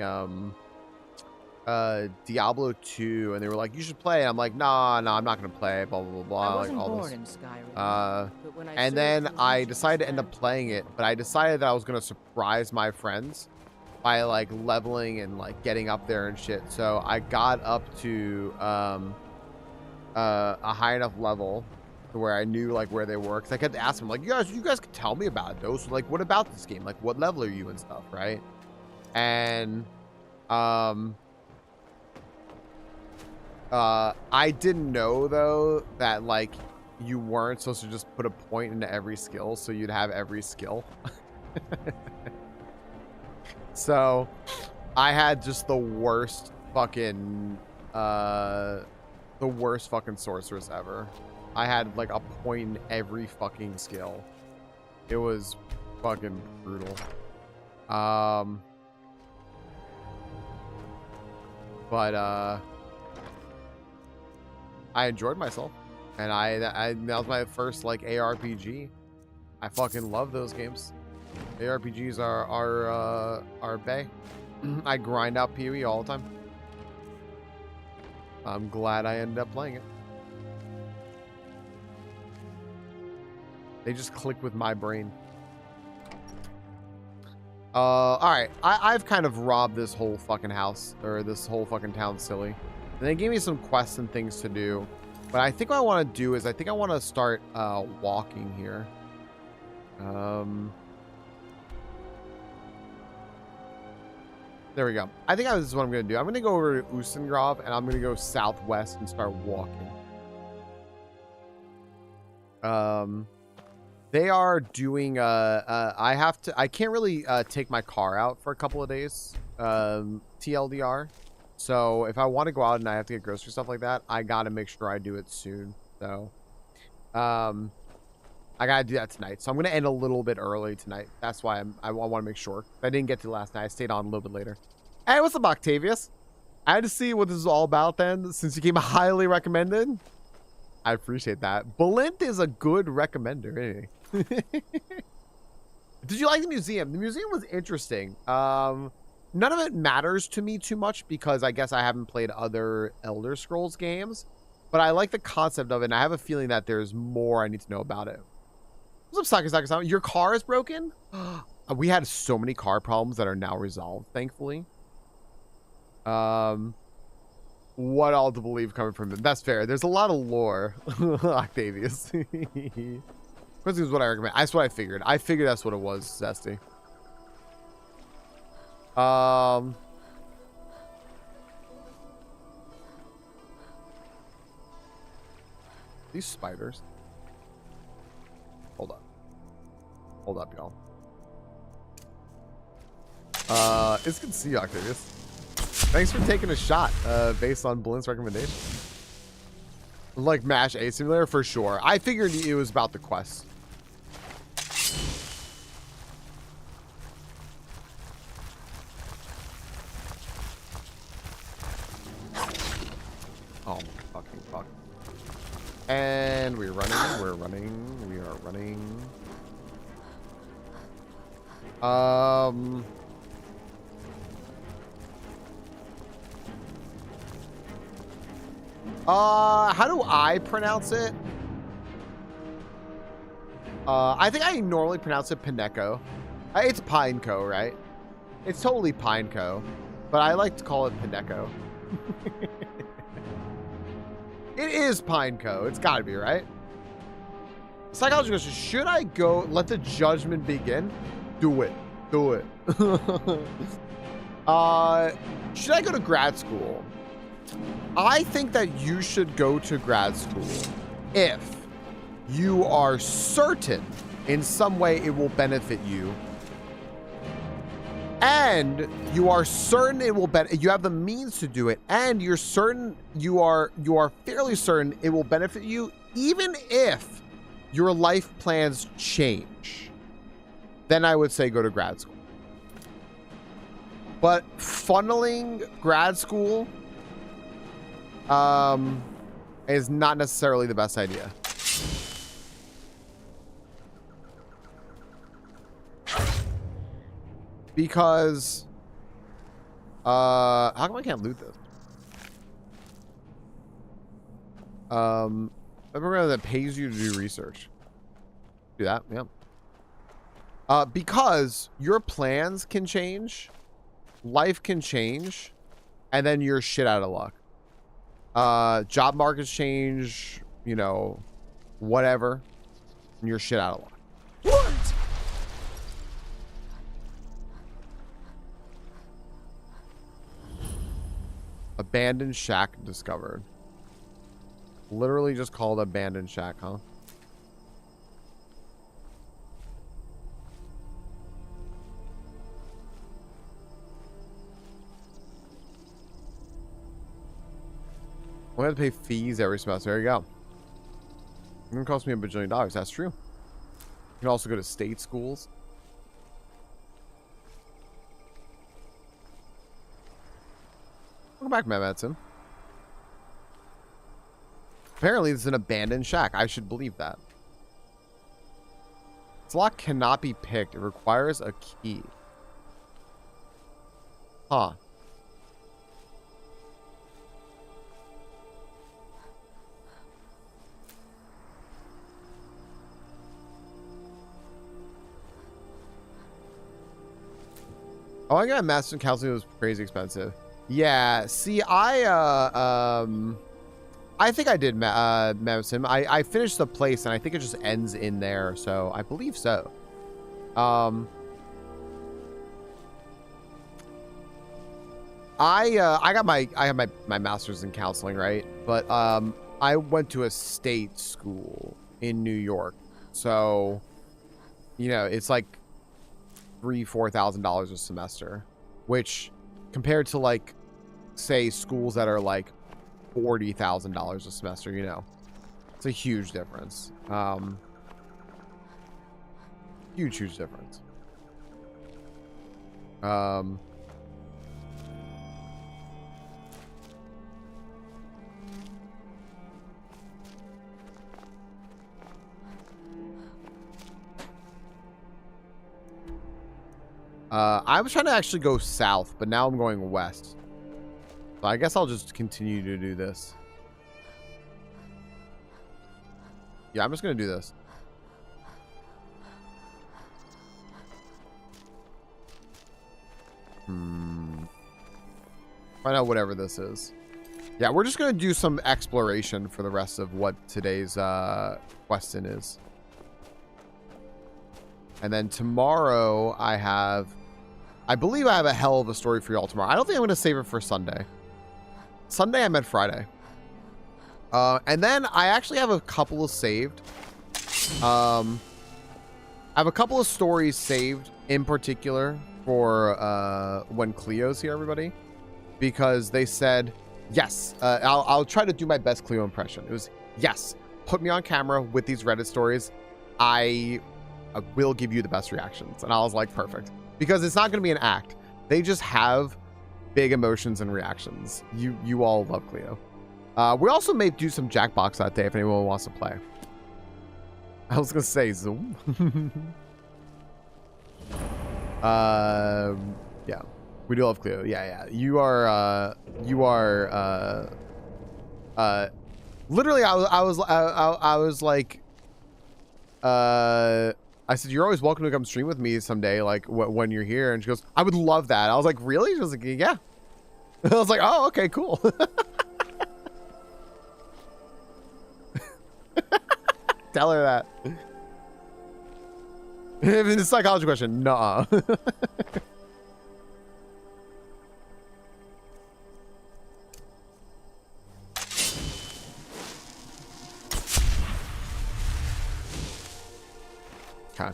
Diablo 2, and they were like, you should play. And I'm like, nah, I'm not gonna play, blah blah blah. I wasn't like, all born this. in Skyrim, but when I And served then in the I Legion, decided to this end up land playing it, but I decided that I was gonna surprise my friends by like leveling and like getting up there and shit. So I got up to a high enough level to where I knew like where they were, because I kept asking them like, you guys could tell me about those. Like, what about this game? Like, what level are you and stuff, right? And I didn't know though that like you weren't supposed to just put a point into every skill, so you'd have every skill. So I had just the worst fucking sorceress ever. I had like a point in every fucking skill. It was fucking brutal. But I enjoyed myself, and that was my first like ARPG. I fucking love those games. ARPGs are bae. I grind out PoE all the time. I'm glad I ended up playing it. They just click with my brain. All right, I've kind of robbed this whole fucking house, or this whole fucking town silly. And they gave me some quests and things to do. But I think what I want to do is I think I want to start walking here. There we go. I think this is what I'm going to do. I'm going to go over to Usengrov, and I'm going to go southwest and start walking. They are doing I can't really take my car out for a couple of days, TLDR. So if I want to go out and I have to get grocery stuff like that, I got to make sure I do it soon. So, I gotta do that tonight. So I'm gonna end a little bit early tonight. That's why I want to make sure. I didn't get to last night. I stayed on a little bit later. Hey, what's up, Octavius? I had to see what this is all about then, since you came highly recommended. I appreciate that. Balint is a good recommender, isn't he? Did you like the museum? The museum was interesting. None of it matters to me too much because I guess I haven't played other Elder Scrolls games, but I like the concept of it, and I have a feeling that there's more I need to know about it. What's up, Saki? Your car is broken? We had so many car problems that are now resolved, thankfully. What all to believe coming from him? That's fair. There's a lot of lore, Octavius. This is what I recommend. That's what I figured. I figured that's what it was, Zesty. These spiders. Hold up. Hold up, y'all. It's good to see you, Octavius. Thanks for taking a shot based on Blint's recommendation. Like MASH A Simulator for sure. I figured it was about the quest. Oh my fucking fuck. And we're running, we are running. How do I pronounce it? I think I normally pronounce it Pineco. It's Pineco, right? It's totally Pineco, but I like to call it Pineco. It is Pineco. It's gotta be, right? Psychology question, should I go let the judgment begin? Do it. Do it. Should I go to grad school? I think that you should go to grad school if you are certain in some way it will benefit you, and you are certain it will you have the means to do it, and you're certain you are fairly certain it will benefit you even if your life plans change. Then I would say go to grad school. But funneling grad school is not necessarily the best idea. Because how come I can't loot this? A program that pays you to do research. Do that, yeah. Because your plans can change, life can change, and then you're shit out of luck. Job markets change, you know, whatever, and you're shit out of luck. What? Abandoned shack discovered. Literally just called abandoned shack, huh? We have to pay fees every semester. There you go. It's gonna cost me $1 bajillion. That's true. You can also go to state schools. Welcome back, Matt Madsen. Apparently, it's an abandoned shack. I should believe that. This lock cannot be picked. It requires a key. Huh. Oh, I got master counseling. It was crazy expensive. Yeah. See, I think I did medicine. I finished the place, and I think it just ends in there. So I believe so. I got my master's in counseling, right? But I went to a state school in New York, so you know it's like $3,000-$4,000 a semester, which compared to like say schools that are like $40,000 a semester, you know, It's a huge difference. Huge difference. I was trying to actually go south, but now I'm going west. So I guess I'll just continue to do this. Yeah, I'm just going to do this. Find out whatever this is. Yeah, we're just going to do some exploration for the rest of what today's question is. And then tomorrow I believe I have a hell of a story for y'all tomorrow. I don't think I'm going to save it for Sunday. Sunday, I meant Friday. And then I actually have a couple of saved. I have a couple of stories saved in particular for when Cleo's here, everybody. Because they said, yes, I'll try to do my best Cleo impression. It was, yes, put me on camera with these Reddit stories. I will give you the best reactions. And I was like, perfect. Because it's not going to be an act. They just have big emotions and reactions. You all love Cleo. We also may do some Jackbox that day if anyone wants to play. I was going to say Zoom. Yeah. We do love Cleo. Yeah. You are literally I was like I said, you're always welcome to come stream with me someday, like when you're here. And she goes, I would love that. I was like, really? She was like, yeah. I was like, oh, okay, cool. Tell her that. It's a psychology question. Nuh-uh. Okay.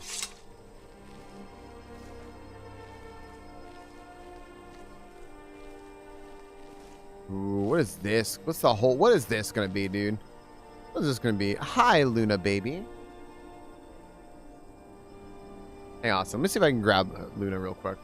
Ooh, what is this? What is this gonna be, dude? What is this gonna be? Hi, Luna baby. Hang on, so let me see if I can grab Luna real quick.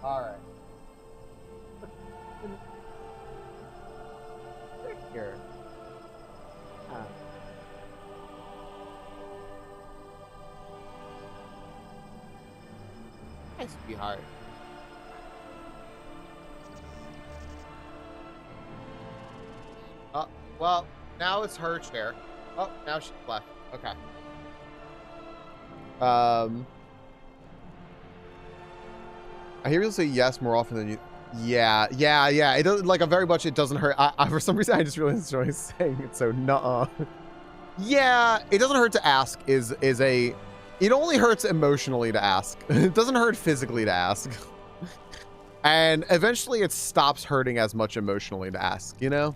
All right. Here. Hi, sweetheart. Oh, well, now it's her chair. Oh, now she's left. Okay. I hear people say yes more often than you. Yeah. It doesn't, like, very much. It doesn't hurt. For some reason, I just really enjoy saying it. So, nuh-uh. Yeah, it doesn't hurt to ask. It only hurts emotionally to ask. It doesn't hurt physically to ask. And eventually, it stops hurting as much emotionally to ask. You know.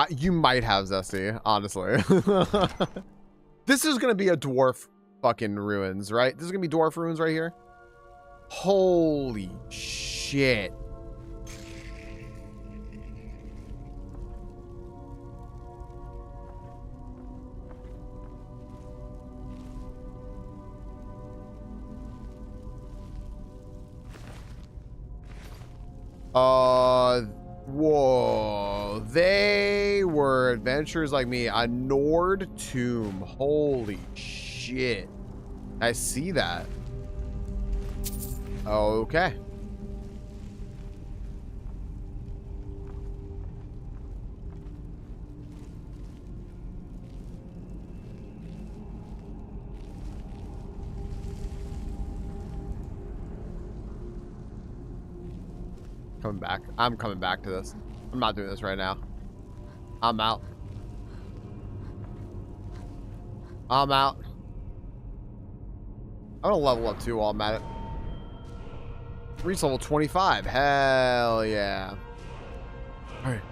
You might have Zesty, honestly. This is gonna be a dwarf fucking ruins, right? This is gonna be dwarf ruins right here. Holy shit. Whoa. They were adventurers like me. A Nord tomb. Holy shit. I see that. Okay. Coming back. I'm coming back to this. I'm not doing this right now. I'm out. I'm out. I'm gonna level up too while I'm at it. Reach level 25. Hell yeah. All right.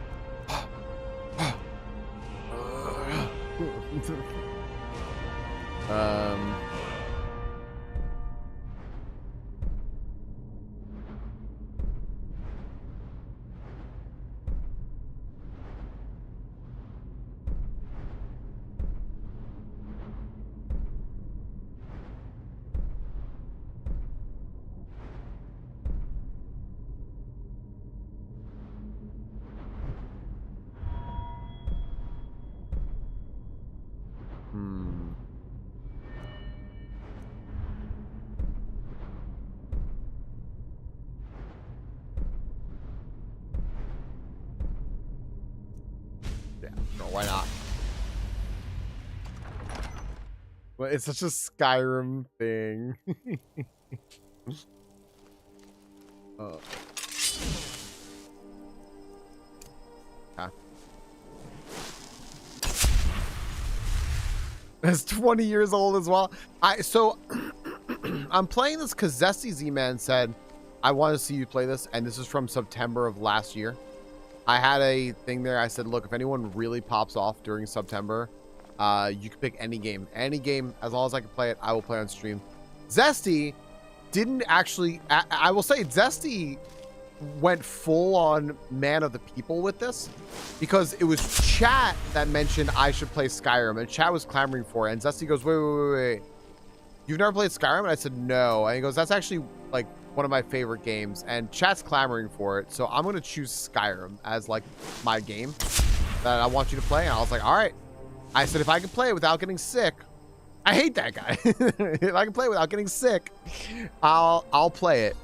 Yeah, no, why not? Well, it's such a Skyrim thing. Okay. That's 20 years old as well. So I'm playing this because Zesty Z-Man said, I want to see you play this, and this is from September of last year. I had a thing there. I said, look, if anyone really pops off during September, you can pick any game. Any game, as long as I can play it, I will play on stream. Zesty didn't actually... I will say, Zesty went full on man of the people with this, because it was chat that mentioned I should play Skyrim, and chat was clamoring for it, and Zesty goes, wait. You've never played Skyrim? And I said, no. And he goes, that's actually like one of my favorite games, and chat's clamoring for it, so I'm going to choose Skyrim as like my game that I want you to play. And I was like, all right. I said, if I can play it without getting sick, I hate that guy. If I can play it without getting sick, I'll play it.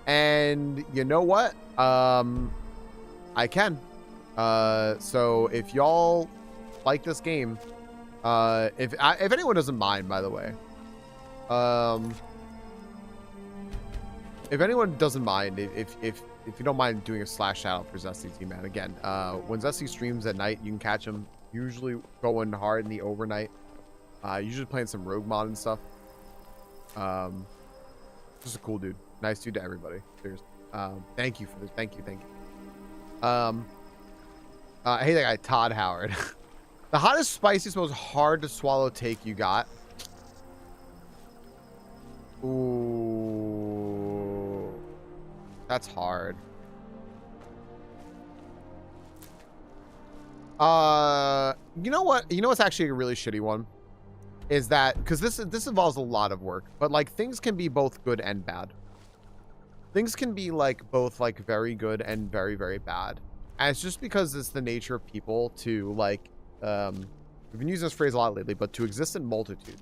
And you know what? I can. So if y'all like this game, if anyone doesn't mind, by the way, if anyone doesn't mind, if you don't mind doing a slash shout out for Zesty Z-Man, again, when Zesty streams at night, you can catch him usually going hard in the overnight, usually playing some rogue mod and stuff. Just a cool dude, nice dude to everybody. Seriously. Thank you for this. Thank you. I hate that guy, Todd Howard. The hottest, spiciest, most hard to swallow take you got. Ooh, that's hard. You know what? You know what's actually a really shitty one? Is that, because this involves a lot of work, but like things can be both good and bad. Things can be like both like very good and very, very bad. And it's just because it's the nature of people to like, we've been using this phrase a lot lately, but to exist in multitude.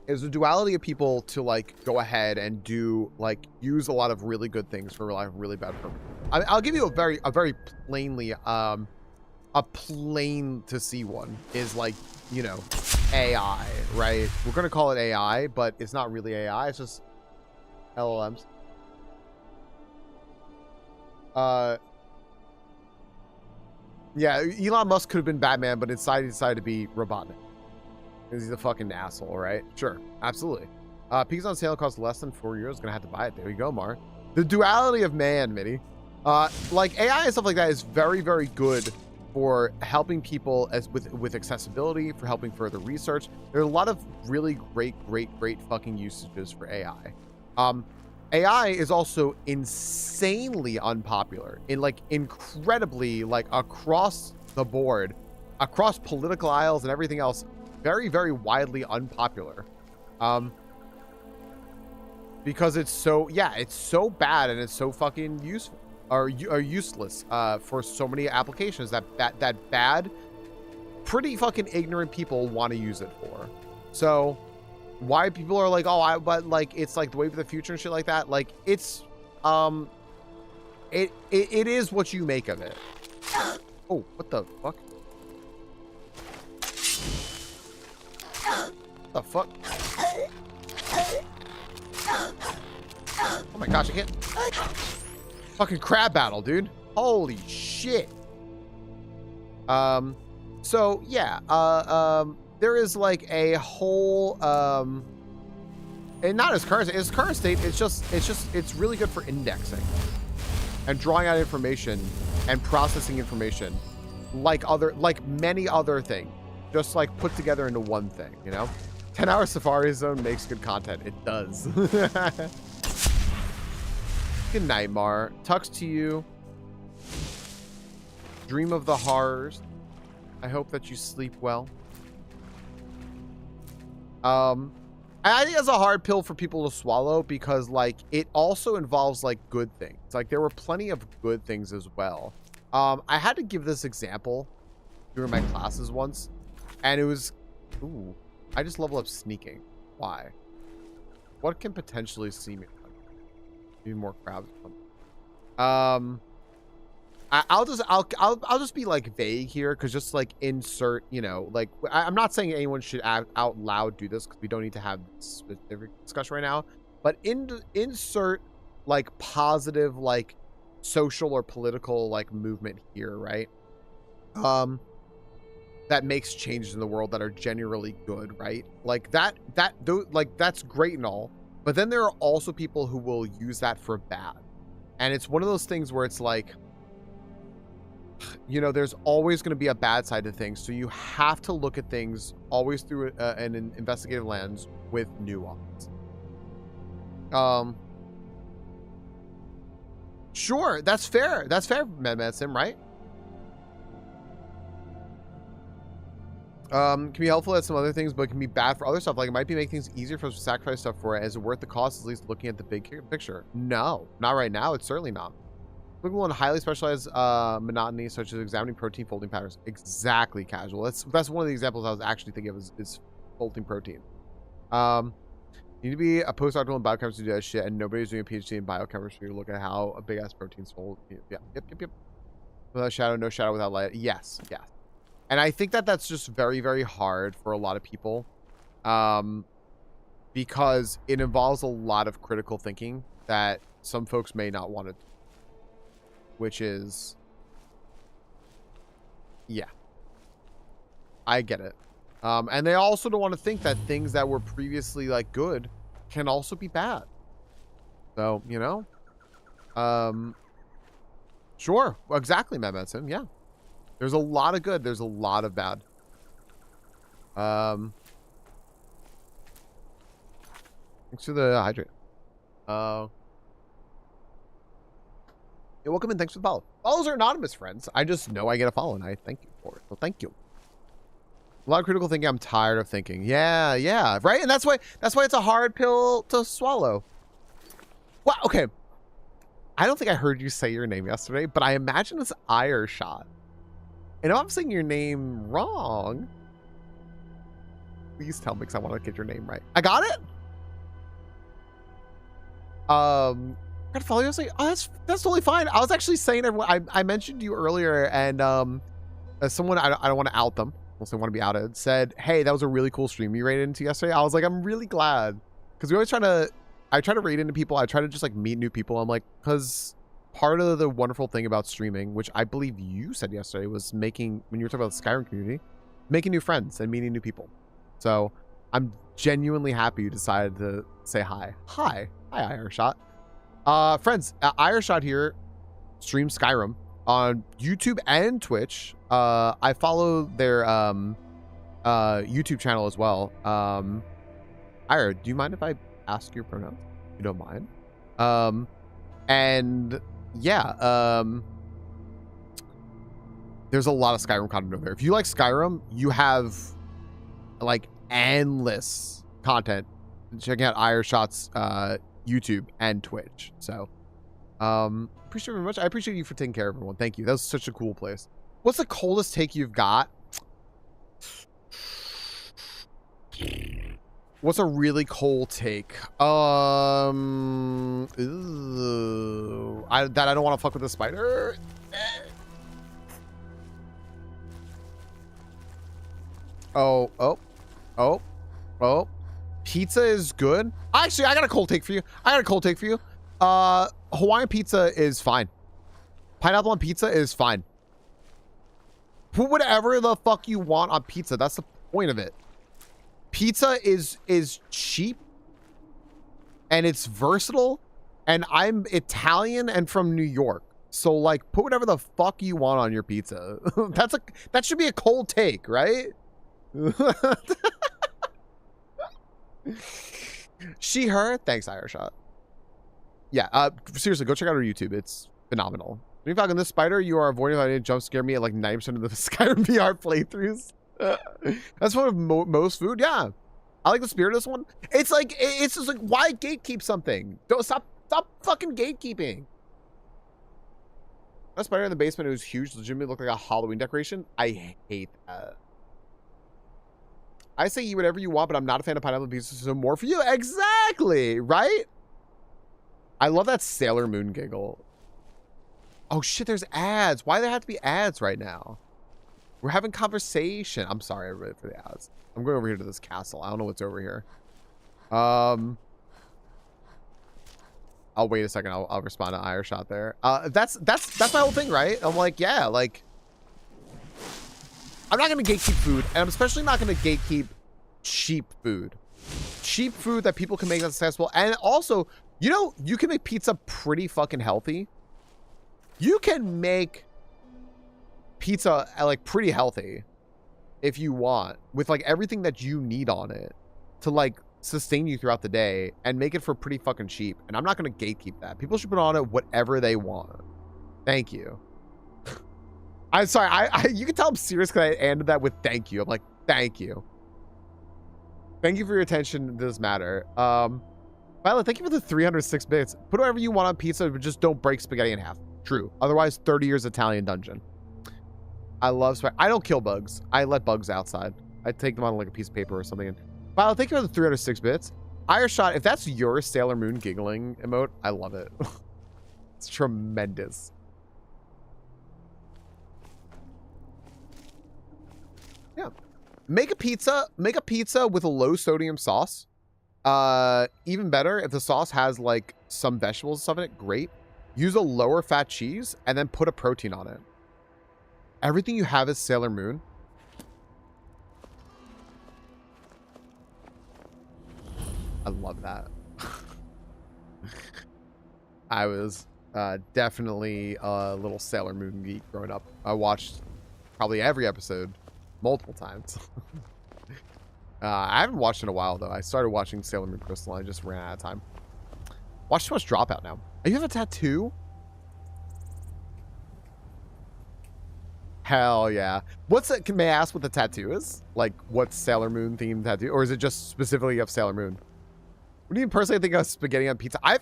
Is the duality of people to like go ahead and do like use a lot of really good things for like really bad purpose. I'll give you a very plainly a plain to see one is like, you know, AI, right? We're gonna call it AI, but it's not really AI, it's just LLMs. Yeah, Elon Musk could have been Batman, but inside he decided to be Robotnik. Because he's a fucking asshole, right? Sure, absolutely. Pieces on sale cost less than €4. Gonna have to buy it. There you go, Mar. The duality of man, Mitty. Like AI and stuff like that is very, very good for helping people as with accessibility, for helping further research. There are a lot of really great fucking usages for AI. AI is also insanely unpopular in like incredibly like across the board, across political aisles and everything else. Very, very widely unpopular, because it's so, yeah, it's so bad and it's so fucking useful or useless for so many applications that bad, pretty fucking ignorant people want to use it for. So why people are like, oh, but like it's like the wave of the future and shit like that. Like it's it is what you make of it. Oh, what the fuck? The fuck? Oh my gosh, I can't. Fucking crab battle, dude. Holy shit. So yeah, there is like a whole and not its current state, it's really good for indexing and drawing out information and processing information like many other things, just like put together into one thing, you know? 10-hour Safari Zone makes good content. It does. Good night, Mar. Tux to you. Dream of the horrors. I hope that you sleep well. I think that's a hard pill for people to swallow because, like, it also involves, like, good things. Like, there were plenty of good things as well. I had to give this example during my classes once, and it was... Ooh. I just level up sneaking. Why? What can potentially see me? Maybe more crabs. I'll just be like vague here, because just like insert, you know, like I'm not saying anyone should out loud do this because we don't need to have this specific discussion right now, but insert like positive like social or political like movement here, right? That makes changes in the world that are generally good, right? Like that's great and all, but then there are also people who will use that for bad. And it's one of those things where it's like, you know, there's always going to be a bad side to things. So you have to look at things always through an investigative lens with nuance. Sure. That's fair. That's fair, Medicine, right? Can be helpful at some other things, but can be bad for other stuff. Like it might be making things easier for us to sacrifice stuff for it. Is it worth the cost? At least looking at the big picture. No, not right now. It's certainly not. Applicable in highly specialized monotony, such as examining protein folding patterns. Exactly, Casual. That's one of the examples I was actually thinking of is folding protein. You need to be a postdoctoral in biochemistry to do that shit, and nobody's doing a PhD in biochemistry to look at how a big ass protein's fold. Yeah, yep. Without shadow, no shadow without light. Yes. And I think that that's just very, very hard for a lot of people, because it involves a lot of critical thinking that some folks may not want to do. Which is, yeah, I get it. And they also don't want to think that things that were previously like good can also be bad. So, you know, sure. Exactly, Matt Medicine. Yeah. There's a lot of good. There's a lot of bad. Thanks for the hydrate. You're welcome and thanks for the follow. Follows are anonymous, friends. I just know I get a follow and I thank you for it. So thank you. A lot of critical thinking. I'm tired of thinking. Yeah, right? And that's why it's a hard pill to swallow. Well, okay. I don't think I heard you say your name yesterday, but I imagine it's Ireshot. And if I'm saying your name wrong, please tell me because I want to get your name right. I got it? I follow you. I was like, oh, that's totally fine. I was actually saying, everyone, I mentioned you earlier, and someone, I don't want to out them, also want to be outed, said, hey, that was a really cool stream you raided into yesterday. I was like, I'm really glad, because we always I try to raid into people. I try to just like meet new people. I'm like, because part of the wonderful thing about streaming, which I believe you said yesterday, was when you were talking about the Skyrim community, making new friends and meeting new people. So I'm genuinely happy you decided to say hi. Hi, Ireshot. Friends, Ireshot here streams Skyrim on YouTube and Twitch. I follow their YouTube channel as well. Ira, do you mind if I ask your pronouns? You don't mind? And yeah, there's a lot of Skyrim content over there. If you like Skyrim, you have like endless content. Check out Ireshot's YouTube and Twitch. So appreciate it very much. I appreciate you for taking care of everyone. Thank you. That was such a cool place. What's the coldest take you've got? What's a really cold take? I don't want to fuck with the spider. Oh. Pizza is good. Actually, I got a cold take for you. Hawaiian pizza is fine. Pineapple on pizza is fine. Put whatever the fuck you want on pizza. That's the point of it. Pizza is cheap and it's versatile, and I'm Italian and from New York. So like put whatever the fuck you want on your pizza. That should be a cold take, right? She, her. Thanks, Irishot. Yeah, seriously, go check out her YouTube. It's phenomenal. StreamingFalcon, this spider you are avoiding, I didn't jump scare me at like 90% of the Skyrim VR playthroughs. That's one of most food. Yeah, I like the spirit of this one. It's like, it's just like, why gatekeep something? Don't stop fucking gatekeeping. That spider in the basement, it was huge, legitimately looked like a Halloween decoration. I hate that. I say eat whatever you want, but I'm not a fan of pineapple pieces, so more for you. Exactly, right? I love that Sailor Moon giggle. Oh shit, there's ads. Why do there have to be ads right now? We're having conversation. I'm sorry, everybody, for the ads. I'm going over here to this castle. I don't know what's over here. I'll wait a second. I'll respond to Irishot there. That's my whole thing, right? I'm like, yeah, like, I'm not going to gatekeep food, and I'm especially not going to gatekeep cheap food. Cheap food that people can make that's accessible. And also, you know, you can make pizza pretty fucking healthy. You can make pizza like pretty healthy if you want, with like everything that you need on it to like sustain you throughout the day, and make it for pretty fucking cheap. And I'm not going to gatekeep that. People should put on it whatever they want. Thank you. I'm sorry. You can tell I'm serious because I ended that with thank you. I'm like, thank you. Thank you for your attention to this matter. Violet, thank you for the 306 bits. Put whatever you want on pizza, but just don't break spaghetti in half. True. Otherwise, 30 years Italian dungeon. I love spaghetti. I don't kill bugs. I let bugs outside. I take them on like a piece of paper or something. And Violet, thank you for the 306 bits. Irishot, if that's your Sailor Moon giggling emote, I love it. It's tremendous. Yeah. Make a pizza with a low sodium sauce. Even better, if the sauce has like some vegetables and stuff in it, great. Use a lower fat cheese and then put a protein on it. Everything you have is Sailor Moon. I love that. I was definitely a little Sailor Moon geek growing up. I watched probably every episode multiple times. I haven't watched in a while, though. I started watching Sailor Moon Crystal, and I just ran out of time. Watch too much Dropout now. You have a tattoo? Hell yeah. What's it? May I ask what the tattoo is? Like, what Sailor Moon themed tattoo? Or is it just specifically of Sailor Moon? What do you personally think of spaghetti on pizza? I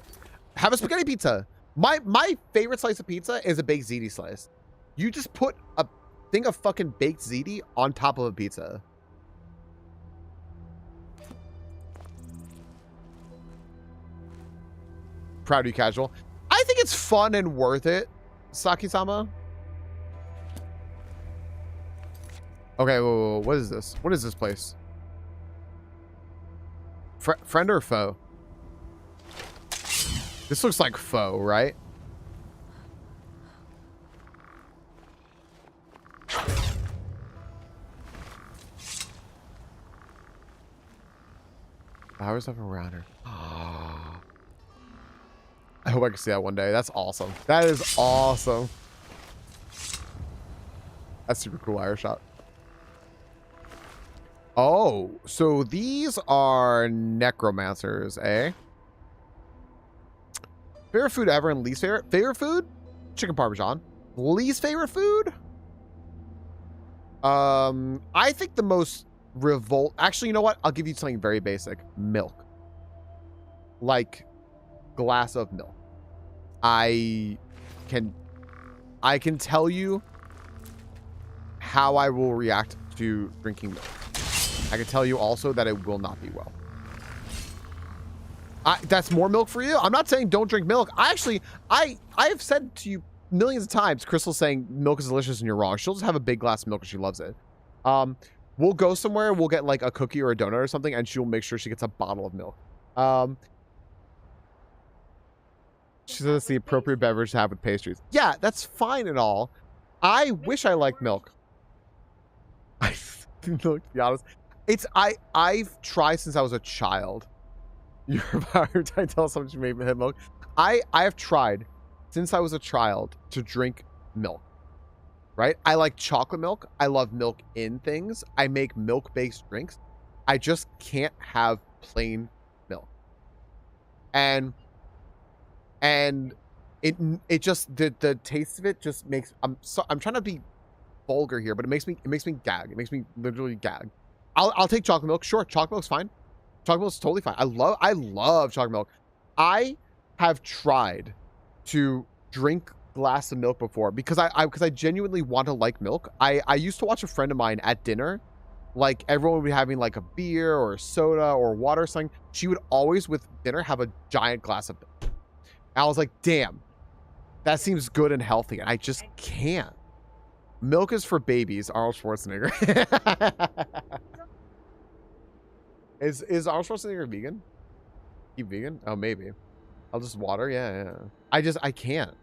have a spaghetti pizza. My favorite slice of pizza is a baked ziti slice. You just put a thing of fucking baked ziti on top of a pizza. Proud of you, Casual. I think it's fun and worth it, Saki-sama. Okay, whoa, what is this? What is this place? Friend or foe? This looks like foe, right? Flowers of a router. I hope I can see that one day. That's awesome. That is awesome. That's super cool, Irishot. Oh, so these are necromancers, eh? Favorite food ever and least favorite? Favorite food? Chicken Parmesan. Least favorite food? I think the most actually, you know what? I'll give you something very basic. Milk. Like glass of milk. I can tell you how I will react to drinking milk. I can tell you also that it will not be well. That's more milk for you. I'm not saying don't drink milk. I have said to you millions of times, Crystal's saying milk is delicious and you're wrong. She'll just have a big glass of milk and she loves it. We'll go somewhere, we'll get like a cookie or a donut or something, and she'll make sure she gets a bottle of milk. She says it's the appropriate beverage to have with pastries. Yeah, that's fine and all. I wish I liked milk. I milk, to be honest. I've tried since I was a child. You're about to tell someone you made milk. I have tried since I was a child to drink milk. Right? I like chocolate milk. I love milk in things. I make milk-based drinks. I just can't have plain milk. And it just the taste of it just makes I'm trying to be vulgar here, but it makes me gag. It makes me literally gag. I'll take chocolate milk. Sure, chocolate milk's fine. Chocolate milk's totally fine. I love chocolate milk. I have tried to drink glass of milk before because I genuinely want to like milk. I used to watch a friend of mine at dinner, like everyone would be having like a beer or a soda or water or something. She would always with dinner have a giant glass of milk. And I was like, damn, that seems good and healthy, and I just can't. Milk is for babies, Arnold Schwarzenegger. Is Arnold Schwarzenegger vegan? He vegan? Oh, maybe. I'll just water. Yeah. I can't.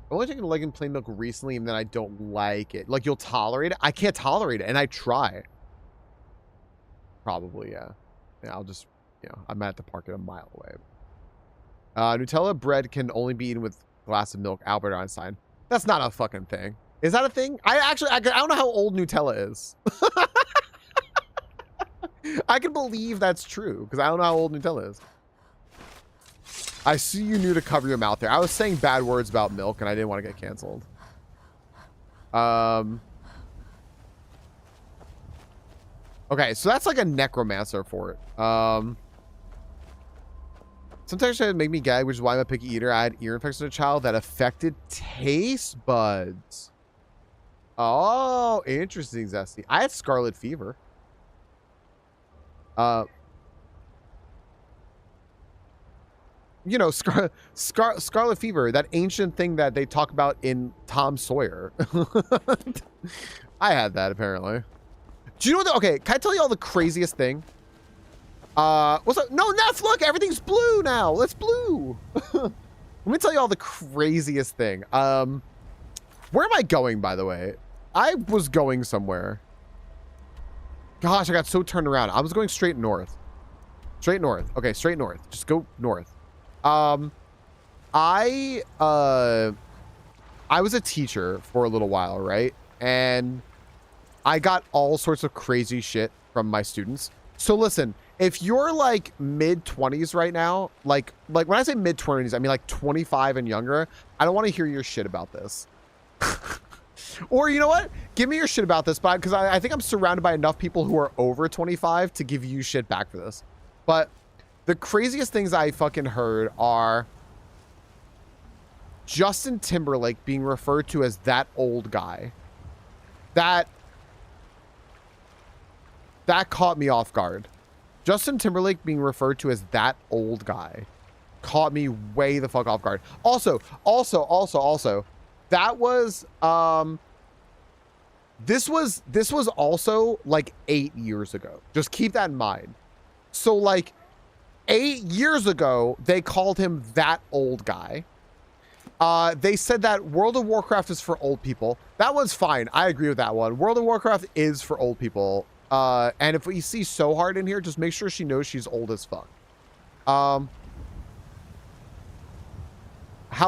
Only taken leg and plain milk recently, and then I don't like it. Like, you'll tolerate it? I can't tolerate it, and I try. Probably, yeah. Yeah, I'll just, I'm at the park a mile away. Nutella bread can only be eaten with a glass of milk. Albert Einstein. That's not a fucking thing. Is that a thing? I don't know how old Nutella is. I can believe that's true, because I don't know how old Nutella is. I see you knew to cover your mouth there. I was saying bad words about milk, and I didn't want to get canceled. Okay, so that's like a necromancer for it. Sometimes it make me gag, which is why I'm a picky eater. I had ear infection as a child that affected taste buds. Oh, interesting, Zesty. I had scarlet fever. Scarlet fever, that ancient thing that they talk about in Tom Sawyer. I had that, apparently. Do you know what? Okay, can I tell you all the craziest thing? What's up? No, Neff, look, everything's blue now. It's blue. Let me tell you all the craziest thing. Where am I going, by the way? I was going somewhere. Gosh, I got so turned around. I was going straight north. Straight north. Okay, straight north. Just go north. I was a teacher for a little while, right? And I got all sorts of crazy shit from my students. So listen, if you're like mid-20s right now, like when I say mid-20s, I mean like 25 and younger, I don't want to hear your shit about this. Or you know what? Give me your shit about this, because I think I'm surrounded by enough people who are over 25 to give you shit back for this. But the craziest things I fucking heard are Justin Timberlake being referred to as that old guy. That caught me off guard. Justin Timberlake being referred to as that old guy caught me way the fuck off guard. Also, that was this was also like 8 years ago. Just keep that in mind. So like 8 years ago, they called him that old guy. They said that World of Warcraft is for old people. That one's fine. I agree with that one. World of Warcraft is for old people. And if we see So Hard in here, just make sure she knows she's old as fuck. How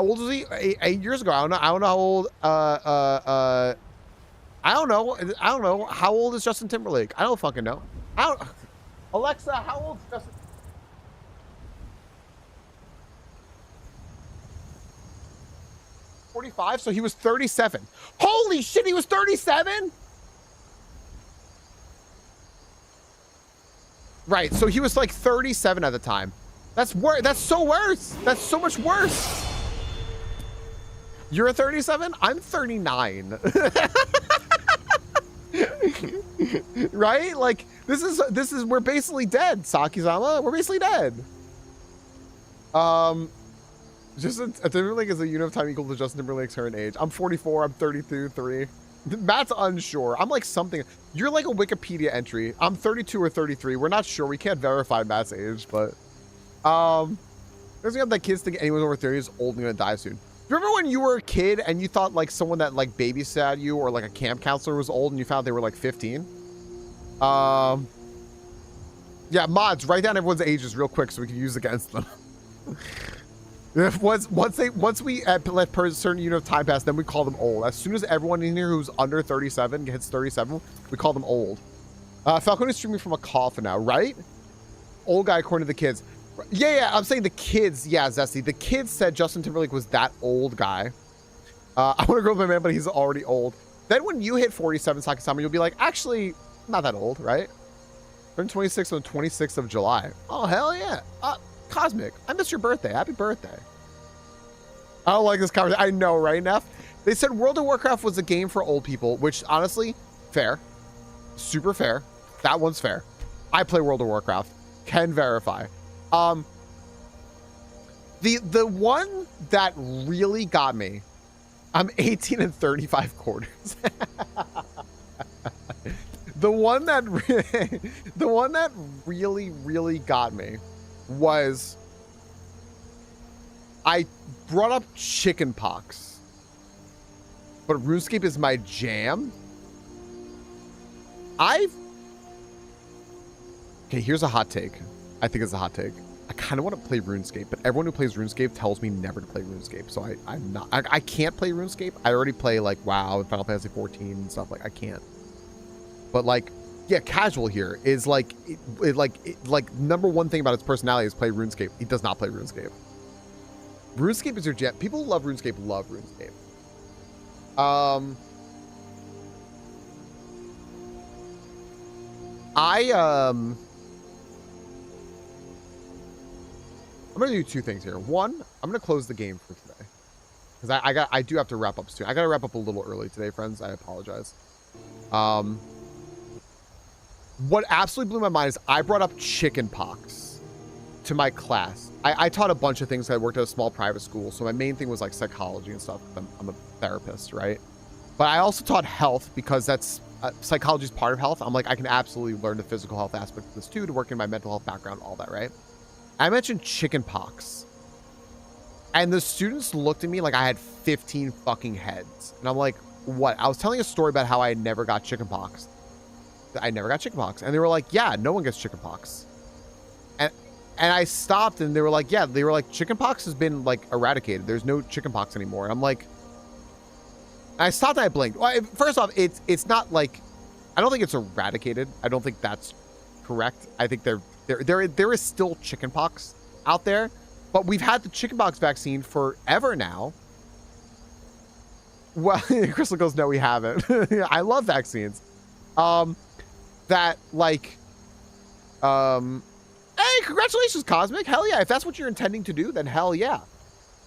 old is he? 8 years ago. I don't know how old. I don't know. How old is Justin Timberlake? I don't fucking know. Alexa, how old is Justin? 45, so he was 37. Holy shit, he was 37? Right, so he was like 37 at the time. That's worse. That's so worse. That's so much worse. You're a 37? I'm 39. Right? Like this is we're basically dead, Saki-sama. We're basically dead. Justin Timberlake is a unit of time equal to Justin Timberlake's current age. I'm 44. I'm 32. 3. Matt's unsure. I'm like something. You're like a Wikipedia entry. I'm 32 or 33. We're not sure. We can't verify Matt's age, but there's got that kids think anyone over 30 is old and gonna die soon. Remember when you were a kid and you thought like someone that like babysat you or like a camp counselor was old and you found they were like 15? Yeah, mods, write down everyone's ages real quick so we can use against them. once we let a certain unit of time pass, then we call them old. As soon as everyone in here who's under 37 hits 37, we call them old. Falcon is streaming from a coffin now, right? Old guy according to the kids. Yeah, I'm saying the kids. Yeah, Zesty. The kids said Justin Timberlake was that old guy. I want to go with my man, but he's already old. Then when you hit 47, Saki-sama, you'll be like, actually, not that old, right? Turn 26 on the 26th of July. Oh, hell yeah. Cosmic, I missed your birthday. Happy birthday. I don't like this conversation. I know, right, Neff? They said World of Warcraft was a game for old people, which honestly, fair. Super fair. That one's fair. I play World of Warcraft. Can verify. The one that really got me, I'm 18 and 35 quarters. the one that really got me was I brought up chicken pox, but RuneScape is my jam. Okay, here's a hot take. I think it's a hot take. I kind of want to play RuneScape, but everyone who plays RuneScape tells me never to play RuneScape. So I can't play RuneScape. I already play like WoW and Final Fantasy 14 and stuff. Like I can't. But like, yeah, casual here is like, like number one thing about its personality is play RuneScape. He does not play RuneScape. RuneScape is your jam. People who love RuneScape love RuneScape. I'm gonna do two things here. One, I'm gonna close the game for today because I do have to wrap up soon. I gotta wrap up a little early today, friends. I apologize. What absolutely blew my mind is I brought up chicken pox to my class. I taught a bunch of things. I worked at a small private school, so my main thing was like psychology and stuff. I'm a therapist, right? But I also taught health because that's psychology is part of health. I'm like, I can absolutely learn the physical health aspect of this too to work in my mental health background, all that, right? I mentioned chicken pox. And the students looked at me like I had 15 fucking heads. And I'm like, what? I was telling a story about how I never got chicken pox. I never got chicken pox. And they were like, yeah, no one gets chicken pox. And I stopped and they were like, yeah, chicken pox has been like eradicated. There's no chicken pox anymore. And I'm like, I stopped and I blinked. Well, first off, it's not like, I don't think it's eradicated. I don't think that's correct. I think there is still chicken pox out there, but we've had the chicken pox vaccine forever now. Well, Crystal goes, no, we haven't. I love vaccines. Hey, congratulations, Cosmic. Hell yeah. If that's what you're intending to do, then hell yeah.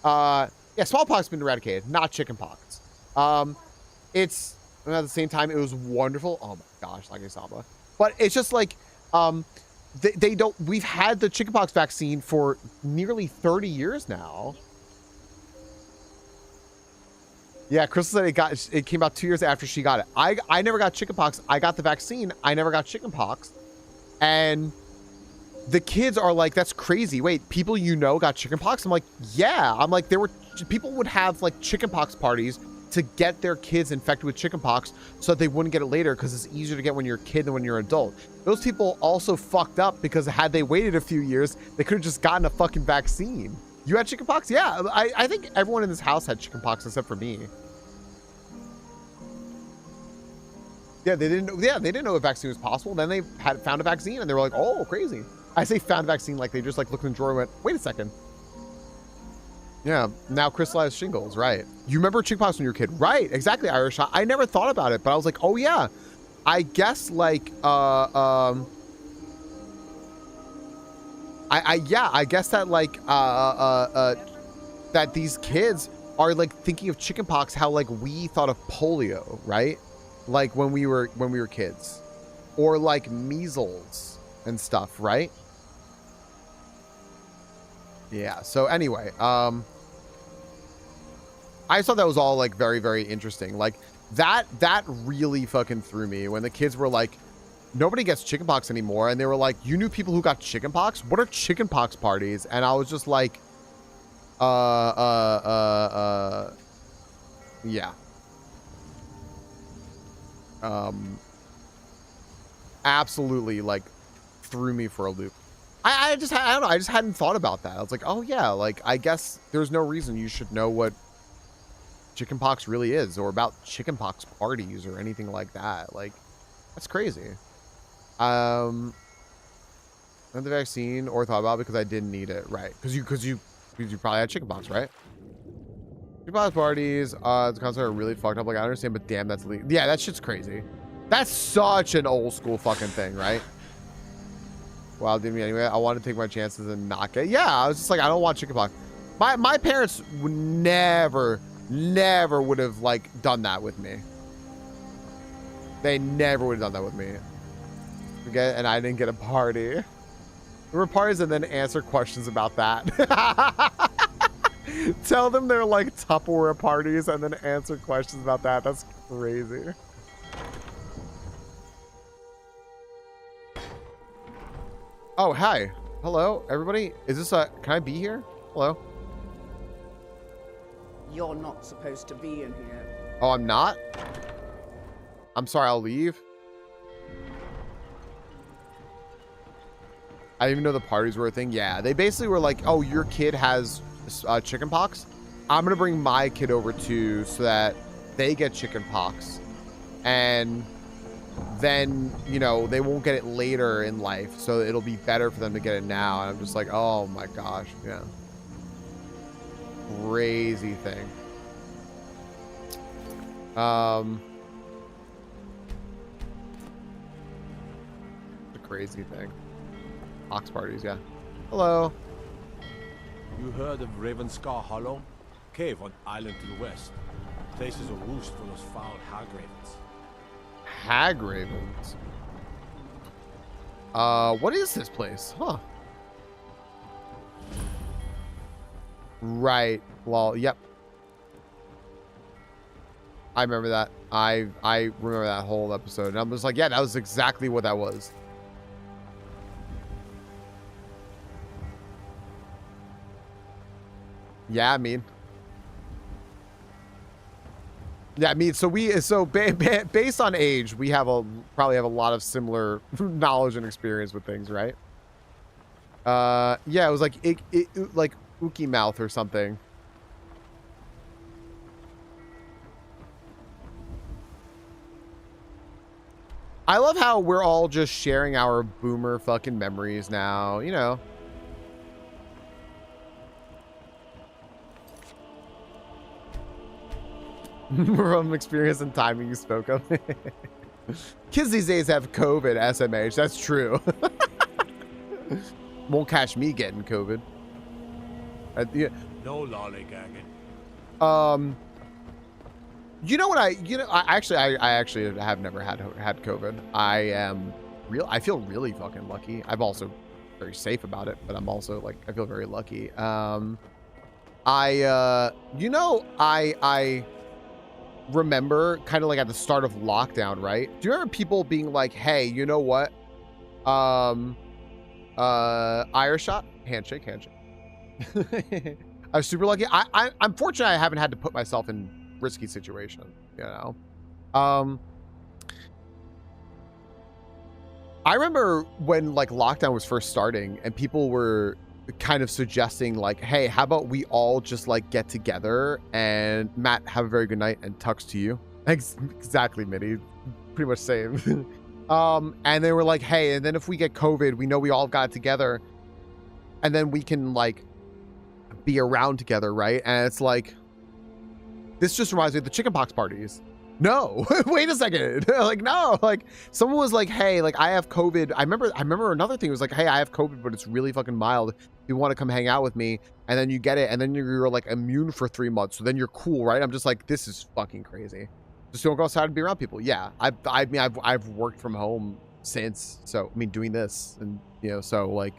Yeah, smallpox has been eradicated, not chicken pox. It's at the same time, it was wonderful. Oh my gosh, like Isaba. But it's just like, they don't, we've had the chickenpox vaccine for nearly 30 years now. Yeah, Crystal said it came out 2 years after she got it. I never got chickenpox. I got the vaccine. I never got chickenpox. And the kids are like, that's crazy. Wait, people you know got chickenpox? I'm like, yeah. I'm like, people would have like chickenpox parties to get their kids infected with chickenpox so that they wouldn't get it later because it's easier to get when you're a kid than when you're an adult. Those people also fucked up because had they waited a few years, they could have just gotten a fucking vaccine. You had chickenpox? Yeah, I think everyone in this house had chickenpox except for me. Yeah, they didn't know a vaccine was possible. Then they found a vaccine and they were like, oh, crazy. I say found a vaccine like they just like looked in the drawer and went, wait a second. Yeah, now crystallized shingles, right? You remember chickenpox when you were a kid? Right, exactly, Irish. I never thought about it, but I was like, oh yeah. I guess like, I guess that like, that these kids are like thinking of chickenpox how like we thought of polio, right? Like when we were kids. or like measles and stuff, right? Yeah. So anyway, I thought that was all like very, very interesting. Like that really fucking threw me when the kids were like, nobody gets chickenpox anymore, and they were like, you knew people who got chickenpox? What are chickenpox parties? And I was just like, yeah. Absolutely, like, threw me for a loop. I don't know, I just hadn't thought about that. I was like, oh yeah, like, I guess there's no reason you should know what chickenpox really is, or about chickenpox parties or anything like that. Like, that's crazy. Not the vaccine or thought about it because I didn't need it, right? Because you probably had chickenpox, right? Chickenpox parties, the concept are really fucked up. Like, I understand, but damn, that's illegal. Yeah, that shit's crazy. That's such an old school fucking thing, right? Well, didn't me anyway. I want to take my chances and not get. Yeah, I was just like, I don't want chickenpox. My parents would never would have like done that with me. They never would have done that with me. Okay, and I didn't get a party. There were parties and then answer questions about that. Tell them they're like Tupperware parties and then answer questions about that. That's crazy. Oh, hi. Hello, everybody. Is this can I be here? Hello. You're not supposed to be in here. Oh, I'm not? I'm sorry, I'll leave. I didn't even know the parties were a thing. Yeah, they basically were like, oh, your kid has chickenpox. I'm going to bring my kid over too so that they get chickenpox. And then, you know, they won't get it later in life. So it'll be better for them to get it now. And I'm just like, oh my gosh. Yeah. Crazy thing. The crazy thing. Ox parties, yeah. Hello. You heard of Ravenscar Hollow? Cave on island to the west. Place is a roost for those foul hag ravens. Hag ravens? What is this place? Huh. Right. Well, yep. I remember that. I remember that whole episode. And I'm just like, yeah, that was exactly what that was. Yeah, I mean. Yeah, I mean, so based on age, we probably have a lot of similar knowledge and experience with things, right? Yeah, it was like like Ookie Mouth or something. I love how we're all just sharing our boomer fucking memories now, you know. From experience and timing you spoke of. Kids these days have COVID, SMH. That's true. Won't catch me getting COVID. Yeah. No lollygagging. You know what I actually have never had COVID. I feel really fucking lucky. I'm also very safe about it, but I'm also like, I feel very lucky. I remember kind of like at the start of lockdown, right? Do you remember people being like, hey, you know what? Irish shot, handshake. I was super lucky. I'm fortunate I haven't had to put myself in risky situation, you know. I remember when like lockdown was first starting and people were kind of suggesting like, hey, how about we all just like get together and Matt, have a very good night, and Tux to you. Exactly, Mitty. Pretty much same. And they were like, hey, and then if we get COVID, we know we all got together and then we can like be around together, right? And it's like, this just reminds me of the chickenpox parties. No, wait a second. Like, no, like someone was like, hey, like I have COVID. I remember another thing was like, hey, I have COVID, but it's really fucking mild. You want to come hang out with me? And then you get it. And then you're like immune for 3 months. So then you're cool, right? I'm just like, this is fucking crazy. Just don't go outside and be around people. Yeah. I've worked from home since. So, I mean, doing this and, so like,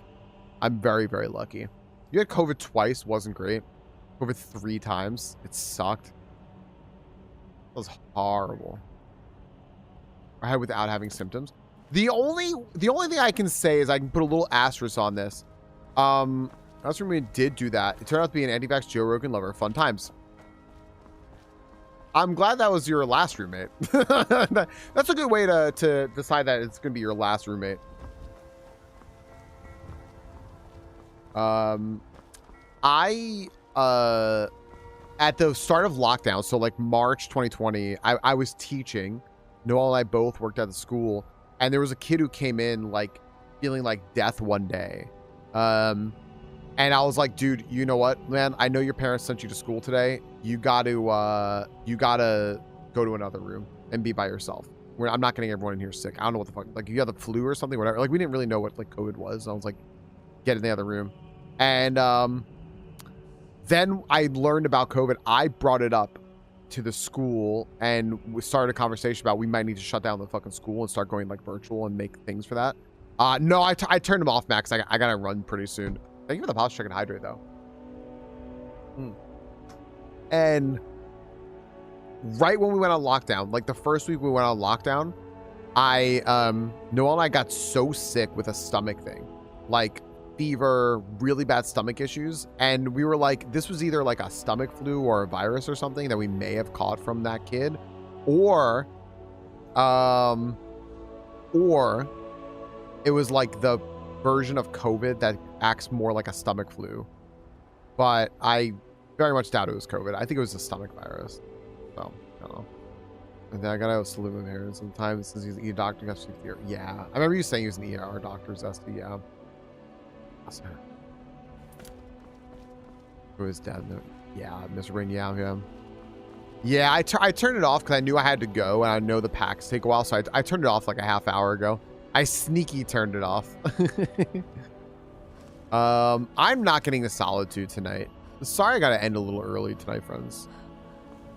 I'm very, very lucky. You had COVID twice, wasn't great. COVID 3 times, it sucked. It was horrible. I had without having symptoms. The only thing I can say is I can put a little asterisk on this. Last time we did do that, it turned out to be an anti-vax Joe Rogan lover. Fun times. I'm glad that was your last roommate. That's a good way to decide that it's gonna be your last roommate. At the start of lockdown, so like March 2020, I was teaching. Noel and I both worked at the school, and there was a kid who came in like feeling like death one day. And I was like, dude, you know what, man? I know your parents sent you to school today. You gotta go to another room and be by yourself. I'm not getting everyone in here sick. I don't know what the fuck. Like, you had the flu or something, whatever. Like, we didn't really know what like COVID was. I was like, get in the other room. And then I learned about COVID. I brought it up to the school, and we started a conversation about we might need to shut down the fucking school and start going like virtual and make things for that. No, I turned them off, Max. I gotta run pretty soon. Thank you for the pause check and hydrate, though. And right when we went on lockdown, like the first week we went on lockdown, Noel and I got so sick with a stomach thing, like fever, really bad stomach issues, and we were like, this was either like a stomach flu or a virus or something that we may have caught from that kid, or it was like the version of COVID that acts more like a stomach flu. But I very much doubt it was COVID. I think it was a stomach virus. So, I don't know. And then I gotta salute him here. Sometimes since he's an ER doctor, got here. Yeah. I remember you saying he was an ER doctor, Zesty. Yeah. Who is dead? No. Yeah, Mr. Rain. Yeah. Yeah, I turned it off because I knew I had to go, and I know the packs take a while, so I turned it off like a half hour ago. I sneaky turned it off. I'm not getting the Solitude tonight. Sorry I gotta end a little early tonight, friends.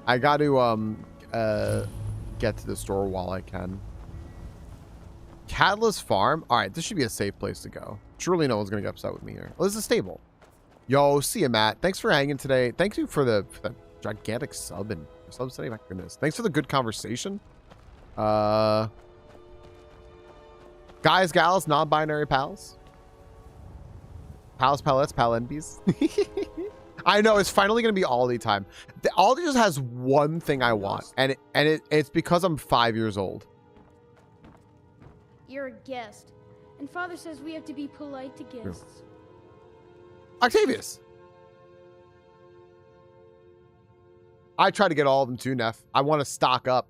I got to get to the store while I can. Catalyst Farm? Alright, this should be a safe place to go. Surely no one's gonna get upset with me here. Oh, this is stable. Yo, see ya, Matt. Thanks for hanging today. Thank you for the gigantic sub and subs today. My goodness. Thanks for the good conversation. Guys, gals, non-binary pals. Pals, palettes, palenbies. I know, it's finally going to be Aldi time. Aldi just has one thing I want, and it's because I'm 5 years old. You're a guest, and Father says we have to be polite to guests. Octavius! I try to get all of them too, Neff. I want to stock up.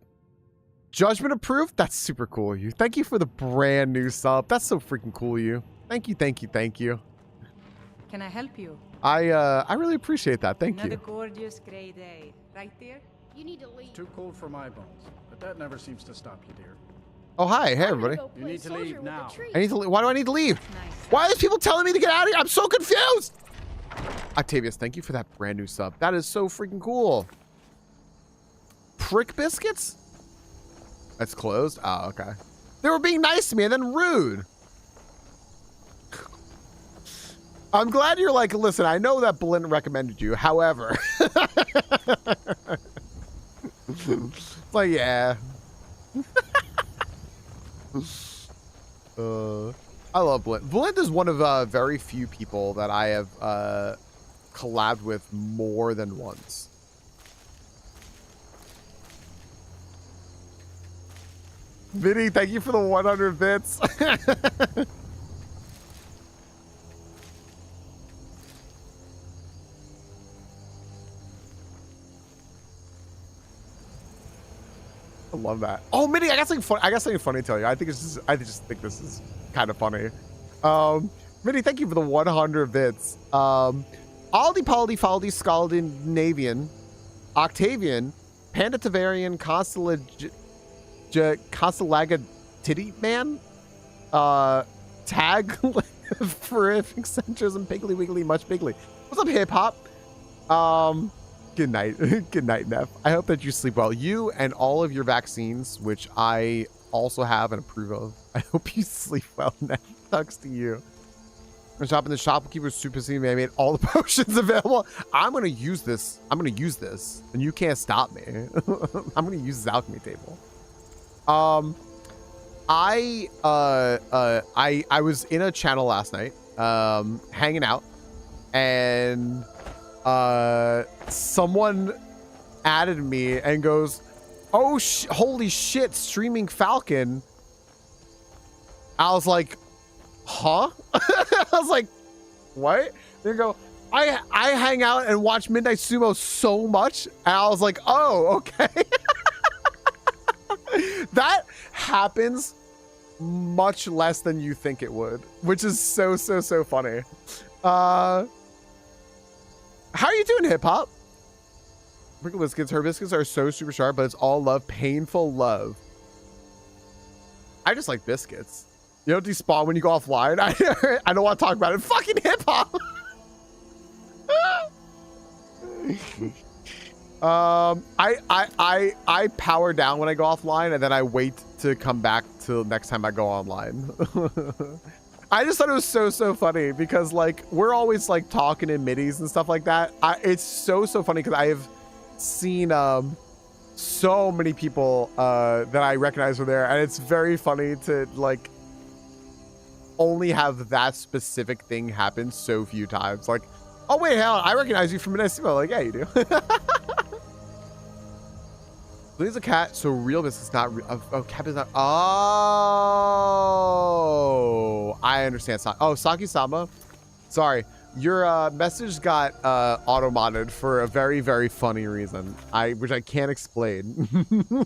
Judgment approved? That's super cool of you. Thank you for the brand new sub. That's so freaking cool of you. Thank you, thank you, thank you. Can I help you? I really appreciate that. Thank Another you. gorgeous gray day. Right there? You need to leave. Too cold for my bones, but that never seems to stop you, dear. Oh, hi. Hey, everybody. You need to leave now. I need to leave. Why do I need to leave? Why are these people telling me to get out of here? I'm so confused. Octavius, thank you for that brand new sub. That is so freaking cool. Prick biscuits? That's closed? Oh, okay. They were being nice to me and then rude. I'm glad you're like, listen, I know that Blint recommended you. However, it's like, yeah. I love Blint. Blint is one of very few people that I have collabed with more than once. Vinny, thank you for the 100 bits. I love that. Oh, Minnie, I got something funny. I got something funny to tell you. I just think this is kind of funny. Minnie, thank you for the 100 bits. Aldi, Paldi, Faldi, Scandinavian, Octavian, Panda Tavarian, Constellaga Titty Man, Tag for Eccentricism, Piggly Wiggly, Much Biggly. What's up, hip hop? Good night. Good night, Neff. I hope that you sleep well. You and all of your vaccines, which I also have and approve of. I hope you sleep well now. Thanks to you. I'm shopping the shopkeeper's super scene. I made all the potions available. I'm gonna use this. I'm gonna use this, and you can't stop me. I'm gonna use this alchemy table. I was in a channel last night, hanging out, and someone added me and goes, "Oh, holy shit, StreamingFalcon." I was like, huh? I was like, what? They go, I hang out and watch Midnight Sumo so much. And I was like, oh, okay. That happens much less than you think it would, which is so funny. How are you doing, hip hop? Sprinkle biscuits. Her biscuits are so super sharp, but it's all love, painful love. I just like biscuits. You don't despawn when you go offline. I don't want to talk about it. Fucking hip hop. I power down when I go offline, and then I wait to come back till next time I go online. I just thought it was so funny because like we're always like talking in middies and stuff like that. It's so funny because I have seen so many people that I recognize were there, and it's very funny to like only have that specific thing happen so few times. Like, oh wait, hell, I recognize you from Midnight Sumo. Like, yeah, you do. Please a cat, so real biscuits not cat is not. Oh, I understand. Oh, Saki Sama, sorry, your message got auto modded for a very funny reason, which I can't explain. How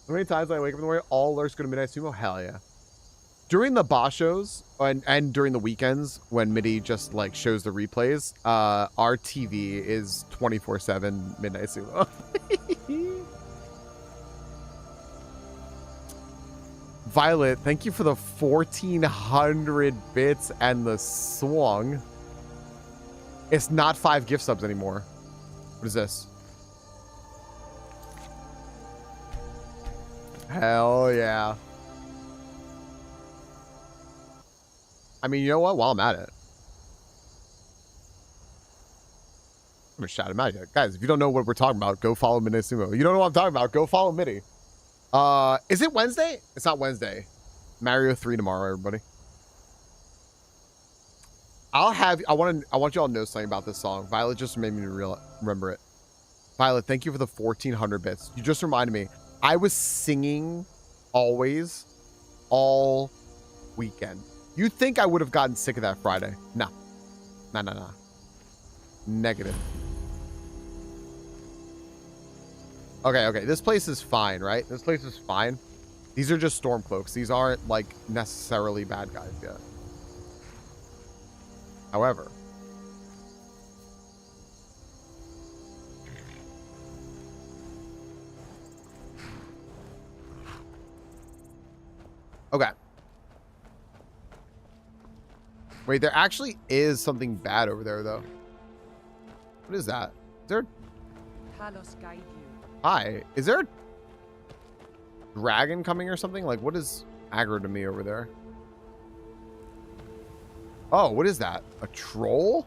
many times I wake up in the morning, all alerts go to Midnight Sumo? Hell yeah. During the boss shows and during the weekends when MIDI just like shows the replays, our TV is 24/7 Midnight Sumo. Violet, thank you for the 1,400 bits and the swung. It's not 5 gift subs anymore. What is this? Hell yeah. I mean, you know what? While I'm at it, I'm gonna shout him out here. Guys, if you don't know what we're talking about, go follow Midnight Sumo. You don't know what I'm talking about, go follow Midi. Is it Wednesday? It's not Wednesday. Mario 3 tomorrow, everybody. I want you all to know something about this song. Violet just made me remember it. Violet, thank you for the 1,400 bits. You just reminded me. I was singing always all weekend. You'd think I would have gotten sick of that Friday. No. No. Negative. Okay. This place is fine, right? This place is fine. These are just Stormcloaks. These aren't, like, necessarily bad guys yet. However. Okay. Wait, there actually is something bad over there, though. What is that? Is there... Hi. Is there a dragon coming or something? Like, what is aggro to me over there? Oh, what is that? A troll?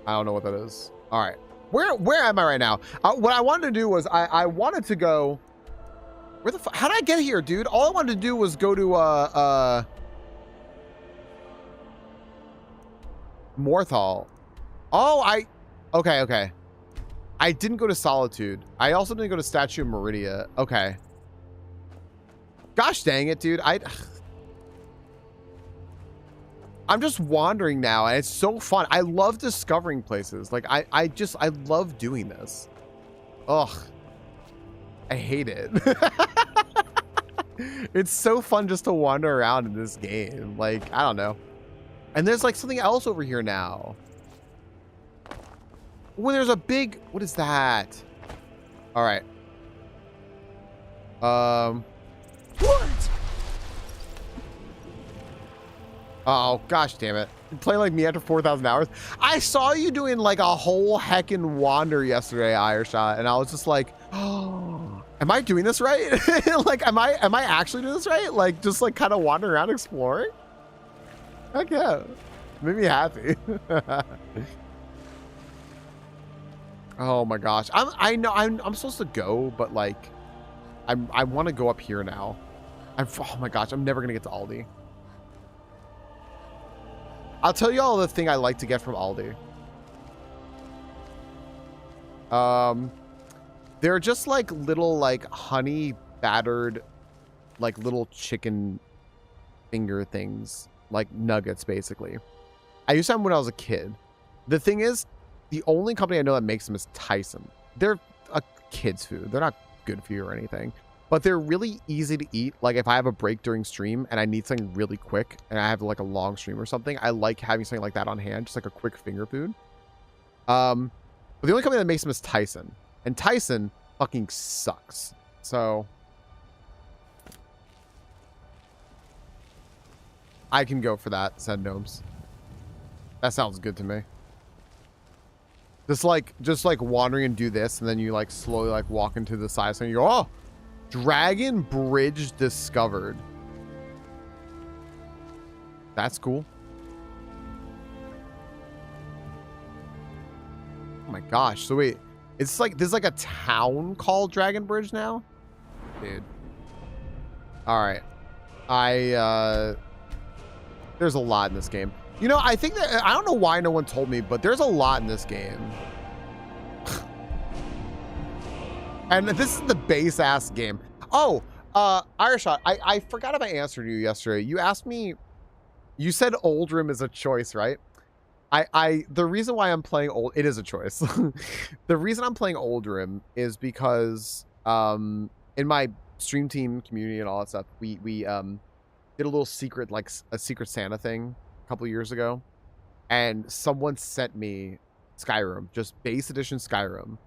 I don't know what that is. All right. Where am I right now? What I wanted to do was I wanted to go... Where the fuck? How did I get here, dude? All I wanted to do was go to, Morthal. Oh, okay. I didn't go to Solitude. I also didn't go to Statue of Meridia. Okay. Gosh dang it, dude. I'm just wandering now, and it's so fun. I love discovering places. Like, I love doing this. Ugh. I hate it. It's so fun just to wander around in this game. Like, I don't know. And there's like something else over here now. Well, there's a big... What is that? All right. What? Oh, gosh damn it. You play like me after 4,000 hours? I saw you doing like a whole heckin' wander yesterday, Ireshot, and I was just like, oh. Am I doing this right? Like, am I actually doing this right? Like, just like kind of wandering around exploring? Heck yeah. Made me happy. Oh my gosh. I know I'm supposed to go, but like I want to go up here now. Oh my gosh, I'm never gonna get to Aldi. I'll tell you all the thing I like to get from Aldi. They're just like little like honey battered like little chicken finger things, like nuggets basically. I used to have them when I was a kid. The thing is, the only company I know that makes them is Tyson. They're a kid's food. They're not good for you or anything, but they're really easy to eat. Like if I have a break during stream and I need something really quick and I have like a long stream or something, I like having something like that on hand, just like a quick finger food. But the only company that makes them is Tyson, and Tyson fucking sucks. So I can go for that, said Gnomes. That sounds good to me. Just like wandering and do this, and then you like slowly like walk into the side, and you go, oh, Dragon Bridge discovered. That's cool. Oh my gosh. So wait, it's like there's like a town called Dragon Bridge now? Dude. Alright. There's a lot in this game. You know, I think that I don't know why no one told me, but there's a lot in this game. And this is the base ass game. Oh, Irishot, I forgot if I answered you yesterday. You asked me, you said Oldrim is a choice, right? The reason why I'm playing it is a choice. The reason I'm playing Oldrim is because in my stream team community and all that stuff, we did a little secret, like a secret Santa thing a couple years ago, and someone sent me Skyrim, just base edition Skyrim,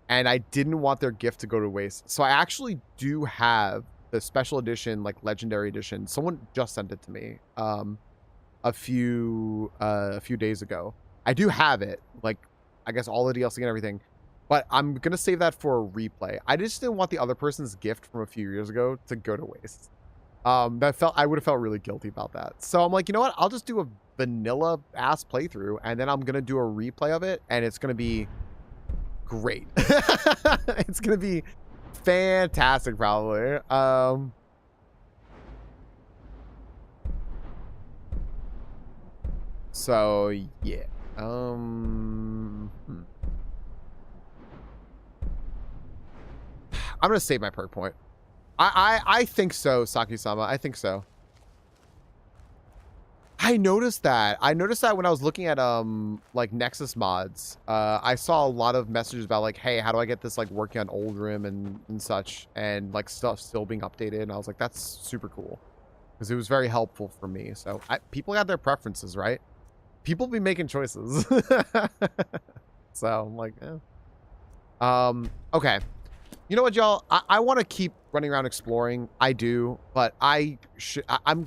and I didn't want their gift to go to waste, so I actually do have the special edition, like legendary edition. Someone just sent it to me a few days ago. I do have it, like I guess all the DLC and everything, but I'm gonna save that for a replay. I just didn't want the other person's gift from a few years ago to go to waste. I would have felt really guilty about that. So I'm like, you know what? I'll just do a vanilla ass playthrough, and then I'm gonna do a replay of it, and it's gonna be great. It's gonna be fantastic, probably. So yeah. I'm gonna save my perk point. I think so, Saki-sama. I think so. I noticed that. I noticed that when I was looking at like Nexus mods. I saw a lot of messages about like, hey, how do I get this like working on Oldrim and such, and like stuff still being updated. And I was like, that's super cool, because it was very helpful for me. So people got their preferences, right? People be making choices. So I'm like, okay. You know what, y'all? I want to keep running around exploring. I do, but I'm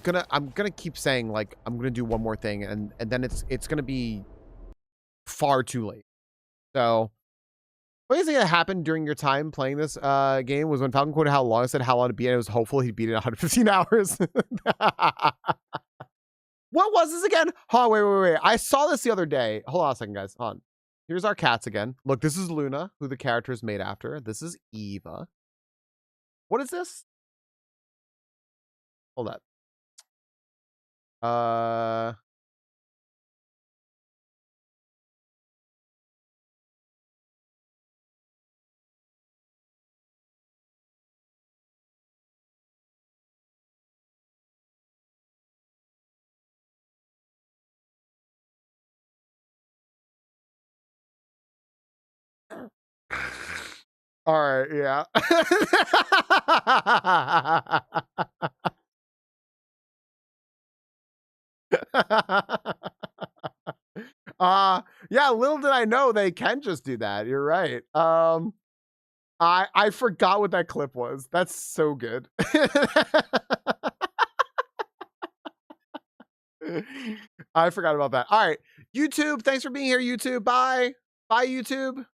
gonna keep saying like I'm gonna do one more thing, and then it's gonna be far too late. So, what do you think that happened during your time playing this game was when Falcon quoted how long I said how long to beat it. It was hopeful he'd beat it in 115 hours. What was this again? Oh, wait. I saw this the other day. Hold on a second, guys. Hold on. Here's our cats again. Look, this is Luna, who the character is made after. This is Eva. What is this? Hold up. All right, yeah. Yeah, little did I know they can just do that. You're right. I forgot what that clip was. That's so good. I forgot about that. All right, YouTube, thanks for being here, YouTube. Bye. Bye, YouTube.